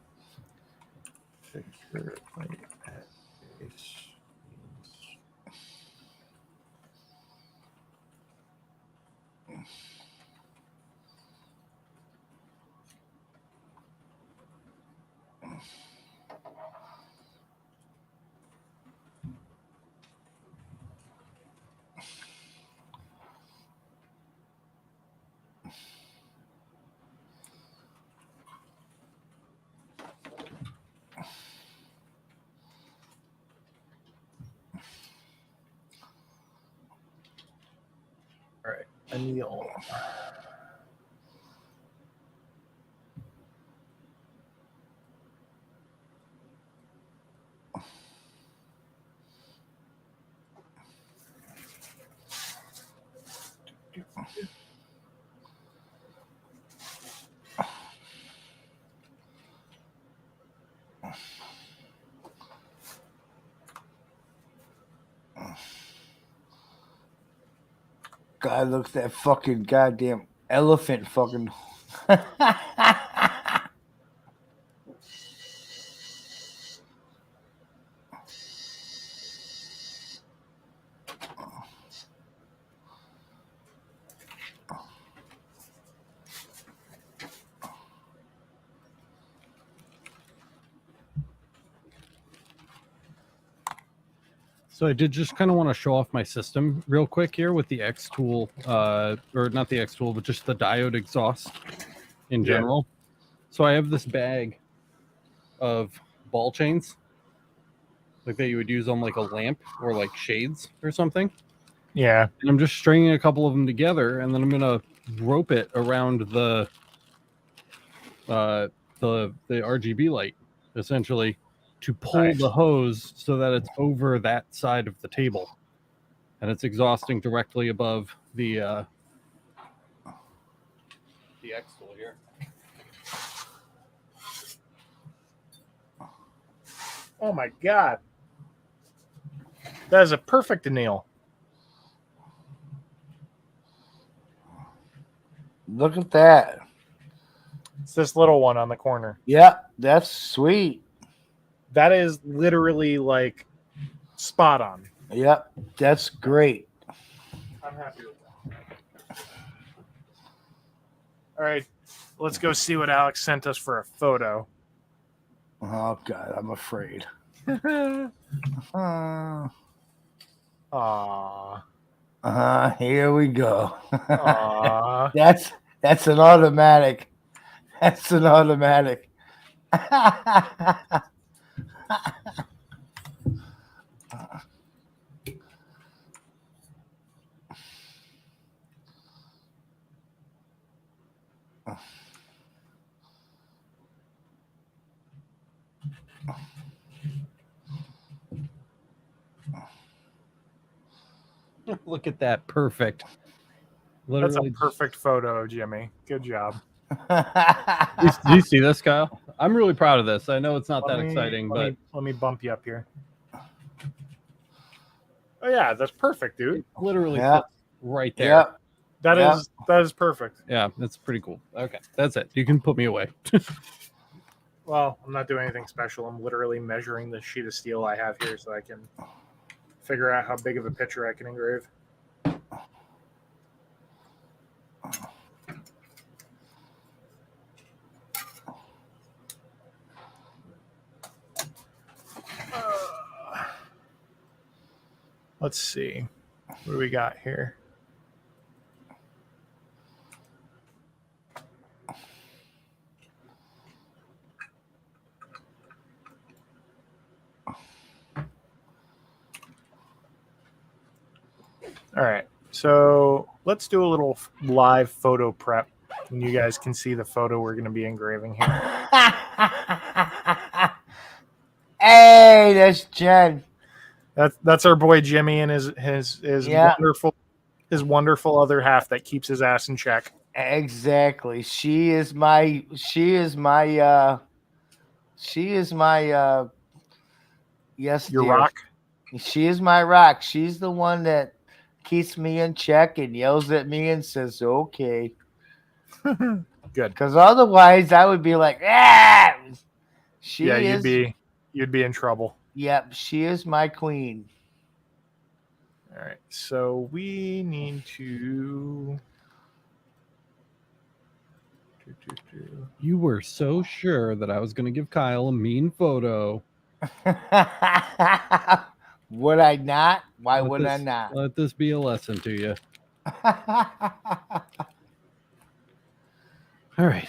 [SPEAKER 4] All right, anneal.
[SPEAKER 1] God, look at that fucking goddamn elephant fucking.
[SPEAKER 2] So I did just kind of want to show off my system real quick here with the xTool, or not the xTool, but just the diode exhaust in general. So I have this bag of ball chains, like that you would use on like a lamp or like shades or something.
[SPEAKER 4] Yeah.
[SPEAKER 2] And I'm just stringing a couple of them together, and then I'm gonna rope it around the RGB light, essentially, to pull the hose so that it's over that side of the table, and it's exhausting directly above the xTool here.
[SPEAKER 4] Oh my god. That is a perfect anneal.
[SPEAKER 1] Look at that.
[SPEAKER 4] It's this little one on the corner.
[SPEAKER 1] Yeah, that's sweet.
[SPEAKER 4] That is literally like spot on.
[SPEAKER 1] Yep, that's great.
[SPEAKER 4] I'm happy with that. All right, let's go see what Alex sent us for a photo.
[SPEAKER 1] Oh God, I'm afraid. Here we go. That's an automatic. That's an automatic.
[SPEAKER 2] Look at that. Perfect.
[SPEAKER 4] That's a
[SPEAKER 2] Literally.
[SPEAKER 4] perfect photo, Jimmy. Good job.
[SPEAKER 2] Do you see this, Kyle? I'm really proud of this. I know it's not that
[SPEAKER 4] Let
[SPEAKER 2] exciting,
[SPEAKER 4] me,
[SPEAKER 2] but
[SPEAKER 4] let me bump you up here. Oh yeah, that's perfect, dude.
[SPEAKER 2] it literally
[SPEAKER 1] Yeah.
[SPEAKER 2] fits right there.
[SPEAKER 1] Yep.
[SPEAKER 4] That is perfect.
[SPEAKER 2] Yeah, that's pretty cool. Okay, that's it. You can put me away.
[SPEAKER 4] Well, I'm not doing anything special. I'm literally measuring the sheet of steel I have here so I can figure out how big of a picture I can engrave. Let's see. What do we got here? All right. So let's do a little live photo prep and you guys can see the photo we're going to be engraving here.
[SPEAKER 1] Hey, that's Jen.
[SPEAKER 4] That's our boy Jimmy and his
[SPEAKER 1] Yeah.
[SPEAKER 4] wonderful other half that keeps his ass in check.
[SPEAKER 1] Exactly. She is my yes,
[SPEAKER 4] Your
[SPEAKER 1] dear.
[SPEAKER 4] rock.
[SPEAKER 1] She is my rock. She's the one that keeps me in check and yells at me and says, okay.
[SPEAKER 4] Good.
[SPEAKER 1] Because otherwise I would be like, ah. She
[SPEAKER 4] Yeah,
[SPEAKER 1] is,
[SPEAKER 4] you'd be in trouble.
[SPEAKER 1] yep, she is my queen.
[SPEAKER 4] All right. So we need to
[SPEAKER 2] You were so sure that I was going to give Kyle a mean photo.
[SPEAKER 1] Would I not? Why
[SPEAKER 2] Let
[SPEAKER 1] would I
[SPEAKER 2] this-
[SPEAKER 1] not?
[SPEAKER 2] Let this be a lesson to you. All right.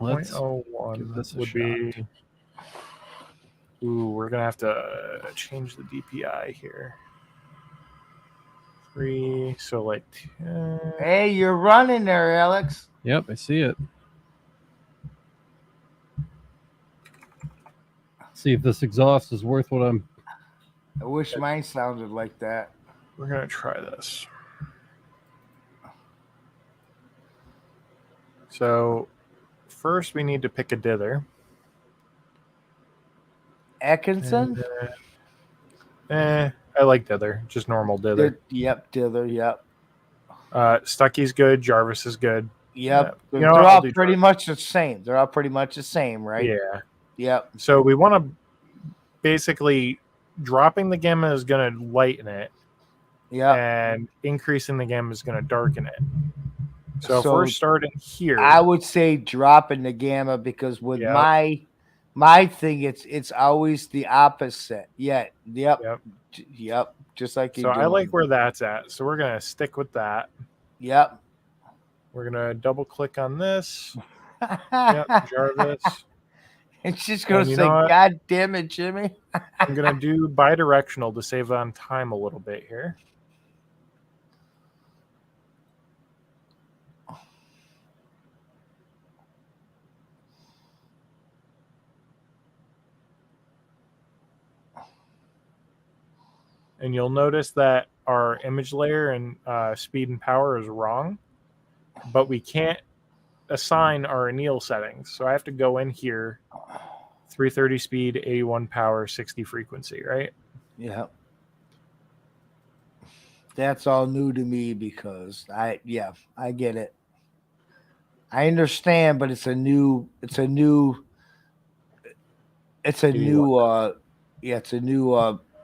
[SPEAKER 2] Let's give
[SPEAKER 4] 0.01
[SPEAKER 2] this a
[SPEAKER 4] would
[SPEAKER 2] shot.
[SPEAKER 4] be. Ooh, we're gonna have to change the DPI here. 3, so like 10.
[SPEAKER 1] Hey, you're running there, Alex.
[SPEAKER 2] Yep, I see it. See if this exhaust is worth what I'm.
[SPEAKER 1] I wish mine sounded like that.
[SPEAKER 4] We're gonna try this. So first we need to pick a dither.
[SPEAKER 1] Atkinson?
[SPEAKER 4] I like dither, just normal dither.
[SPEAKER 1] Yep, dither, yep.
[SPEAKER 4] Stucky's good, Jarvis is good.
[SPEAKER 1] Yep.
[SPEAKER 4] You
[SPEAKER 1] They're
[SPEAKER 4] know, I'll
[SPEAKER 1] all
[SPEAKER 4] do
[SPEAKER 1] pretty
[SPEAKER 4] Jarvis.
[SPEAKER 1] much the same. They're all pretty much the same, right?
[SPEAKER 4] Yeah.
[SPEAKER 1] Yep.
[SPEAKER 4] So we want to basically dropping the gamma is going to lighten it,
[SPEAKER 1] Yep.
[SPEAKER 4] and increasing the gamma is going to darken it. So if
[SPEAKER 1] So
[SPEAKER 4] we're starting here,
[SPEAKER 1] I would say dropping the gamma because with
[SPEAKER 4] Yep.
[SPEAKER 1] my thing, it's always the opposite. Yeah. Yep.
[SPEAKER 4] Yep.
[SPEAKER 1] Yep. Just like you.
[SPEAKER 4] So I like where that's at. So we're going to stick with that.
[SPEAKER 1] Yep.
[SPEAKER 4] We're going to double click on this. Yep, Jarvis.
[SPEAKER 1] It's just gonna
[SPEAKER 4] And you
[SPEAKER 1] say,
[SPEAKER 4] know what?
[SPEAKER 1] God damn it, Jimmy.
[SPEAKER 4] I'm going to do bidirectional to save on time a little bit here. And you'll notice that our image layer and speed and power is wrong, but we can't assign our anneal settings. So I have to go in here, 330 speed, 81 power, 60 frequency, right?
[SPEAKER 1] Yeah. That's all new to me because I get it. I understand, but it's a new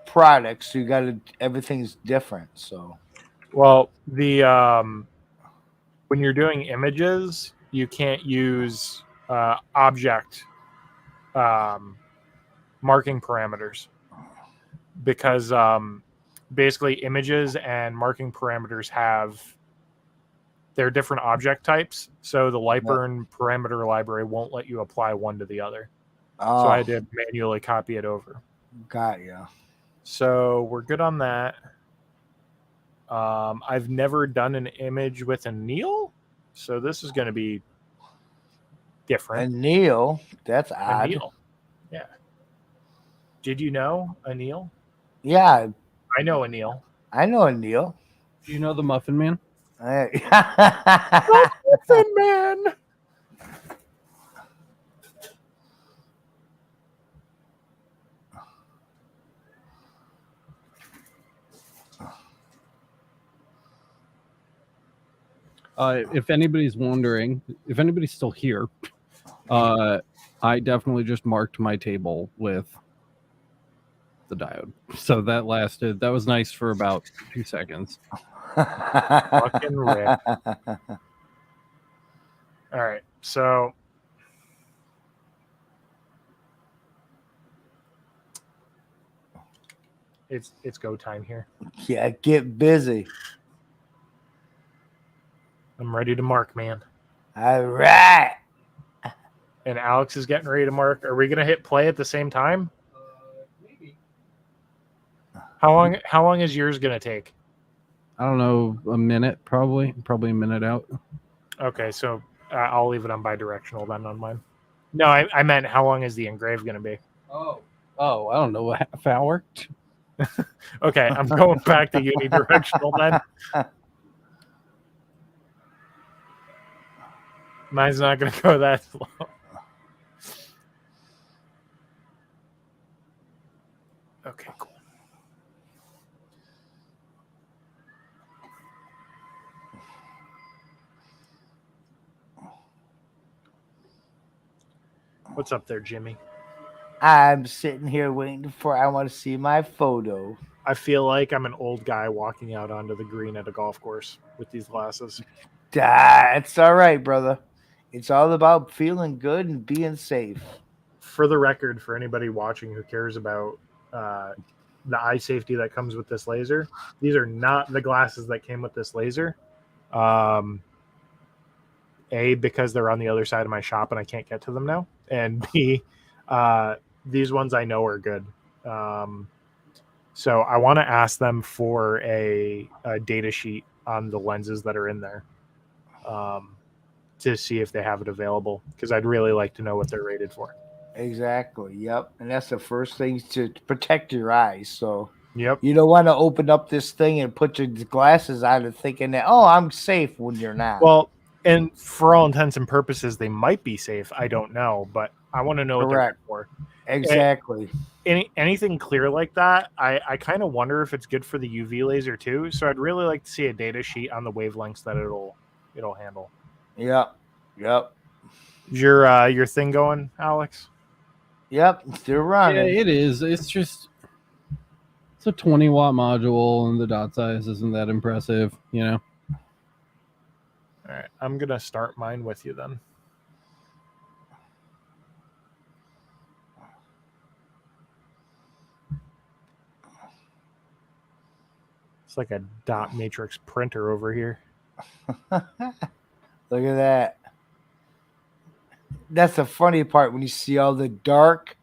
[SPEAKER 1] product, so you gotta everything's different. So
[SPEAKER 4] Well, the when you're doing images, you can't use object marking parameters because basically images and marking parameters they're different object types. So the Lightburn parameter library won't let you apply one to the other. So I had to manually copy it over.
[SPEAKER 1] Got ya.
[SPEAKER 4] So we're good on that. I've never done an image with anneal, so this is going to be different.
[SPEAKER 1] Anneal, that's odd.
[SPEAKER 4] Anneal, yeah. Did you know anneal?
[SPEAKER 1] Yeah,
[SPEAKER 4] I know anneal.
[SPEAKER 1] I know Anneal.
[SPEAKER 2] Do you know the Muffin Man?
[SPEAKER 1] Hey.
[SPEAKER 4] Muffin Man.
[SPEAKER 2] If anybody's wondering, if anybody's still here, I definitely just marked my table with the diode. So that was nice for about 2 seconds.
[SPEAKER 4] Fucking rip. All right, so it's go time here.
[SPEAKER 1] Yeah, get busy.
[SPEAKER 4] I'm ready to mark, man.
[SPEAKER 1] All right.
[SPEAKER 4] And Alex is getting ready to mark. Are we gonna hit play at the same time?
[SPEAKER 2] Maybe.
[SPEAKER 4] How long is yours gonna take?
[SPEAKER 2] I don't know, a minute probably a minute out.
[SPEAKER 4] Okay, so I'll leave it on bidirectional then on mine. No, I meant how long is the engrave gonna be?
[SPEAKER 2] Oh, I don't know, a half hour.
[SPEAKER 4] Okay, I'm going back to unidirectional then. Mine's not going to go that slow. Okay, cool. What's up there, Jimmy?
[SPEAKER 1] I'm sitting here waiting I want to see my photo.
[SPEAKER 4] I feel like I'm an old guy walking out onto the green at a golf course with these glasses.
[SPEAKER 1] That's all right, brother. It's all about feeling good and being safe.
[SPEAKER 4] For the record, for anybody watching who cares about the eye safety that comes with this laser, these are not the glasses that came with this laser. A, because they're on the other side of my shop and I can't get to them now. And B, these ones I know are good. So I want to ask them for a data sheet on the lenses that are in there to see if they have it available, because I'd really like to know what they're rated for.
[SPEAKER 1] Exactly. Yep. And that's the first thing, to protect your eyes. So
[SPEAKER 4] Yep.
[SPEAKER 1] you don't want to open up this thing and put your glasses on and thinking that, oh, I'm safe, when you're not.
[SPEAKER 4] Well, and for all intents and purposes, they might be safe. I don't know, but I want to know what they're
[SPEAKER 1] Correct.
[SPEAKER 4] good for.
[SPEAKER 1] Exactly.
[SPEAKER 4] Anything clear like that, I kind of wonder if it's good for the UV laser too. So I'd really like to see a data sheet on the wavelengths that it'll handle.
[SPEAKER 1] Yep.
[SPEAKER 4] Is your thing going, Alex?
[SPEAKER 1] Yep. Still running.
[SPEAKER 2] Yeah, it is. It's a 20 watt module, and the dot size isn't that impressive, you know.
[SPEAKER 4] All right, I'm gonna start mine with you then. It's like a dot matrix printer over here.
[SPEAKER 1] Look at that. That's the funny part, when you see all the dark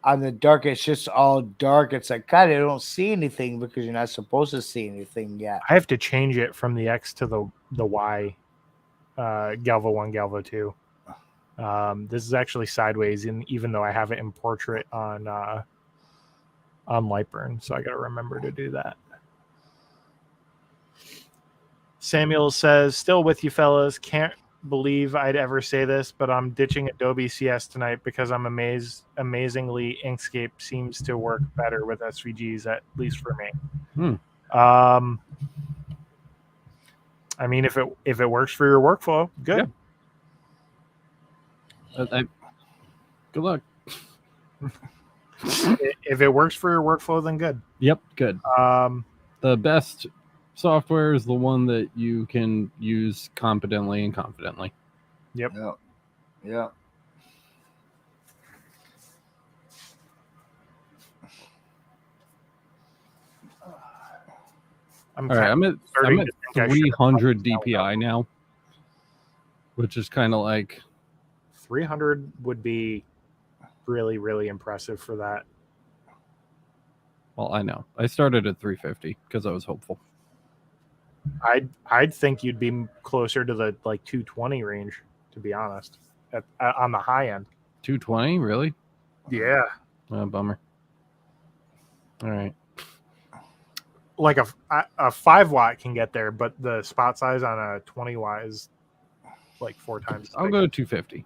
[SPEAKER 1] on the dark. It's just all dark. It's like, God, I don't see anything, because you're not supposed to see anything yet.
[SPEAKER 4] I have to change it from the X to the Y, Galvo 1, Galvo 2. This is actually sideways, even though I have it in portrait on Lightburn, so I got to remember to do that. Samuel says, still with you fellas. Can't believe I'd ever say this, but I'm ditching Adobe CS tonight because I'm amazingly Inkscape seems to work better with SVGs, at least for me. I mean, if it works for your workflow, good.
[SPEAKER 2] Yeah. Good luck.
[SPEAKER 4] If it works for your workflow, then good.
[SPEAKER 2] Yep, good. The best software is the one that you can use competently and confidently.
[SPEAKER 4] Yep.
[SPEAKER 1] Yeah.
[SPEAKER 2] I'm at 300 DPI now, which is kind of like
[SPEAKER 4] 300 would be really, really impressive for that.
[SPEAKER 2] Well, I know. I started at 350 because I was hopeful.
[SPEAKER 4] I'd think you'd be closer to the 220 range, to be honest, on the high end.
[SPEAKER 2] 220, really?
[SPEAKER 4] Yeah.
[SPEAKER 2] Oh, bummer. All right.
[SPEAKER 4] like a 5 watt can get there, but the spot size on a 20 watt is like 4 times.
[SPEAKER 2] I'll go to 250.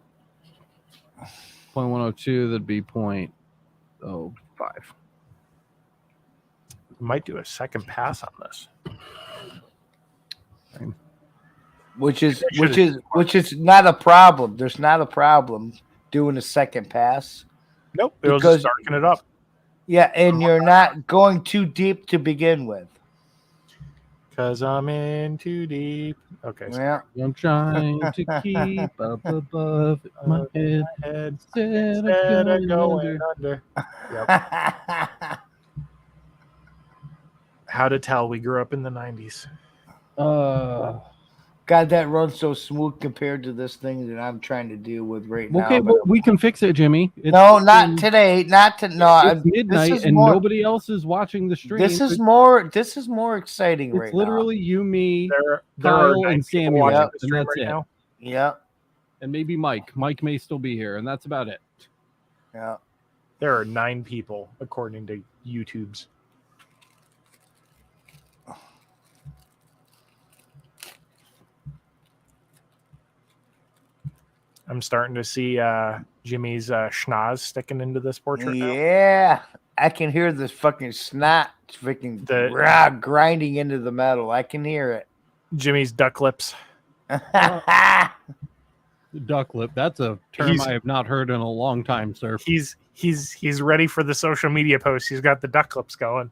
[SPEAKER 2] 0.102, that'd be 0.05.
[SPEAKER 4] Might do a second pass on this.
[SPEAKER 1] Which is not a problem. There's not a problem doing a second pass.
[SPEAKER 4] Nope, it was just darken it up.
[SPEAKER 1] Yeah, and you're not going too deep to begin with.
[SPEAKER 4] Because I'm in too deep. Okay.
[SPEAKER 1] Yeah.
[SPEAKER 2] I'm trying to keep up above my head instead of going
[SPEAKER 4] under. Yep. How to tell we grew up in the 90s.
[SPEAKER 1] God, that runs so smooth compared to this thing that I'm trying to deal with right now.
[SPEAKER 2] Okay, well, we can fix it, Jimmy.
[SPEAKER 1] No, not today. Not to no.
[SPEAKER 2] It's midnight and nobody else is watching the stream.
[SPEAKER 1] This is more exciting right now.
[SPEAKER 2] It's literally you, me,
[SPEAKER 4] there
[SPEAKER 2] Kyle, and Samuel,
[SPEAKER 1] Yep.
[SPEAKER 2] and that's
[SPEAKER 4] right
[SPEAKER 2] it.
[SPEAKER 4] now.
[SPEAKER 1] Yeah.
[SPEAKER 2] And maybe Mike. Mike may still be here, and that's about it.
[SPEAKER 1] Yeah.
[SPEAKER 4] There are 9 people according to YouTube's. I'm starting to see Jimmy's schnoz sticking into this portrait now.
[SPEAKER 1] Yeah. I can hear this fucking snot freaking grinding into the metal. I can hear it.
[SPEAKER 4] Jimmy's duck lips.
[SPEAKER 2] Duck lip. That's a term I have not heard in a long time, sir.
[SPEAKER 4] He's ready for the social media post. He's got the duck lips going.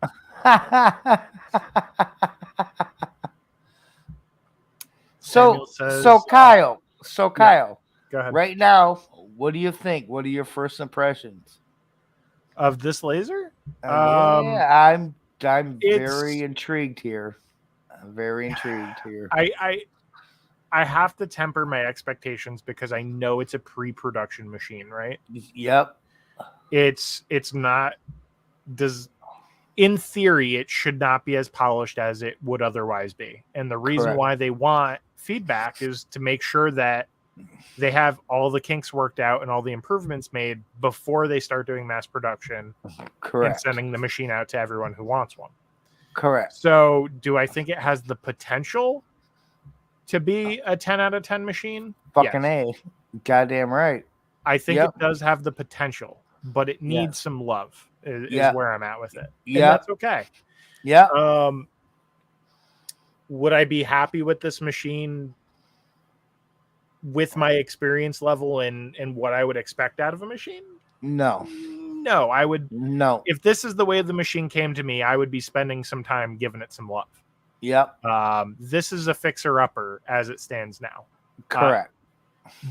[SPEAKER 1] So Kyle.
[SPEAKER 4] Go ahead.
[SPEAKER 1] Right now, what do you think? What are your first impressions
[SPEAKER 4] Of this laser?
[SPEAKER 1] I'm very intrigued here. I'm very intrigued here.
[SPEAKER 4] I have to temper my expectations because I know it's a pre-production machine, right?
[SPEAKER 1] Yep.
[SPEAKER 4] It's not in theory it should not be as polished as it would otherwise be. And the reason why they want feedback is to make sure that they have all the kinks worked out and all the improvements made before they start doing mass production.
[SPEAKER 1] Correct.
[SPEAKER 4] And sending the machine out to everyone who wants one.
[SPEAKER 1] Correct.
[SPEAKER 4] So do I think it has the potential to be a 10 out of 10 machine?
[SPEAKER 1] Fucking
[SPEAKER 4] yes.
[SPEAKER 1] A. Goddamn right.
[SPEAKER 4] I think it does have the potential, but it needs some love is where I'm at with it. Yeah. And that's okay.
[SPEAKER 1] Yeah.
[SPEAKER 4] Would I be happy with this machine with my experience level and what I would expect out of a machine?
[SPEAKER 1] No,
[SPEAKER 4] I would.
[SPEAKER 1] No.
[SPEAKER 4] If this is the way the machine came to me, I would be spending some time giving it some love.
[SPEAKER 1] Yep.
[SPEAKER 4] This is a fixer-upper as it stands now.
[SPEAKER 1] Correct.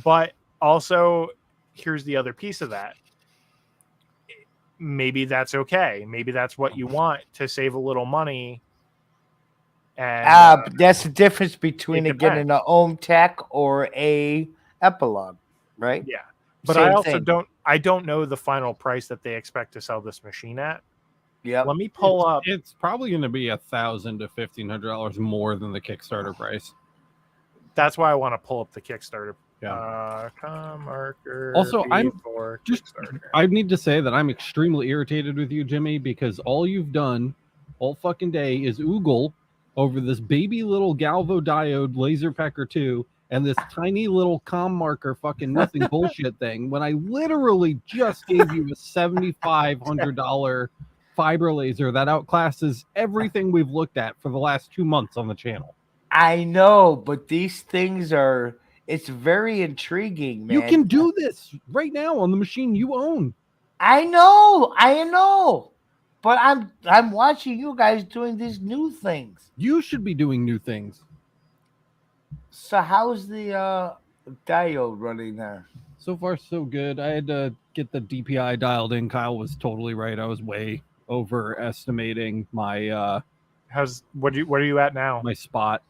[SPEAKER 4] But also, here's the other piece of that. Maybe that's okay. Maybe that's what you want to save a little money. And
[SPEAKER 1] that's the difference between getting an Ohm Tech or a Epilogue, right?
[SPEAKER 4] Yeah. But
[SPEAKER 1] Same
[SPEAKER 4] I also
[SPEAKER 1] thing.
[SPEAKER 4] I don't know the final price that they expect to sell this machine at.
[SPEAKER 1] Yeah.
[SPEAKER 4] Let me pull up.
[SPEAKER 2] It's probably going to be $1,000 to $1,500 more than the Kickstarter price.
[SPEAKER 4] That's why I want to pull up the Kickstarter.
[SPEAKER 2] Yeah.
[SPEAKER 4] Marker.
[SPEAKER 2] Also, I need to say that I'm extremely irritated with you, Jimmy, because all you've done all fucking day is oogle over this baby little Galvo diode laser pecker 2 and this tiny little com marker fucking nothing bullshit thing when I literally just gave you a $7,500 fiber laser that outclasses everything we've looked at for the last 2 months on the channel.
[SPEAKER 1] I know, but these things it's very intriguing, man.
[SPEAKER 2] You can do this right now on the machine you own.
[SPEAKER 1] I know. But I'm watching you guys doing these new things.
[SPEAKER 2] You should be doing new things.
[SPEAKER 1] So how's the diode running there?
[SPEAKER 2] So far, so good. I had to get the DPI dialed in. Kyle was totally right. I was way overestimating my
[SPEAKER 4] what are you at now?
[SPEAKER 2] My spot.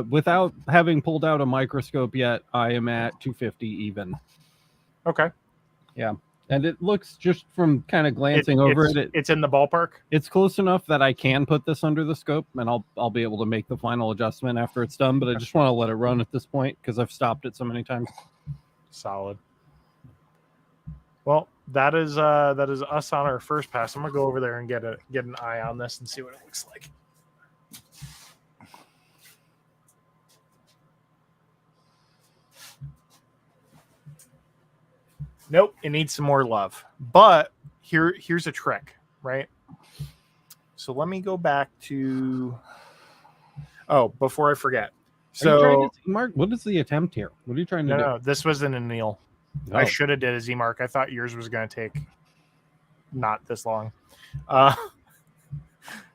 [SPEAKER 2] Without having pulled out a microscope yet, I am at 250 even.
[SPEAKER 4] Okay.
[SPEAKER 2] Yeah. And it looks, just from kind of glancing over it,
[SPEAKER 4] it's in the ballpark.
[SPEAKER 2] It's close enough that I can put this under the scope, and I'll be able to make the final adjustment after it's done. But I just want to let it run at this point because I've stopped it so many times.
[SPEAKER 4] Solid. Well, that is us on our first pass. I'm gonna go over there and get an eye on this and see what it looks like. Nope, it needs some more love. But here's a trick, right? So let me go back to. Oh, before I forget. So
[SPEAKER 2] Mark, what is the attempt here? What are you trying to do?
[SPEAKER 4] No, this was an anneal.
[SPEAKER 2] Oh.
[SPEAKER 4] I should have did a Z-Mark. I thought yours was going to take not this long.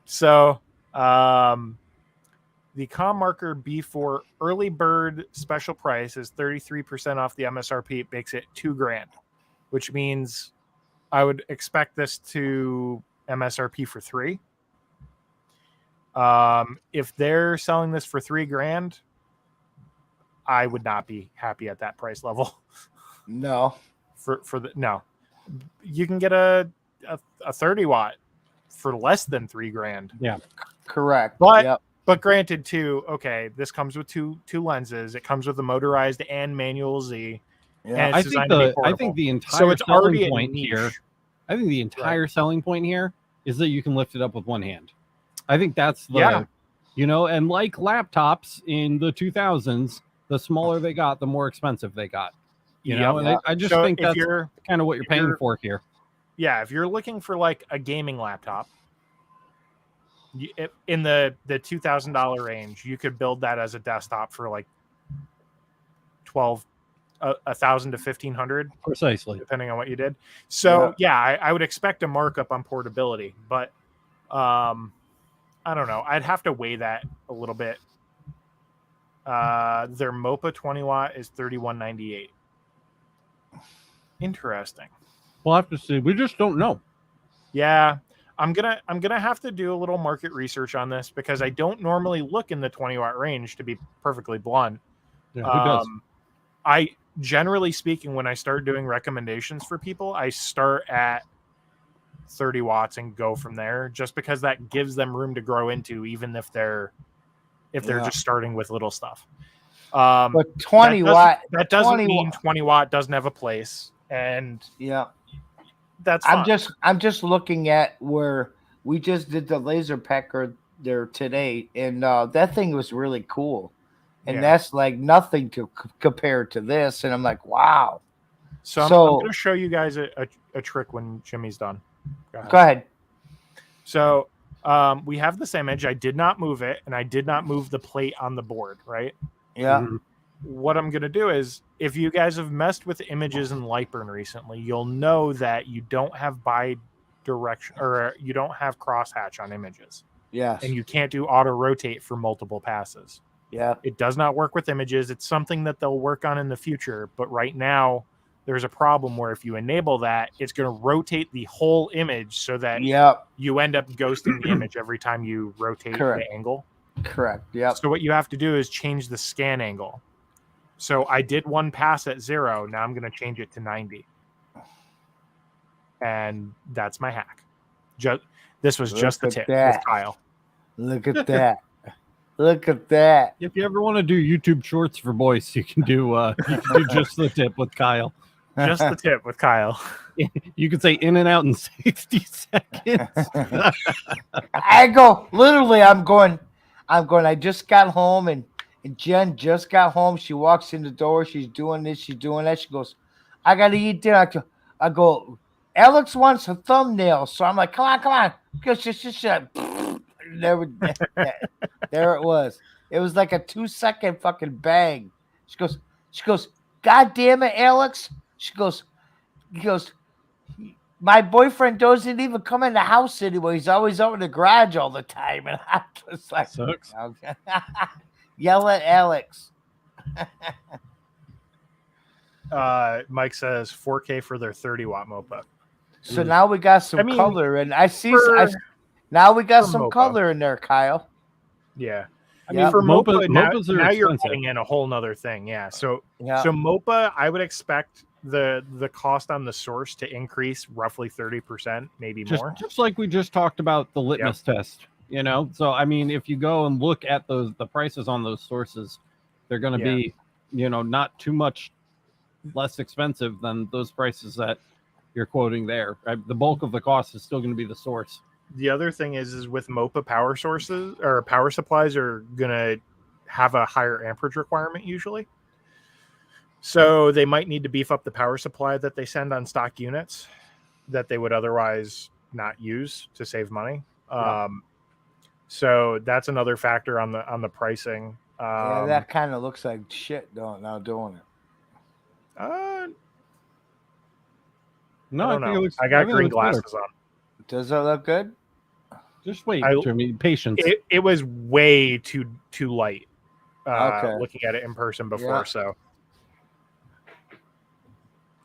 [SPEAKER 4] So the COM marker B4 early bird special price is 33% off the MSRP. It makes it $2,000, which means I would expect this to MSRP for $3,000. If they're selling this for $3,000, I would not be happy at that price level.
[SPEAKER 1] No.
[SPEAKER 4] No. You can get a 30 watt for less than $3,000.
[SPEAKER 2] Yeah.
[SPEAKER 1] Correct.
[SPEAKER 4] But granted too, okay, this comes with two lenses. It comes with a motorized and manual Z.
[SPEAKER 1] Yeah.
[SPEAKER 4] And
[SPEAKER 2] I
[SPEAKER 4] it's designed to be
[SPEAKER 2] think
[SPEAKER 4] portable.
[SPEAKER 2] the entire
[SPEAKER 4] So it's already
[SPEAKER 2] selling
[SPEAKER 4] a
[SPEAKER 2] point
[SPEAKER 4] niche.
[SPEAKER 2] here. I think the entire selling point here is that you can lift it up with one hand. I think that's the and like laptops in the 2000s, the smaller they got, the more expensive they got. You know, and I just think that's kind of what you're paying for here.
[SPEAKER 4] Yeah, if you're looking for like a gaming laptop in the $2,000 range, you could build that as a desktop for like $1,000 to $1,500,
[SPEAKER 2] precisely,
[SPEAKER 4] depending on what you did. So I would expect a markup on portability, but I don't know. I'd have to weigh that a little bit. Their MOPA 20 watt is $3,198. Interesting.
[SPEAKER 2] We'll have to see. We just don't know.
[SPEAKER 4] Yeah, I'm gonna have to do a little market research on this because I don't normally look in the 20 watt range, to be perfectly blunt.
[SPEAKER 2] Yeah, who does?
[SPEAKER 4] I generally speaking, when I start doing recommendations for people, I start at 30 watts and go from there, just because that gives them room to grow into, even if they're just starting with little stuff.
[SPEAKER 1] But 20 watt,
[SPEAKER 4] that doesn't mean 20 watt doesn't have a place. And that's fine.
[SPEAKER 1] I'm just looking at where we just did the laser pecker there today, and that thing was really cool. And that's like nothing to compare to this. And I'm like, wow.
[SPEAKER 4] So I'm going to show you guys a trick when Jimmy's done.
[SPEAKER 1] Go ahead.
[SPEAKER 4] So we have this image. I did not move it, and I did not move the plate on the board, right?
[SPEAKER 1] Yeah.
[SPEAKER 2] Mm-hmm.
[SPEAKER 4] What I'm going to do is, if you guys have messed with images in Lightburn recently, you'll know that you don't have bi-direction, or you don't have crosshatch on images.
[SPEAKER 1] Yes.
[SPEAKER 4] And you can't do auto rotate for multiple passes.
[SPEAKER 1] Yeah.
[SPEAKER 4] It does not work with images. It's something that they'll work on in the future. But right now, there's a problem where if you enable that, it's going to rotate the whole image so that you end up ghosting the image every time you rotate the angle.
[SPEAKER 1] Correct. Yeah.
[SPEAKER 4] So what you have to do is change the scan angle. So I did one pass at 0. Now I'm going to change it to 90. And that's my hack. This was just the tip with Kyle.
[SPEAKER 1] Look at that. Look at that.
[SPEAKER 2] If you ever want to do YouTube shorts for boys, you can do just the tip with Kyle.
[SPEAKER 4] Just the tip with Kyle.
[SPEAKER 2] You could say in and out in 60 seconds.
[SPEAKER 1] I'm going, I just got home, and Jen just got home. She walks in the door. She's doing this. She's doing that. She goes, I got to eat dinner. I go, Alex wants a thumbnail. So I'm like, come on. There it was. It was like a 2-second fucking bang. She goes, God damn it, Alex. He goes, my boyfriend doesn't even come in the house anymore. He's always out in the garage all the time. And I was like,
[SPEAKER 2] sucks.
[SPEAKER 1] Okay. Yell at Alex.
[SPEAKER 4] Mike says 4K for their 30 watt MOPA.
[SPEAKER 1] So now we got some color, and now we got some color in there, Kyle.
[SPEAKER 4] Yeah. I mean, for MOPA, now you're putting in a whole nother thing. Yeah. So MOPA, I would expect the cost on the source to increase roughly 30%, maybe more.
[SPEAKER 2] Just like we just talked about the litmus test, you know? So, I mean, if you go and look at the prices on those sources, they're going to be, not too much less expensive than those prices that you're quoting there. The bulk of the cost is still going to be the source.
[SPEAKER 4] The other thing is with MOPA power sources or power supplies are gonna have a higher amperage requirement usually. So they might need to beef up the power supply that they send on stock units that they would otherwise not use to save money. So that's another factor on the pricing.
[SPEAKER 1] Yeah, that kind of looks like shit, now doing it.
[SPEAKER 2] No,
[SPEAKER 4] I don't know.
[SPEAKER 2] think it looks,
[SPEAKER 4] I got
[SPEAKER 2] think it
[SPEAKER 4] green
[SPEAKER 2] looks better.
[SPEAKER 4] glasses on.
[SPEAKER 1] Does it look good?
[SPEAKER 2] Just wait, Jimmy. Patience.
[SPEAKER 4] It was way too light.
[SPEAKER 1] Okay.
[SPEAKER 4] Looking at it in person before, so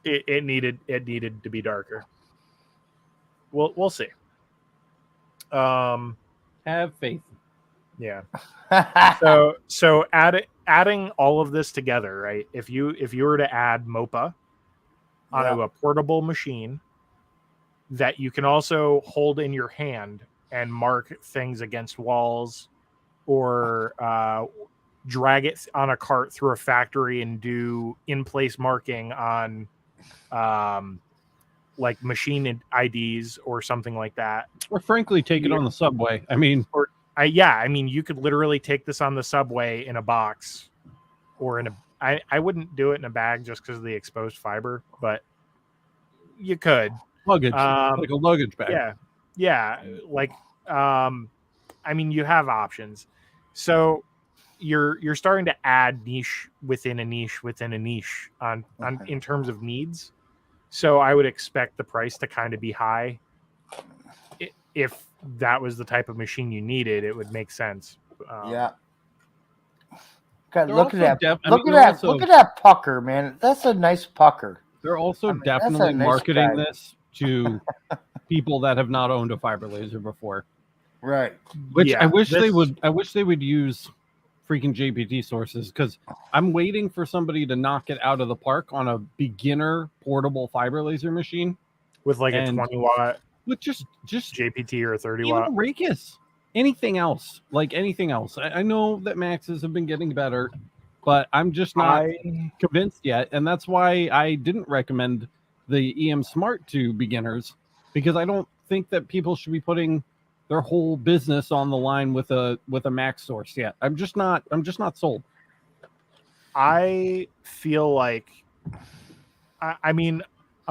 [SPEAKER 4] it needed to be darker. We'll see.
[SPEAKER 2] Have faith.
[SPEAKER 4] Yeah. So adding all of this together, right? If you were to add MOPA onto a portable machine that you can also hold in your hand and mark things against walls, or drag it on a cart through a factory and do in-place marking on like machine IDs or something like that.
[SPEAKER 2] Or frankly, take it on the subway. I mean,
[SPEAKER 4] you could literally take this on the subway in a box or in a. I wouldn't do it in a bag just because of the exposed fiber, but you could.
[SPEAKER 2] Luggage, like a luggage bag.
[SPEAKER 4] Yeah. Like, you have options. So you're starting to add niche within a niche within a niche on in terms of needs. So I would expect the price to kind of be high. If that was the type of machine you needed, it would make sense.
[SPEAKER 1] God, look at that! Look at that pucker, man. That's a nice pucker.
[SPEAKER 2] They're also definitely marketing this to people that have not owned a fiber laser before,
[SPEAKER 1] right?
[SPEAKER 2] Which I wish they would. I wish they would use freaking JPT sources, because I'm waiting for somebody to knock it out of the park on a beginner portable fiber laser machine
[SPEAKER 4] with like a 20 watt,
[SPEAKER 2] with just
[SPEAKER 4] JPT or a 30 watt.
[SPEAKER 2] Racus. Anything else, like anything else. I know that Maxes have been getting better, but I'm just not convinced yet, and that's why I didn't recommend the EM Smart to beginners, because I don't think that people should be putting their whole business on the line with a Max source yet. I'm just not sold.
[SPEAKER 4] I feel like, I'm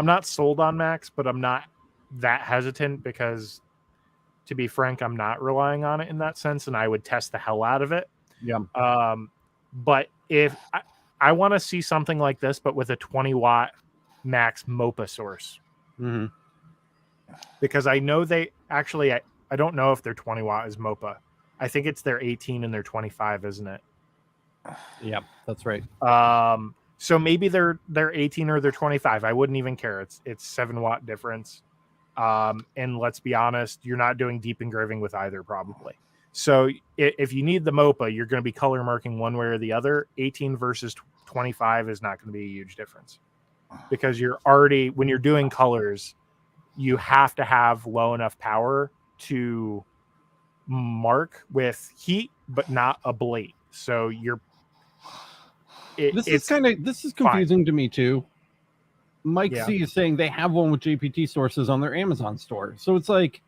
[SPEAKER 4] not sold on Max, but I'm not that hesitant because, to be frank, I'm not relying on it in that sense, and I would test the hell out of it.
[SPEAKER 2] Yeah.
[SPEAKER 4] But if I want to see something like this, but with a 20 watt Max MOPA source, because I know they actually, I don't know if their 20 watt is MOPA. I think it's their 18 and their 25, isn't it?
[SPEAKER 2] Yeah, that's right.
[SPEAKER 4] So maybe they're 18 or they're 25. I wouldn't even care. It's 7 watt difference. And let's be honest, you're not doing deep engraving with either, probably. So if you need the MOPA, you're going to be color marking one way or the other. 18 versus 25 is not going to be a huge difference, because when you're doing colors, you have to have low enough power to mark with heat, but not ablate. So
[SPEAKER 2] this is confusing to me too. Mike C is saying they have one with JPT sources on their Amazon store. So it's like,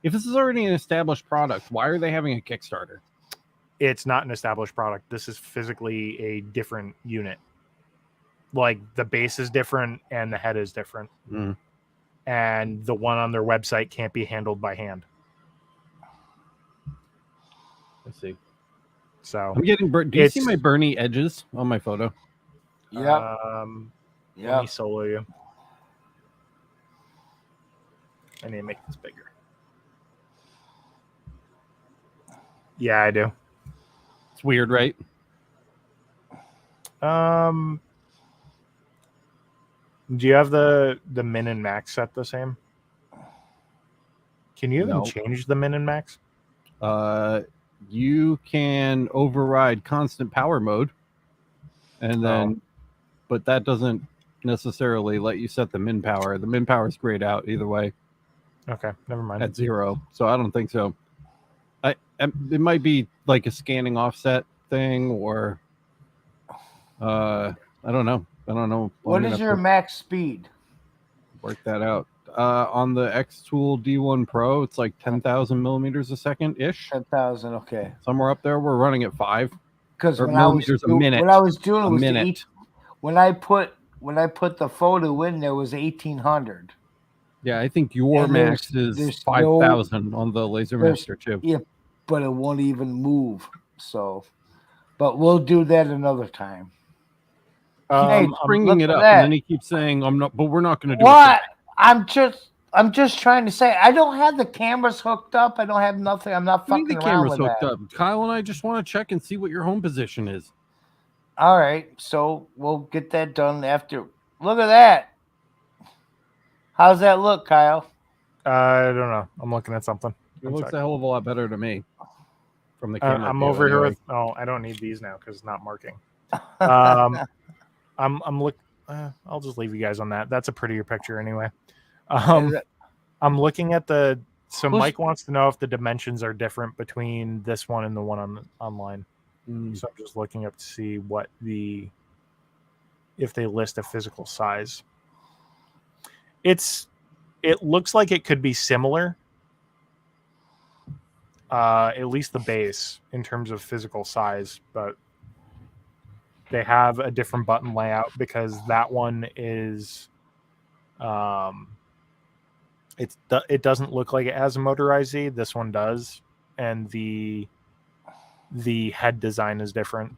[SPEAKER 2] if this is already an established product, why are they having a Kickstarter?
[SPEAKER 4] It's not an established product. This is physically a different unit. Like, the base is different and the head is different. And the one on their website can't be handled by hand.
[SPEAKER 2] Let's see.
[SPEAKER 4] So
[SPEAKER 2] I'm getting do you see my Bernie edges on my photo?
[SPEAKER 1] Yeah.
[SPEAKER 4] Let me solo you. I need to make this bigger. Yeah, I do.
[SPEAKER 2] It's weird, right?
[SPEAKER 4] Do you have the min and max set the same? Can you even change the min and max?
[SPEAKER 2] You can override constant power mode, and then, but that doesn't necessarily let you set the min power. The min power is grayed out either way.
[SPEAKER 4] Okay, never mind.
[SPEAKER 2] At 0, so I don't think so. It might be like a scanning offset thing, or I don't know.
[SPEAKER 1] What is your max speed?
[SPEAKER 2] work that out. On the xTool D1 Pro, it's like 10,000 millimeters a second ish.
[SPEAKER 1] 10,000. Okay.
[SPEAKER 2] Somewhere up there, we're running at 5.
[SPEAKER 1] Because
[SPEAKER 2] Or
[SPEAKER 1] when I was
[SPEAKER 2] millimeters a minute.
[SPEAKER 1] what I was doing
[SPEAKER 2] A
[SPEAKER 1] was
[SPEAKER 2] minute.
[SPEAKER 1] when I put the photo in, there was 1,800.
[SPEAKER 2] Yeah, I think your
[SPEAKER 1] And
[SPEAKER 2] max
[SPEAKER 1] there's
[SPEAKER 2] is 5,000 on the Laser Master too.
[SPEAKER 1] Yeah, but it won't even move. So, but we'll do that another time.
[SPEAKER 2] He's bringing it up, and then he keeps saying, "I'm not," but we're not going to do
[SPEAKER 1] what?
[SPEAKER 2] it.
[SPEAKER 1] I'm just trying to say, I don't have the cameras hooked up. I don't have nothing. I'm not fucking
[SPEAKER 2] The
[SPEAKER 1] around
[SPEAKER 2] cameras
[SPEAKER 1] with
[SPEAKER 2] hooked
[SPEAKER 1] that.
[SPEAKER 2] up. Kyle and I just want to check and see what your home position is.
[SPEAKER 1] All right, so we'll get that done after. Look at that. How's that look, Kyle?
[SPEAKER 4] I don't know. I'm looking at something.
[SPEAKER 2] It looks a hell of a lot better to me from the camera.
[SPEAKER 4] I'm
[SPEAKER 2] view
[SPEAKER 4] over here
[SPEAKER 2] anyway.
[SPEAKER 4] with. Oh, I don't need these now because it's not marking. I'm look. I'll just leave you guys on that. That's a prettier picture anyway. I'm looking at the. So Mike wants to know if the dimensions are different between this one and the one online. So I'm just looking up to see what if they list a physical size. It looks like it could be similar. At least the base in terms of physical size, but they have a different button layout because that one is it doesn't look like it has a motorized Z. This one does, and the head design is different.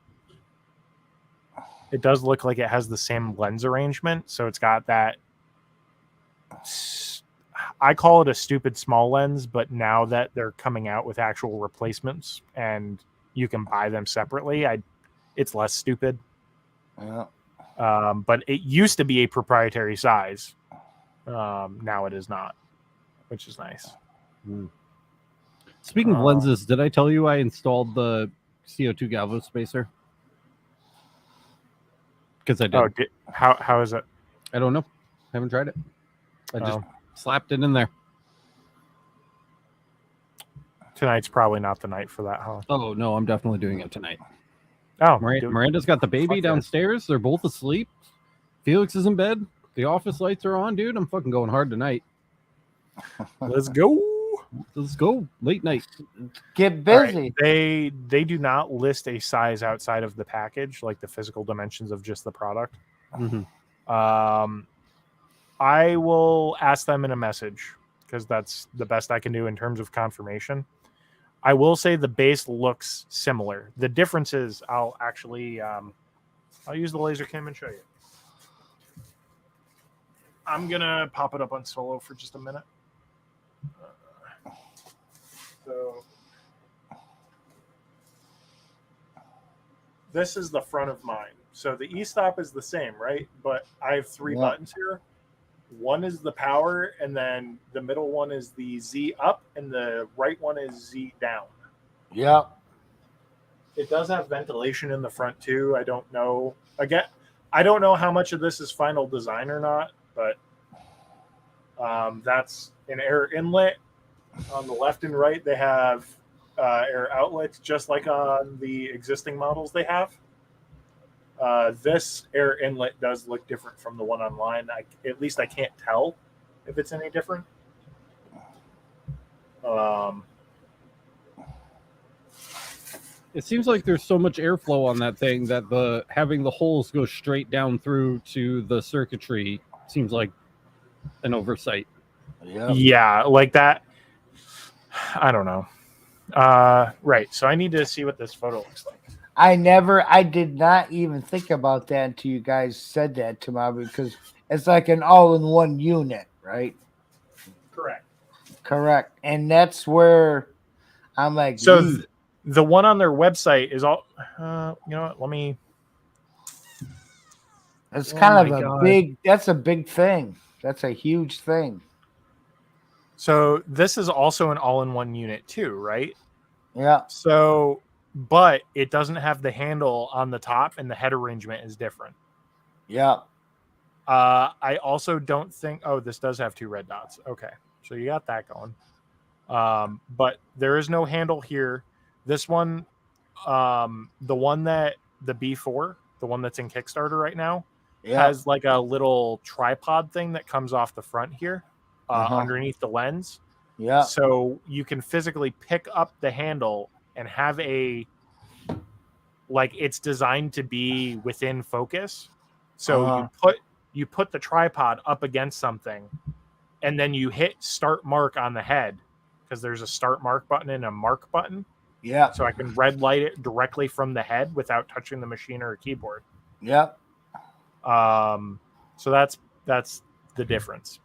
[SPEAKER 4] It does look like it has the same lens arrangement, so it's got that. I call it a stupid small lens, but now that they're coming out with actual replacements and you can buy them separately, it's less stupid.
[SPEAKER 1] Yeah.
[SPEAKER 4] But it used to be a proprietary size. Now it is not, which is nice.
[SPEAKER 2] Speaking of lenses, did I tell you I installed the CO2 galvo spacer? Because I did.
[SPEAKER 4] Oh, how is it?
[SPEAKER 2] I don't know. Haven't tried it. I just slapped it in there.
[SPEAKER 4] Tonight's probably not the night for that, huh?
[SPEAKER 2] Oh, no, I'm definitely doing it tonight.
[SPEAKER 4] Oh,
[SPEAKER 2] Miranda's got the baby downstairs. They're both asleep. Felix is in bed. The office lights are on, dude. I'm fucking going hard tonight.
[SPEAKER 4] Let's go.
[SPEAKER 2] Let's go. Late night.
[SPEAKER 1] Get busy.
[SPEAKER 4] Right. They do not list a size outside of the package, like the physical dimensions of just the product. I will ask them in a message because that's the best I can do in terms of confirmation. I will say the base looks similar. The difference is I'll actually I'll use the laser cam and show you. I'm gonna pop it up on solo for just a minute. So this is the front of mine. So the e-stop is the same, right? But I have 3 buttons here. One is the power, and then the middle one is the Z up, and the right one is Z down.
[SPEAKER 1] Yeah.
[SPEAKER 4] It does have ventilation in the front too. I don't know. Again, I don't know how much of this is final design or not, but that's an air inlet. On the left and right, they have air outlets, just like on the existing models they have. This air inlet does look different from the one online. At least I can't tell if it's any different.
[SPEAKER 2] It seems like there's so much airflow on that thing that having the holes go straight down through to the circuitry seems like an oversight.
[SPEAKER 4] Yeah, like that. I don't know. Right. So I need to see what this photo looks like.
[SPEAKER 1] I did not even think about that until you guys said that to me, because it's like an all-in-one unit, right? Correct. And that's where I'm like,
[SPEAKER 4] so the one on their website is all, you know what? Let me.
[SPEAKER 1] It's kind of that's a big thing. That's a huge thing.
[SPEAKER 4] So this is also an all-in-one unit too, right?
[SPEAKER 1] Yeah.
[SPEAKER 4] So, but it doesn't have the handle on the top, and the head arrangement is different.
[SPEAKER 1] Yeah.
[SPEAKER 4] I also don't think. Oh, this does have 2 red dots. Okay, so you got that going. But there is no handle here. This one, the one that the B4, the one that's in Kickstarter right now, has like a little tripod thing that comes off the front here, underneath the lens.
[SPEAKER 1] Yeah.
[SPEAKER 4] So you can physically pick up the handle and have it's designed to be within focus. So you put the tripod up against something, and then you hit start mark on the head, because there's a start mark button and a mark button.
[SPEAKER 1] Yeah.
[SPEAKER 4] So I can red light it directly from the head without touching the machine or a keyboard.
[SPEAKER 1] Yeah.
[SPEAKER 4] So that's the difference.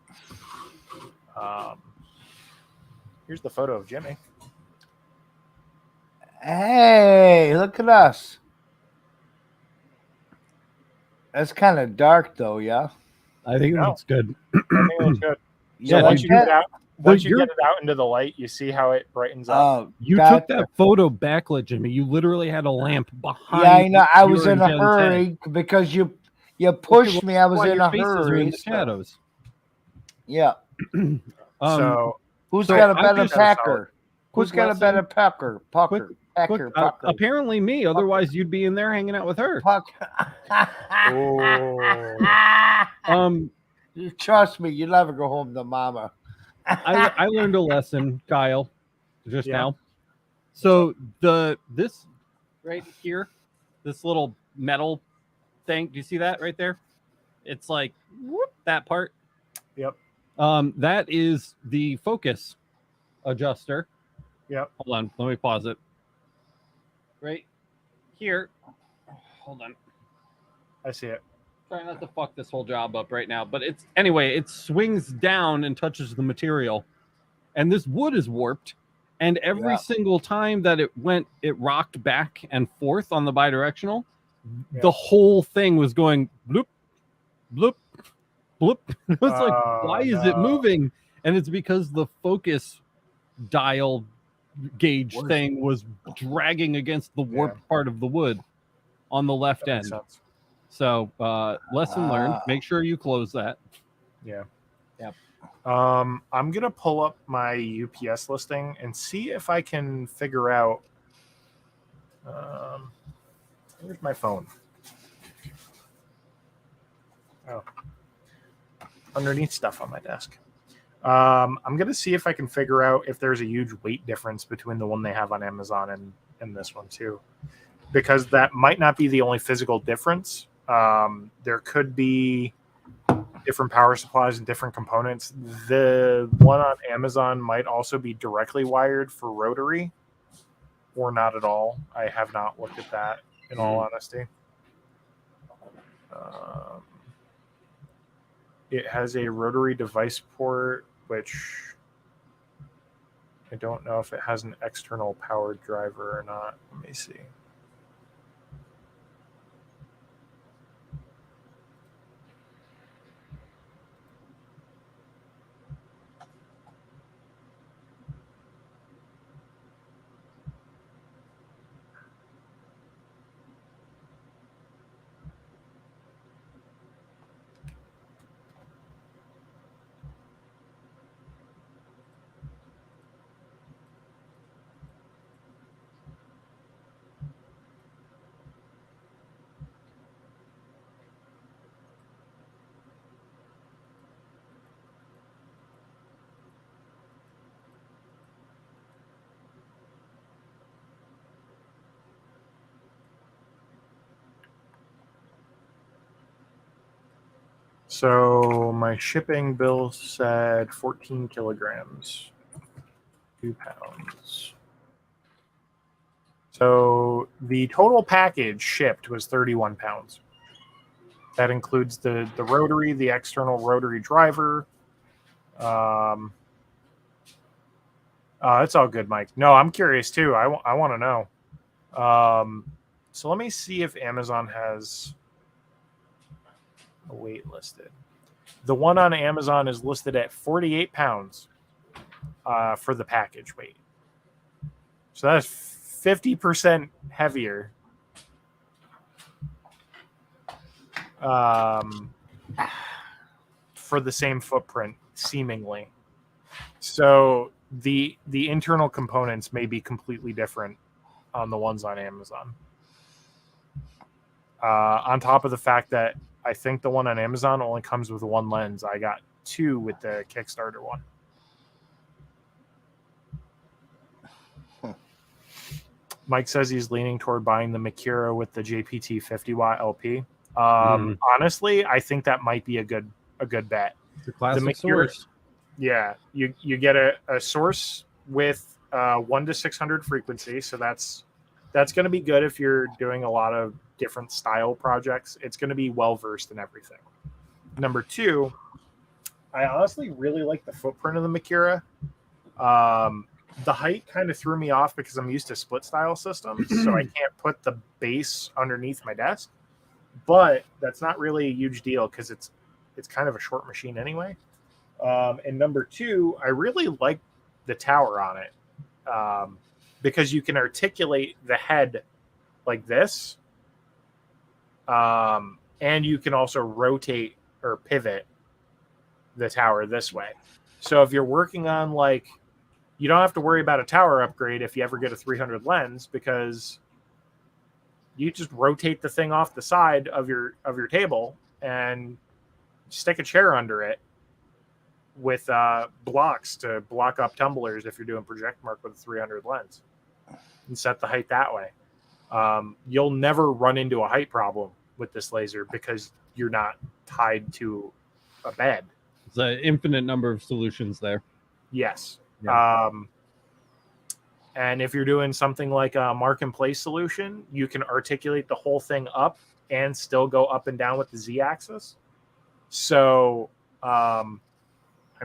[SPEAKER 4] Here's the photo of Jimmy.
[SPEAKER 1] Hey, look at us. That's kind of dark, though. Yeah.
[SPEAKER 2] I think it looks good.
[SPEAKER 4] I think it looks good.
[SPEAKER 2] Yeah,
[SPEAKER 4] So once you get it out, once you
[SPEAKER 2] you're-
[SPEAKER 4] get it out into the light, you see how it brightens up.
[SPEAKER 2] You took that photo backlit, Jimmy. You literally had a lamp behind.
[SPEAKER 1] Yeah, I know. I was
[SPEAKER 2] your
[SPEAKER 1] in a
[SPEAKER 2] Gen 10.
[SPEAKER 1] hurry because you pushed me. I was
[SPEAKER 2] Why
[SPEAKER 1] in
[SPEAKER 2] your
[SPEAKER 1] a
[SPEAKER 2] faces are
[SPEAKER 1] hurry.
[SPEAKER 2] in the shadows.
[SPEAKER 1] Yeah.
[SPEAKER 4] So
[SPEAKER 1] Who's
[SPEAKER 2] so
[SPEAKER 1] got a
[SPEAKER 2] I'm
[SPEAKER 1] better
[SPEAKER 2] just-
[SPEAKER 1] pecker? Who's
[SPEAKER 2] quick
[SPEAKER 1] got a
[SPEAKER 2] lesson.
[SPEAKER 1] better pecker? Pucker. Pecker.
[SPEAKER 2] Quick,
[SPEAKER 1] Pucker.
[SPEAKER 2] apparently me. Otherwise, you'd be in there hanging out with her.
[SPEAKER 1] Pucker. You trust me, you never go home to mama.
[SPEAKER 2] I learned a lesson, Kyle, just
[SPEAKER 4] Yeah.
[SPEAKER 2] now. So this right here, this little metal thing. Do you see that right there? It's like whoop, that part.
[SPEAKER 4] Yep.
[SPEAKER 2] That is the focus adjuster.
[SPEAKER 4] Yep.
[SPEAKER 2] Hold on, let me pause it. Right here. Hold on.
[SPEAKER 4] I see it.
[SPEAKER 2] Trying not to fuck this whole job up right now, but it's anyway, it swings down and touches the material, and this wood is warped, and every single time that it rocked back and forth on the bidirectional, the whole thing was going bloop, bloop, bloop. It was like, why is it moving? And it's because the focus dial gauge thing was dragging against the warped part of the wood on the left end.
[SPEAKER 4] Sense.
[SPEAKER 2] So, lesson learned. Make sure you close that.
[SPEAKER 4] Yeah.
[SPEAKER 2] Yep.
[SPEAKER 4] I'm gonna pull up my UPS listing and see if I can figure out. Where's my phone? Oh, underneath stuff on my desk. I'm gonna see if I can figure out if there's a huge weight difference between the one they have on Amazon and this one too, because that might not be the only physical difference. There could be different power supplies and different components. The one on Amazon might also be directly wired for rotary or not at all. I have not looked at that in all honesty. It has a rotary device port, which I don't know if it has an external power driver or not. Let me see. So my shipping bill said 14 kilograms, 2 pounds. So the total package shipped was 31 pounds. That includes the rotary, the external rotary driver. It's all good, Mike. No, I'm curious too. I want to know. So let me see if Amazon has a weight listed. The one on Amazon is listed at 48 pounds for the package weight. So that's 50% heavier. For the same footprint, seemingly. So the internal components may be completely different on the ones on Amazon. On top of the fact that I think the one on Amazon only comes with one lens. I got 2 with the Kickstarter one. Mike says he's leaning toward buying the Makira with the JPT 50-watt LP. Honestly, I think that might be a good bet.
[SPEAKER 2] It's a classic
[SPEAKER 4] Makira,
[SPEAKER 2] source.
[SPEAKER 4] Yeah, you get a source with 1 to 600 frequency, so that's going to be good if you're doing a lot of different style projects. It's going to be well versed in everything. Number 2, I honestly really like the footprint of the Makira. The height kind of threw me off because I'm used to split style systems, so I can't put the base underneath my desk. But that's not really a huge deal because it's kind of a short machine anyway. And number 2, I really like the tower on it because you can articulate the head like this, and you can also rotate or pivot the tower this way. So if you're working on like, you don't have to worry about a tower upgrade if you ever get a 300 lens, because you just rotate the thing off the side of your table and stick a chair under it with blocks to block up tumblers if you're doing project mark with a 300 lens, and set the height that way. You'll never run into a height problem with this laser because you're not tied to a bed.
[SPEAKER 2] It's an infinite number of solutions there.
[SPEAKER 4] Yes.
[SPEAKER 2] Yeah.
[SPEAKER 4] And if you're doing something like a mark and place solution, you can articulate the whole thing up and still go up and down with the Z-axis. So, I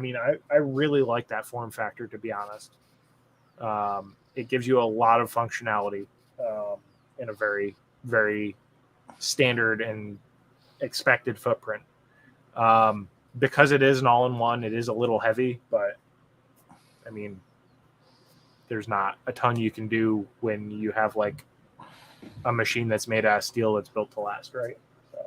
[SPEAKER 4] mean, I really like that form factor, to be honest. It gives you a lot of functionality in a very, very standard and expected footprint. Because it is an all-in-one, it is a little heavy, but I mean, there's not a ton you can do when you have like a machine that's made out of steel that's built to last, right? So,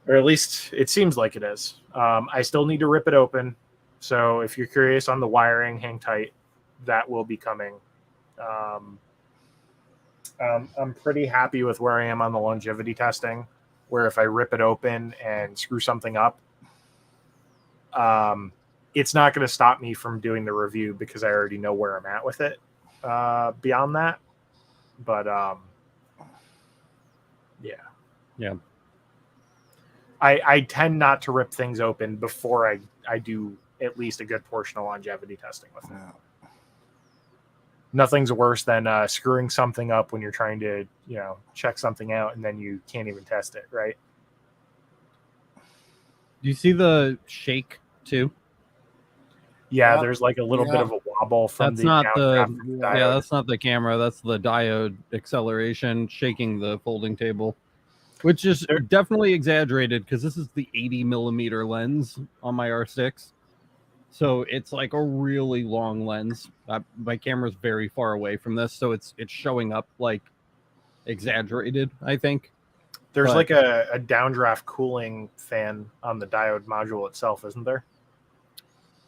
[SPEAKER 4] or at least it seems like it is. I still need to rip it open. So if you're curious on the wiring, hang tight. That will be coming. I'm pretty happy with where I am on the longevity testing, where if I rip it open and screw something up, it's not going to stop me from doing the review because I already know where I'm at with it beyond that. But yeah. I tend not to rip things open before I do at least a good portion of longevity testing with it. Nothing's worse than screwing something up when you're trying to, check something out and then you can't even test it, right?
[SPEAKER 2] Do you see the shake too?
[SPEAKER 4] Yeah,
[SPEAKER 1] Yep.
[SPEAKER 4] there's like a little bit of a wobble from
[SPEAKER 2] That's not the
[SPEAKER 4] diode.
[SPEAKER 2] yeah, that's not the camera. That's the diode acceleration shaking the folding table, which is definitely exaggerated because this is the 80 millimeter lens on my R6, so it's like a really long lens. My camera's very far away from this, so it's showing up like exaggerated, I think.
[SPEAKER 4] There's like a downdraft cooling fan on the diode module itself, isn't there?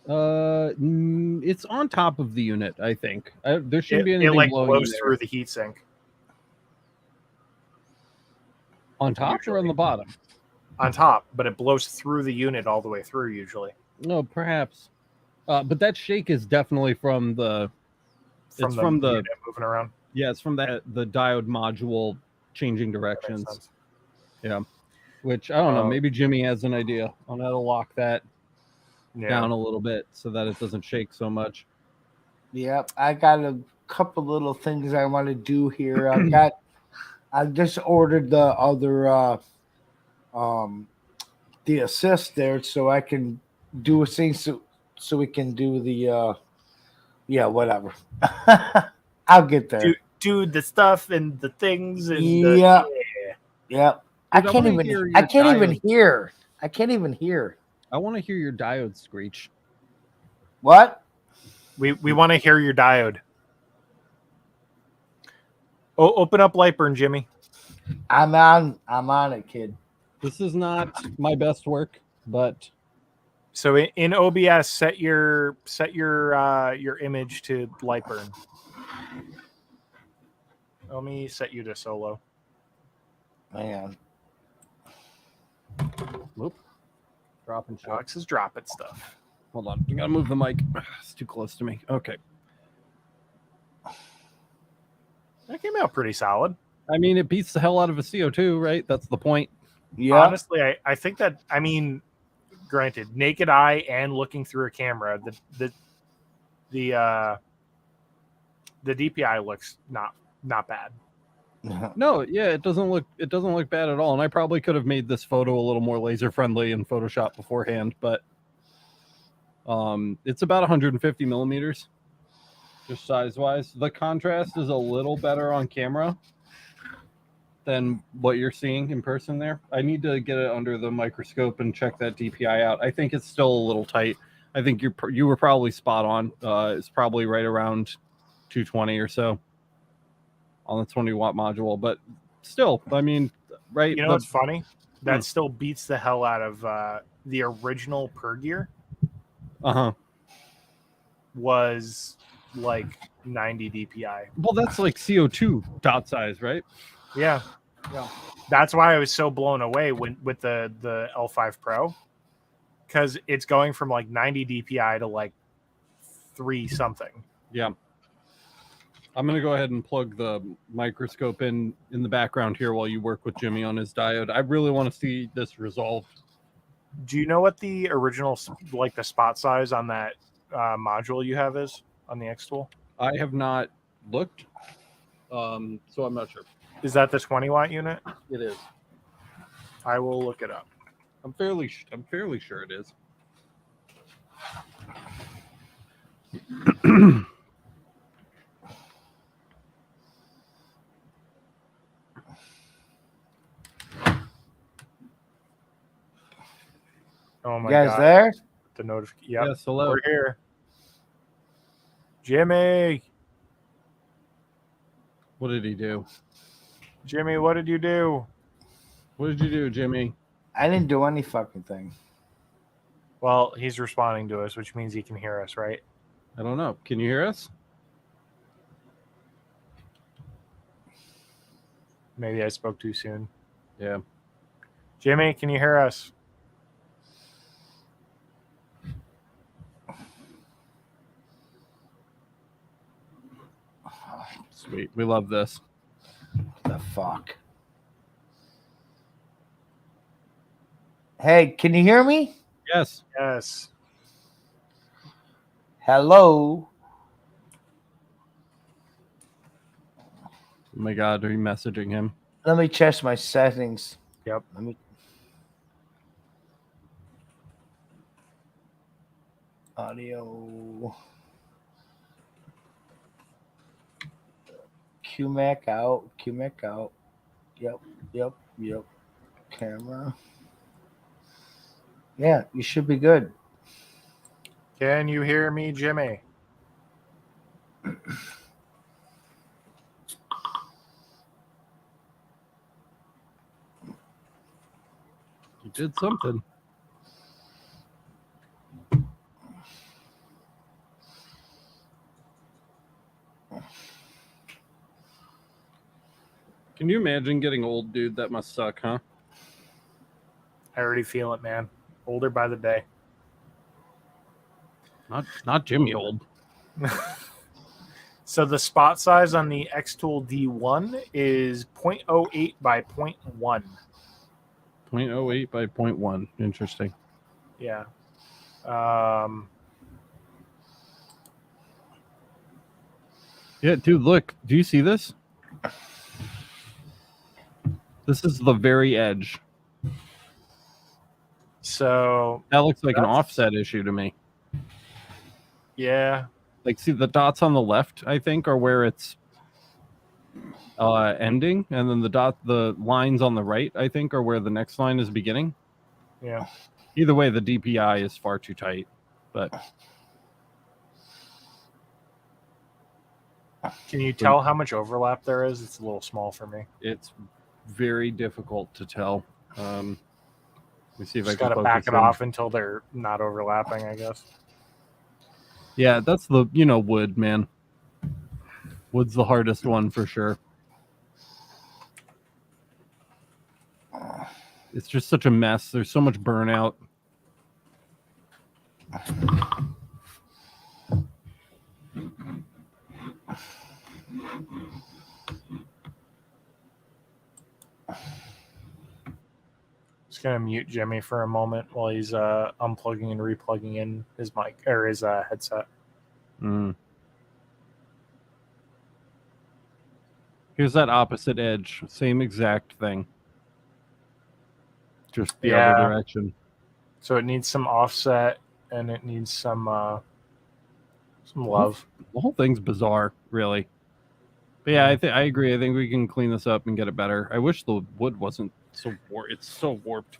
[SPEAKER 2] It's on top of the unit, I think. There shouldn't be anything
[SPEAKER 4] it like
[SPEAKER 2] blowing
[SPEAKER 4] blows
[SPEAKER 2] there.
[SPEAKER 4] through the heatsink.
[SPEAKER 2] On top or on the bottom?
[SPEAKER 4] On top, but it blows through the unit all the way through usually.
[SPEAKER 2] No, perhaps. But that shake is definitely from the
[SPEAKER 4] unit moving around.
[SPEAKER 2] Yeah, it's from the diode module changing directions. Yeah. Which I don't know, maybe Jimmy has an idea on how to lock that down a little bit so that it doesn't shake so much.
[SPEAKER 1] Yep, I got a couple little things I want to do here. I just ordered the other the assist there so I can do a thing so we can do the whatever. I'll get there.
[SPEAKER 4] Do the stuff and the things and
[SPEAKER 1] yeah. I
[SPEAKER 2] Dude,
[SPEAKER 1] can't even hear. I can't even hear.
[SPEAKER 2] I want to hear your diode screech.
[SPEAKER 1] What?
[SPEAKER 4] We want to hear your diode. Oh, open up Lightburn, Jimmy.
[SPEAKER 1] I'm on it, kid.
[SPEAKER 2] This is not my best work, but
[SPEAKER 4] so in OBS, set your image to Lightburn. Let me set you to solo.
[SPEAKER 1] Man.
[SPEAKER 2] Whoop. Dropping shit.
[SPEAKER 4] Alex is dropping stuff.
[SPEAKER 2] Hold on. You gotta move the mic. It's too close to me. Okay.
[SPEAKER 4] That came out pretty solid.
[SPEAKER 2] I mean, it beats the hell out of a CO2, right? That's the point.
[SPEAKER 1] Yeah.
[SPEAKER 4] Honestly, I think that, I mean, granted, naked eye and looking through a camera, the DPI looks not bad.
[SPEAKER 2] No, yeah, it doesn't look bad at all. And I probably could have made this photo a little more laser friendly in Photoshop beforehand, but it's about 150 millimeters, just size wise. The contrast is a little better on camera than what you're seeing in person there. I need to get it under the microscope and check that DPI out. I think it's still a little tight. I think you were probably spot on. It's probably right around 220 or so on the 20-watt module, but still, I mean, right?
[SPEAKER 4] You know what's funny? That still beats the hell out of the original Per Gear. Was like 90 DPI.
[SPEAKER 2] Well, that's like CO2 dot size, right?
[SPEAKER 4] Yeah. That's why I was so blown away with the L5 Pro, because it's going from like 90 DPI to like 3 something.
[SPEAKER 2] Yeah. I'm going to go ahead and plug the microscope in the background here while you work with Jimmy on his diode. I really want to see this resolved.
[SPEAKER 4] Do you know what the original, like the spot size on that module you have is on the xTool?
[SPEAKER 2] I have not looked, so I'm not sure.
[SPEAKER 4] Is that the 20-watt unit?
[SPEAKER 2] It is.
[SPEAKER 4] I will look it up.
[SPEAKER 2] I'm fairly sure it is.
[SPEAKER 4] Oh my
[SPEAKER 1] You guys
[SPEAKER 4] god!
[SPEAKER 1] there?
[SPEAKER 4] The notification. Yep.
[SPEAKER 2] Yes, hello.
[SPEAKER 4] We're here. Jimmy,
[SPEAKER 2] What did he do?
[SPEAKER 4] Jimmy, what did you do?
[SPEAKER 2] What did you do, Jimmy?
[SPEAKER 1] I didn't do any fucking thing.
[SPEAKER 4] Well, he's responding to us, which means he can hear us, right?
[SPEAKER 2] I don't know. Can you hear us?
[SPEAKER 4] Maybe I spoke too soon.
[SPEAKER 2] Yeah.
[SPEAKER 4] Jimmy, can you hear us?
[SPEAKER 2] Sweet. We love this.
[SPEAKER 1] The fuck? Hey, can you hear me?
[SPEAKER 2] Yes.
[SPEAKER 4] Yes.
[SPEAKER 1] Hello?
[SPEAKER 2] Oh my God, are you messaging him?
[SPEAKER 1] Let me check my settings.
[SPEAKER 4] Yep.
[SPEAKER 1] Let me. Audio. QMac out. QMac out. Yep. Camera. Yeah, you should be good.
[SPEAKER 4] Can you hear me, Jimmy?
[SPEAKER 2] You did something. Can you imagine getting old, dude? That must suck, huh?
[SPEAKER 4] I already feel it, man. Older by the day.
[SPEAKER 2] Not Jimmy old.
[SPEAKER 4] So the spot size on the xTool D1 is 0.08 by 0.1.
[SPEAKER 2] 0.08 by 0.1. Interesting.
[SPEAKER 4] Yeah.
[SPEAKER 2] Yeah, dude, look. Do you see this? This is the very edge.
[SPEAKER 4] So
[SPEAKER 2] That looks like an offset issue to me.
[SPEAKER 4] yeah.
[SPEAKER 2] Like, see, the dots on the left, I think, are where it's ending, and then the lines on the right, I think, are where the next line is beginning.
[SPEAKER 4] Yeah.
[SPEAKER 2] Either way, the DPI is far too tight. But
[SPEAKER 4] Can you tell how much overlap there is? It's a little small for me.
[SPEAKER 2] it's very difficult to tell. Let me see if I
[SPEAKER 4] Just
[SPEAKER 2] can
[SPEAKER 4] got to
[SPEAKER 2] focus
[SPEAKER 4] back it
[SPEAKER 2] in.
[SPEAKER 4] off until they're not overlapping, I guess.
[SPEAKER 2] Yeah, that's the wood, man. Wood's the hardest one for sure. It's just such a mess. There's so much burnout.
[SPEAKER 4] Just gonna mute Jimmy for a moment while he's unplugging and replugging in his mic or his headset.
[SPEAKER 2] Here's that opposite edge. Same exact thing. Just the
[SPEAKER 4] Yeah.
[SPEAKER 2] other direction.
[SPEAKER 4] So it needs some offset and it needs some love.
[SPEAKER 2] The whole thing's bizarre, really. But yeah, I agree. I think we can clean this up and get it better. I wish the wood wasn't so warped. It's so warped.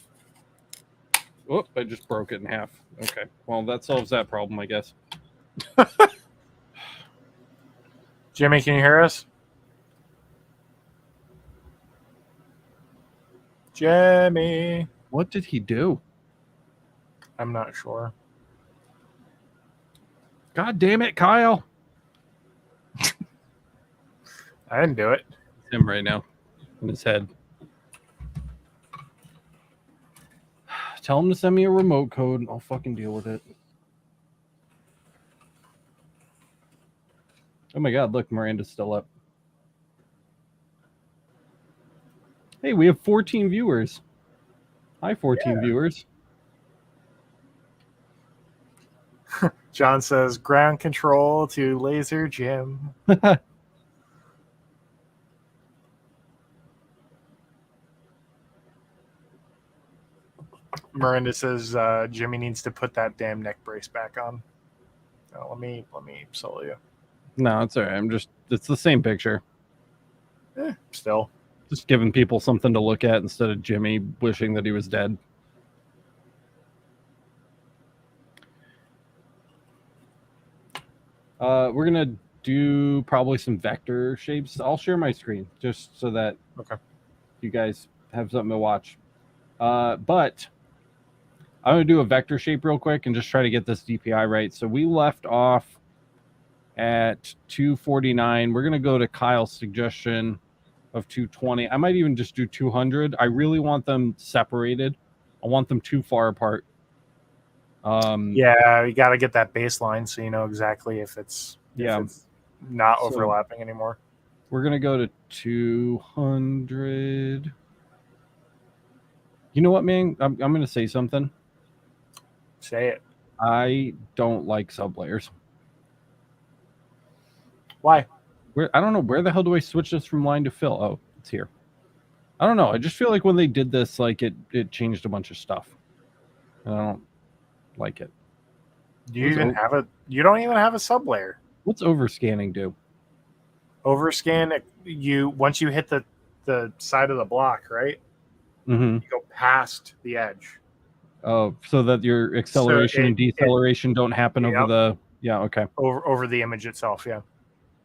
[SPEAKER 2] Whoop, I just broke it in half. Okay. Well, that solves that problem, I guess.
[SPEAKER 4] Jimmy, can you hear us? Jimmy.
[SPEAKER 2] What did he do?
[SPEAKER 4] I'm not sure.
[SPEAKER 2] God damn it, Kyle.
[SPEAKER 4] I didn't do it.
[SPEAKER 2] It's him right now in his head. Tell him to send me a remote code and I'll fucking deal with it. Oh my god, look, Miranda's still up. Hey, we have 14 viewers. Hi, 14 viewers.
[SPEAKER 4] John says ground control to Laser Jim. Miranda says Jimmy needs to put that damn neck brace back on. Oh, let me solo you.
[SPEAKER 2] No, it's all right. It's the same picture.
[SPEAKER 4] Still.
[SPEAKER 2] Just giving people something to look at instead of Jimmy wishing that he was dead. We're going to do probably some vector shapes. I'll share my screen just so that you guys have something to watch. But I'm going to do a vector shape real quick and just try to get this DPI right. So we left off at 249. We're going to go to Kyle's suggestion of 220. I might even just do 200. I really want them separated. I want them too far apart.
[SPEAKER 4] Yeah, you got to get that baseline so you know exactly if it's not overlapping anymore.
[SPEAKER 2] We're going to go to 200. You know what, man? I'm going to say something.
[SPEAKER 4] Say it.
[SPEAKER 2] I don't like sublayers.
[SPEAKER 4] Why?
[SPEAKER 2] I don't know. Where the hell do I switch this from line to fill? Oh, it's here. I don't know. I just feel like when they did this, like it changed a bunch of stuff. And I don't like it.
[SPEAKER 4] You don't even have a sublayer.
[SPEAKER 2] What's overscanning do?
[SPEAKER 4] Overscan, once you hit the side of the block, right?
[SPEAKER 2] Mm-hmm.
[SPEAKER 4] You go past the edge.
[SPEAKER 2] Oh, so that your acceleration and deceleration don't happen over the... Yeah, okay.
[SPEAKER 4] Over the image itself, yeah.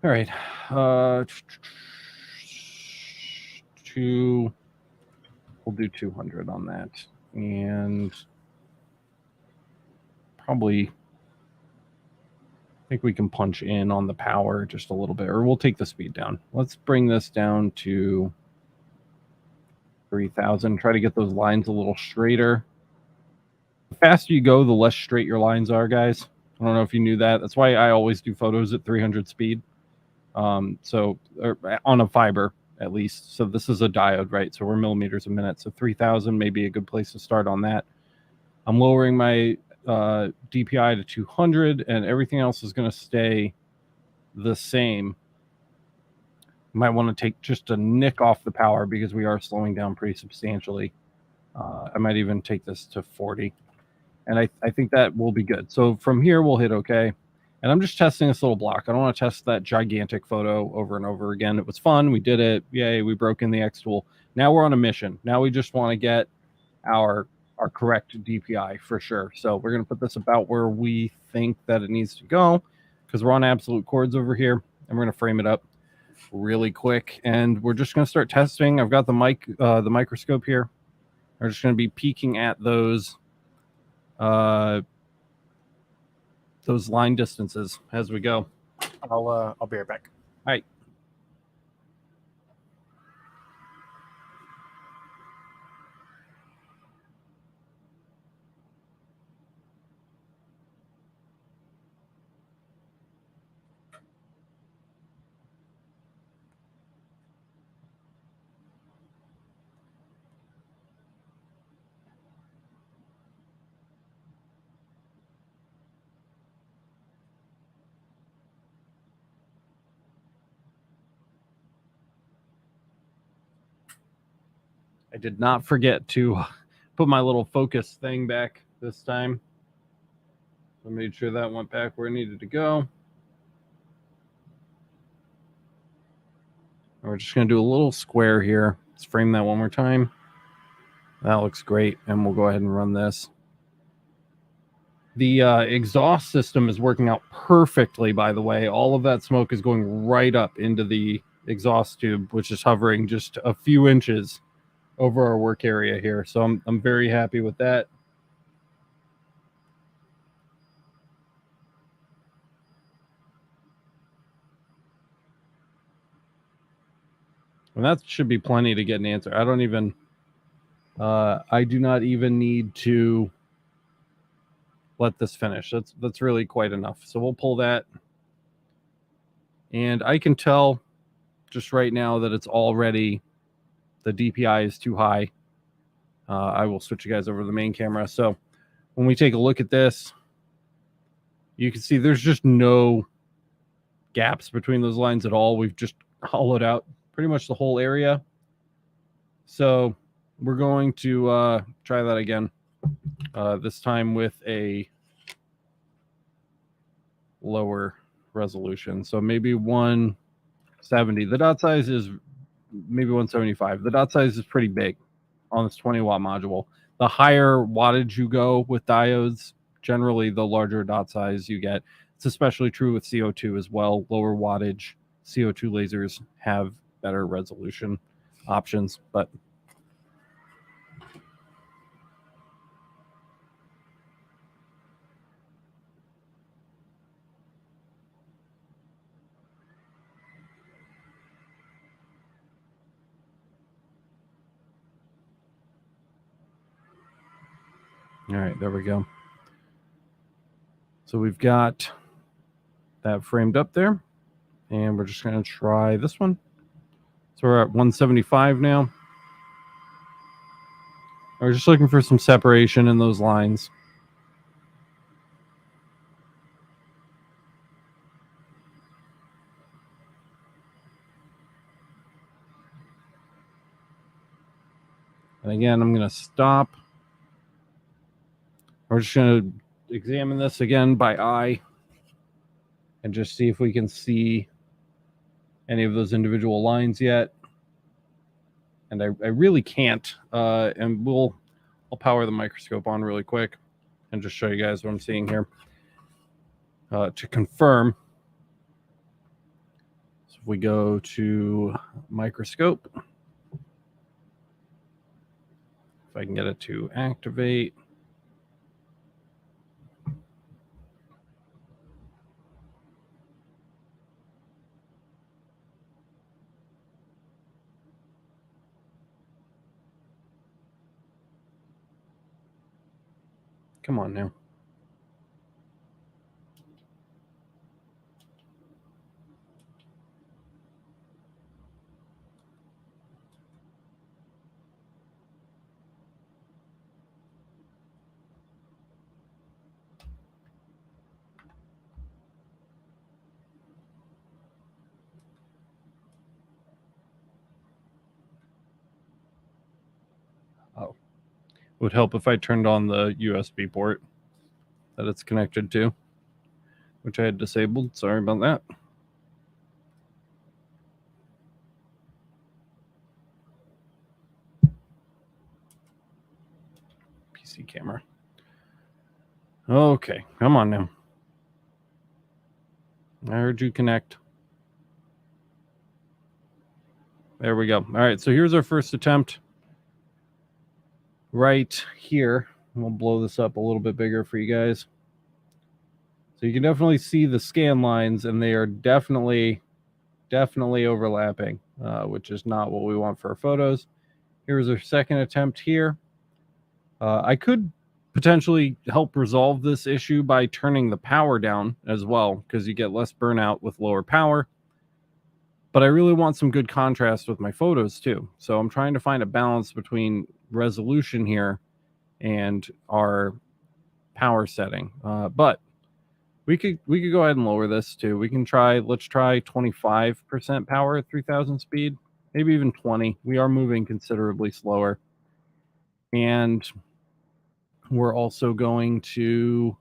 [SPEAKER 2] All right. We'll do 200 on that. And probably... I think we can punch in on the power just a little bit, or we'll take the speed down. Let's bring this down to 3,000. Try to get those lines a little straighter. The faster you go, the less straight your lines are, guys. I don't know if you knew that. That's why I always do photos at 300 speed. So on a fiber, at least. So this is a diode, right? So we're millimeters a minute. So 3,000 may be a good place to start on that. I'm lowering my DPI to 200, and everything else is going to stay the same. You might want to take just a nick off the power because we are slowing down pretty substantially. I might even take this to 40, and I think that will be good. So from here, we'll hit OK, and I'm just testing this little block. I don't want to test that gigantic photo over and over again. It was fun. We did it. Yay, we broke in the xTool. Now we're on a mission. Now we just want to get our correct DPI for sure. So we're going to put this about where we think that it needs to go because we're on absolute chords over here, and we're going to frame it up really quick. And we're just going to start testing. I've got the microscope here. We're just going to be peeking at those line distances as we go.
[SPEAKER 4] I'll be right back.
[SPEAKER 2] All right. I did not forget to put my little focus thing back this time. I made sure that went back where it needed to go. And we're just going to do a little square here. Let's frame that one more time. That looks great. And we'll go ahead and run this. The exhaust system is working out perfectly, by the way. All of that smoke is going right up into the exhaust tube, which is hovering just a few inches over our work area here. So I'm very happy with that. And that should be plenty to get an answer. I do not even need to let this finish. That's really quite enough. So we'll pull that. And I can tell just right now that it's already, the DPI is too high. I will switch you guys over to the main camera. So when we take a look at this, you can see there's just no gaps between those lines at all. We've just hollowed out pretty much the whole area. So we're going to try that again. This time with a lower resolution. So maybe 170. The dot size is maybe 175. The dot size is pretty big on this 20 watt module. The higher wattage you go with diodes, generally the larger dot size you get. It's especially true with CO2 as well. Lower wattage CO2 lasers have better resolution options, but all right, there we go. So we've got that framed up there, and we're just going to try this one. So we're at 175 now. We're just looking for some separation in those lines. And again, I'm going to stop. We're just going to examine this again by eye and just see if we can see any of those individual lines yet. And I really can't. And I'll power the microscope on really quick and just show you guys what I'm seeing here. To confirm, so if we go to microscope, if I can get it to activate. Come on now. Oh, it would help if I turned on the USB port that it's connected to, which I had disabled. Sorry about that. PC camera. Okay, come on now. I heard you connect. There we go. All right, so here's our first attempt right here. We'll blow this up a little bit bigger for you guys. So you can definitely see the scan lines, and they are definitely overlapping, which is not what we want for our photos. Here's our second attempt here. I could potentially help resolve this issue by turning the power down as well, because you get less burnout with lower power. But I really want some good contrast with my photos too. So I'm trying to find a balance between resolution here and our power setting. But we could go ahead and lower this too. We can let's try 25% power at 3000 speed, maybe even 20. We are moving considerably slower. And we're also going to,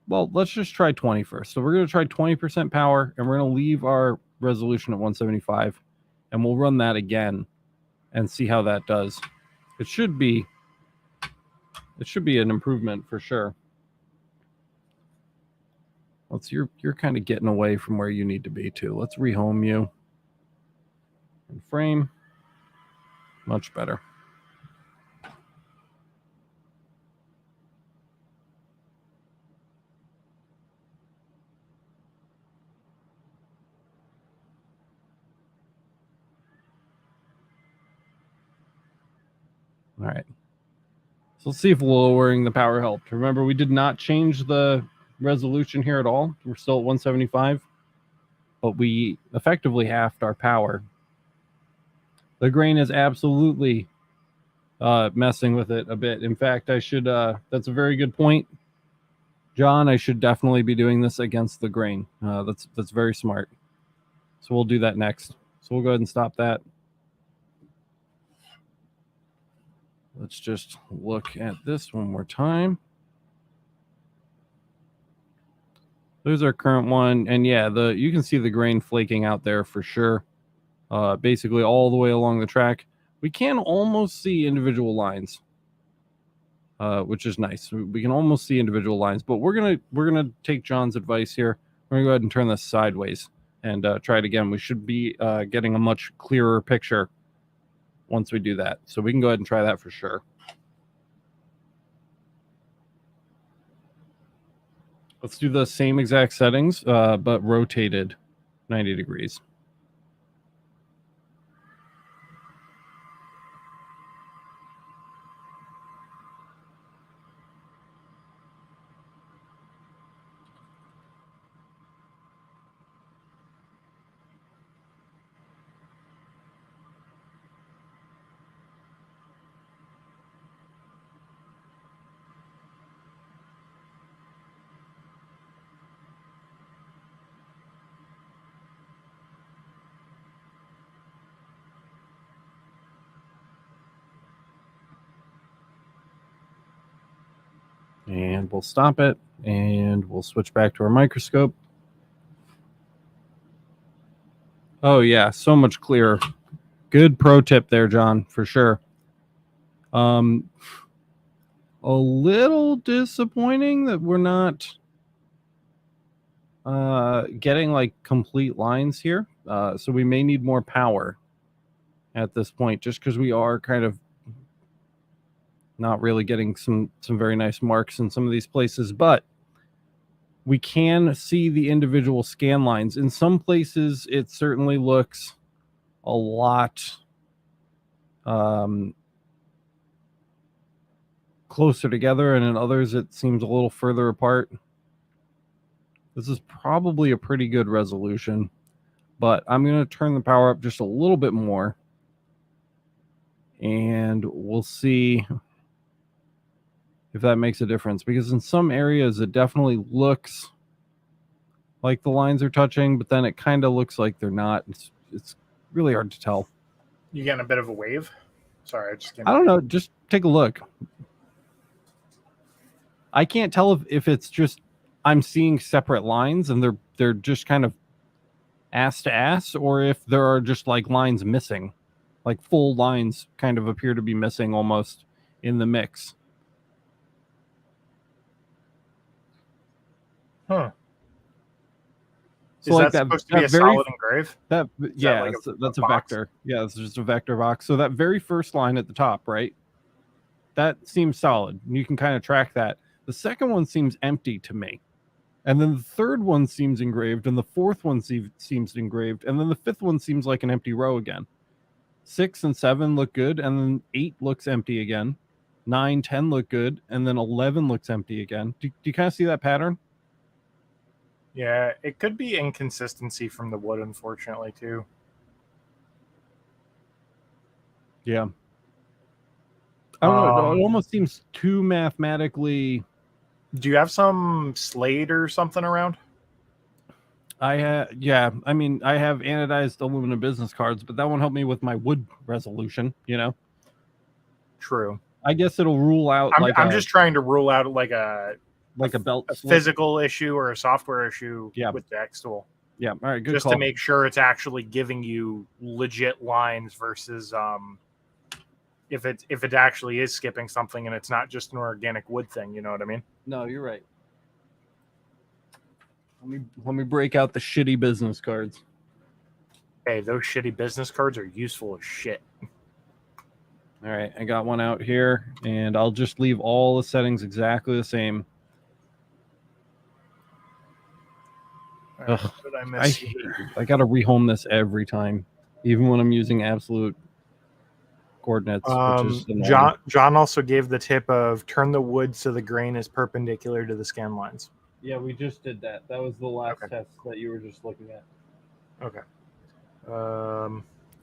[SPEAKER 2] well, let's just try 20 first. So we're going to try 20% power, and we're going to leave our resolution at 175, and we'll run that again and see how that does. It should be an improvement for sure. You're kind of getting away from where you need to be too. Let's rehome you. And frame. Much better. All right. So let's see if lowering the power helped. Remember, we did not change the resolution here at all. We're still at 175, but we effectively halved our power. The grain is absolutely messing with it a bit. In fact, I should, that's a very good point, John. I should definitely be doing this against the grain. That's very smart. So we'll do that next. So we'll go ahead and stop that. Let's just look at this one more time. There's our current one. And yeah, you can see the grain flaking out there for sure. Basically all the way along the track. We can almost see individual lines, which is nice. We can almost see individual lines, but we're gonna take John's advice here. We're gonna go ahead and turn this sideways and try it again. We should be getting a much clearer picture once we do that. So we can go ahead and try that for sure. Let's do the same exact settings, but rotated 90 degrees. And we'll stop it, and we'll switch back to our microscope. Oh, yeah, so much clearer. Good pro tip there, John, for sure. A little disappointing that we're not getting, like, complete lines here. So we may need more power at this point, just because we are kind of not really getting some very nice marks in some of these places, but we can see the individual scan lines. In some places, it certainly looks a lot closer together, and in others, it seems a little further apart. This is probably a pretty good resolution, but I'm going to turn the power up just a little bit more, and we'll see if that makes a difference, because in some areas it definitely looks like the lines are touching, but then it kind of looks like they're not. It's really hard to tell.
[SPEAKER 4] You getting a bit of a wave? Sorry,
[SPEAKER 2] I don't know. Just take a look. I can't tell if it's just I'm seeing separate lines and they're just kind of ass to ass, or if there are just like lines missing, like full lines kind of appear to be missing almost in the mix.
[SPEAKER 4] Huh.
[SPEAKER 2] So
[SPEAKER 4] is
[SPEAKER 2] like
[SPEAKER 4] that supposed to be a solid engrave?
[SPEAKER 2] Yeah, that's a vector. Yeah, it's just a vector box. So that very first line at the top, right? That seems solid. You can kind of track that. The second one seems empty to me. And then the third one seems engraved, and the fourth one seems engraved, and then the fifth one seems like an empty row again. 6 and 7 look good, and then 8 looks empty again. 9, 10 look good, and then 11 looks empty again. Do you kind of see that pattern?
[SPEAKER 4] Yeah, it could be inconsistency from the wood, unfortunately, too.
[SPEAKER 2] Yeah. I don't know. It almost seems too mathematically.
[SPEAKER 4] Do you have some slate or something around?
[SPEAKER 2] Yeah. I mean, I have anodized aluminum business cards, but that won't help me with my wood resolution, you know?
[SPEAKER 4] True.
[SPEAKER 2] I guess it'll rule out
[SPEAKER 4] I'm just trying to rule out like
[SPEAKER 2] a belt
[SPEAKER 4] a
[SPEAKER 2] slip.
[SPEAKER 4] physical issue or a software issue with the xTool.
[SPEAKER 2] Yeah. All right. Good
[SPEAKER 4] just
[SPEAKER 2] call.
[SPEAKER 4] to make sure it's actually giving you legit lines versus if it actually is skipping something and it's not just an organic wood thing. You know what I mean?
[SPEAKER 2] No, you're right. Let me break out the shitty business cards.
[SPEAKER 4] Hey, those shitty business cards are useful as shit.
[SPEAKER 2] All right, I got one out here, and I'll just leave all the settings exactly the same.
[SPEAKER 4] Right,
[SPEAKER 2] Ugh,
[SPEAKER 4] what did I miss?
[SPEAKER 2] I got to rehome this every time, even when I'm using absolute coordinates. Which is annoying.
[SPEAKER 4] John also gave the tip of turn the wood so the grain is perpendicular to the scan lines.
[SPEAKER 2] Yeah, we just did that. That was the last test that you were just looking at.
[SPEAKER 4] Okay.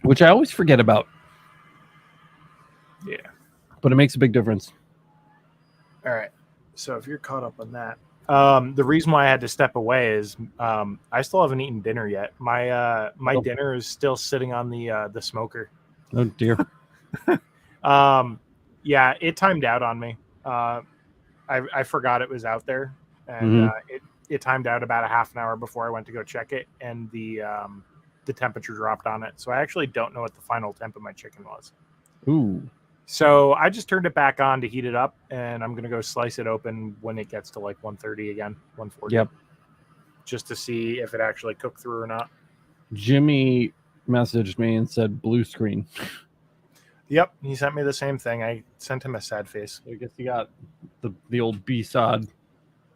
[SPEAKER 2] Which I always forget about.
[SPEAKER 4] Yeah.
[SPEAKER 2] But it makes a big difference.
[SPEAKER 4] All right. So if you're caught up on that, the reason why I had to step away is I still haven't eaten dinner yet. My dinner is still sitting on the smoker.
[SPEAKER 2] Oh dear.
[SPEAKER 4] Yeah, it timed out on me. I forgot it was out there, and it timed out about a half an hour before I went to go check it, and the temperature dropped on it. So I actually don't know what the final temp of my chicken was.
[SPEAKER 2] Ooh.
[SPEAKER 4] So I just turned it back on to heat it up, and I'm gonna go slice it open when it gets to like 130 again, 140.
[SPEAKER 2] Yep.
[SPEAKER 4] Just to see if it actually cooked through or not.
[SPEAKER 2] Jimmy messaged me and said blue screen.
[SPEAKER 4] Yep, he sent me the same thing. I sent him a sad face.
[SPEAKER 2] I guess he got the old B-sod.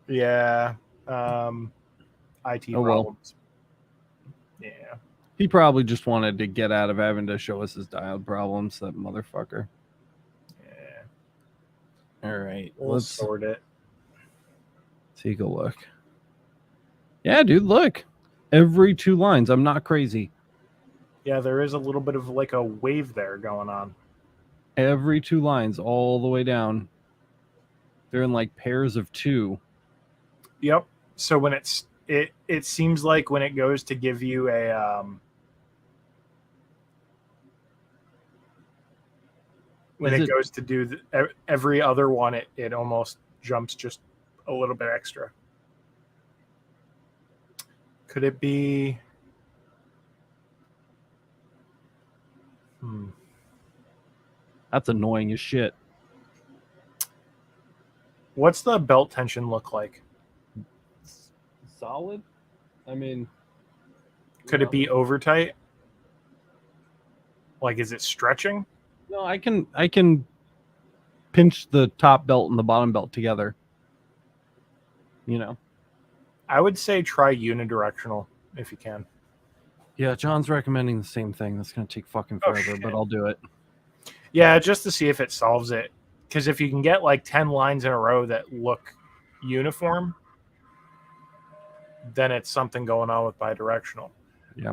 [SPEAKER 4] Yeah. IT problems.
[SPEAKER 2] Well.
[SPEAKER 4] Yeah.
[SPEAKER 2] He probably just wanted to get out of having to show us his diode problems, that motherfucker.
[SPEAKER 4] Yeah.
[SPEAKER 2] All right.
[SPEAKER 4] Let's sort it.
[SPEAKER 2] Take a look. Yeah, dude, look. Every 2 lines. I'm not crazy.
[SPEAKER 4] Yeah, there is a little bit of like a wave there going on.
[SPEAKER 2] Every 2 lines, all the way down. They're in like pairs of 2.
[SPEAKER 4] Yep. So when it seems like when it goes to give you a when it goes to do every other one, it almost jumps just a little bit extra. Could it be?
[SPEAKER 2] That's annoying as shit.
[SPEAKER 4] What's the belt tension look like?
[SPEAKER 2] Solid? I mean,
[SPEAKER 4] could it be over tight? Like, is it stretching?
[SPEAKER 2] No, I can pinch the top belt and the bottom belt together. You know.
[SPEAKER 4] I would say try unidirectional if you can.
[SPEAKER 2] Yeah, John's recommending the same thing. That's going to take fucking forever, but I'll do it.
[SPEAKER 4] Yeah, just to see if it solves it. Because if you can get like 10 lines in a row that look uniform, then it's something going on with bidirectional.
[SPEAKER 2] Yeah.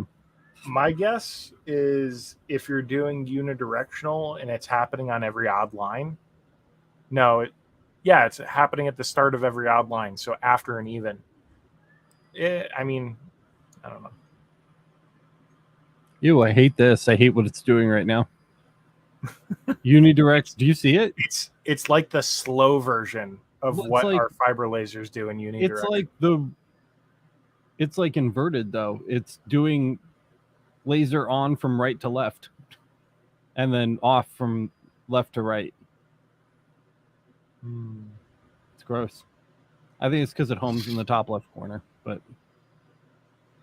[SPEAKER 4] My guess is if you're doing unidirectional and it's happening on every odd line. No, it's happening at the start of every odd line. So after an even. I mean, I don't know.
[SPEAKER 2] Ew, I hate this. I hate what it's doing right now. Unidirect. Do you see it?
[SPEAKER 4] It's like the slow version of what
[SPEAKER 2] like,
[SPEAKER 4] our fiber lasers do in unidirectional.
[SPEAKER 2] It's like inverted though. It's doing laser on from right to left, and then off from left to right. It's gross. I think it's because it homes in the top left corner, but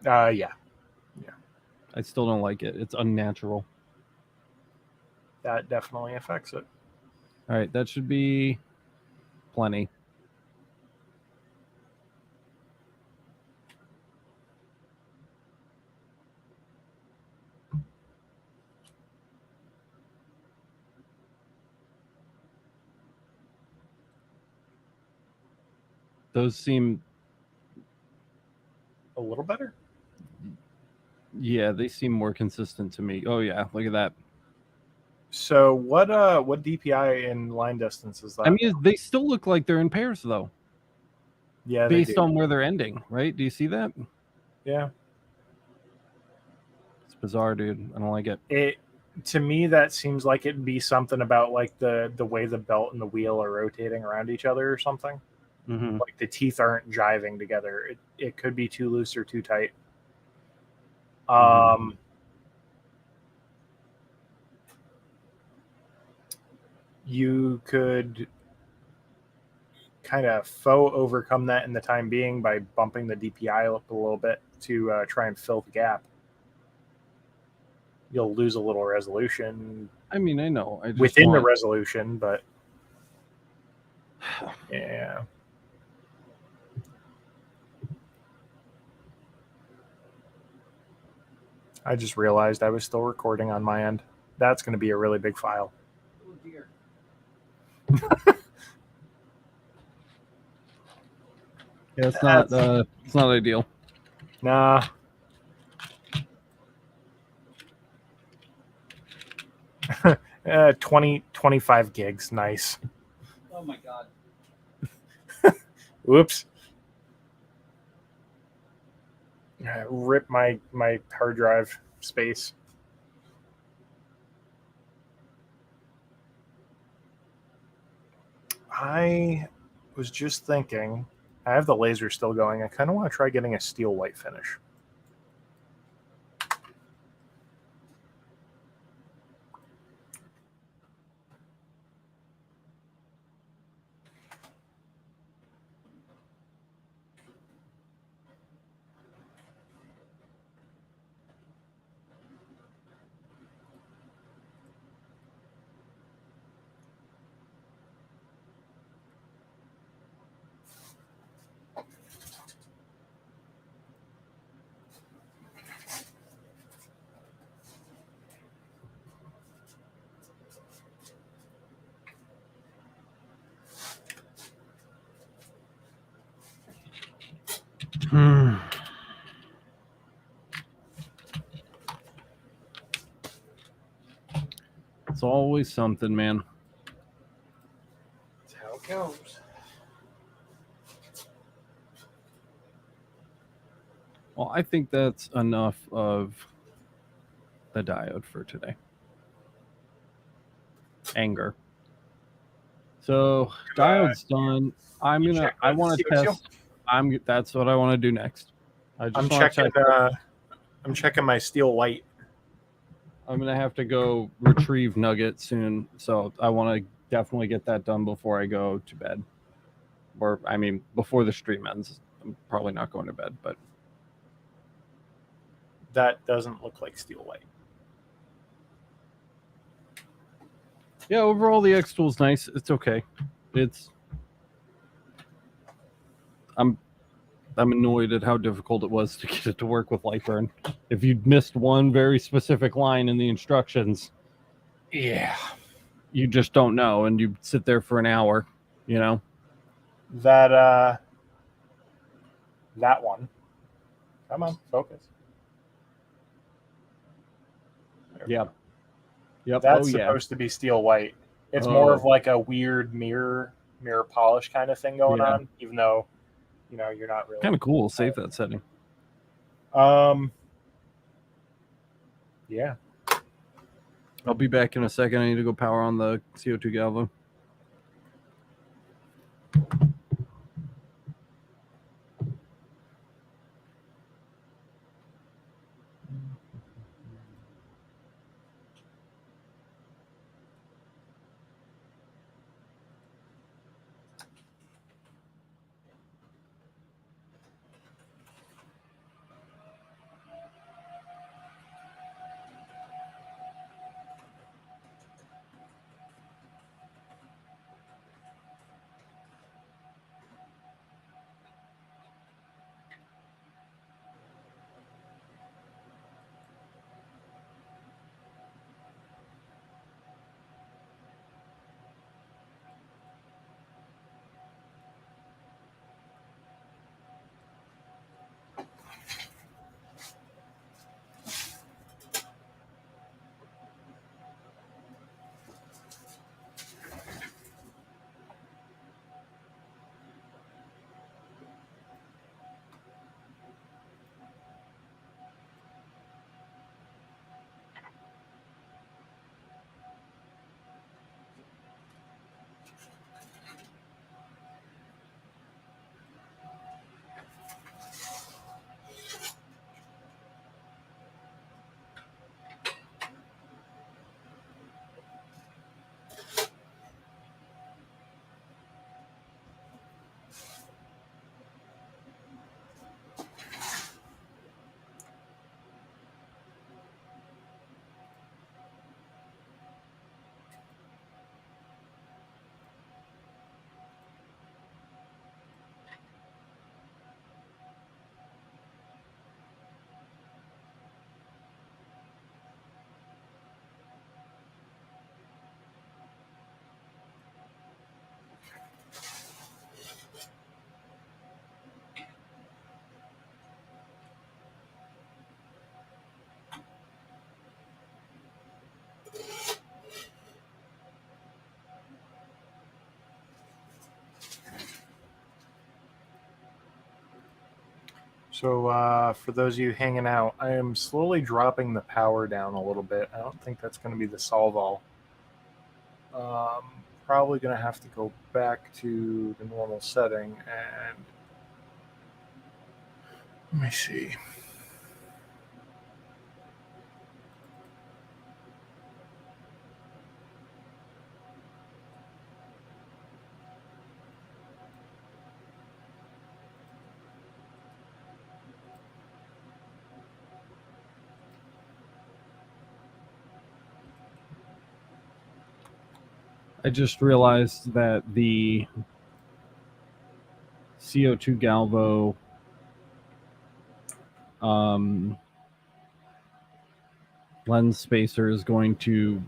[SPEAKER 4] yeah.
[SPEAKER 2] I still don't like it. It's unnatural.
[SPEAKER 4] That definitely affects it.
[SPEAKER 2] All right, that should be plenty. Those seem
[SPEAKER 4] a little better.
[SPEAKER 2] Yeah, they seem more consistent to me. Oh yeah, look at that.
[SPEAKER 4] So what DPI in line distance is that?
[SPEAKER 2] I mean, they still look like they're in pairs though.
[SPEAKER 4] Yeah,
[SPEAKER 2] based on where they're ending, right? Do you see that?
[SPEAKER 4] Yeah.
[SPEAKER 2] It's bizarre, dude. I don't like it.
[SPEAKER 4] To me, that seems like it'd be something about like the way the belt and the wheel are rotating around each other or something.
[SPEAKER 2] Mm-hmm.
[SPEAKER 4] Like the teeth aren't jiving together. It could be too loose or too tight. You could kind of faux overcome that in the time being by bumping the DPI up a little bit to try and fill the gap. You'll lose a little resolution.
[SPEAKER 2] I mean, I know. I just
[SPEAKER 4] within the
[SPEAKER 2] want...
[SPEAKER 4] resolution, but yeah. I just realized I was still recording on my end. That's going to be a really big file.
[SPEAKER 1] Oh dear.
[SPEAKER 2] Yeah, it's not ideal.
[SPEAKER 4] Nah. uh, 25 gigs. Nice.
[SPEAKER 1] Oh my god.
[SPEAKER 4] Whoops. Rip my hard drive space. I was just thinking, I have the laser still going. I kind of want to try getting a steel white finish.
[SPEAKER 2] It's always something, man.
[SPEAKER 4] That's how it goes.
[SPEAKER 2] Well, I think that's enough of the diode for today. Anger. So diode's done. I want to test. That's what I want to do next.
[SPEAKER 4] I'm checking my steel white.
[SPEAKER 2] I'm gonna have to go retrieve Nugget soon, so I want to definitely get that done before I go to bed. Or I mean, before the stream ends. I'm probably not going to bed, but
[SPEAKER 4] That doesn't look like steel white.
[SPEAKER 2] yeah, overall the xTool's nice. It's okay. I'm annoyed at how difficult it was to get it to work with Lightburn. If you'd missed one very specific line in the instructions,
[SPEAKER 4] Yeah.
[SPEAKER 2] you just don't know, and you sit there for an hour, you know?
[SPEAKER 4] That one. Come on, focus.
[SPEAKER 2] Yep. Yep.
[SPEAKER 4] That's supposed to be steel white. It's more of like a weird mirror polish kind of thing going on, even though you're not really
[SPEAKER 2] Kind of cool. Save that setting.
[SPEAKER 4] Yeah.
[SPEAKER 2] I'll be back in a second. I need to go power on the CO2 galvo.
[SPEAKER 4] So for those of you hanging out, I am slowly dropping the power down a little bit. I don't think that's going to be the solve all. Probably going to have to go back to the normal setting and let me see.
[SPEAKER 2] I just realized that the CO2 Galvo lens spacer is going to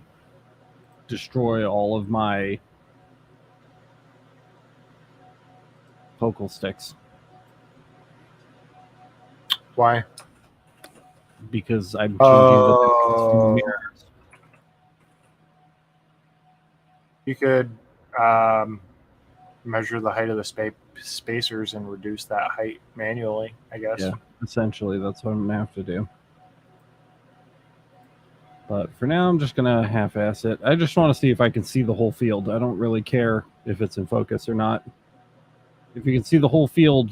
[SPEAKER 2] destroy all of my focal sticks.
[SPEAKER 4] Why?
[SPEAKER 2] Because I'm changing the mirrors.
[SPEAKER 4] You could measure the height of the spacers and reduce that height manually, I guess.
[SPEAKER 2] Yeah, essentially, that's what I'm going to have to do. But for now, I'm just going to half-ass it. I just want to see if I can see the whole field. I don't really care if it's in focus or not. If you can see the whole field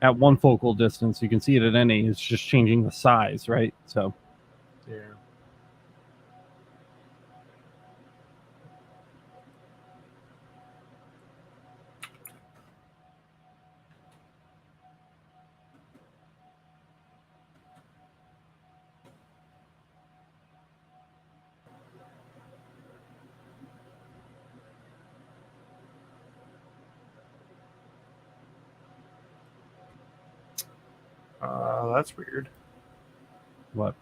[SPEAKER 2] at one focal distance, you can see it at any. It's just changing the size, right? So,
[SPEAKER 4] yeah. That's weird.
[SPEAKER 2] what?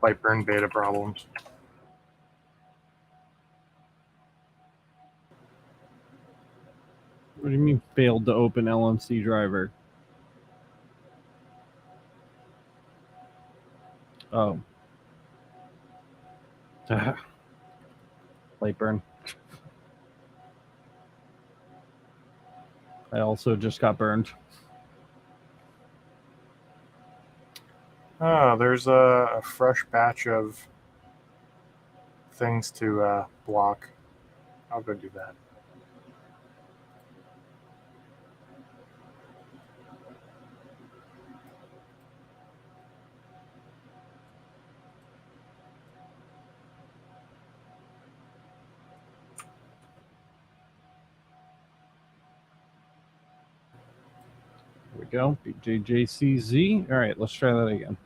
[SPEAKER 4] Lightburn beta problems.
[SPEAKER 2] What do you mean failed to open LMC driver? Oh. Lightburn. I also just got burned.
[SPEAKER 4] Oh, there's a fresh batch of things to block. I'll go do that.
[SPEAKER 2] Here we go. BJJCZ. All right, let's try that again.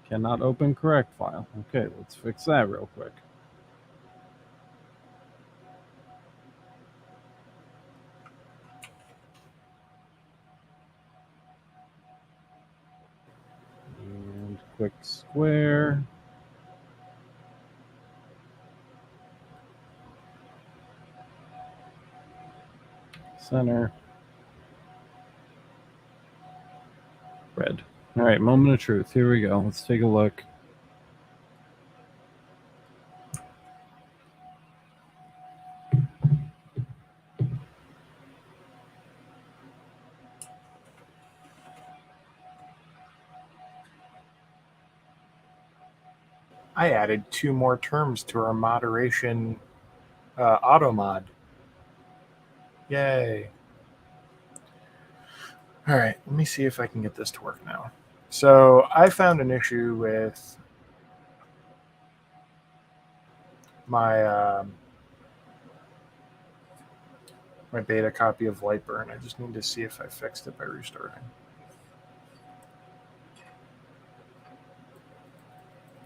[SPEAKER 2] Cannot open correct file. Okay, let's fix that real quick. And quick square. Center. Red. All right, moment of truth. Here we go. Let's take a look.
[SPEAKER 4] I added 2 more terms to our moderation auto mod. Yay. All right, let me see if I can get this to work now. So I found an issue with my my beta copy of Lightburn. I just need to see if I fixed it by restarting.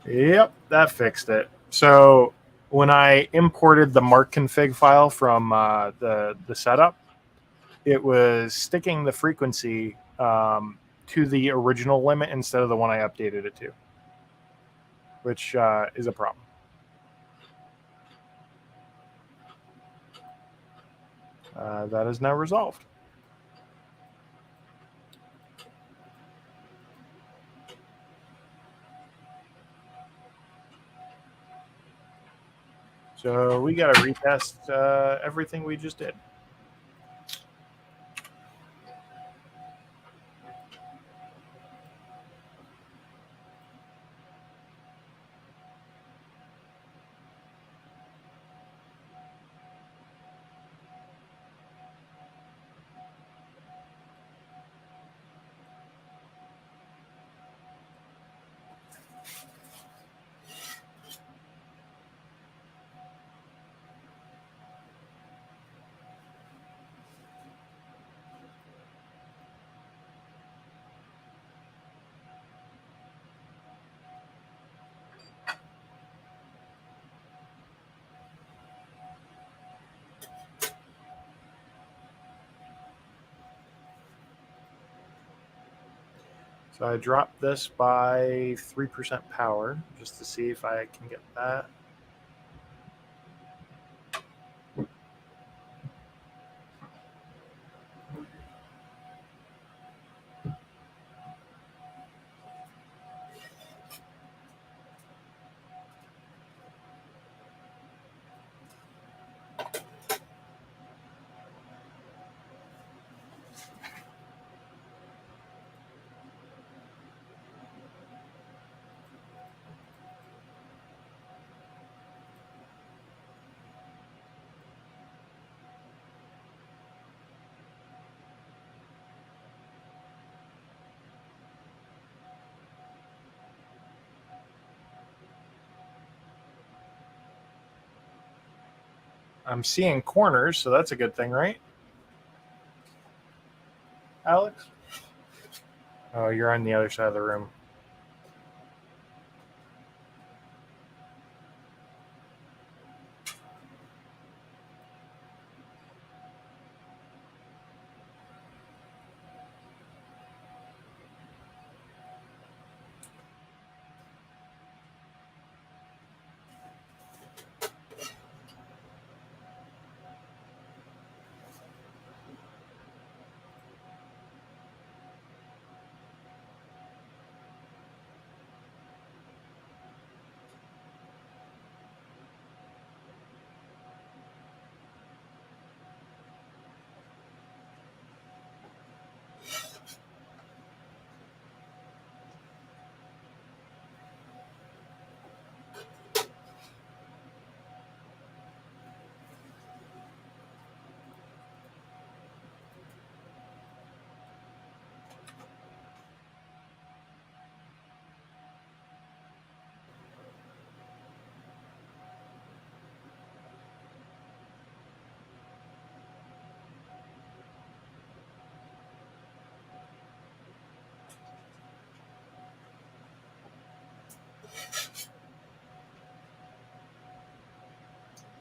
[SPEAKER 4] Yep, that fixed it. So when I imported the mark config file from the setup, it was sticking the frequency to the original limit instead of the one I updated it to, which is a problem. That is now resolved. So we got to retest everything we just did. So I dropped this by 3% power just to see if I can get that. I'm seeing corners, so that's a good thing, right? Alex? Oh, you're on the other side of the room.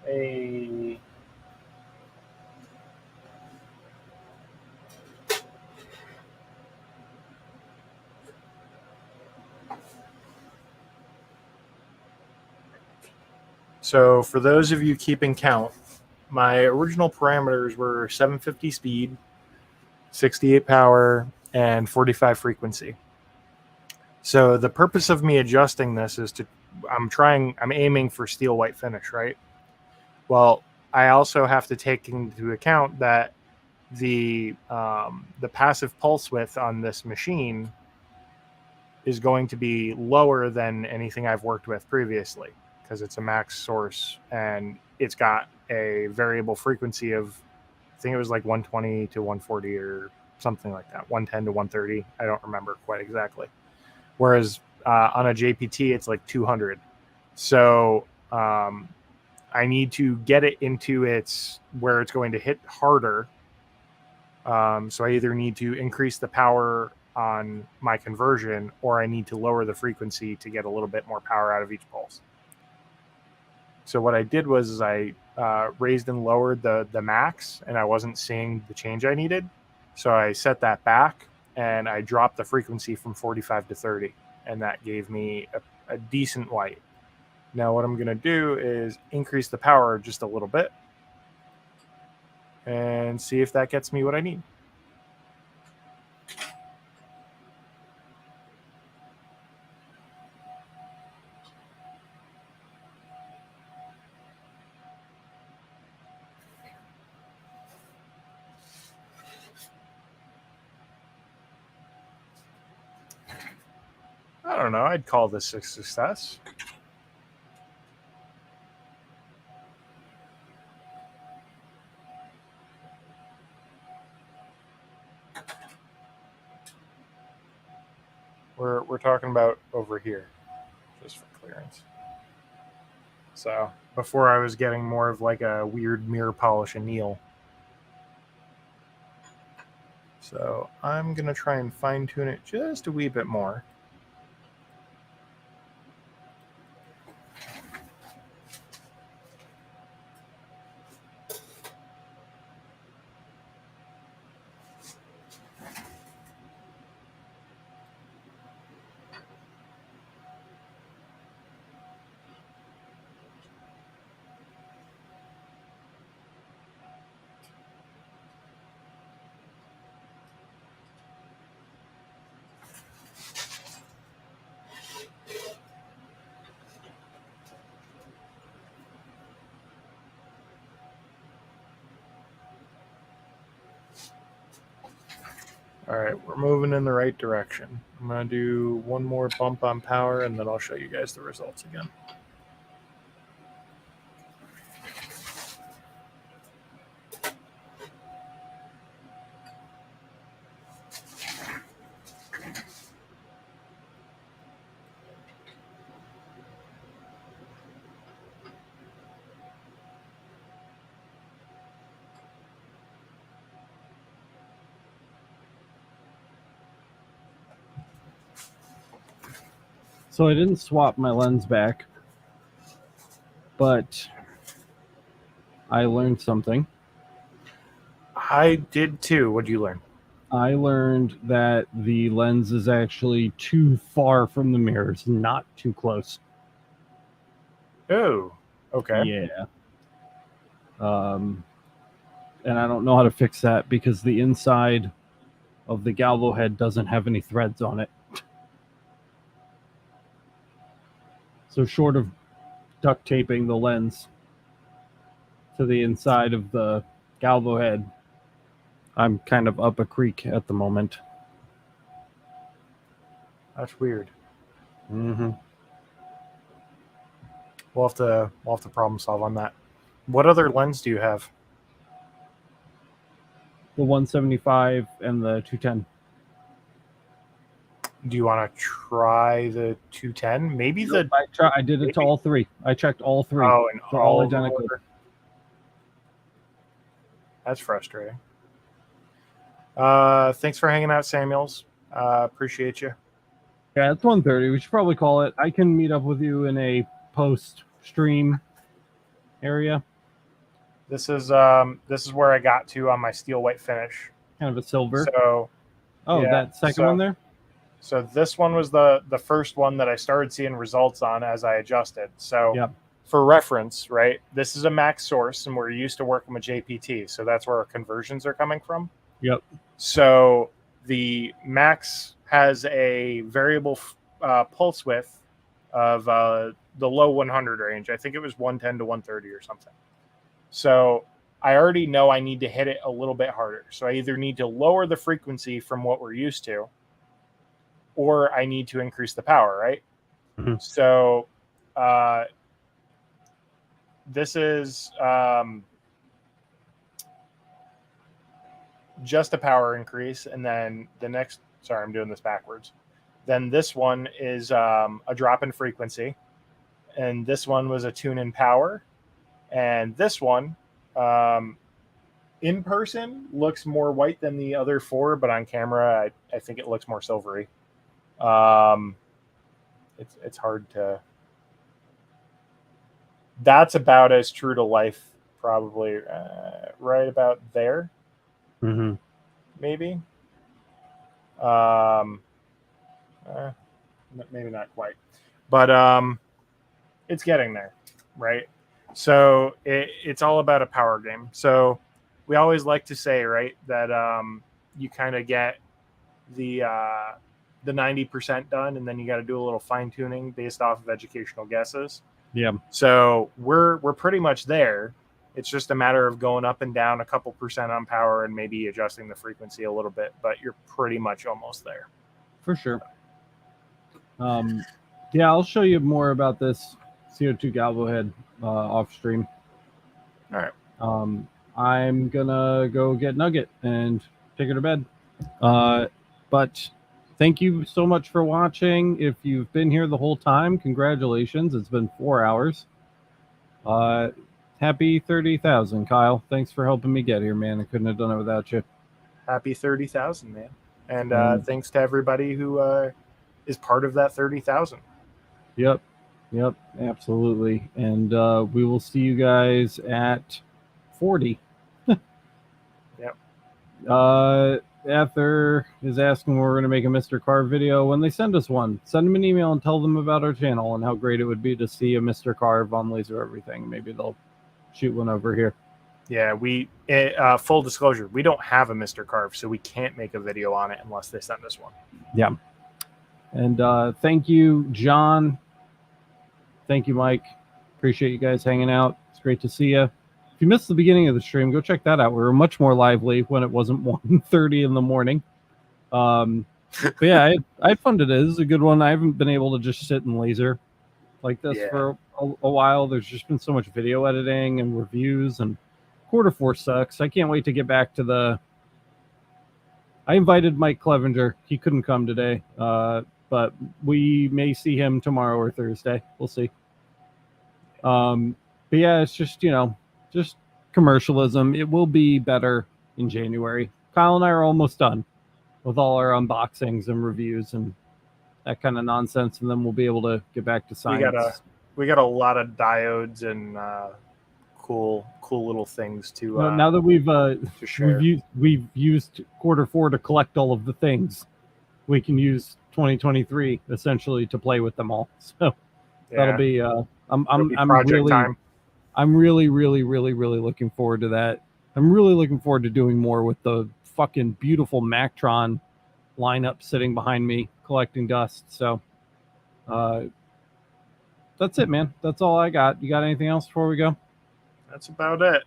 [SPEAKER 4] Hey. So for those of you keeping count, my original parameters were 750 speed, 68 power, and 45 frequency. So the purpose of me adjusting this is I'm aiming for steel white finish, right? Well, I also have to take into account that the passive pulse width on this machine is going to be lower than anything I've worked with previously because it's a max source and it's got a variable frequency of, I think it was like 120 to 140 or something like that, 110 to 130. I don't remember quite exactly. Whereas on a JPT, it's like 200. So I need to get it into where it's going to hit harder. So I either need to increase the power on my conversion or I need to lower the frequency to get a little bit more power out of each pulse. So what I did was I raised and lowered the max and I wasn't seeing the change I needed. So I set that back and I dropped the frequency from 45 to 30 and that gave me a decent white. Now what I'm going to do is increase the power just a little bit. and see if that gets me what I need. I don't know. I'd call this a success. We're talking about over here, just for clearance. So before I was getting more of like a weird mirror polish anneal. So I'm gonna try and fine tune it just a wee bit more. All right, we're moving in the right direction. I'm going to do one more bump on power, and then I'll show you guys the results again.
[SPEAKER 2] So I didn't swap my lens back, but I learned something.
[SPEAKER 4] I did too. What did you learn?
[SPEAKER 2] I learned that the lens is actually too far from the mirrors, not too close.
[SPEAKER 4] Oh, okay.
[SPEAKER 2] Yeah. And I don't know how to fix that because the inside of the galvo head doesn't have any threads on it. So short of duct taping the lens to the inside of the galvo head, I'm kind of up a creek at the moment.
[SPEAKER 4] That's weird.
[SPEAKER 2] Mm-hmm.
[SPEAKER 4] We'll have to problem solve on that. What other lens do you have?
[SPEAKER 2] The 175 and the 210.
[SPEAKER 4] Do you want to try the 210? Maybe
[SPEAKER 2] Nope, I did it to all three. I checked all three.
[SPEAKER 4] Oh, and
[SPEAKER 2] They're all
[SPEAKER 4] of them
[SPEAKER 2] identical.
[SPEAKER 4] were- That's frustrating. Thanks for hanging out, Samuels. Appreciate you.
[SPEAKER 2] Yeah, it's 1:30. We should probably call it. I can meet up with you in a post-stream area.
[SPEAKER 4] This is where I got to on my steel white finish.
[SPEAKER 2] Kind of a silver.
[SPEAKER 4] So, yeah,
[SPEAKER 2] that second one there?
[SPEAKER 4] So this one was the first one that I started seeing results on as I adjusted. So
[SPEAKER 2] Yep.
[SPEAKER 4] For reference, right, this is a max source, and we're used to working with JPT. So that's where our conversions are coming from.
[SPEAKER 2] Yep.
[SPEAKER 4] So the max has a variable pulse width of the low 100 range. I think it was 110 to 130 or something. So I already know I need to hit it a little bit harder. So I either need to lower the frequency from what we're used to, or I need to increase the power, right?
[SPEAKER 2] Mm-hmm.
[SPEAKER 4] So this is just a power increase. And then the next, sorry, I'm doing this backwards. Then this one is a drop in frequency. And this one was a tune in power. And this one, in person, looks more white than the other four, but on camera, I think it looks more silvery. It's hard to... That's about as true to life, probably right about there.
[SPEAKER 2] Mm-hmm.
[SPEAKER 4] Maybe. Maybe not quite. But it's getting there, right? So it's all about a power game. So we always like to say, right, that you kind of get the 90% done, and then you got to do a little fine tuning based off of educational guesses.
[SPEAKER 2] Yeah.
[SPEAKER 4] So we're pretty much there. It's just a matter of going up and down a couple percent on power and maybe adjusting the frequency a little bit, but you're pretty much almost there.
[SPEAKER 2] For sure. Yeah, I'll show you more about this CO2 galvo head off stream.
[SPEAKER 4] All right.
[SPEAKER 2] I'm gonna go get Nugget and take her to bed. But thank you so much for watching. If you've been here the whole time, congratulations. It's been 4 hours. Happy 30,000, Kyle. Thanks for helping me get here, man. I couldn't have done it without you.
[SPEAKER 4] Happy 30,000, man. And thanks to everybody who is part of that 30,000.
[SPEAKER 2] Yep, absolutely. And we will see you guys at 40.
[SPEAKER 4] Yep.
[SPEAKER 2] Ether is asking when we're going to make a Mr. Carr video. When they send us one, send them an email and tell them about our channel and how great it would be to see a Mr. Carve on Laser Everything. Maybe they'll shoot one over here.
[SPEAKER 4] Yeah, we full disclosure, we don't have a Mr. Carve, so we can't make a video on it unless they send us one.
[SPEAKER 2] Yeah. And thank you, John. Thank you, Mike. Appreciate you guys hanging out. It's great to see you. If you missed the beginning of the stream, go check that out. We were much more lively when it wasn't 1:30 in the morning. But yeah, I had fun today. This is a good one. I haven't been able to just sit and laser like this for a while. There's just been so much video editing and reviews, and Q4 sucks. I can't wait to get back to the... I invited Mike Clevenger. He couldn't come today, but we may see him tomorrow or Thursday. We'll see. But yeah, it's just, just commercialism. It will be better in January. Kyle and I are almost done with all our unboxings and reviews and that kind of nonsense, and then we'll be able to get back to science.
[SPEAKER 4] We got a lot of diodes and cool little things to.
[SPEAKER 2] Now that we've
[SPEAKER 4] share.
[SPEAKER 2] we've used Q4 to collect all of the things, we can use 2023 essentially to play with them all. So that'll be I'm really looking forward to that. I'm really looking forward to doing more with the fucking beautiful Mactron lineup sitting behind me collecting dust. So that's it, man. That's all I got. You got anything else before we go?
[SPEAKER 4] That's about it.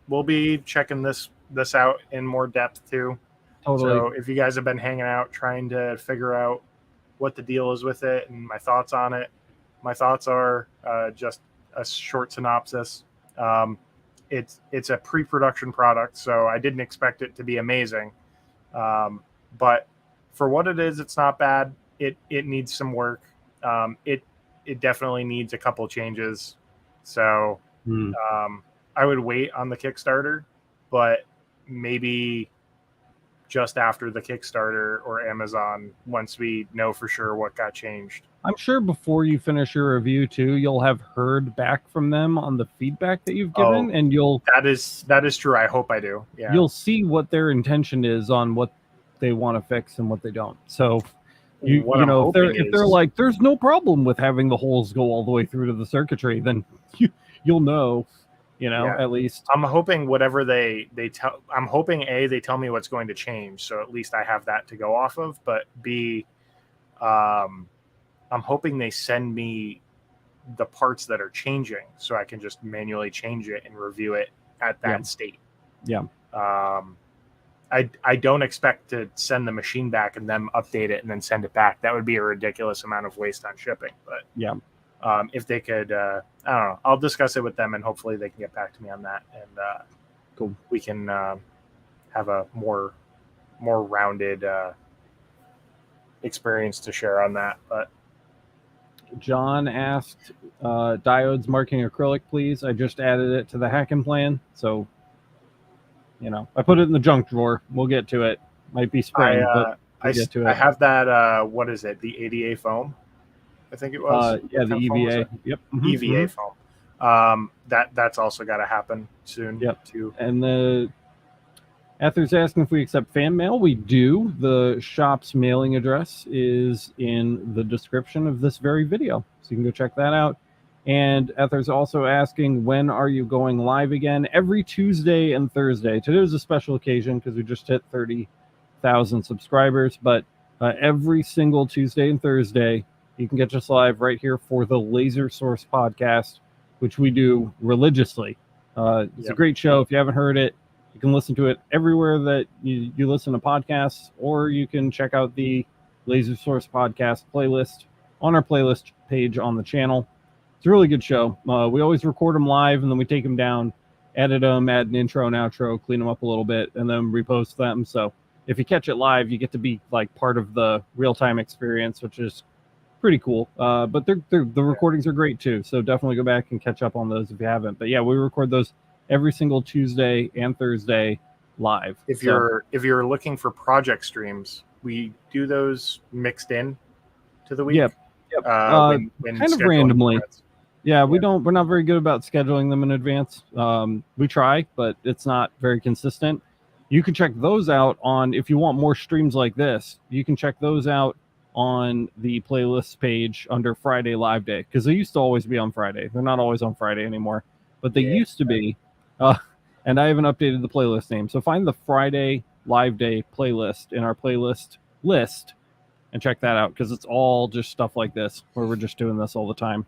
[SPEAKER 4] We'll be checking this out in more depth too.
[SPEAKER 2] Totally.
[SPEAKER 4] So if you guys have been hanging out trying to figure out what the deal is with it and my thoughts on it, my thoughts are just a short synopsis. It's a pre-production product, so I didn't expect it to be amazing. But for what it is, it's not bad. It needs some work. It definitely needs a couple changes. So I would wait on the Kickstarter, but maybe just after the Kickstarter or Amazon once we know for sure what got changed.
[SPEAKER 2] I'm sure before you finish your review too, you'll have heard back from them on the feedback that you've given, and that
[SPEAKER 4] is true. I hope I do. Yeah.
[SPEAKER 2] You'll see what their intention is on what they want to fix and what they don't. So if they're like, there's no problem with having the holes go all the way through to the circuitry, then you'll know. At least
[SPEAKER 4] I'm hoping whatever they tell. I'm hoping A, they tell me what's going to change, so at least I have that to go off of. But B, I'm hoping they send me the parts that are changing, so I can just manually change it and review it at that state.
[SPEAKER 2] Yeah.
[SPEAKER 4] I don't expect to send the machine back and then update it and then send it back. That would be a ridiculous amount of waste on shipping. But
[SPEAKER 2] yeah.
[SPEAKER 4] If they could, I don't know. I'll discuss it with them, and hopefully they can get back to me on that, and
[SPEAKER 2] cool.
[SPEAKER 4] We can have a more rounded experience to share on that. But
[SPEAKER 2] John asked, diodes marking acrylic, please. I just added it to the hacking plan, so I put it in the junk drawer. We'll get to it. Might be spring, but we'll get to it.
[SPEAKER 4] I have that. What is it? The ADA foam. I think it was.
[SPEAKER 2] The EVA. Yep.
[SPEAKER 4] EVA foam. That's also got to happen soon.
[SPEAKER 2] Yep.
[SPEAKER 4] Too.
[SPEAKER 2] And the Ether's asking if we accept fan mail. We do. The shop's mailing address is in the description of this very video, so you can go check that out. And Ether's also asking, when are you going live again? Every Tuesday and Thursday. Today was a special occasion because we just hit 30,000 subscribers, but every single Tuesday and Thursday, you can catch us live right here for the Laser Source podcast, which we do religiously. It's a great show. If you haven't heard it, you can listen to it everywhere that you listen to podcasts, or you can check out the Laser Source podcast playlist on our playlist page on the channel. It's a really good show. We always record them live, and then we take them down, edit them, add an intro and outro, clean them up a little bit, and then repost them. So if you catch it live, you get to be like part of the real-time experience, which is pretty cool. But the recordings are great too, so definitely go back and catch up on those if you haven't. But yeah, we record those every single Tuesday and Thursday live.
[SPEAKER 4] If you're looking for project streams, we do those mixed in to the week.
[SPEAKER 2] Yep.
[SPEAKER 4] When
[SPEAKER 2] kind of randomly. Yeah, we're not very good about scheduling them in advance. We try, but it's not very consistent. You can check those out on, if you want more streams like this, you can check those out on the playlist page under Friday Live Day, because they used to always be on Friday. They're not always on Friday anymore, but they used to be. And I haven't updated the playlist name. So find the Friday Live Day playlist in our playlist list and check that out, because it's all just stuff like this, where we're just doing this all the time.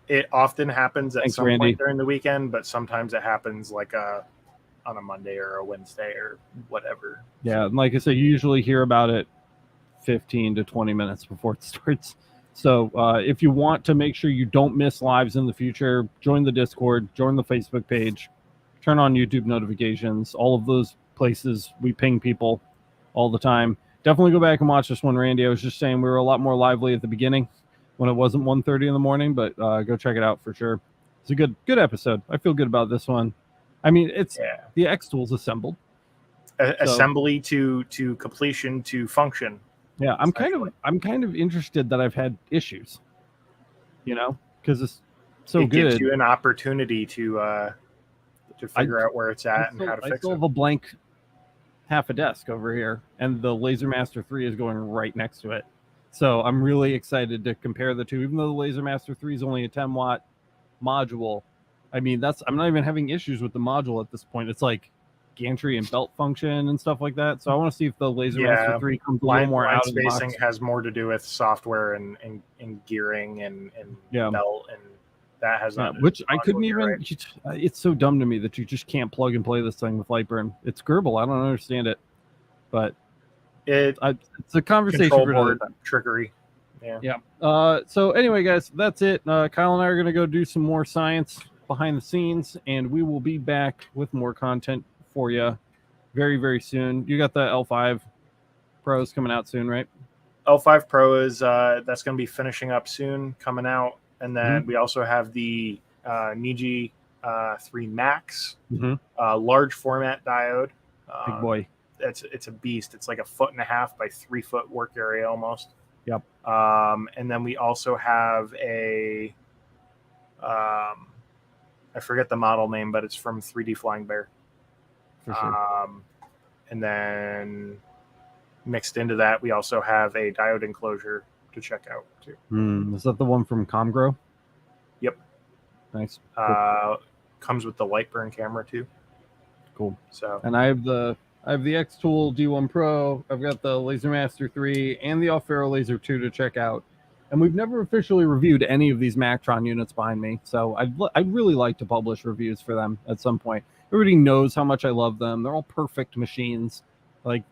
[SPEAKER 4] It often happens at some
[SPEAKER 2] Randy.
[SPEAKER 4] point during the weekend, but sometimes it happens like on a Monday or a Wednesday or whatever.
[SPEAKER 2] Yeah, and like I said, you usually hear about it 15 to 20 minutes before it starts. So if you want to make sure you don't miss lives in the future, join the Discord, join the Facebook page, turn on YouTube notifications, all of those places. We ping people all the time. Definitely go back and watch this one, Randy. I was just saying we were a lot more lively at the beginning when it wasn't 1:30 in the morning, but go check it out for sure. It's a good episode. I feel good about this one. I mean, it's the xTool's assembled.
[SPEAKER 4] Assembly to completion to function.
[SPEAKER 2] Yeah, I'm kind of interested that I've had issues, because it's so good.
[SPEAKER 4] It gives you an opportunity to figure out where it's at and how to fix it.
[SPEAKER 2] I still have a blank half a desk over here, and the LaserMaster 3 is going right next to it. So I'm really excited to compare the two, even though the LaserMaster 3 is only a 10-watt module. I mean, I'm not even having issues with the module at this point. It's like gantry and belt function and stuff like that. So I want to see if the LaserMaster 3 comes a little more out of the box.
[SPEAKER 4] Spacing has more to do with software and gearing and belt, and that has not.
[SPEAKER 2] Which I couldn't even. Right. It's so dumb to me that you just can't plug and play this thing with Lightburn. It's Gerbil. I don't understand it, but it's a conversation for another time.
[SPEAKER 4] Trickery.
[SPEAKER 2] Yeah. So anyway, guys, that's it. Kyle and I are going to go do some more science behind the scenes, and we will be back with more content for you very, very soon. You got the L5 Pros coming out soon, right?
[SPEAKER 4] L5 Pro is that's going to be finishing up soon, coming out, and then we also have the Niji 3 Max, large format diode.
[SPEAKER 2] Big boy.
[SPEAKER 4] It's a beast. It's like 1.5 by 3 foot work area almost.
[SPEAKER 2] Yep.
[SPEAKER 4] And then we also have a I forget the model name, but it's from 3D Flying Bear.
[SPEAKER 2] For sure.
[SPEAKER 4] And then mixed into that, we also have a diode enclosure to check out too.
[SPEAKER 2] Is that the one from Comgrow?
[SPEAKER 4] Yep.
[SPEAKER 2] Nice. Cool.
[SPEAKER 4] Comes with the Lightburn camera too.
[SPEAKER 2] Cool.
[SPEAKER 4] So,
[SPEAKER 2] and I have the xTool D1 Pro. I've got the LaserMaster 3 and the Alfaro Laser 2 to check out. And we've never officially reviewed any of these Mactron units behind me, so I'd really like to publish reviews for them at some point. Everybody knows how much I love them. They're all perfect machines. Like,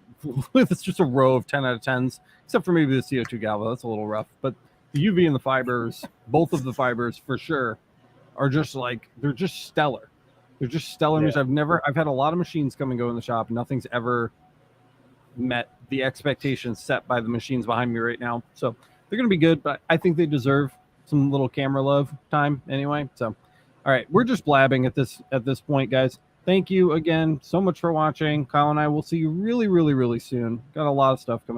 [SPEAKER 2] it's just a row of 10 out of 10s, except for maybe the CO2 Galva. That's a little rough. But the UV and the fibers, both of the fibers for sure, are just like, they're just stellar. They're just stellar. Yeah. I've had a lot of machines come and go in the shop. Nothing's ever met the expectations set by the machines behind me right now. So they're going to be good, but I think they deserve some little camera love time anyway. So, all right, we're just blabbing at this point, guys. Thank you again so much for watching. Kyle and I will see you really, really, really soon. Got a lot of stuff coming.